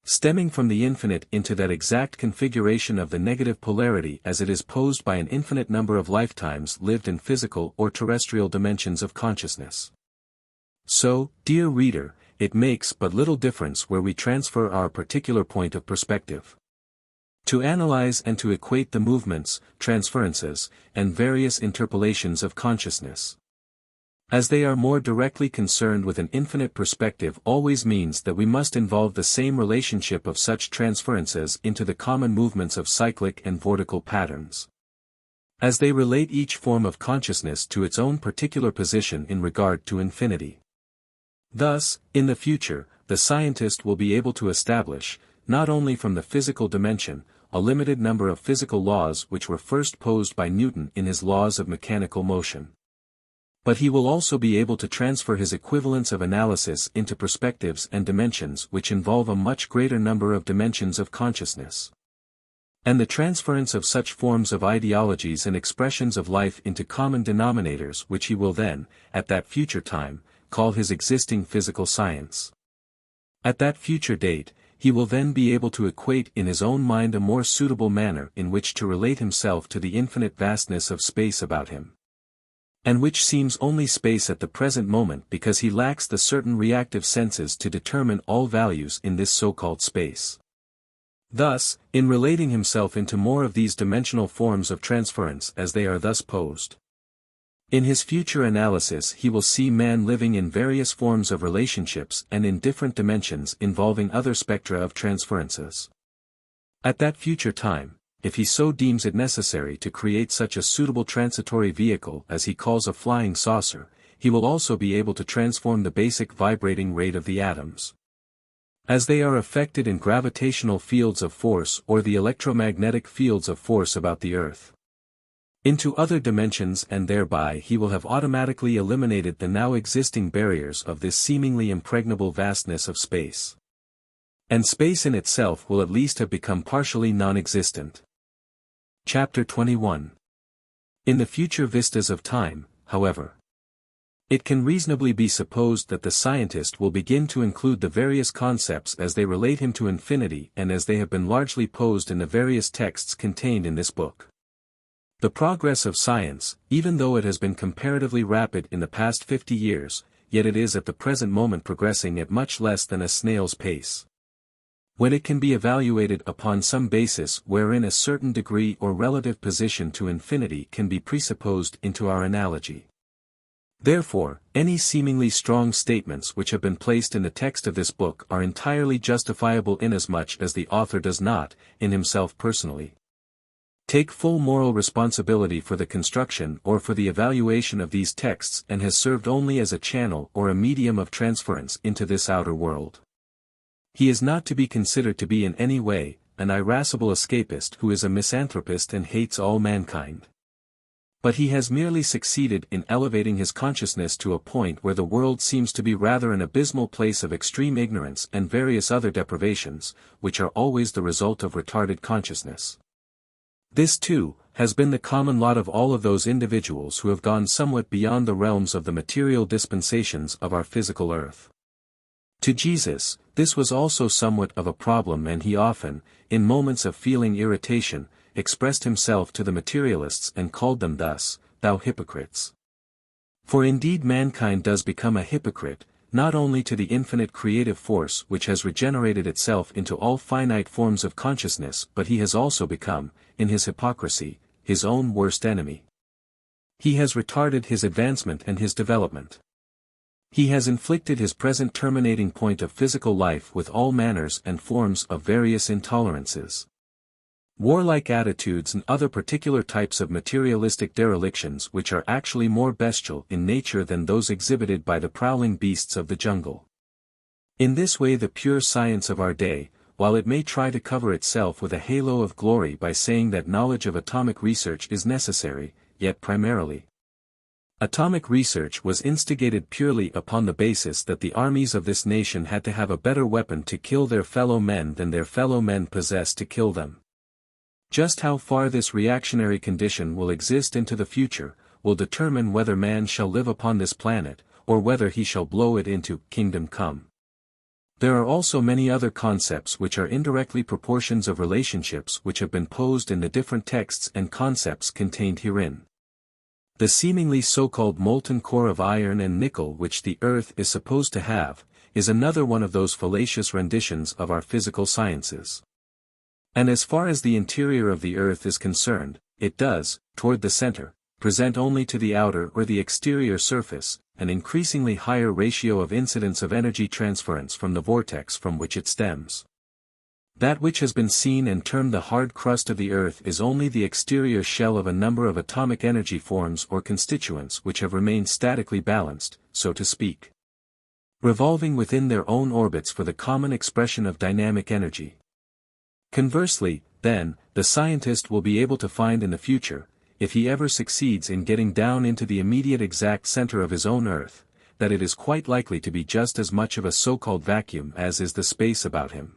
stemming from the infinite into that exact configuration of the negative polarity as it is posed by an infinite number of lifetimes lived in physical or terrestrial dimensions of consciousness. So, dear reader, it makes but little difference where we transfer our particular point of perspective. To analyze and to equate the movements, transferences, and various interpolations of consciousness, as they are more directly concerned with an infinite perspective always means that we must involve the same relationship of such transferences into the common movements of cyclic and vortical patterns. as they relate each form of consciousness to its own particular position in regard to infinity. Thus, in the future, the scientist will be able to establish, not only from the physical dimension, a limited number of physical laws which were first posed by Newton in his laws of mechanical motion. But he will also be able to transfer his equivalence of analysis into perspectives and dimensions which involve a much greater number of dimensions of consciousness. And the transference of such forms of ideologies and expressions of life into common denominators which he will then, at that future time, call his existing physical science. At that future date, he will then be able to equate in his own mind a more suitable manner in which to relate himself to the infinite vastness of space about him. And which seems only space at the present moment because he lacks the certain reactive senses to determine all values in this so-called space. Thus, in relating himself into more of these dimensional forms of transference as they are thus posed, in his future analysis he will see man living in various forms of relationships and in different dimensions involving other spectra of transferences. At that future time, if he so deems it necessary to create such a suitable transitory vehicle as he calls a flying saucer, he will also be able to transform the basic vibrating rate of the atoms, as they are affected in gravitational fields of force or the electromagnetic fields of force about the Earth, into other dimensions, and thereby he will have automatically eliminated the now existing barriers of this seemingly impregnable vastness of space. And space in itself will at least have become partially non-existent. Chapter 21. In the future vistas of time, however, it can reasonably be supposed that the scientist will begin to include the various concepts as they relate him to infinity and as they have been largely posed in the various texts contained in this book. The progress of science, even though it has been comparatively rapid in the past 50 years, yet it is at the present moment progressing at much less than a snail's pace. When it can be evaluated upon some basis wherein a certain degree or relative position to infinity can be presupposed into our analogy. Therefore, any seemingly strong statements which have been placed in the text of this book are entirely justifiable inasmuch as the author does not, in himself personally, take full moral responsibility for the construction or for the evaluation of these texts and has served only as a channel or a medium of transference into this outer world. He is not to be considered to be in any way an irascible escapist who is a misanthropist and hates all mankind. But he has merely succeeded in elevating his consciousness to a point where the world seems to be rather an abysmal place of extreme ignorance and various other deprivations, which are always the result of retarded consciousness. This, too, has been the common lot of all of those individuals who have gone somewhat beyond the realms of the material dispensations of our physical earth. To Jesus, this was also somewhat of a problem, and he often, in moments of feeling irritation, expressed himself to the materialists and called them thus, "Thou hypocrites." For indeed mankind does become a hypocrite, not only to the infinite creative force which has regenerated itself into all finite forms of consciousness, but he has also become, in his hypocrisy, his own worst enemy. He has retarded his advancement and his development. He has inflicted his present terminating point of physical life with all manners and forms of various intolerances, warlike attitudes and other particular types of materialistic derelictions which are actually more bestial in nature than those exhibited by the prowling beasts of the jungle. In this way the pure science of our day, while it may try to cover itself with a halo of glory by saying that knowledge of atomic research is necessary, yet primarily, atomic research was instigated purely upon the basis that the armies of this nation had to have a better weapon to kill their fellow men than their fellow men possessed to kill them. Just how far this reactionary condition will exist into the future, will determine whether man shall live upon this planet, or whether he shall blow it into kingdom come. There are also many other concepts which are indirectly proportions of relationships which have been posed in the different texts and concepts contained herein. The seemingly so-called molten core of iron and nickel which the Earth is supposed to have, is another one of those fallacious renditions of our physical sciences. And as far as the interior of the Earth is concerned, it does, toward the center, present only to the outer or the exterior surface, an increasingly higher ratio of incidence of energy transference from the vortex from which it stems. That which has been seen and termed the hard crust of the earth is only the exterior shell of a number of atomic energy forms or constituents which have remained statically balanced, so to speak, revolving within their own orbits for the common expression of dynamic energy. Conversely, then, the scientist will be able to find in the future, if he ever succeeds in getting down into the immediate exact center of his own earth, that it is quite likely to be just as much of a so-called vacuum as is the space about him.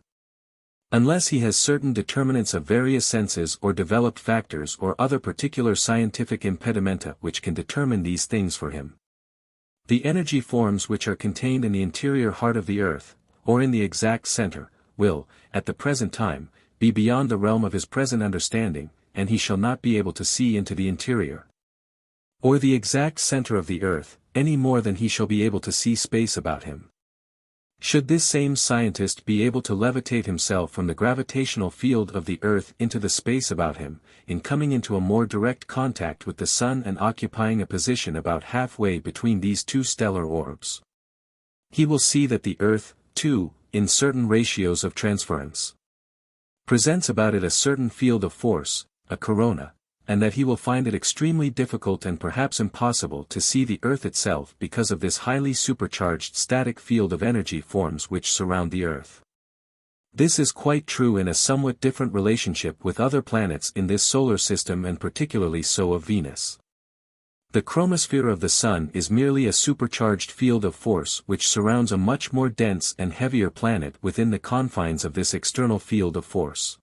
Unless he has certain determinants of various senses or developed factors or other particular scientific impedimenta which can determine these things for him. The energy forms which are contained in the interior heart of the earth, or in the exact center, will, at the present time, be beyond the realm of his present understanding, and he shall not be able to see into the interior, or the exact center of the earth, any more than he shall be able to see space about him. Should this same scientist be able to levitate himself from the gravitational field of the earth into the space about him, in coming into a more direct contact with the sun and occupying a position about halfway between these two stellar orbs, he will see that the earth, too, in certain ratios of transference, presents about it a certain field of force, a corona, and that he will find it extremely difficult and perhaps impossible to see the earth itself because of this highly supercharged static field of energy forms which surround the earth. This is quite true in a somewhat different relationship with other planets in this solar system and particularly so of Venus. The chromosphere of the Sun is merely a supercharged field of force which surrounds a much more dense and heavier planet within the confines of this external field of force.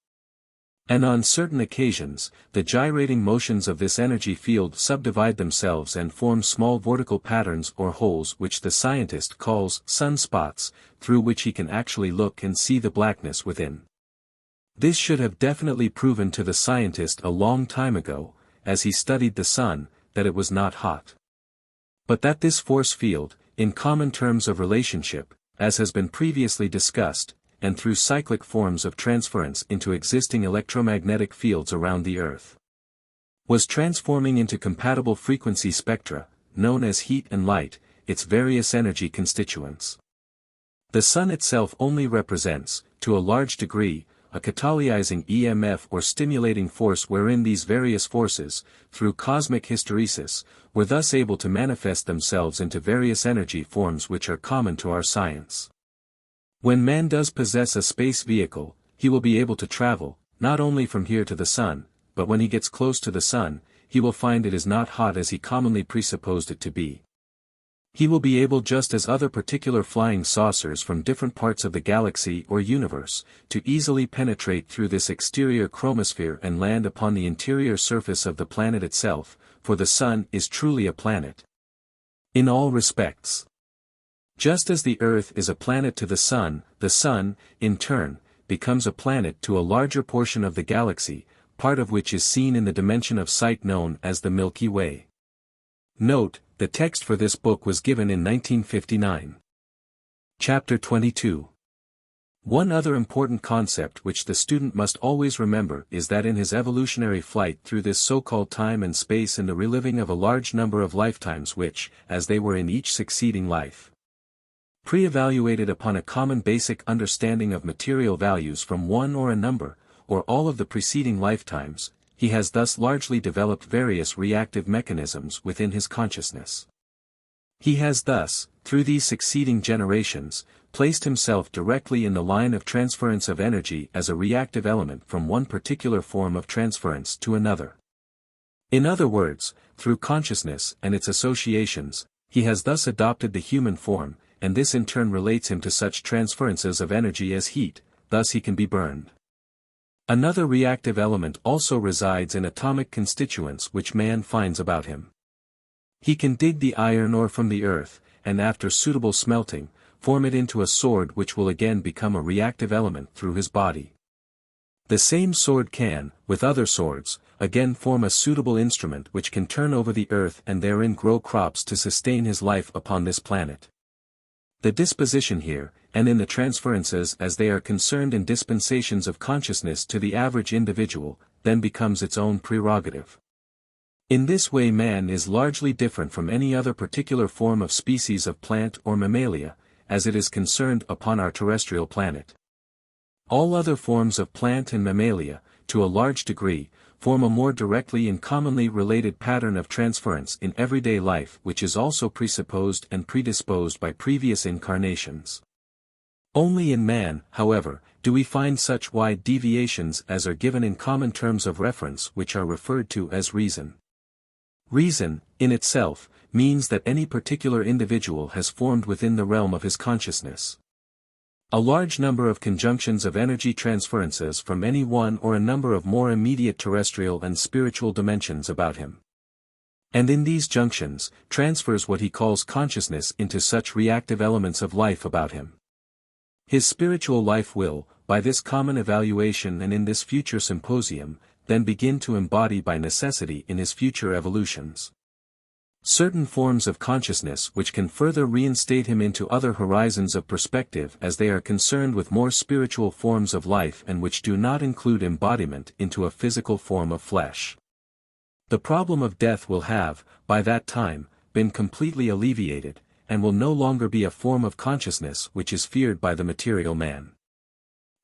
And on certain occasions, the gyrating motions of this energy field subdivide themselves and form small vortical patterns or holes which the scientist calls sunspots, through which he can actually look and see the blackness within. This should have definitely proven to the scientist a long time ago, as he studied the sun, that it was not hot. But that this force field, in common terms of relationship, as has been previously discussed, and through cyclic forms of transference into existing electromagnetic fields around the earth, was transforming into compatible frequency spectra, known as heat and light, its various energy constituents. The sun itself only represents, to a large degree, a catalyzing EMF or stimulating force wherein these various forces, through cosmic hysteresis, were thus able to manifest themselves into various energy forms which are common to our science. When man does possess a space vehicle, he will be able to travel, not only from here to the sun, but when he gets close to the sun, he will find it is not hot as he commonly presupposed it to be. He will be able, just as other particular flying saucers from different parts of the galaxy or universe, to easily penetrate through this exterior chromosphere and land upon the interior surface of the planet itself, for the sun is truly a planet in all respects. Just as the Earth is a planet to the Sun, in turn, becomes a planet to a larger portion of the galaxy, part of which is seen in the dimension of sight known as the Milky Way. Note, the text for this book was given in 1959. Chapter 22. One other important concept which the student must always remember is that in his evolutionary flight through this so-called time and space and the reliving of a large number of lifetimes which, as they were in each succeeding life, pre-evaluated upon a common basic understanding of material values from one or a number, or all of the preceding lifetimes, he has thus largely developed various reactive mechanisms within his consciousness. He has thus, through these succeeding generations, placed himself directly in the line of transference of energy as a reactive element from one particular form of transference to another. In other words, through consciousness and its associations, he has thus adopted the human form, and this in turn relates him to such transferences of energy as heat, thus he can be burned. Another reactive element also resides in atomic constituents which man finds about him. He can dig the iron ore from the earth, and after suitable smelting, form it into a sword which will again become a reactive element through his body. The same sword can, with other swords, again form a suitable instrument which can turn over the earth and therein grow crops to sustain his life upon this planet. The disposition here, and in the transferences as they are concerned in dispensations of consciousness to the average individual, then becomes its own prerogative. In this way man is largely different from any other particular form of species of plant or mammalia, as it is concerned upon our terrestrial planet. All other forms of plant and mammalia, to a large degree, form a more directly and commonly related pattern of transference in everyday life which is also presupposed and predisposed by previous incarnations. Only in man, however, do we find such wide deviations as are given in common terms of reference which are referred to as reason. Reason, in itself, means that any particular individual has formed within the realm of his consciousness a large number of conjunctions of energy transferences from any one or a number of more immediate terrestrial and spiritual dimensions about him. And in these junctions, transfers what he calls consciousness into such reactive elements of life about him. His spiritual life will, by this common evaluation and in this future symposium, then begin to embody by necessity in his future evolutions certain forms of consciousness which can further reinstate him into other horizons of perspective as they are concerned with more spiritual forms of life and which do not include embodiment into a physical form of flesh. The problem of death will have, by that time, been completely alleviated, and will no longer be a form of consciousness which is feared by the material man.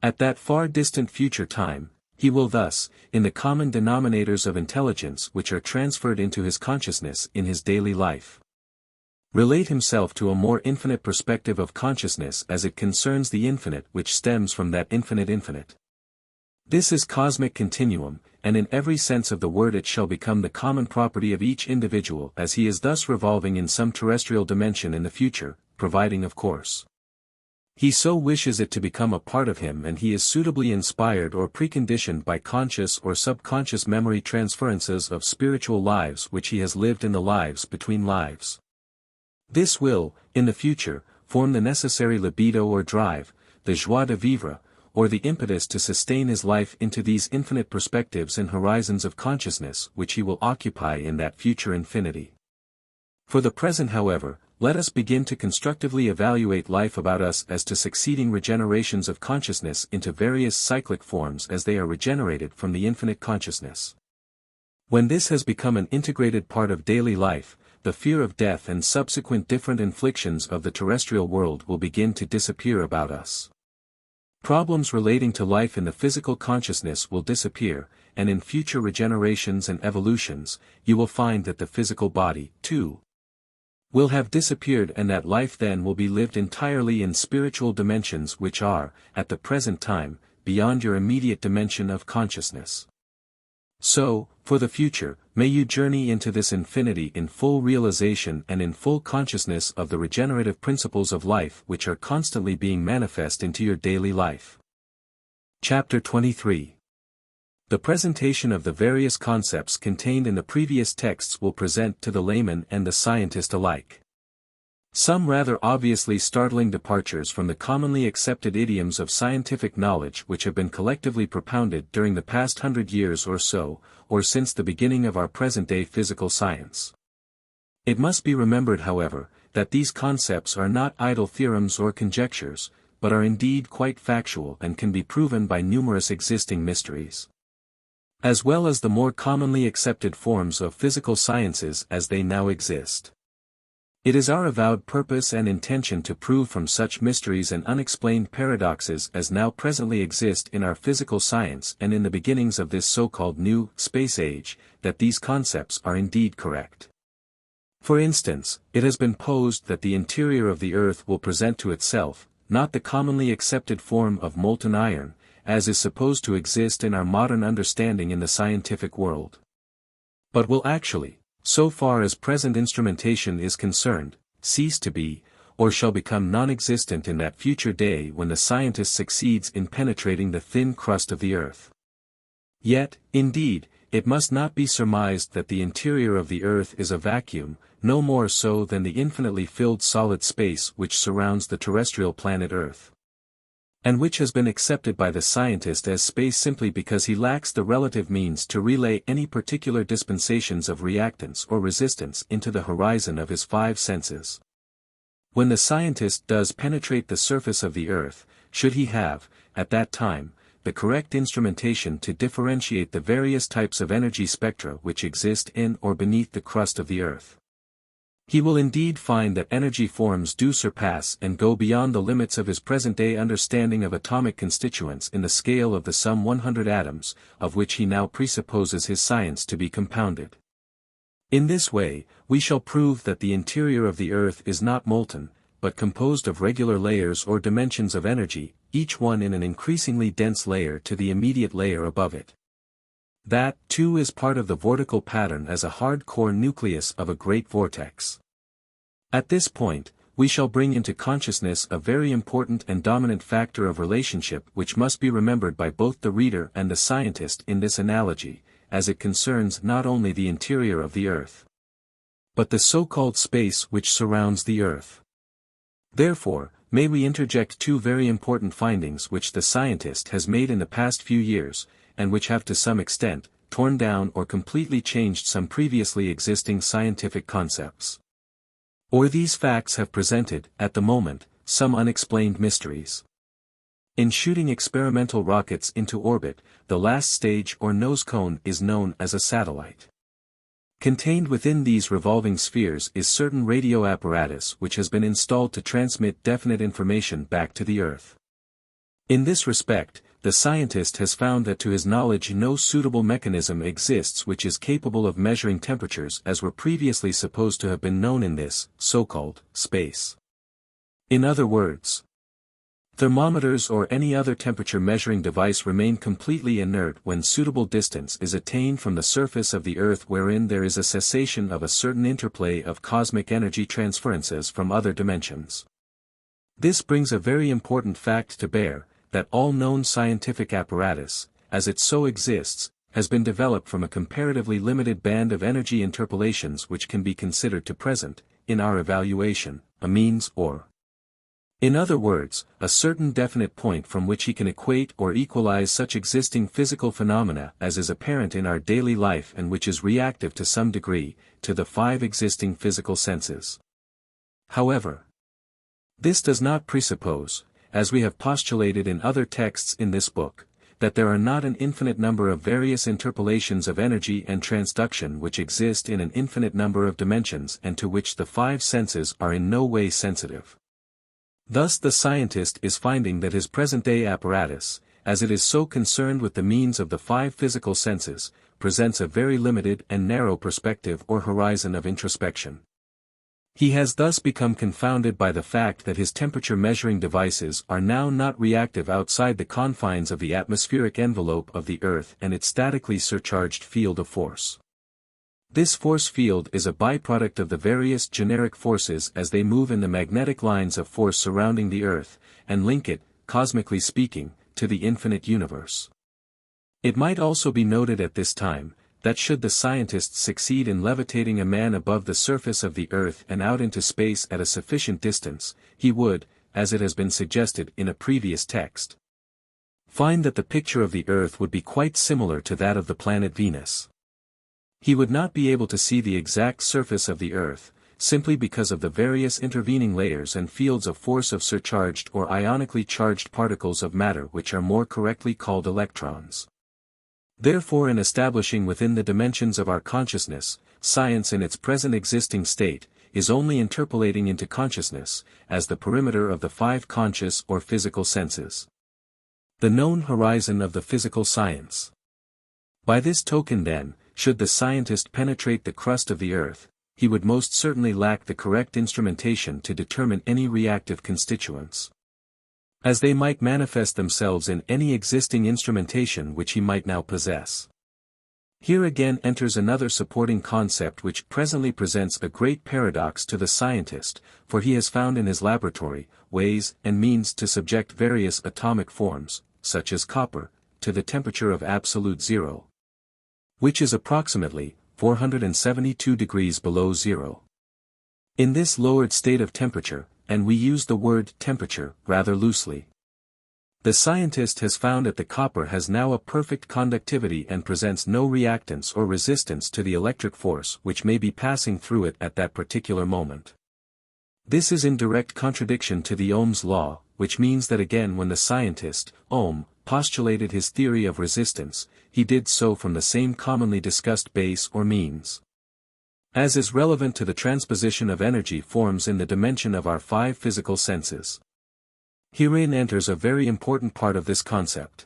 At that far distant future time, he will thus, in the common denominators of intelligence which are transferred into his consciousness in his daily life, relate himself to a more infinite perspective of consciousness as it concerns the infinite which stems from that infinite. This is cosmic continuum, and in every sense of the word it shall become the common property of each individual as he is thus revolving in some terrestrial dimension in the future, providing of course he so wishes it to become a part of him and he is suitably inspired or preconditioned by conscious or subconscious memory transferences of spiritual lives which he has lived in the lives between lives. This will, in the future, form the necessary libido or drive, the joie de vivre, or the impetus to sustain his life into these infinite perspectives and horizons of consciousness which he will occupy in that future infinity. For the present, however, let us begin to constructively evaluate life about us as to succeeding regenerations of consciousness into various cyclic forms as they are regenerated from the infinite consciousness. When this has become an integrated part of daily life, the fear of death and subsequent different inflictions of the terrestrial world will begin to disappear about us. Problems relating to life in the physical consciousness will disappear, and in future regenerations and evolutions, you will find that the physical body, too, will have disappeared and that life then will be lived entirely in spiritual dimensions which are, at the present time, beyond your immediate dimension of consciousness. So, for the future, may you journey into this infinity in full realization and in full consciousness of the regenerative principles of life which are constantly being manifest into your daily life. Chapter 23. The presentation of the various concepts contained in the previous texts will present to the layman and the scientist alike some rather obviously startling departures from the commonly accepted idioms of scientific knowledge which have been collectively propounded during the past 100 years or so, or since the beginning of our present-day physical science. It must be remembered, however, that these concepts are not idle theorems or conjectures, but are indeed quite factual and can be proven by numerous existing mysteries, as well as the more commonly accepted forms of physical sciences as they now exist. It is our avowed purpose and intention to prove from such mysteries and unexplained paradoxes as now presently exist in our physical science and in the beginnings of this so-called new space age, that these concepts are indeed correct. For instance, it has been posed that the interior of the Earth will present to itself, not the commonly accepted form of molten iron, as is supposed to exist in our modern understanding in the scientific world, but will actually, so far as present instrumentation is concerned, cease to be, or shall become non-existent in that future day when the scientist succeeds in penetrating the thin crust of the Earth. Yet, indeed, it must not be surmised that the interior of the Earth is a vacuum, no more so than the infinitely filled solid space which surrounds the terrestrial planet Earth, and which has been accepted by the scientist as space simply because he lacks the relative means to relay any particular dispensations of reactance or resistance into the horizon of his five senses. When the scientist does penetrate the surface of the Earth, should he have, at that time, the correct instrumentation to differentiate the various types of energy spectra which exist in or beneath the crust of the Earth, He will indeed find that energy forms do surpass and go beyond the limits of his present-day understanding of atomic constituents in the scale of the some 100 atoms, of which he now presupposes his science to be compounded. In this way, we shall prove that the interior of the earth is not molten, but composed of regular layers or dimensions of energy, each one in an increasingly dense layer to the immediate layer above it. That, too, is part of the vortical pattern as a hard-core nucleus of a great vortex. At this point, we shall bring into consciousness a very important and dominant factor of relationship which must be remembered by both the reader and the scientist in this analogy, as it concerns not only the interior of the earth, but the so-called space which surrounds the earth. Therefore, may we interject two very important findings which the scientist has made in the past few years, and which have to some extent, torn down or completely changed some previously existing scientific concepts. Or these facts have presented, at the moment, some unexplained mysteries. In shooting experimental rockets into orbit, the last stage or nose cone is known as a satellite. Contained within these revolving spheres is certain radio apparatus which has been installed to transmit definite information back to the Earth. In this respect, the scientist has found that to his knowledge no suitable mechanism exists which is capable of measuring temperatures as were previously supposed to have been known in this, so-called, space. In other words, thermometers or any other temperature measuring device remain completely inert when suitable distance is attained from the surface of the Earth, wherein there is a cessation of a certain interplay of cosmic energy transferences from other dimensions. This brings a very important fact to bear, that all known scientific apparatus, as it so exists, has been developed from a comparatively limited band of energy interpolations which can be considered to present, in our evaluation, a means or, in other words, a certain definite point from which he can equate or equalize such existing physical phenomena as is apparent in our daily life and which is reactive to some degree, to the five existing physical senses. However, this does not presuppose, as we have postulated in other texts in this book, that there are not an infinite number of various interpolations of energy and transduction which exist in an infinite number of dimensions and to which the five senses are in no way sensitive. Thus the scientist is finding that his present-day apparatus, as it is so concerned with the means of the five physical senses, presents a very limited and narrow perspective or horizon of introspection. He has thus become confounded by the fact that his temperature-measuring devices are now not reactive outside the confines of the atmospheric envelope of the Earth and its statically surcharged field of force. This force field is a byproduct of the various generic forces as they move in the magnetic lines of force surrounding the Earth, and link it, cosmically speaking, to the infinite universe. It might also be noted at this time, that should the scientists succeed in levitating a man above the surface of the Earth and out into space at a sufficient distance, he would, as it has been suggested in a previous text, find that the picture of the Earth would be quite similar to that of the planet Venus. He would not be able to see the exact surface of the Earth, simply because of the various intervening layers and fields of force of surcharged or ionically charged particles of matter which are more correctly called electrons. Therefore, in establishing within the dimensions of our consciousness, science in its present existing state, is only interpolating into consciousness, as the perimeter of the five conscious or physical senses. The known horizon of the physical science. By this token then, should the scientist penetrate the crust of the Earth, he would most certainly lack the correct instrumentation to determine any reactive constituents, as they might manifest themselves in any existing instrumentation which he might now possess. Here again enters another supporting concept which presently presents a great paradox to the scientist, for he has found in his laboratory, ways and means to subject various atomic forms, such as copper, to the temperature of absolute zero, which is approximately 472 degrees below zero. In this lowered state of temperature, and we use the word temperature rather loosely, the scientist has found that the copper has now a perfect conductivity and presents no reactance or resistance to the electric force which may be passing through it at that particular moment. This is in direct contradiction to the Ohm's law, which means that again when the scientist, Ohm, postulated his theory of resistance, he did so from the same commonly discussed base or means. as is relevant to the transposition of energy forms in the dimension of our five physical senses. Herein enters a very important part of this concept.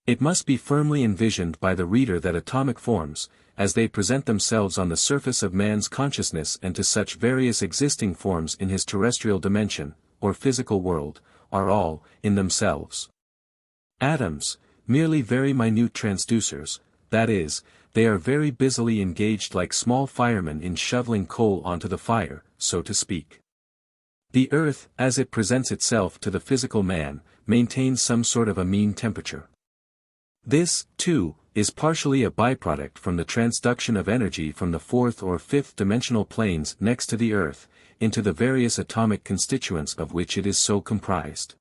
It must be firmly envisioned by the reader that atomic forms, as they present themselves on the surface of man's consciousness and to such various existing forms in his terrestrial dimension, or physical world, are all, in themselves, atoms, merely very minute transducers, that is, they are very busily engaged like small firemen in shoveling coal onto the fire, so to speak. The earth, as it presents itself to the physical man, maintains some sort of a mean temperature. This, too, is partially a byproduct from the transduction of energy from the fourth or fifth dimensional planes next to the earth, into the various atomic constituents of which it is so comprised.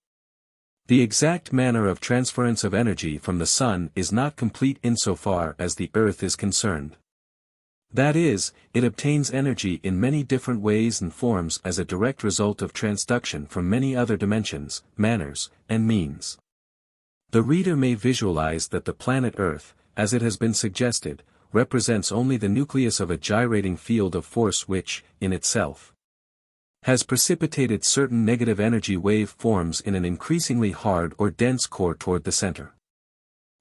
The exact manner of transference of energy from the sun is not complete insofar as the earth is concerned. That is, it obtains energy in many different ways and forms as a direct result of transduction from many other dimensions, manners, and means. The reader may visualize that the planet Earth, as it has been suggested, represents only the nucleus of a gyrating field of force which, in itself, has precipitated certain negative energy wave forms in an increasingly hard or dense core toward the center.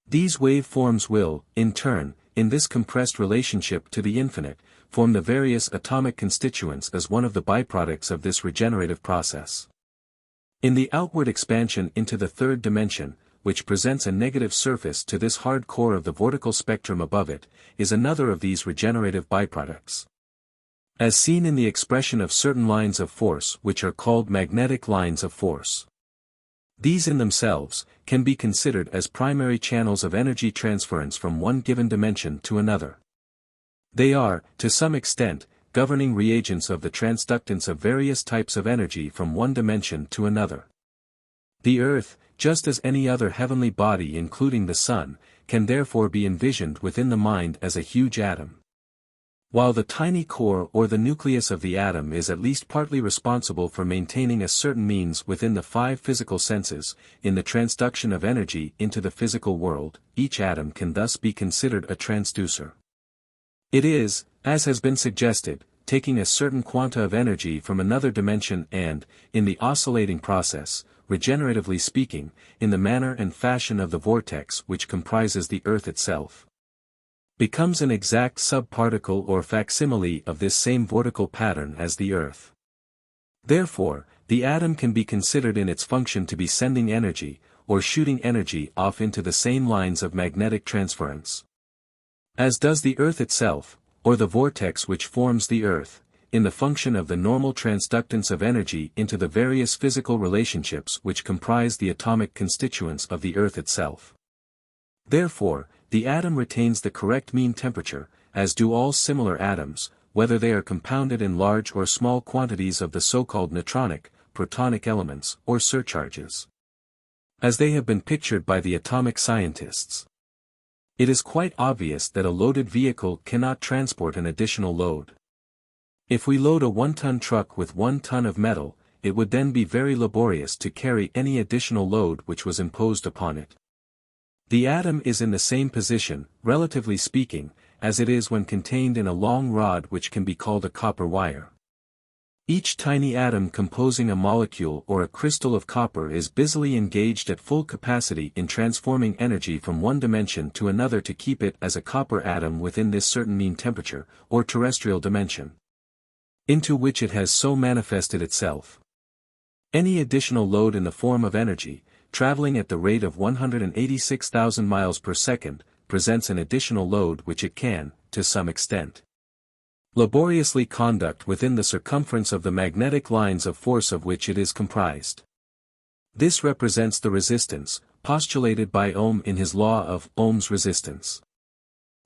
These wave forms will, in turn, in this compressed relationship to the infinite, form the various atomic constituents as one of the byproducts of this regenerative process. In the outward expansion into the third dimension, which presents a negative surface to this hard core of the vortical spectrum above it, is another of these regenerative byproducts. As seen in the expression of certain lines of force which are called magnetic lines of force. These in themselves, can be considered as primary channels of energy transference from one given dimension to another. They are, to some extent, governing reagents of the transductance of various types of energy from one dimension to another. The Earth, just as any other heavenly body including the Sun, can therefore be envisioned within the mind as a huge atom. While the tiny core or the nucleus of the atom is at least partly responsible for maintaining a certain means within the five physical senses, in the transduction of energy into the physical world, each atom can thus be considered a transducer. It is, as has been suggested, taking a certain quanta of energy from another dimension and, in the oscillating process, regeneratively speaking, in the manner and fashion of the vortex which comprises the Earth itself, becomes an exact subparticle or facsimile of this same vortical pattern as the Earth. Therefore, the atom can be considered in its function to be sending energy, or shooting energy off into the same lines of magnetic transference, as does the Earth itself, or the vortex which forms the Earth, in the function of the normal transductance of energy into the various physical relationships which comprise the atomic constituents of the Earth itself. Therefore, the atom retains the correct mean temperature, as do all similar atoms, whether they are compounded in large or small quantities of the so-called neutronic, protonic elements, or surcharges, as they have been pictured by the atomic scientists. It is quite obvious that a loaded vehicle cannot transport an additional load. If we load a 1-ton truck with 1 ton of metal, it would then be very laborious to carry any additional load which was imposed upon it. The atom is in the same position, relatively speaking, as it is when contained in a long rod which can be called a copper wire. Each tiny atom composing a molecule or a crystal of copper is busily engaged at full capacity in transforming energy from one dimension to another to keep it as a copper atom within this certain mean temperature, or terrestrial dimension, into which it has so manifested itself. Any additional load in the form of energy, traveling at the rate of 186,000 miles per second, presents an additional load which it can, to some extent, laboriously conduct within the circumference of the magnetic lines of force of which it is comprised. This represents the resistance, postulated by Ohm in his law of Ohm's resistance.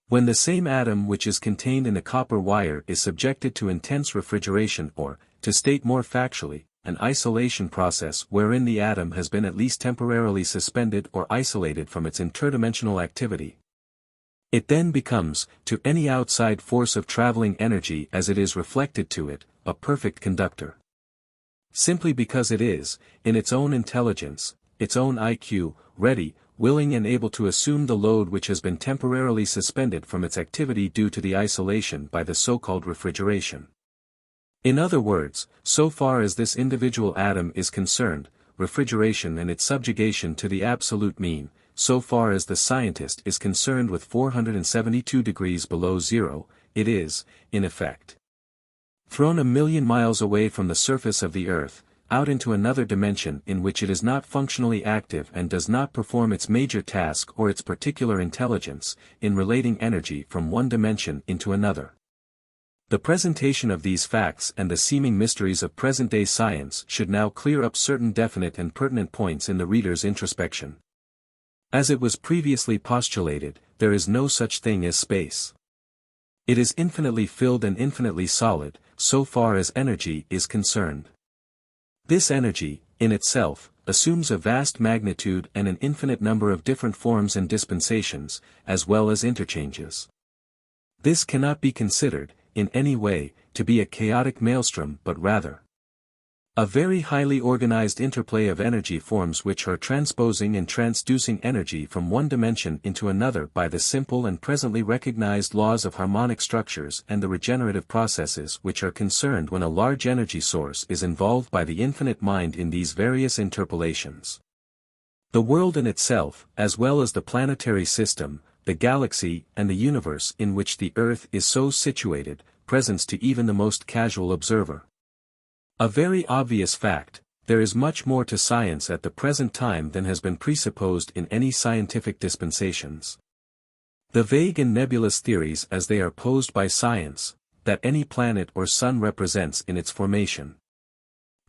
When the same atom which is contained in a copper wire is subjected to intense refrigeration or, to state more factually, an isolation process wherein the atom has been at least temporarily suspended or isolated from its interdimensional activity, it then becomes, to any outside force of traveling energy as it is reflected to it, a perfect conductor. Simply because it is, in its own intelligence, its own IQ, ready, willing and able to assume the load which has been temporarily suspended from its activity due to the isolation by the so-called refrigeration. In other words, so far as this individual atom is concerned, refrigeration and its subjugation to the absolute mean, so far as the scientist is concerned with 472 degrees below zero, it is, in effect, thrown 1,000,000 miles away from the surface of the Earth, out into another dimension in which it is not functionally active and does not perform its major task or its particular intelligence, in relating energy from one dimension into another. The presentation of these facts and the seeming mysteries of present-day science should now clear up certain definite and pertinent points in the reader's introspection. As it was previously postulated, there is no such thing as space. It is infinitely filled and infinitely solid, so far as energy is concerned. This energy, in itself, assumes a vast magnitude and an infinite number of different forms and dispensations, as well as interchanges. This cannot be considered, in any way, to be a chaotic maelstrom but rather a very highly organized interplay of energy forms which are transposing and transducing energy from one dimension into another by the simple and presently recognized laws of harmonic structures and the regenerative processes which are concerned when a large energy source is involved by the infinite mind in these various interpolations. The world in itself, as well as the planetary system, the galaxy and the universe in which the Earth is so situated, presents to even the most casual observer a very obvious fact: there is much more to science at the present time than has been presupposed in any scientific dispensations. The vague and nebulous theories as they are posed by science, that any planet or sun represents in its formation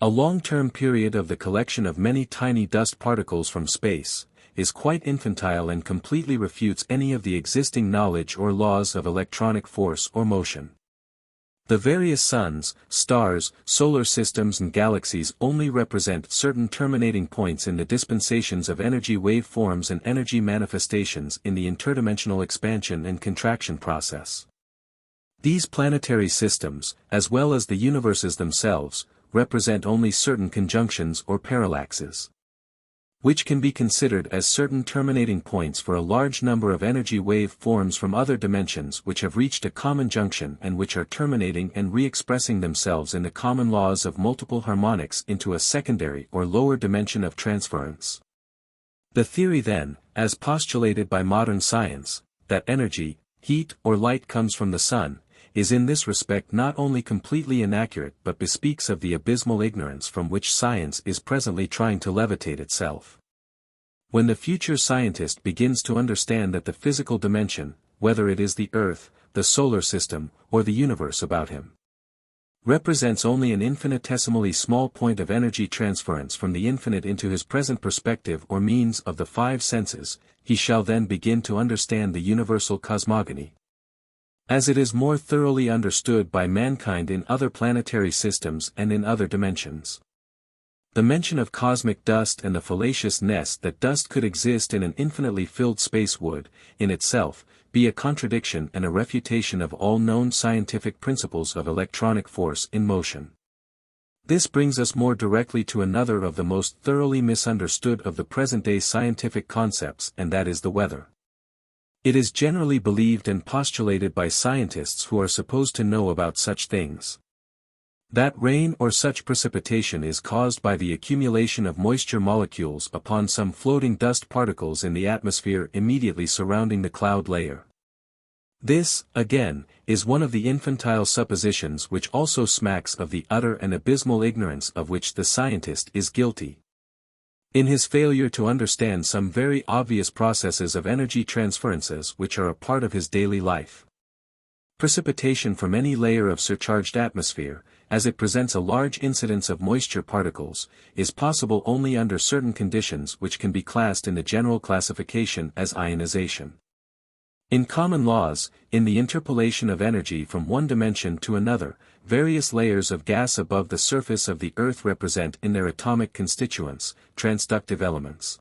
a long-term period of the collection of many tiny dust particles from space, is quite infantile and completely refutes any of the existing knowledge or laws of electronic force or motion. The various suns, stars, solar systems and galaxies only represent certain terminating points in the dispensations of energy wave forms and energy manifestations in the interdimensional expansion and contraction process. These planetary systems, as well as the universes themselves, represent only certain conjunctions or parallaxes, which can be considered as certain terminating points for a large number of energy wave forms from other dimensions which have reached a common junction and which are terminating and re-expressing themselves in the common laws of multiple harmonics into a secondary or lower dimension of transference. The theory then, as postulated by modern science, that energy, heat or light comes from the sun, is in this respect not only completely inaccurate but bespeaks of the abysmal ignorance from which science is presently trying to levitate itself. When the future scientist begins to understand that the physical dimension, whether it is the Earth, the solar system, or the universe about him, represents only an infinitesimally small point of energy transference from the infinite into his present perspective or means of the five senses, he shall then begin to understand the universal cosmogony, as it is more thoroughly understood by mankind in other planetary systems and in other dimensions. The mention of cosmic dust and the fallacious nest that dust could exist in an infinitely filled space would, in itself, be a contradiction and a refutation of all known scientific principles of electronic force in motion. This brings us more directly to another of the most thoroughly misunderstood of the present-day scientific concepts, and that is the weather. It is generally believed and postulated by scientists who are supposed to know about such things, that rain or such precipitation is caused by the accumulation of moisture molecules upon some floating dust particles in the atmosphere immediately surrounding the cloud layer. This, again, is one of the infantile suppositions which also smacks of the utter and abysmal ignorance of which the scientist is guilty, in his failure to understand some very obvious processes of energy transferences which are a part of his daily life. Precipitation from any layer of surcharged atmosphere, as it presents a large incidence of moisture particles, is possible only under certain conditions which can be classed in the general classification as ionization. In common laws, in the interpolation of energy from one dimension to another, various layers of gas above the surface of the Earth represent in their atomic constituents, transductive elements.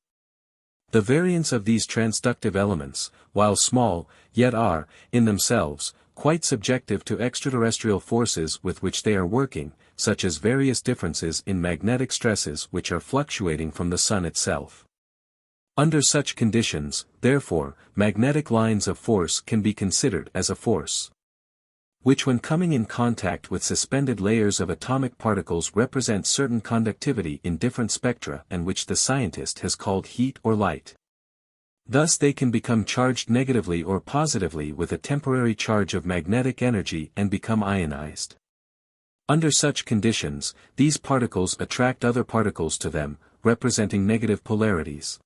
The variance of these transductive elements, while small, yet are, in themselves, quite subjective to extraterrestrial forces with which they are working, such as various differences in magnetic stresses which are fluctuating from the sun itself. Under such conditions, therefore, magnetic lines of force can be considered as a force, which when coming in contact with suspended layers of atomic particles represent certain conductivity in different spectra and which the scientist has called heat or light. Thus they can become charged negatively or positively with a temporary charge of magnetic energy and become ionized. Under such conditions, these particles attract other particles to them, representing negative polarities.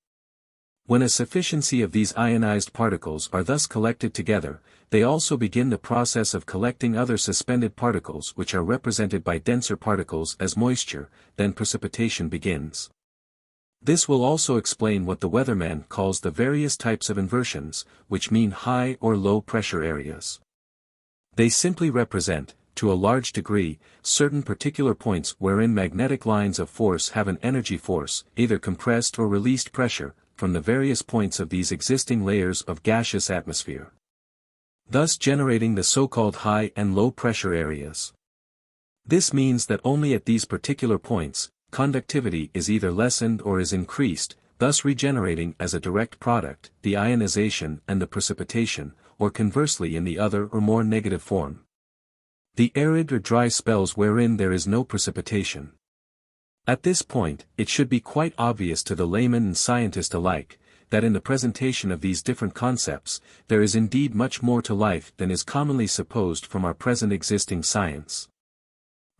When a sufficiency of these ionized particles are thus collected together, they also begin the process of collecting other suspended particles which are represented by denser particles as moisture, then precipitation begins. This will also explain what the weatherman calls the various types of inversions, which mean high or low pressure areas. They simply represent, to a large degree, certain particular points wherein magnetic lines of force have an energy force, either compressed or released pressure, from the various points of these existing layers of gaseous atmosphere, thus generating the so-called high and low pressure areas. This means that only at these particular points, conductivity is either lessened or is increased, thus regenerating as a direct product, the ionization and the precipitation, or conversely in the other or more negative form, the arid or dry spells wherein there is no precipitation. At this point, it should be quite obvious to the layman and scientist alike, that in the presentation of these different concepts, there is indeed much more to life than is commonly supposed from our present existing science,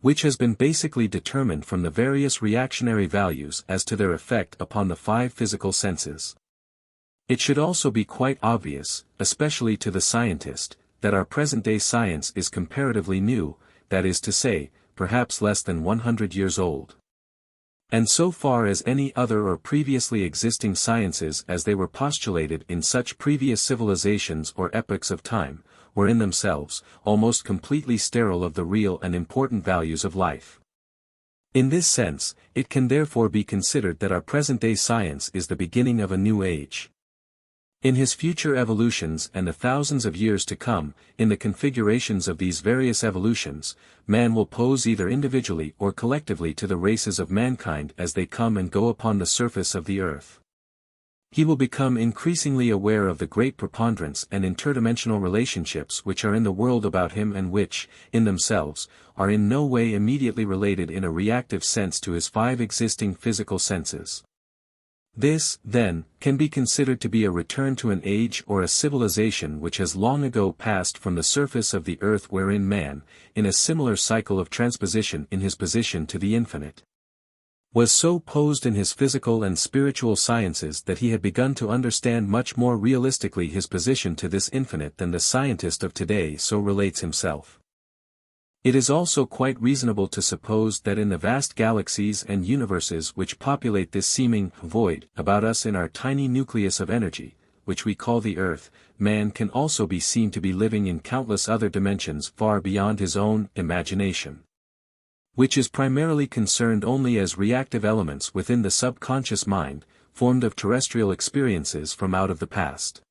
which has been basically determined from the various reactionary values as to their effect upon the five physical senses. It should also be quite obvious, especially to the scientist, that our present-day science is comparatively new, that is to say, perhaps less than 100 years old. And so far as any other or previously existing sciences as they were postulated in such previous civilizations or epochs of time, were in themselves, almost completely sterile of the real and important values of life. In this sense, it can therefore be considered that our present-day science is the beginning of a new age. In his future evolutions and the thousands of years to come, in the configurations of these various evolutions, man will pose either individually or collectively to the races of mankind as they come and go upon the surface of the earth. He will become increasingly aware of the great preponderance and interdimensional relationships which are in the world about him and which, in themselves, are in no way immediately related in a reactive sense to his five existing physical senses. This, then, can be considered to be a return to an age or a civilization which has long ago passed from the surface of the earth wherein man, in a similar cycle of transposition in his position to the infinite, was so posed in his physical and spiritual sciences that he had begun to understand much more realistically his position to this infinite than the scientist of today so relates himself. It is also quite reasonable to suppose that in the vast galaxies and universes which populate this seeming void about us in our tiny nucleus of energy, which we call the Earth, man can also be seen to be living in countless other dimensions far beyond his own imagination, which is primarily concerned only as reactive elements within the subconscious mind, formed of terrestrial experiences from out of the past.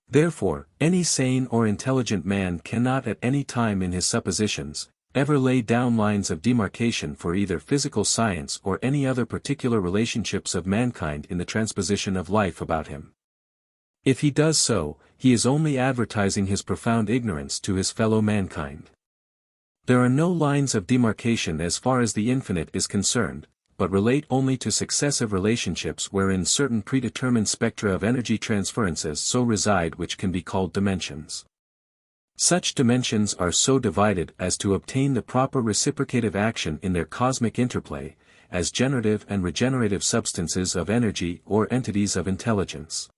Therefore, any sane or intelligent man cannot at any time in his suppositions, ever lay down lines of demarcation for either physical science or any other particular relationships of mankind in the transposition of life about him. If he does so, he is only advertising his profound ignorance to his fellow mankind. There are no lines of demarcation as far as the infinite is concerned, but relate only to successive relationships wherein certain predetermined spectra of energy transferences so reside which can be called dimensions. Such dimensions are so divided as to obtain the proper reciprocative action in their cosmic interplay, as generative and regenerative substances of energy or entities of intelligence.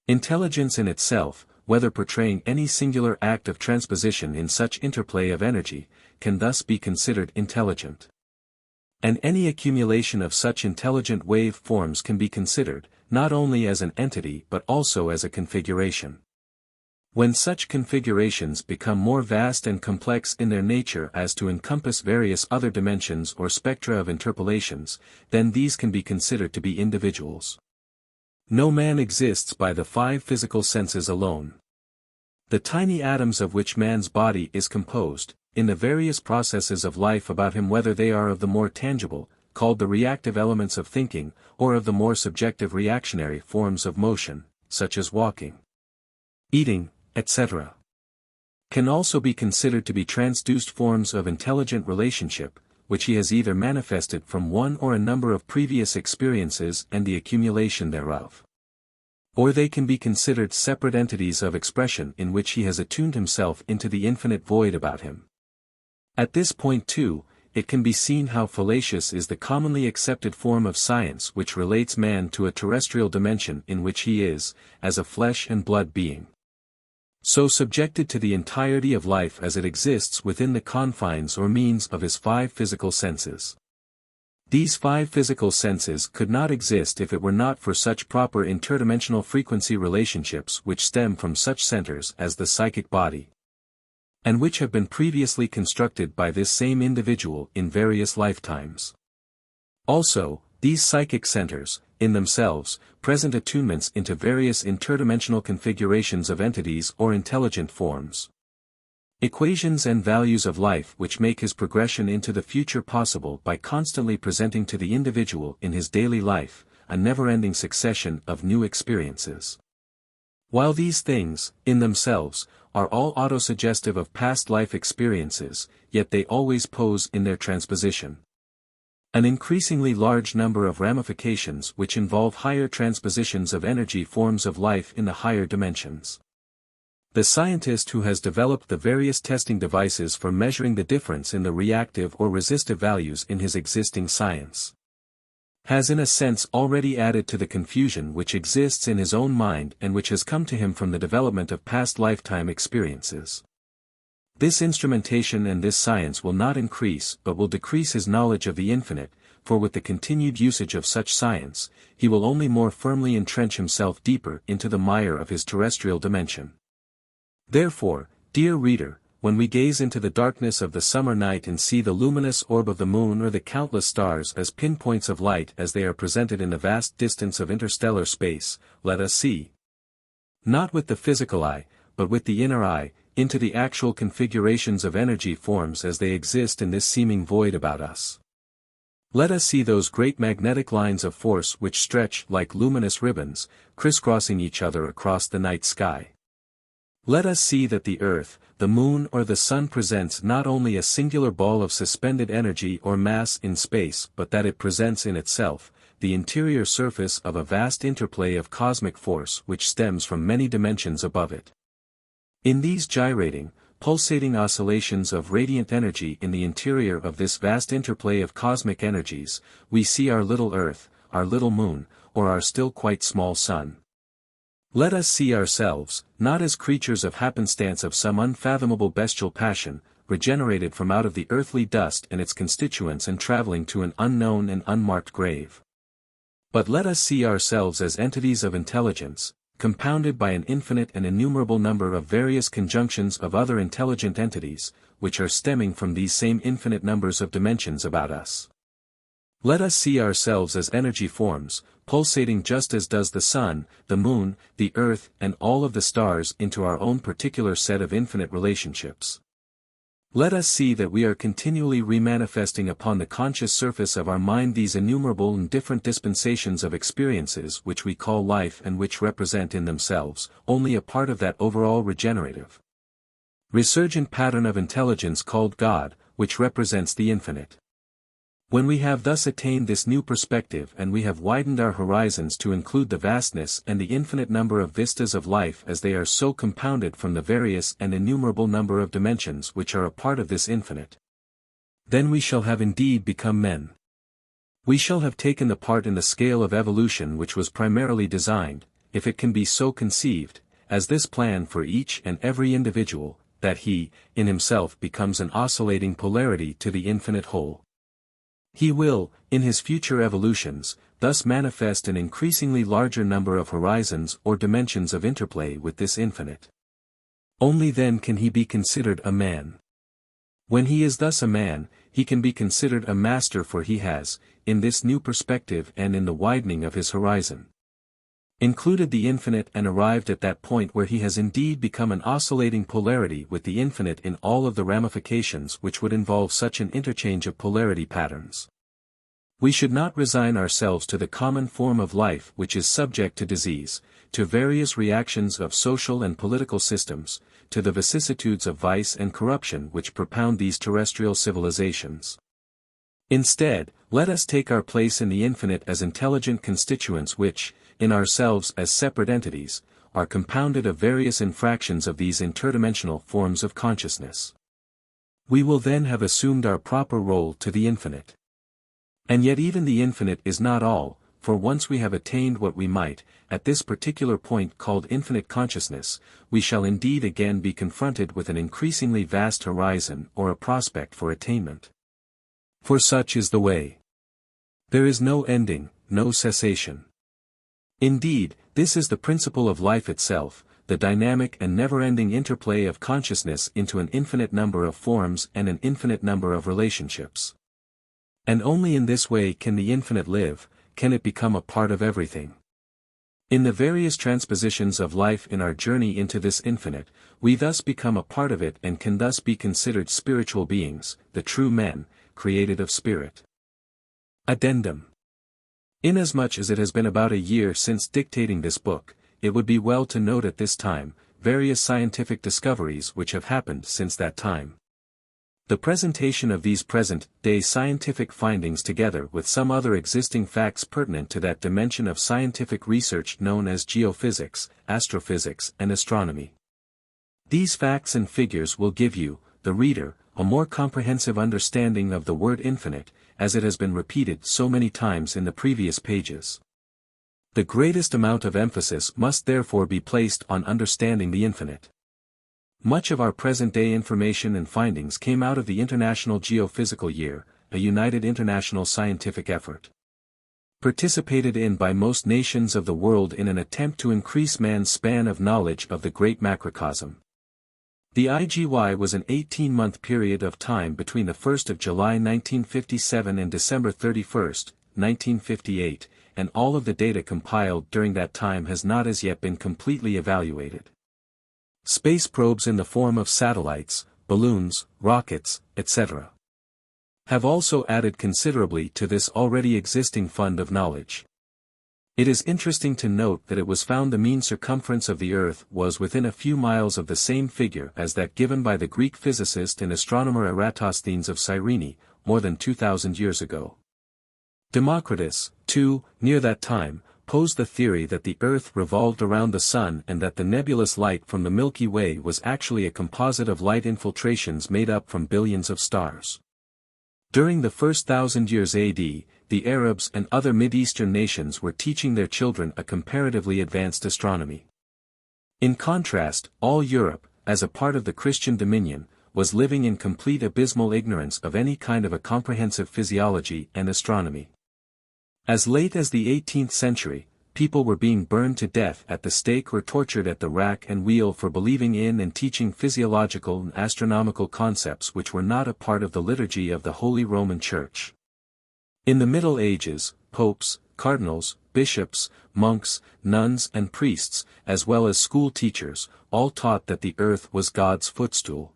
Intelligence in itself, whether portraying any singular act of transposition in such interplay of energy, can thus be considered intelligent. And any accumulation of such intelligent wave forms can be considered, not only as an entity but also as a configuration. When such configurations become more vast and complex in their nature as to encompass various other dimensions or spectra of interpolations, then these can be considered to be individuals. No man exists by the five physical senses alone. The tiny atoms of which man's body is composed, in the various processes of life about him whether they are of the more tangible, called the reactive elements of thinking, or of the more subjective reactionary forms of motion, such as walking, eating, etc. Can also be considered to be transduced forms of intelligent relationship, which he has either manifested from one or a number of previous experiences and the accumulation thereof. Or they can be considered separate entities of expression in which he has attuned himself into the infinite void about him. At this point too, it can be seen how fallacious is the commonly accepted form of science which relates man to a terrestrial dimension in which he is, as a flesh and blood being, so subjected to the entirety of life as it exists within the confines or means of his 5 physical senses. These 5 physical senses could not exist if it were not for such proper interdimensional frequency relationships which stem from such centers as the psychic body, and which have been previously constructed by this same individual in various lifetimes. Also, these psychic centers, in themselves, present attunements into various interdimensional configurations of entities or intelligent forms. Equations and values of life which make his progression into the future possible by constantly presenting to the individual in his daily life, a never-ending succession of new experiences. While these things, in themselves, are all autosuggestive of past life experiences, yet they always pose in their transposition an increasingly large number of ramifications which involve higher transpositions of energy forms of life in the higher dimensions. The scientist who has developed the various testing devices for measuring the difference in the reactive or resistive values in his existing science has in a sense already added to the confusion which exists in his own mind and which has come to him from the development of past lifetime experiences. This instrumentation and this science will not increase but will decrease his knowledge of the infinite, for with the continued usage of such science, he will only more firmly entrench himself deeper into the mire of his terrestrial dimension. Therefore, dear reader, when we gaze into the darkness of the summer night and see the luminous orb of the moon or the countless stars as pinpoints of light as they are presented in the vast distance of interstellar space, let us see, not with the physical eye, but with the inner eye, into the actual configurations of energy forms as they exist in this seeming void about us. Let us see those great magnetic lines of force which stretch like luminous ribbons, crisscrossing each other across the night sky. Let us see that the earth, the moon or the sun presents not only a singular ball of suspended energy or mass in space but that it presents in itself, the interior surface of a vast interplay of cosmic force which stems from many dimensions above it. In these gyrating, pulsating oscillations of radiant energy in the interior of this vast interplay of cosmic energies, we see our little earth, our little moon, or our still quite small sun. Let us see ourselves, not as creatures of happenstance of some unfathomable bestial passion, regenerated from out of the earthly dust and its constituents and traveling to an unknown and unmarked grave. But let us see ourselves as entities of intelligence, compounded by an infinite and innumerable number of various conjunctions of other intelligent entities, which are stemming from these same infinite numbers of dimensions about us. Let us see ourselves as energy forms, pulsating just as does the sun, the moon, the earth and all of the stars into our own particular set of infinite relationships. Let us see that we are continually remanifesting upon the conscious surface of our mind these innumerable and different dispensations of experiences which we call life and which represent in themselves only a part of that overall regenerative, resurgent pattern of intelligence called God, which represents the infinite. When we have thus attained this new perspective and we have widened our horizons to include the vastness and the infinite number of vistas of life as they are so compounded from the various and innumerable number of dimensions which are a part of this infinite, then we shall have indeed become men. We shall have taken the part in the scale of evolution which was primarily designed, if it can be so conceived, as this plan for each and every individual, that he, in himself becomes an oscillating polarity to the infinite whole. He will, in his future evolutions, thus manifest an increasingly larger number of horizons or dimensions of interplay with this infinite. Only then can he be considered a man. When he is thus a man, he can be considered a master, for he has, in this new perspective and in the widening of his horizon, included the infinite and arrived at that point where he has indeed become an oscillating polarity with the infinite in all of the ramifications which would involve such an interchange of polarity patterns. We should not resign ourselves to the common form of life which is subject to disease, to various reactions of social and political systems, to the vicissitudes of vice and corruption which propound these terrestrial civilizations. Instead, let us take our place in the infinite as intelligent constituents which, in ourselves as separate entities, are compounded of various infractions of these interdimensional forms of consciousness. We will then have assumed our proper role to the infinite. And yet even the infinite is not all, for once we have attained what we might, at this particular point called infinite consciousness, we shall indeed again be confronted with an increasingly vast horizon or a prospect for attainment. For such is the way. There is no ending, no cessation. Indeed, this is the principle of life itself, the dynamic and never-ending interplay of consciousness into an infinite number of forms and an infinite number of relationships. And only in this way can the infinite live, can it become a part of everything. In the various transpositions of life in our journey into this infinite, we thus become a part of it and can thus be considered spiritual beings, the true men, created of spirit. Addendum. Inasmuch as it has been about a year since dictating this book, it would be well to note at this time, various scientific discoveries which have happened since that time. The presentation of these present-day scientific findings together with some other existing facts pertinent to that dimension of scientific research known as geophysics, astrophysics and astronomy. These facts and figures will give you, the reader, a more comprehensive understanding of the word infinite, as it has been repeated so many times in the previous pages. The greatest amount of emphasis must therefore be placed on understanding the infinite. Much of our present-day information and findings came out of the International Geophysical Year, a united international scientific effort, participated in by most nations of the world in an attempt to increase man's span of knowledge of the great macrocosm. The IGY was an 18-month period of time between the 1st of July 1957 and December 31, 1958, and all of the data compiled during that time has not as yet been completely evaluated. Space probes in the form of satellites, balloons, rockets, etc. have also added considerably to this already existing fund of knowledge. It is interesting to note that it was found the mean circumference of the Earth was within a few miles of the same figure as that given by the Greek physicist and astronomer Eratosthenes of Cyrene, more than 2,000 years ago. Democritus, too, near that time, posed the theory that the Earth revolved around the Sun and that the nebulous light from the Milky Way was actually a composite of light infiltrations made up from billions of stars. During the first 1,000 years AD, the Arabs and other Mid-Eastern nations were teaching their children a comparatively advanced astronomy. In contrast, all Europe, as a part of the Christian dominion, was living in complete abysmal ignorance of any kind of a comprehensive physiology and astronomy. As late as the 18th century, people were being burned to death at the stake or tortured at the rack and wheel for believing in and teaching physiological and astronomical concepts which were not a part of the liturgy of the Holy Roman Church. In the Middle Ages, popes, cardinals, bishops, monks, nuns and priests, as well as school teachers, all taught that the earth was God's footstool.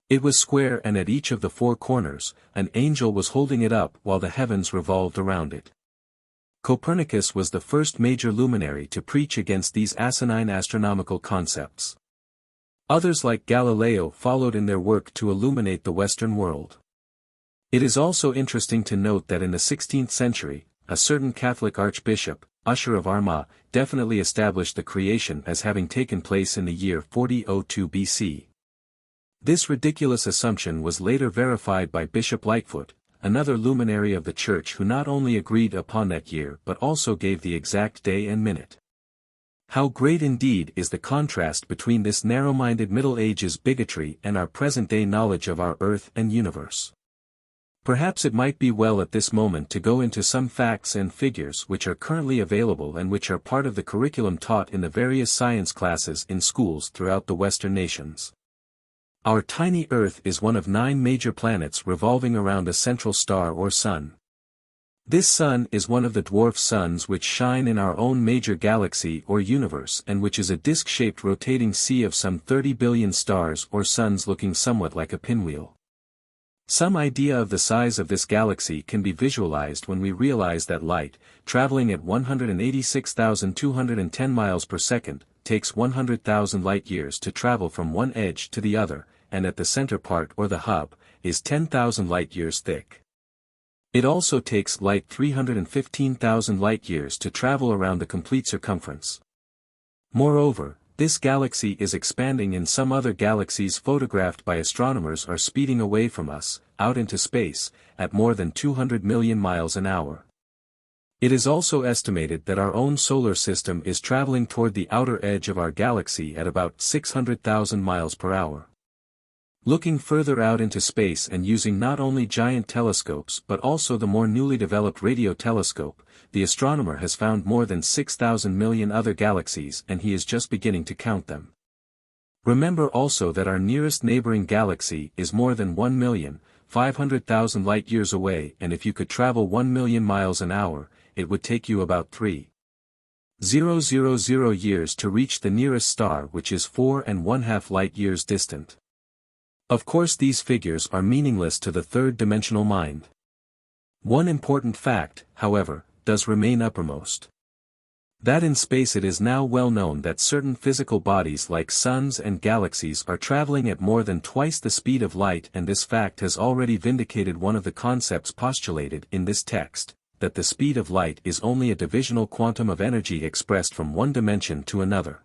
It was square and at each of the four corners, an angel was holding it up while the heavens revolved around it. Copernicus was the first major luminary to preach against these asinine astronomical concepts. Others like Galileo followed in their work to illuminate the Western world. It is also interesting to note that in the 16th century, a certain Catholic archbishop, Usher of Armagh, definitely established the creation as having taken place in the year 4002 BC. This ridiculous assumption was later verified by Bishop Lightfoot, another luminary of the Church who not only agreed upon that year but also gave the exact day and minute. How great indeed is the contrast between this narrow-minded Middle Ages bigotry and our present-day knowledge of our earth and universe. Perhaps it might be well at this moment to go into some facts and figures which are currently available and which are part of the curriculum taught in the various science classes in schools throughout the Western nations. Our tiny Earth is one of 9 major planets revolving around a central star or sun. This sun is one of the dwarf suns which shine in our own major galaxy or universe and which is a disc-shaped rotating sea of some 30 billion stars or suns looking somewhat like a pinwheel. Some idea of the size of this galaxy can be visualized when we realize that light, traveling at 186,210 miles per second, takes 100,000 light-years to travel from one edge to the other, and at the center part or the hub, is 10,000 light-years thick. It also takes light 315,000 light-years to travel around the complete circumference. Moreover, this galaxy is expanding and some other galaxies photographed by astronomers are speeding away from us, out into space, at more than 200 million miles an hour. It is also estimated that our own solar system is traveling toward the outer edge of our galaxy at about 600,000 miles per hour. Looking further out into space and using not only giant telescopes but also the more newly developed radio telescope, the astronomer has found more than 6,000 million other galaxies and he is just beginning to count them. Remember also that our nearest neighboring galaxy is more than 1,500,000 light-years away, and if you could travel 1 million miles an hour, it would take you about 3,000 years to reach the nearest star, which is 4½ light-years distant. Of course, these figures are meaningless to the third-dimensional mind. One important fact, however, does remain uppermost. That in space it is now well known that certain physical bodies like suns and galaxies are traveling at more than twice the speed of light, and this fact has already vindicated one of the concepts postulated in this text, that the speed of light is only a divisional quantum of energy expressed from one dimension to another.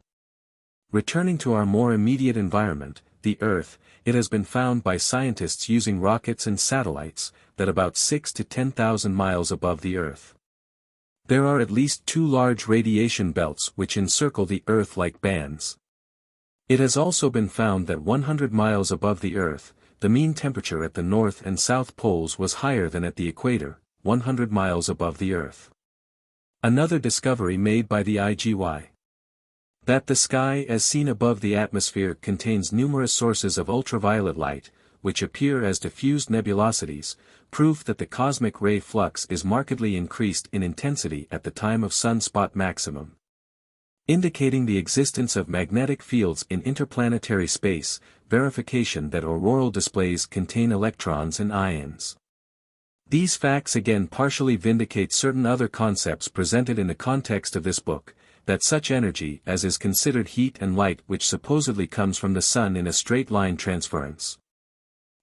Returning to our more immediate environment, the Earth, it has been found by scientists using rockets and satellites, that about 6,000 to 10,000 miles above the Earth, there are at least 2 large radiation belts which encircle the Earth like bands. It has also been found that 100 miles above the Earth, the mean temperature at the North and South poles was higher than at the equator, 100 miles above the Earth. Another discovery made by the IGY. That the sky as seen above the atmosphere contains numerous sources of ultraviolet light, which appear as diffused nebulosities, proof that the cosmic ray flux is markedly increased in intensity at the time of sunspot maximum, indicating the existence of magnetic fields in interplanetary space, verification that auroral displays contain electrons and ions. These facts again partially vindicate certain other concepts presented in the context of this book, that such energy as is considered heat and light which supposedly comes from the sun in a straight line transference,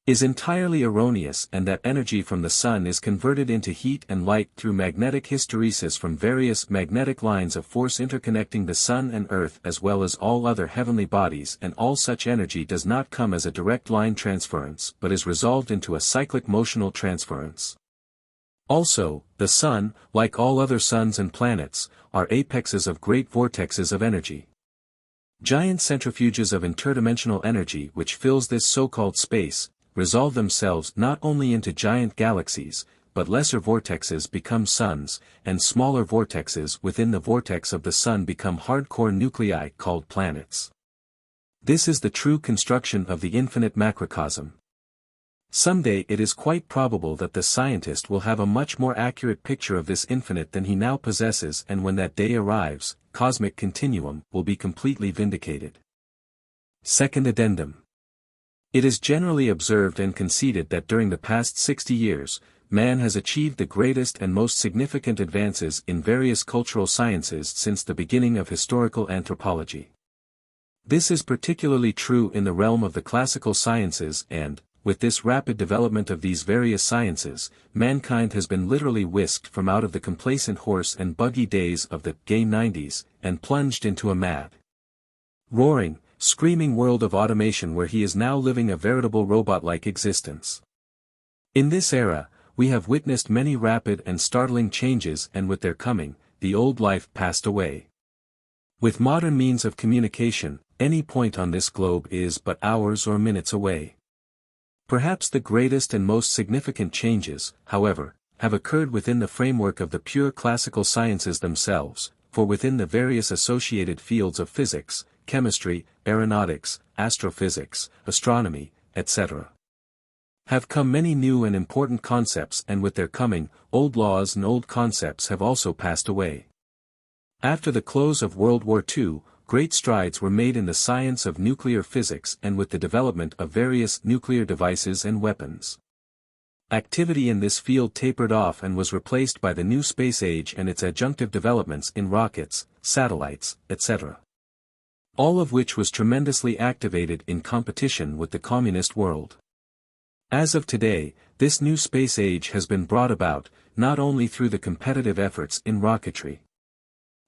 is entirely erroneous, and that energy from the sun is converted into heat and light through magnetic hysteresis from various magnetic lines of force interconnecting the sun and earth as well as all other heavenly bodies, and all such energy does not come as a direct line transference but is resolved into a cyclic motional transference. Also, the sun, like all other suns and planets, are apexes of great vortexes of energy. Giant centrifuges of interdimensional energy which fills this so-called space, resolve themselves not only into giant galaxies, but lesser vortexes become suns, and smaller vortexes within the vortex of the sun become hardcore nuclei called planets. This is the true construction of the infinite macrocosm. Someday it is quite probable that the scientist will have a much more accurate picture of this infinite than he now possesses, and when that day arrives, Cosmic Continuum will be completely vindicated. Second Addendum. It is generally observed and conceded that during the past 60 years, man has achieved the greatest and most significant advances in various cultural sciences since the beginning of historical anthropology. This is particularly true in the realm of the classical sciences, and, with this rapid development of these various sciences, mankind has been literally whisked from out of the complacent horse and buggy days of the gay 90s, and plunged into a mad, roaring, screaming world of automation where he is now living a veritable robot-like existence. In this era, we have witnessed many rapid and startling changes, and with their coming, the old life passed away. With modern means of communication, any point on this globe is but hours or minutes away. Perhaps the greatest and most significant changes, however, have occurred within the framework of the pure classical sciences themselves, for within the various associated fields of physics, chemistry, aeronautics, astrophysics, astronomy, etc., have come many new and important concepts, and with their coming, old laws and old concepts have also passed away. After the close of World War II, great strides were made in the science of nuclear physics and with the development of various nuclear devices and weapons. Activity in this field tapered off and was replaced by the new space age and its adjunctive developments in rockets, satellites, etc. All of which was tremendously activated in competition with the communist world. As of today, this new space age has been brought about, not only through the competitive efforts in rocketry,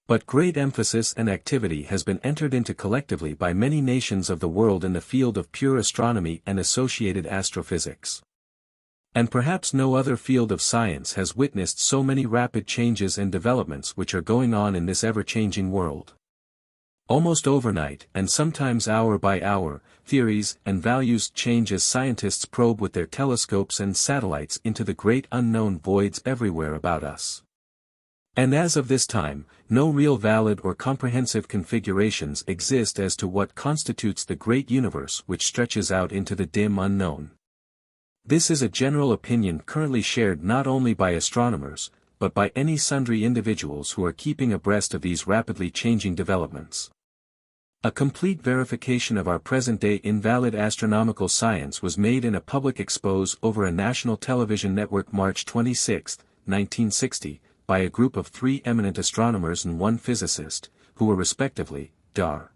but great emphasis and activity has been entered into collectively by many nations of the world in the field of pure astronomy and associated astrophysics. And perhaps no other field of science has witnessed so many rapid changes and developments which are going on in this ever-changing world. Almost overnight, and sometimes hour by hour, theories and values change as scientists probe with their telescopes and satellites into the great unknown voids everywhere about us. And as of this time, no real valid or comprehensive configurations exist as to what constitutes the great universe which stretches out into the dim unknown. This is a general opinion currently shared not only by astronomers, but by any sundry individuals who are keeping abreast of these rapidly changing developments. A complete verification of our present-day invalid astronomical science was made in a public expose over a national television network March 26, 1960, by a group of 3 eminent astronomers and 1 physicist, who were respectively, Dr.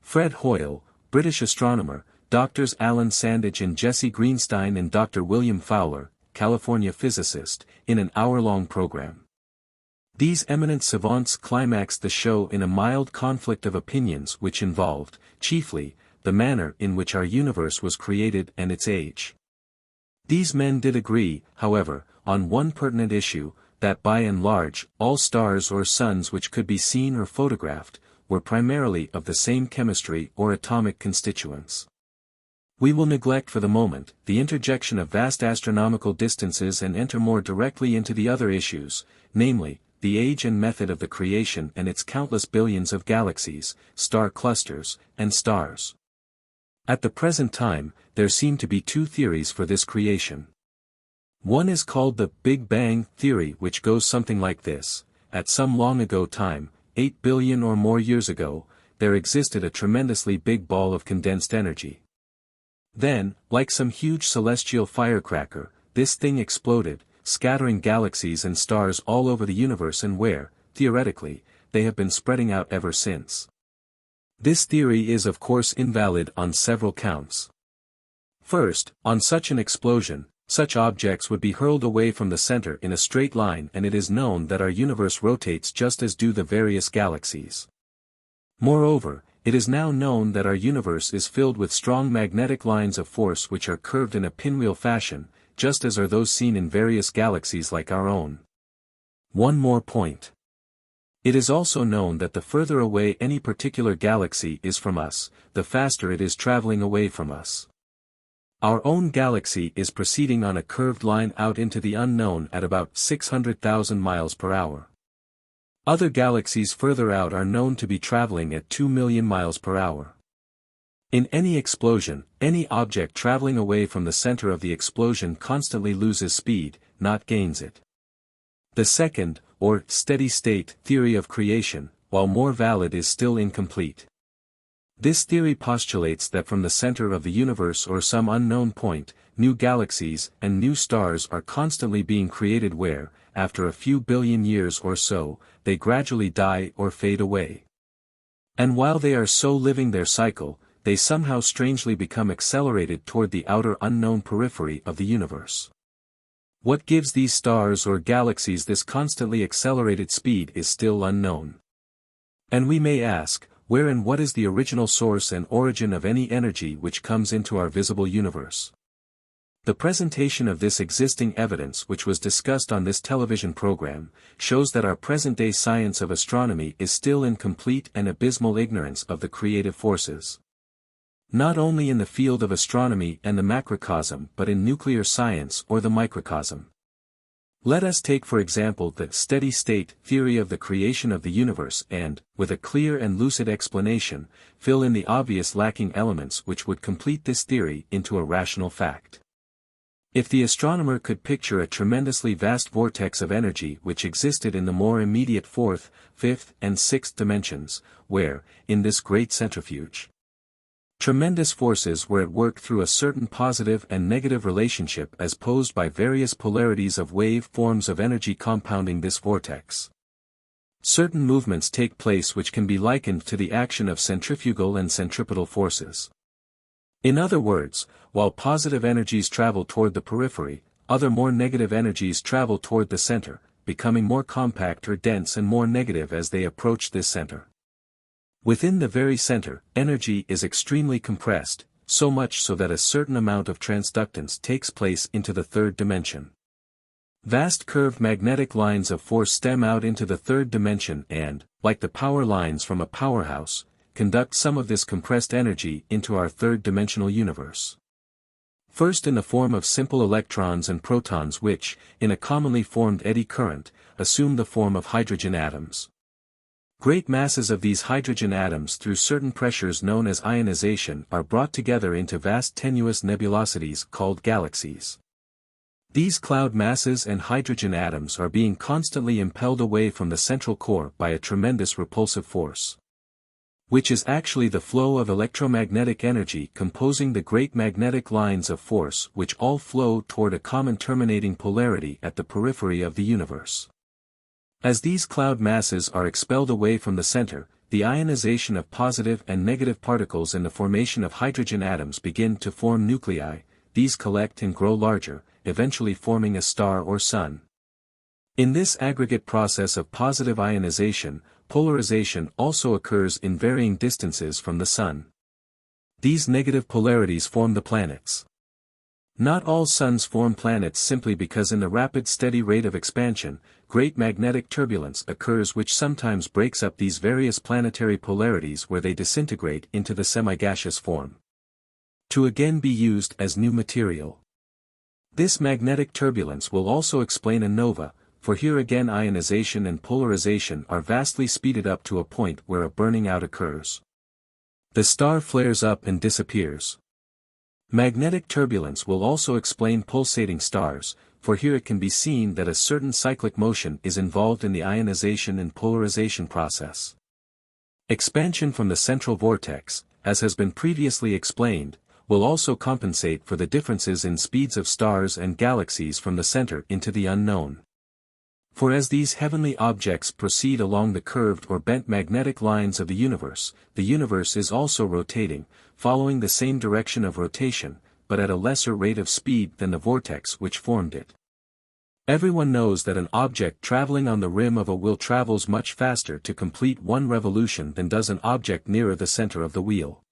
Fred Hoyle, British astronomer, Drs. Alan Sandage and Jesse Greenstein and Dr. William Fowler, California physicist, in an hour-long program. These eminent savants climaxed the show in a mild conflict of opinions which involved, chiefly, the manner in which our universe was created and its age. These men did agree, however, on one pertinent issue, that by and large, all stars or suns which could be seen or photographed, were primarily of the same chemistry or atomic constituents. We will neglect for the moment the interjection of vast astronomical distances and enter more directly into the other issues, namely, the age and method of the creation and its countless billions of galaxies, star clusters, and stars. At the present time, there seem to be 2 theories for this creation. One is called the Big Bang theory, which goes something like this: at some long ago time, 8 billion or more years ago, there existed a tremendously big ball of condensed energy. Then, like some huge celestial firecracker, this thing exploded, scattering galaxies and stars all over the universe, and where, theoretically, they have been spreading out ever since. This theory is of course invalid on several counts. First, on such an explosion, such objects would be hurled away from the center in a straight line, and it is known that our universe rotates just as do the various galaxies. Moreover, it is now known that our universe is filled with strong magnetic lines of force which are curved in a pinwheel fashion, just as are those seen in various galaxies like our own. One more point. It is also known that the further away any particular galaxy is from us, the faster it is traveling away from us. Our own galaxy is proceeding on a curved line out into the unknown at about 600,000 miles per hour. Other galaxies further out are known to be traveling at 2 million miles per hour. In any explosion, any object traveling away from the center of the explosion constantly loses speed, not gains it. The second, or steady-state, theory of creation, while more valid, is still incomplete. This theory postulates that from the center of the universe or some unknown point, new galaxies and new stars are constantly being created where, after a few billion years or so, they gradually die or fade away. And while they are so living their cycle, they somehow strangely become accelerated toward the outer unknown periphery of the universe. What gives these stars or galaxies this constantly accelerated speed is still unknown. And we may ask, where and what is the original source and origin of any energy which comes into our visible universe? The presentation of this existing evidence, which was discussed on this television program, shows that our present-day science of astronomy is still in complete and abysmal ignorance of the creative forces. Not only in the field of astronomy and the macrocosm, but in nuclear science or the microcosm. Let us take for example the steady-state theory of the creation of the universe and, with a clear and lucid explanation, fill in the obvious lacking elements which would complete this theory into a rational fact. If the astronomer could picture a tremendously vast vortex of energy which existed in the more immediate 4th, 5th, and 6th dimensions, where, in this great centrifuge, Tremendous forces were at work through a certain positive and negative relationship as posed by various polarities of wave forms of energy compounding this vortex. Certain movements take place which can be likened to the action of centrifugal and centripetal forces. In other words, while positive energies travel toward the periphery, other more negative energies travel toward the center, becoming more compact or dense and more negative as they approach this center. Within the very center, energy is extremely compressed, so much so that a certain amount of transductance takes place into the third dimension. Vast curved magnetic lines of force stem out into the third dimension and, like the power lines from a powerhouse, conduct some of this compressed energy into our third-dimensional universe. First in the form of simple electrons and protons which, in a commonly formed eddy current, assume the form of hydrogen atoms. Great masses of these hydrogen atoms through certain pressures known as ionization are brought together into vast tenuous nebulosities called galaxies. These cloud masses and hydrogen atoms are being constantly impelled away from the central core by a tremendous repulsive force, which is actually the flow of electromagnetic energy composing the great magnetic lines of force which all flow toward a common terminating polarity at the periphery of the universe. As these cloud masses are expelled away from the center, the ionization of positive and negative particles and the formation of hydrogen atoms begin to form nuclei. These collect and grow larger, eventually forming a star or sun. In this aggregate process of positive ionization, polarization also occurs in varying distances from the sun. These negative polarities form the planets. Not all suns form planets simply because in the rapid steady rate of expansion, great magnetic turbulence occurs which sometimes breaks up these various planetary polarities where they disintegrate into the semi-gaseous form, to again be used as new material. This magnetic turbulence will also explain a nova, for here again ionization and polarization are vastly speeded up to a point where a burning out occurs. The star flares up and disappears. Magnetic turbulence will also explain pulsating stars, for here it can be seen that a certain cyclic motion is involved in the ionization and polarization process. Expansion from the central vortex, as has been previously explained, will also compensate for the differences in speeds of stars and galaxies from the center into the unknown. For as these heavenly objects proceed along the curved or bent magnetic lines of the universe is also rotating, following the same direction of rotation, but at a lesser rate of speed than the vortex which formed it. Everyone knows that an object traveling on the rim of a wheel travels much faster to complete one revolution than does an object nearer the center of the wheel.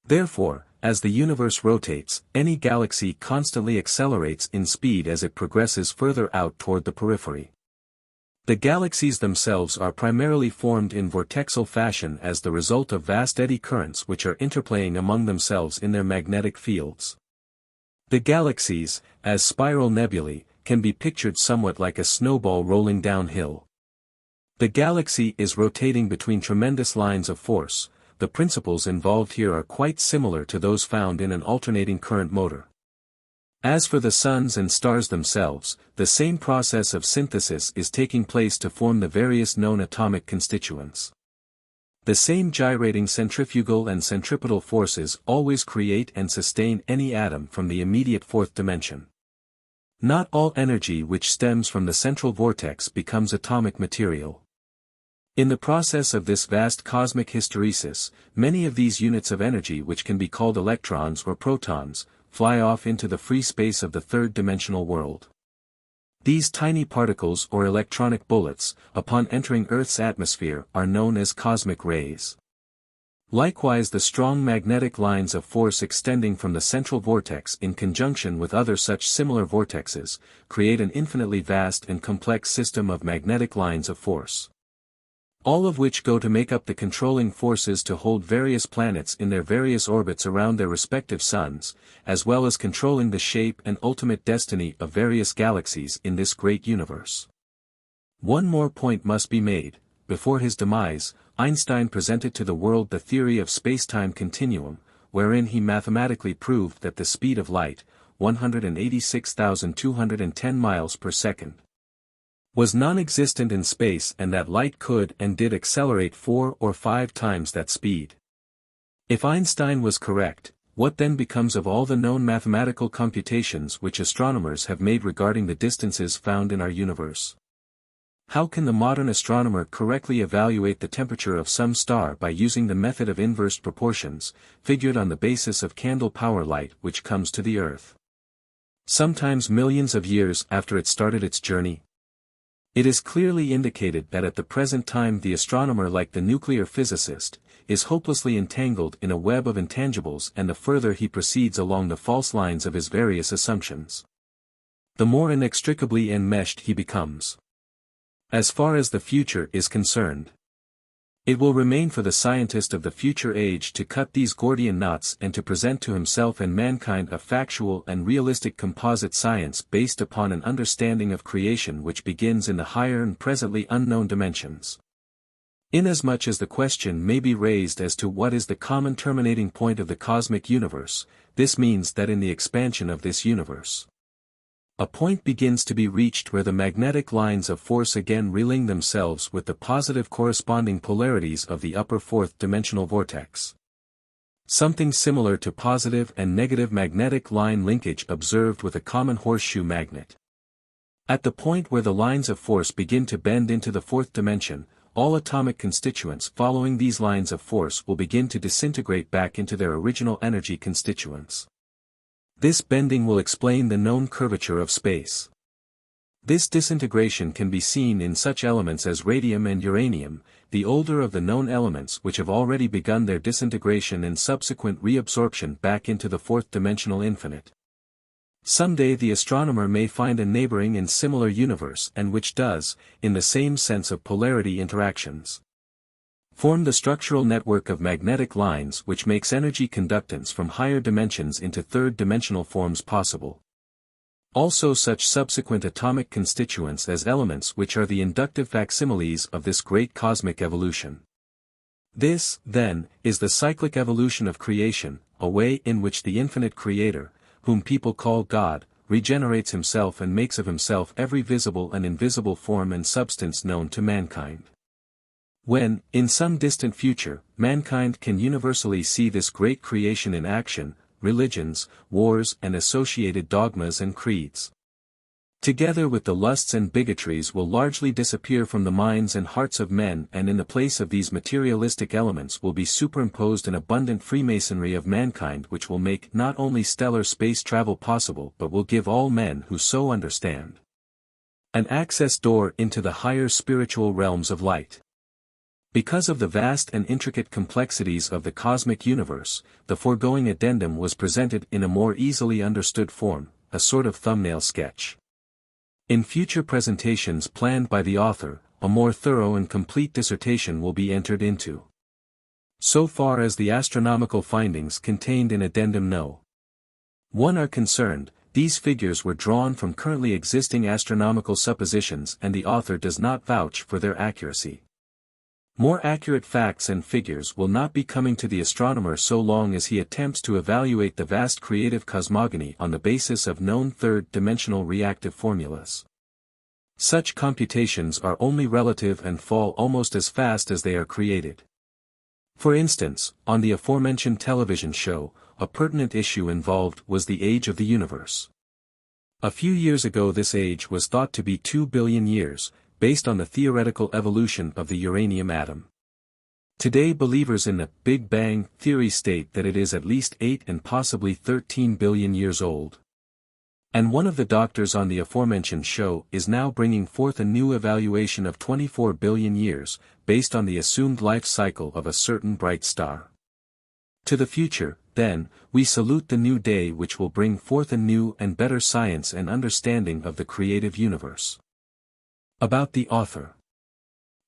Therefore, as the universe rotates, any galaxy constantly accelerates in speed as it progresses further out toward the periphery. The galaxies themselves are primarily formed in vortexal fashion as the result of vast eddy currents which are interplaying among themselves in their magnetic fields. The galaxies, as spiral nebulae, can be pictured somewhat like a snowball rolling downhill. The galaxy is rotating between tremendous lines of force. The principles involved here are quite similar to those found in an alternating current motor. As for the suns and stars themselves, the same process of synthesis is taking place to form the various known atomic constituents. The same gyrating centrifugal and centripetal forces always create and sustain any atom from the immediate fourth dimension. Not all energy which stems from the central vortex becomes atomic material. In the process of this vast cosmic hysteresis, many of these units of energy which can be called electrons or protons, fly off into the free space of the third-dimensional world. These tiny particles or electronic bullets, upon entering Earth's atmosphere are known as cosmic rays. Likewise the strong magnetic lines of force extending from the central vortex in conjunction with other such similar vortexes, create an infinitely vast and complex system of magnetic lines of force, all of which go to make up the controlling forces to hold various planets in their various orbits around their respective suns, as well as controlling the shape and ultimate destiny of various galaxies in this great universe. One more point must be made. Before his demise, Einstein presented to the world the theory of space-time continuum, wherein he mathematically proved that the speed of light, 186,210 miles per second, was non-existent in space and that light could and did accelerate 4 or 5 times that speed. If Einstein was correct, what then becomes of all the known mathematical computations which astronomers have made regarding the distances found in our universe? How can the modern astronomer correctly evaluate the temperature of some star by using the method of inverse proportions, figured on the basis of candle power light which comes to the Earth sometimes millions of years after it started its journey? It is clearly indicated that at the present time the astronomer, like the nuclear physicist, is hopelessly entangled in a web of intangibles, and the further he proceeds along the false lines of his various assumptions, the more inextricably enmeshed he becomes. As far as the future is concerned, it will remain for the scientist of the future age to cut these Gordian knots and to present to himself and mankind a factual and realistic composite science based upon an understanding of creation which begins in the higher and presently unknown dimensions. Inasmuch as the question may be raised as to what is the common terminating point of the cosmic universe, this means that in the expansion of this universe, a point begins to be reached where the magnetic lines of force again reling themselves with the positive corresponding polarities of the upper fourth-dimensional vortex. Something similar to positive and negative magnetic line linkage observed with a common horseshoe magnet. At the point where the lines of force begin to bend into the fourth dimension, all atomic constituents following these lines of force will begin to disintegrate back into their original energy constituents. This bending will explain the known curvature of space. This disintegration can be seen in such elements as radium and uranium, the older of the known elements which have already begun their disintegration and subsequent reabsorption back into the fourth-dimensional infinite. Someday the astronomer may find a neighboring and similar universe, and which does, in the same sense of polarity interactions, form the structural network of magnetic lines which makes energy conductance from higher dimensions into third-dimensional forms possible. Also such subsequent atomic constituents as elements which are the inductive facsimiles of this great cosmic evolution. This, then, is the cyclic evolution of creation, a way in which the infinite Creator, whom people call God, regenerates himself and makes of himself every visible and invisible form and substance known to mankind. When, in some distant future, mankind can universally see this great creation in action, religions, wars and associated dogmas and creeds, together with the lusts and bigotries, will largely disappear from the minds and hearts of men, and in the place of these materialistic elements will be superimposed an abundant freemasonry of mankind which will make not only stellar space travel possible but will give all men who so understand an access door into the higher spiritual realms of light. Because of the vast and intricate complexities of the cosmic universe, the foregoing addendum was presented in a more easily understood form, a sort of thumbnail sketch. In future presentations planned by the author, a more thorough and complete dissertation will be entered into. So far as the astronomical findings contained in Addendum No. 1 are concerned, these figures were drawn from currently existing astronomical suppositions and the author does not vouch for their accuracy. More accurate facts and figures will not be coming to the astronomer so long as he attempts to evaluate the vast creative cosmogony on the basis of known third-dimensional reactive formulas. Such computations are only relative and fall almost as fast as they are created. For instance, on the aforementioned television show, a pertinent issue involved was the age of the universe. A few years ago this age was thought to be 2 billion years, based on the theoretical evolution of the uranium atom. Today believers in the Big Bang theory state that it is at least 8 and possibly 13 billion years old. And one of the doctors on the aforementioned show is now bringing forth a new evaluation of 24 billion years, based on the assumed life cycle of a certain bright star. To the future, then, we salute the new day which will bring forth a new and better science and understanding of the creative universe. About the author.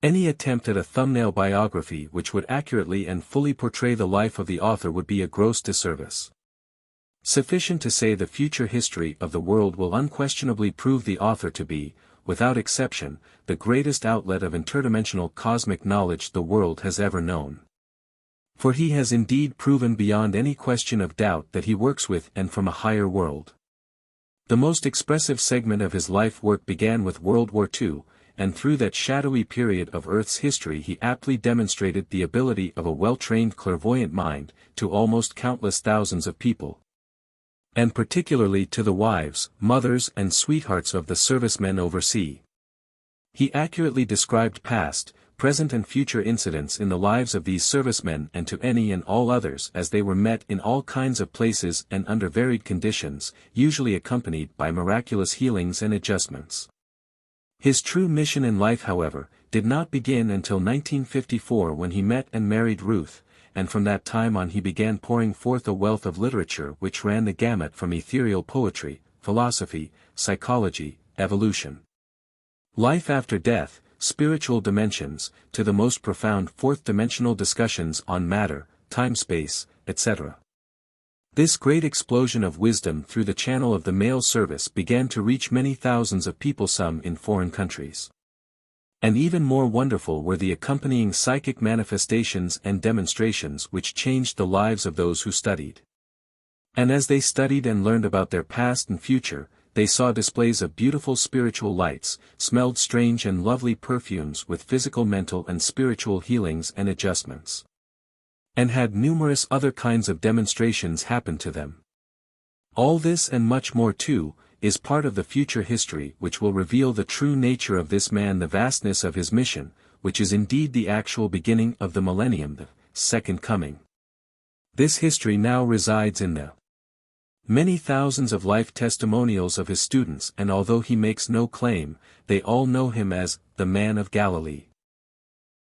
Any attempt at a thumbnail biography which would accurately and fully portray the life of the author would be a gross disservice. Sufficient to say the future history of the world will unquestionably prove the author to be, without exception, the greatest outlet of interdimensional cosmic knowledge the world has ever known. For he has indeed proven beyond any question of doubt that he works with and from a higher world. The most expressive segment of his life work began with World War II, and through that shadowy period of Earth's history he aptly demonstrated the ability of a well-trained clairvoyant mind, to almost countless thousands of people. And particularly to the wives, mothers and sweethearts of the servicemen overseas. He accurately described past, present and future incidents in the lives of these servicemen and to any and all others as they were met in all kinds of places and under varied conditions, usually accompanied by miraculous healings and adjustments. His true mission in life, however, did not begin until 1954 when he met and married Ruth, and from that time on he began pouring forth a wealth of literature which ran the gamut from ethereal poetry, philosophy, psychology, evolution, life after death, spiritual dimensions, to the most profound fourth-dimensional discussions on matter, time-space, etc. This great explosion of wisdom through the channel of the mail service began to reach many thousands of people, some in foreign countries. And even more wonderful were the accompanying psychic manifestations and demonstrations which changed the lives of those who studied. And as they studied and learned about their past and future, they saw displays of beautiful spiritual lights, smelled strange and lovely perfumes with physical, mental and spiritual healings and adjustments. And had numerous other kinds of demonstrations happen to them. All this and much more too, is part of the future history which will reveal the true nature of this man, the vastness of his mission, which is indeed the actual beginning of the millennium, the second coming. This history now resides in the many thousands of life testimonials of his students, and although he makes no claim, they all know him as the Man of Galilee.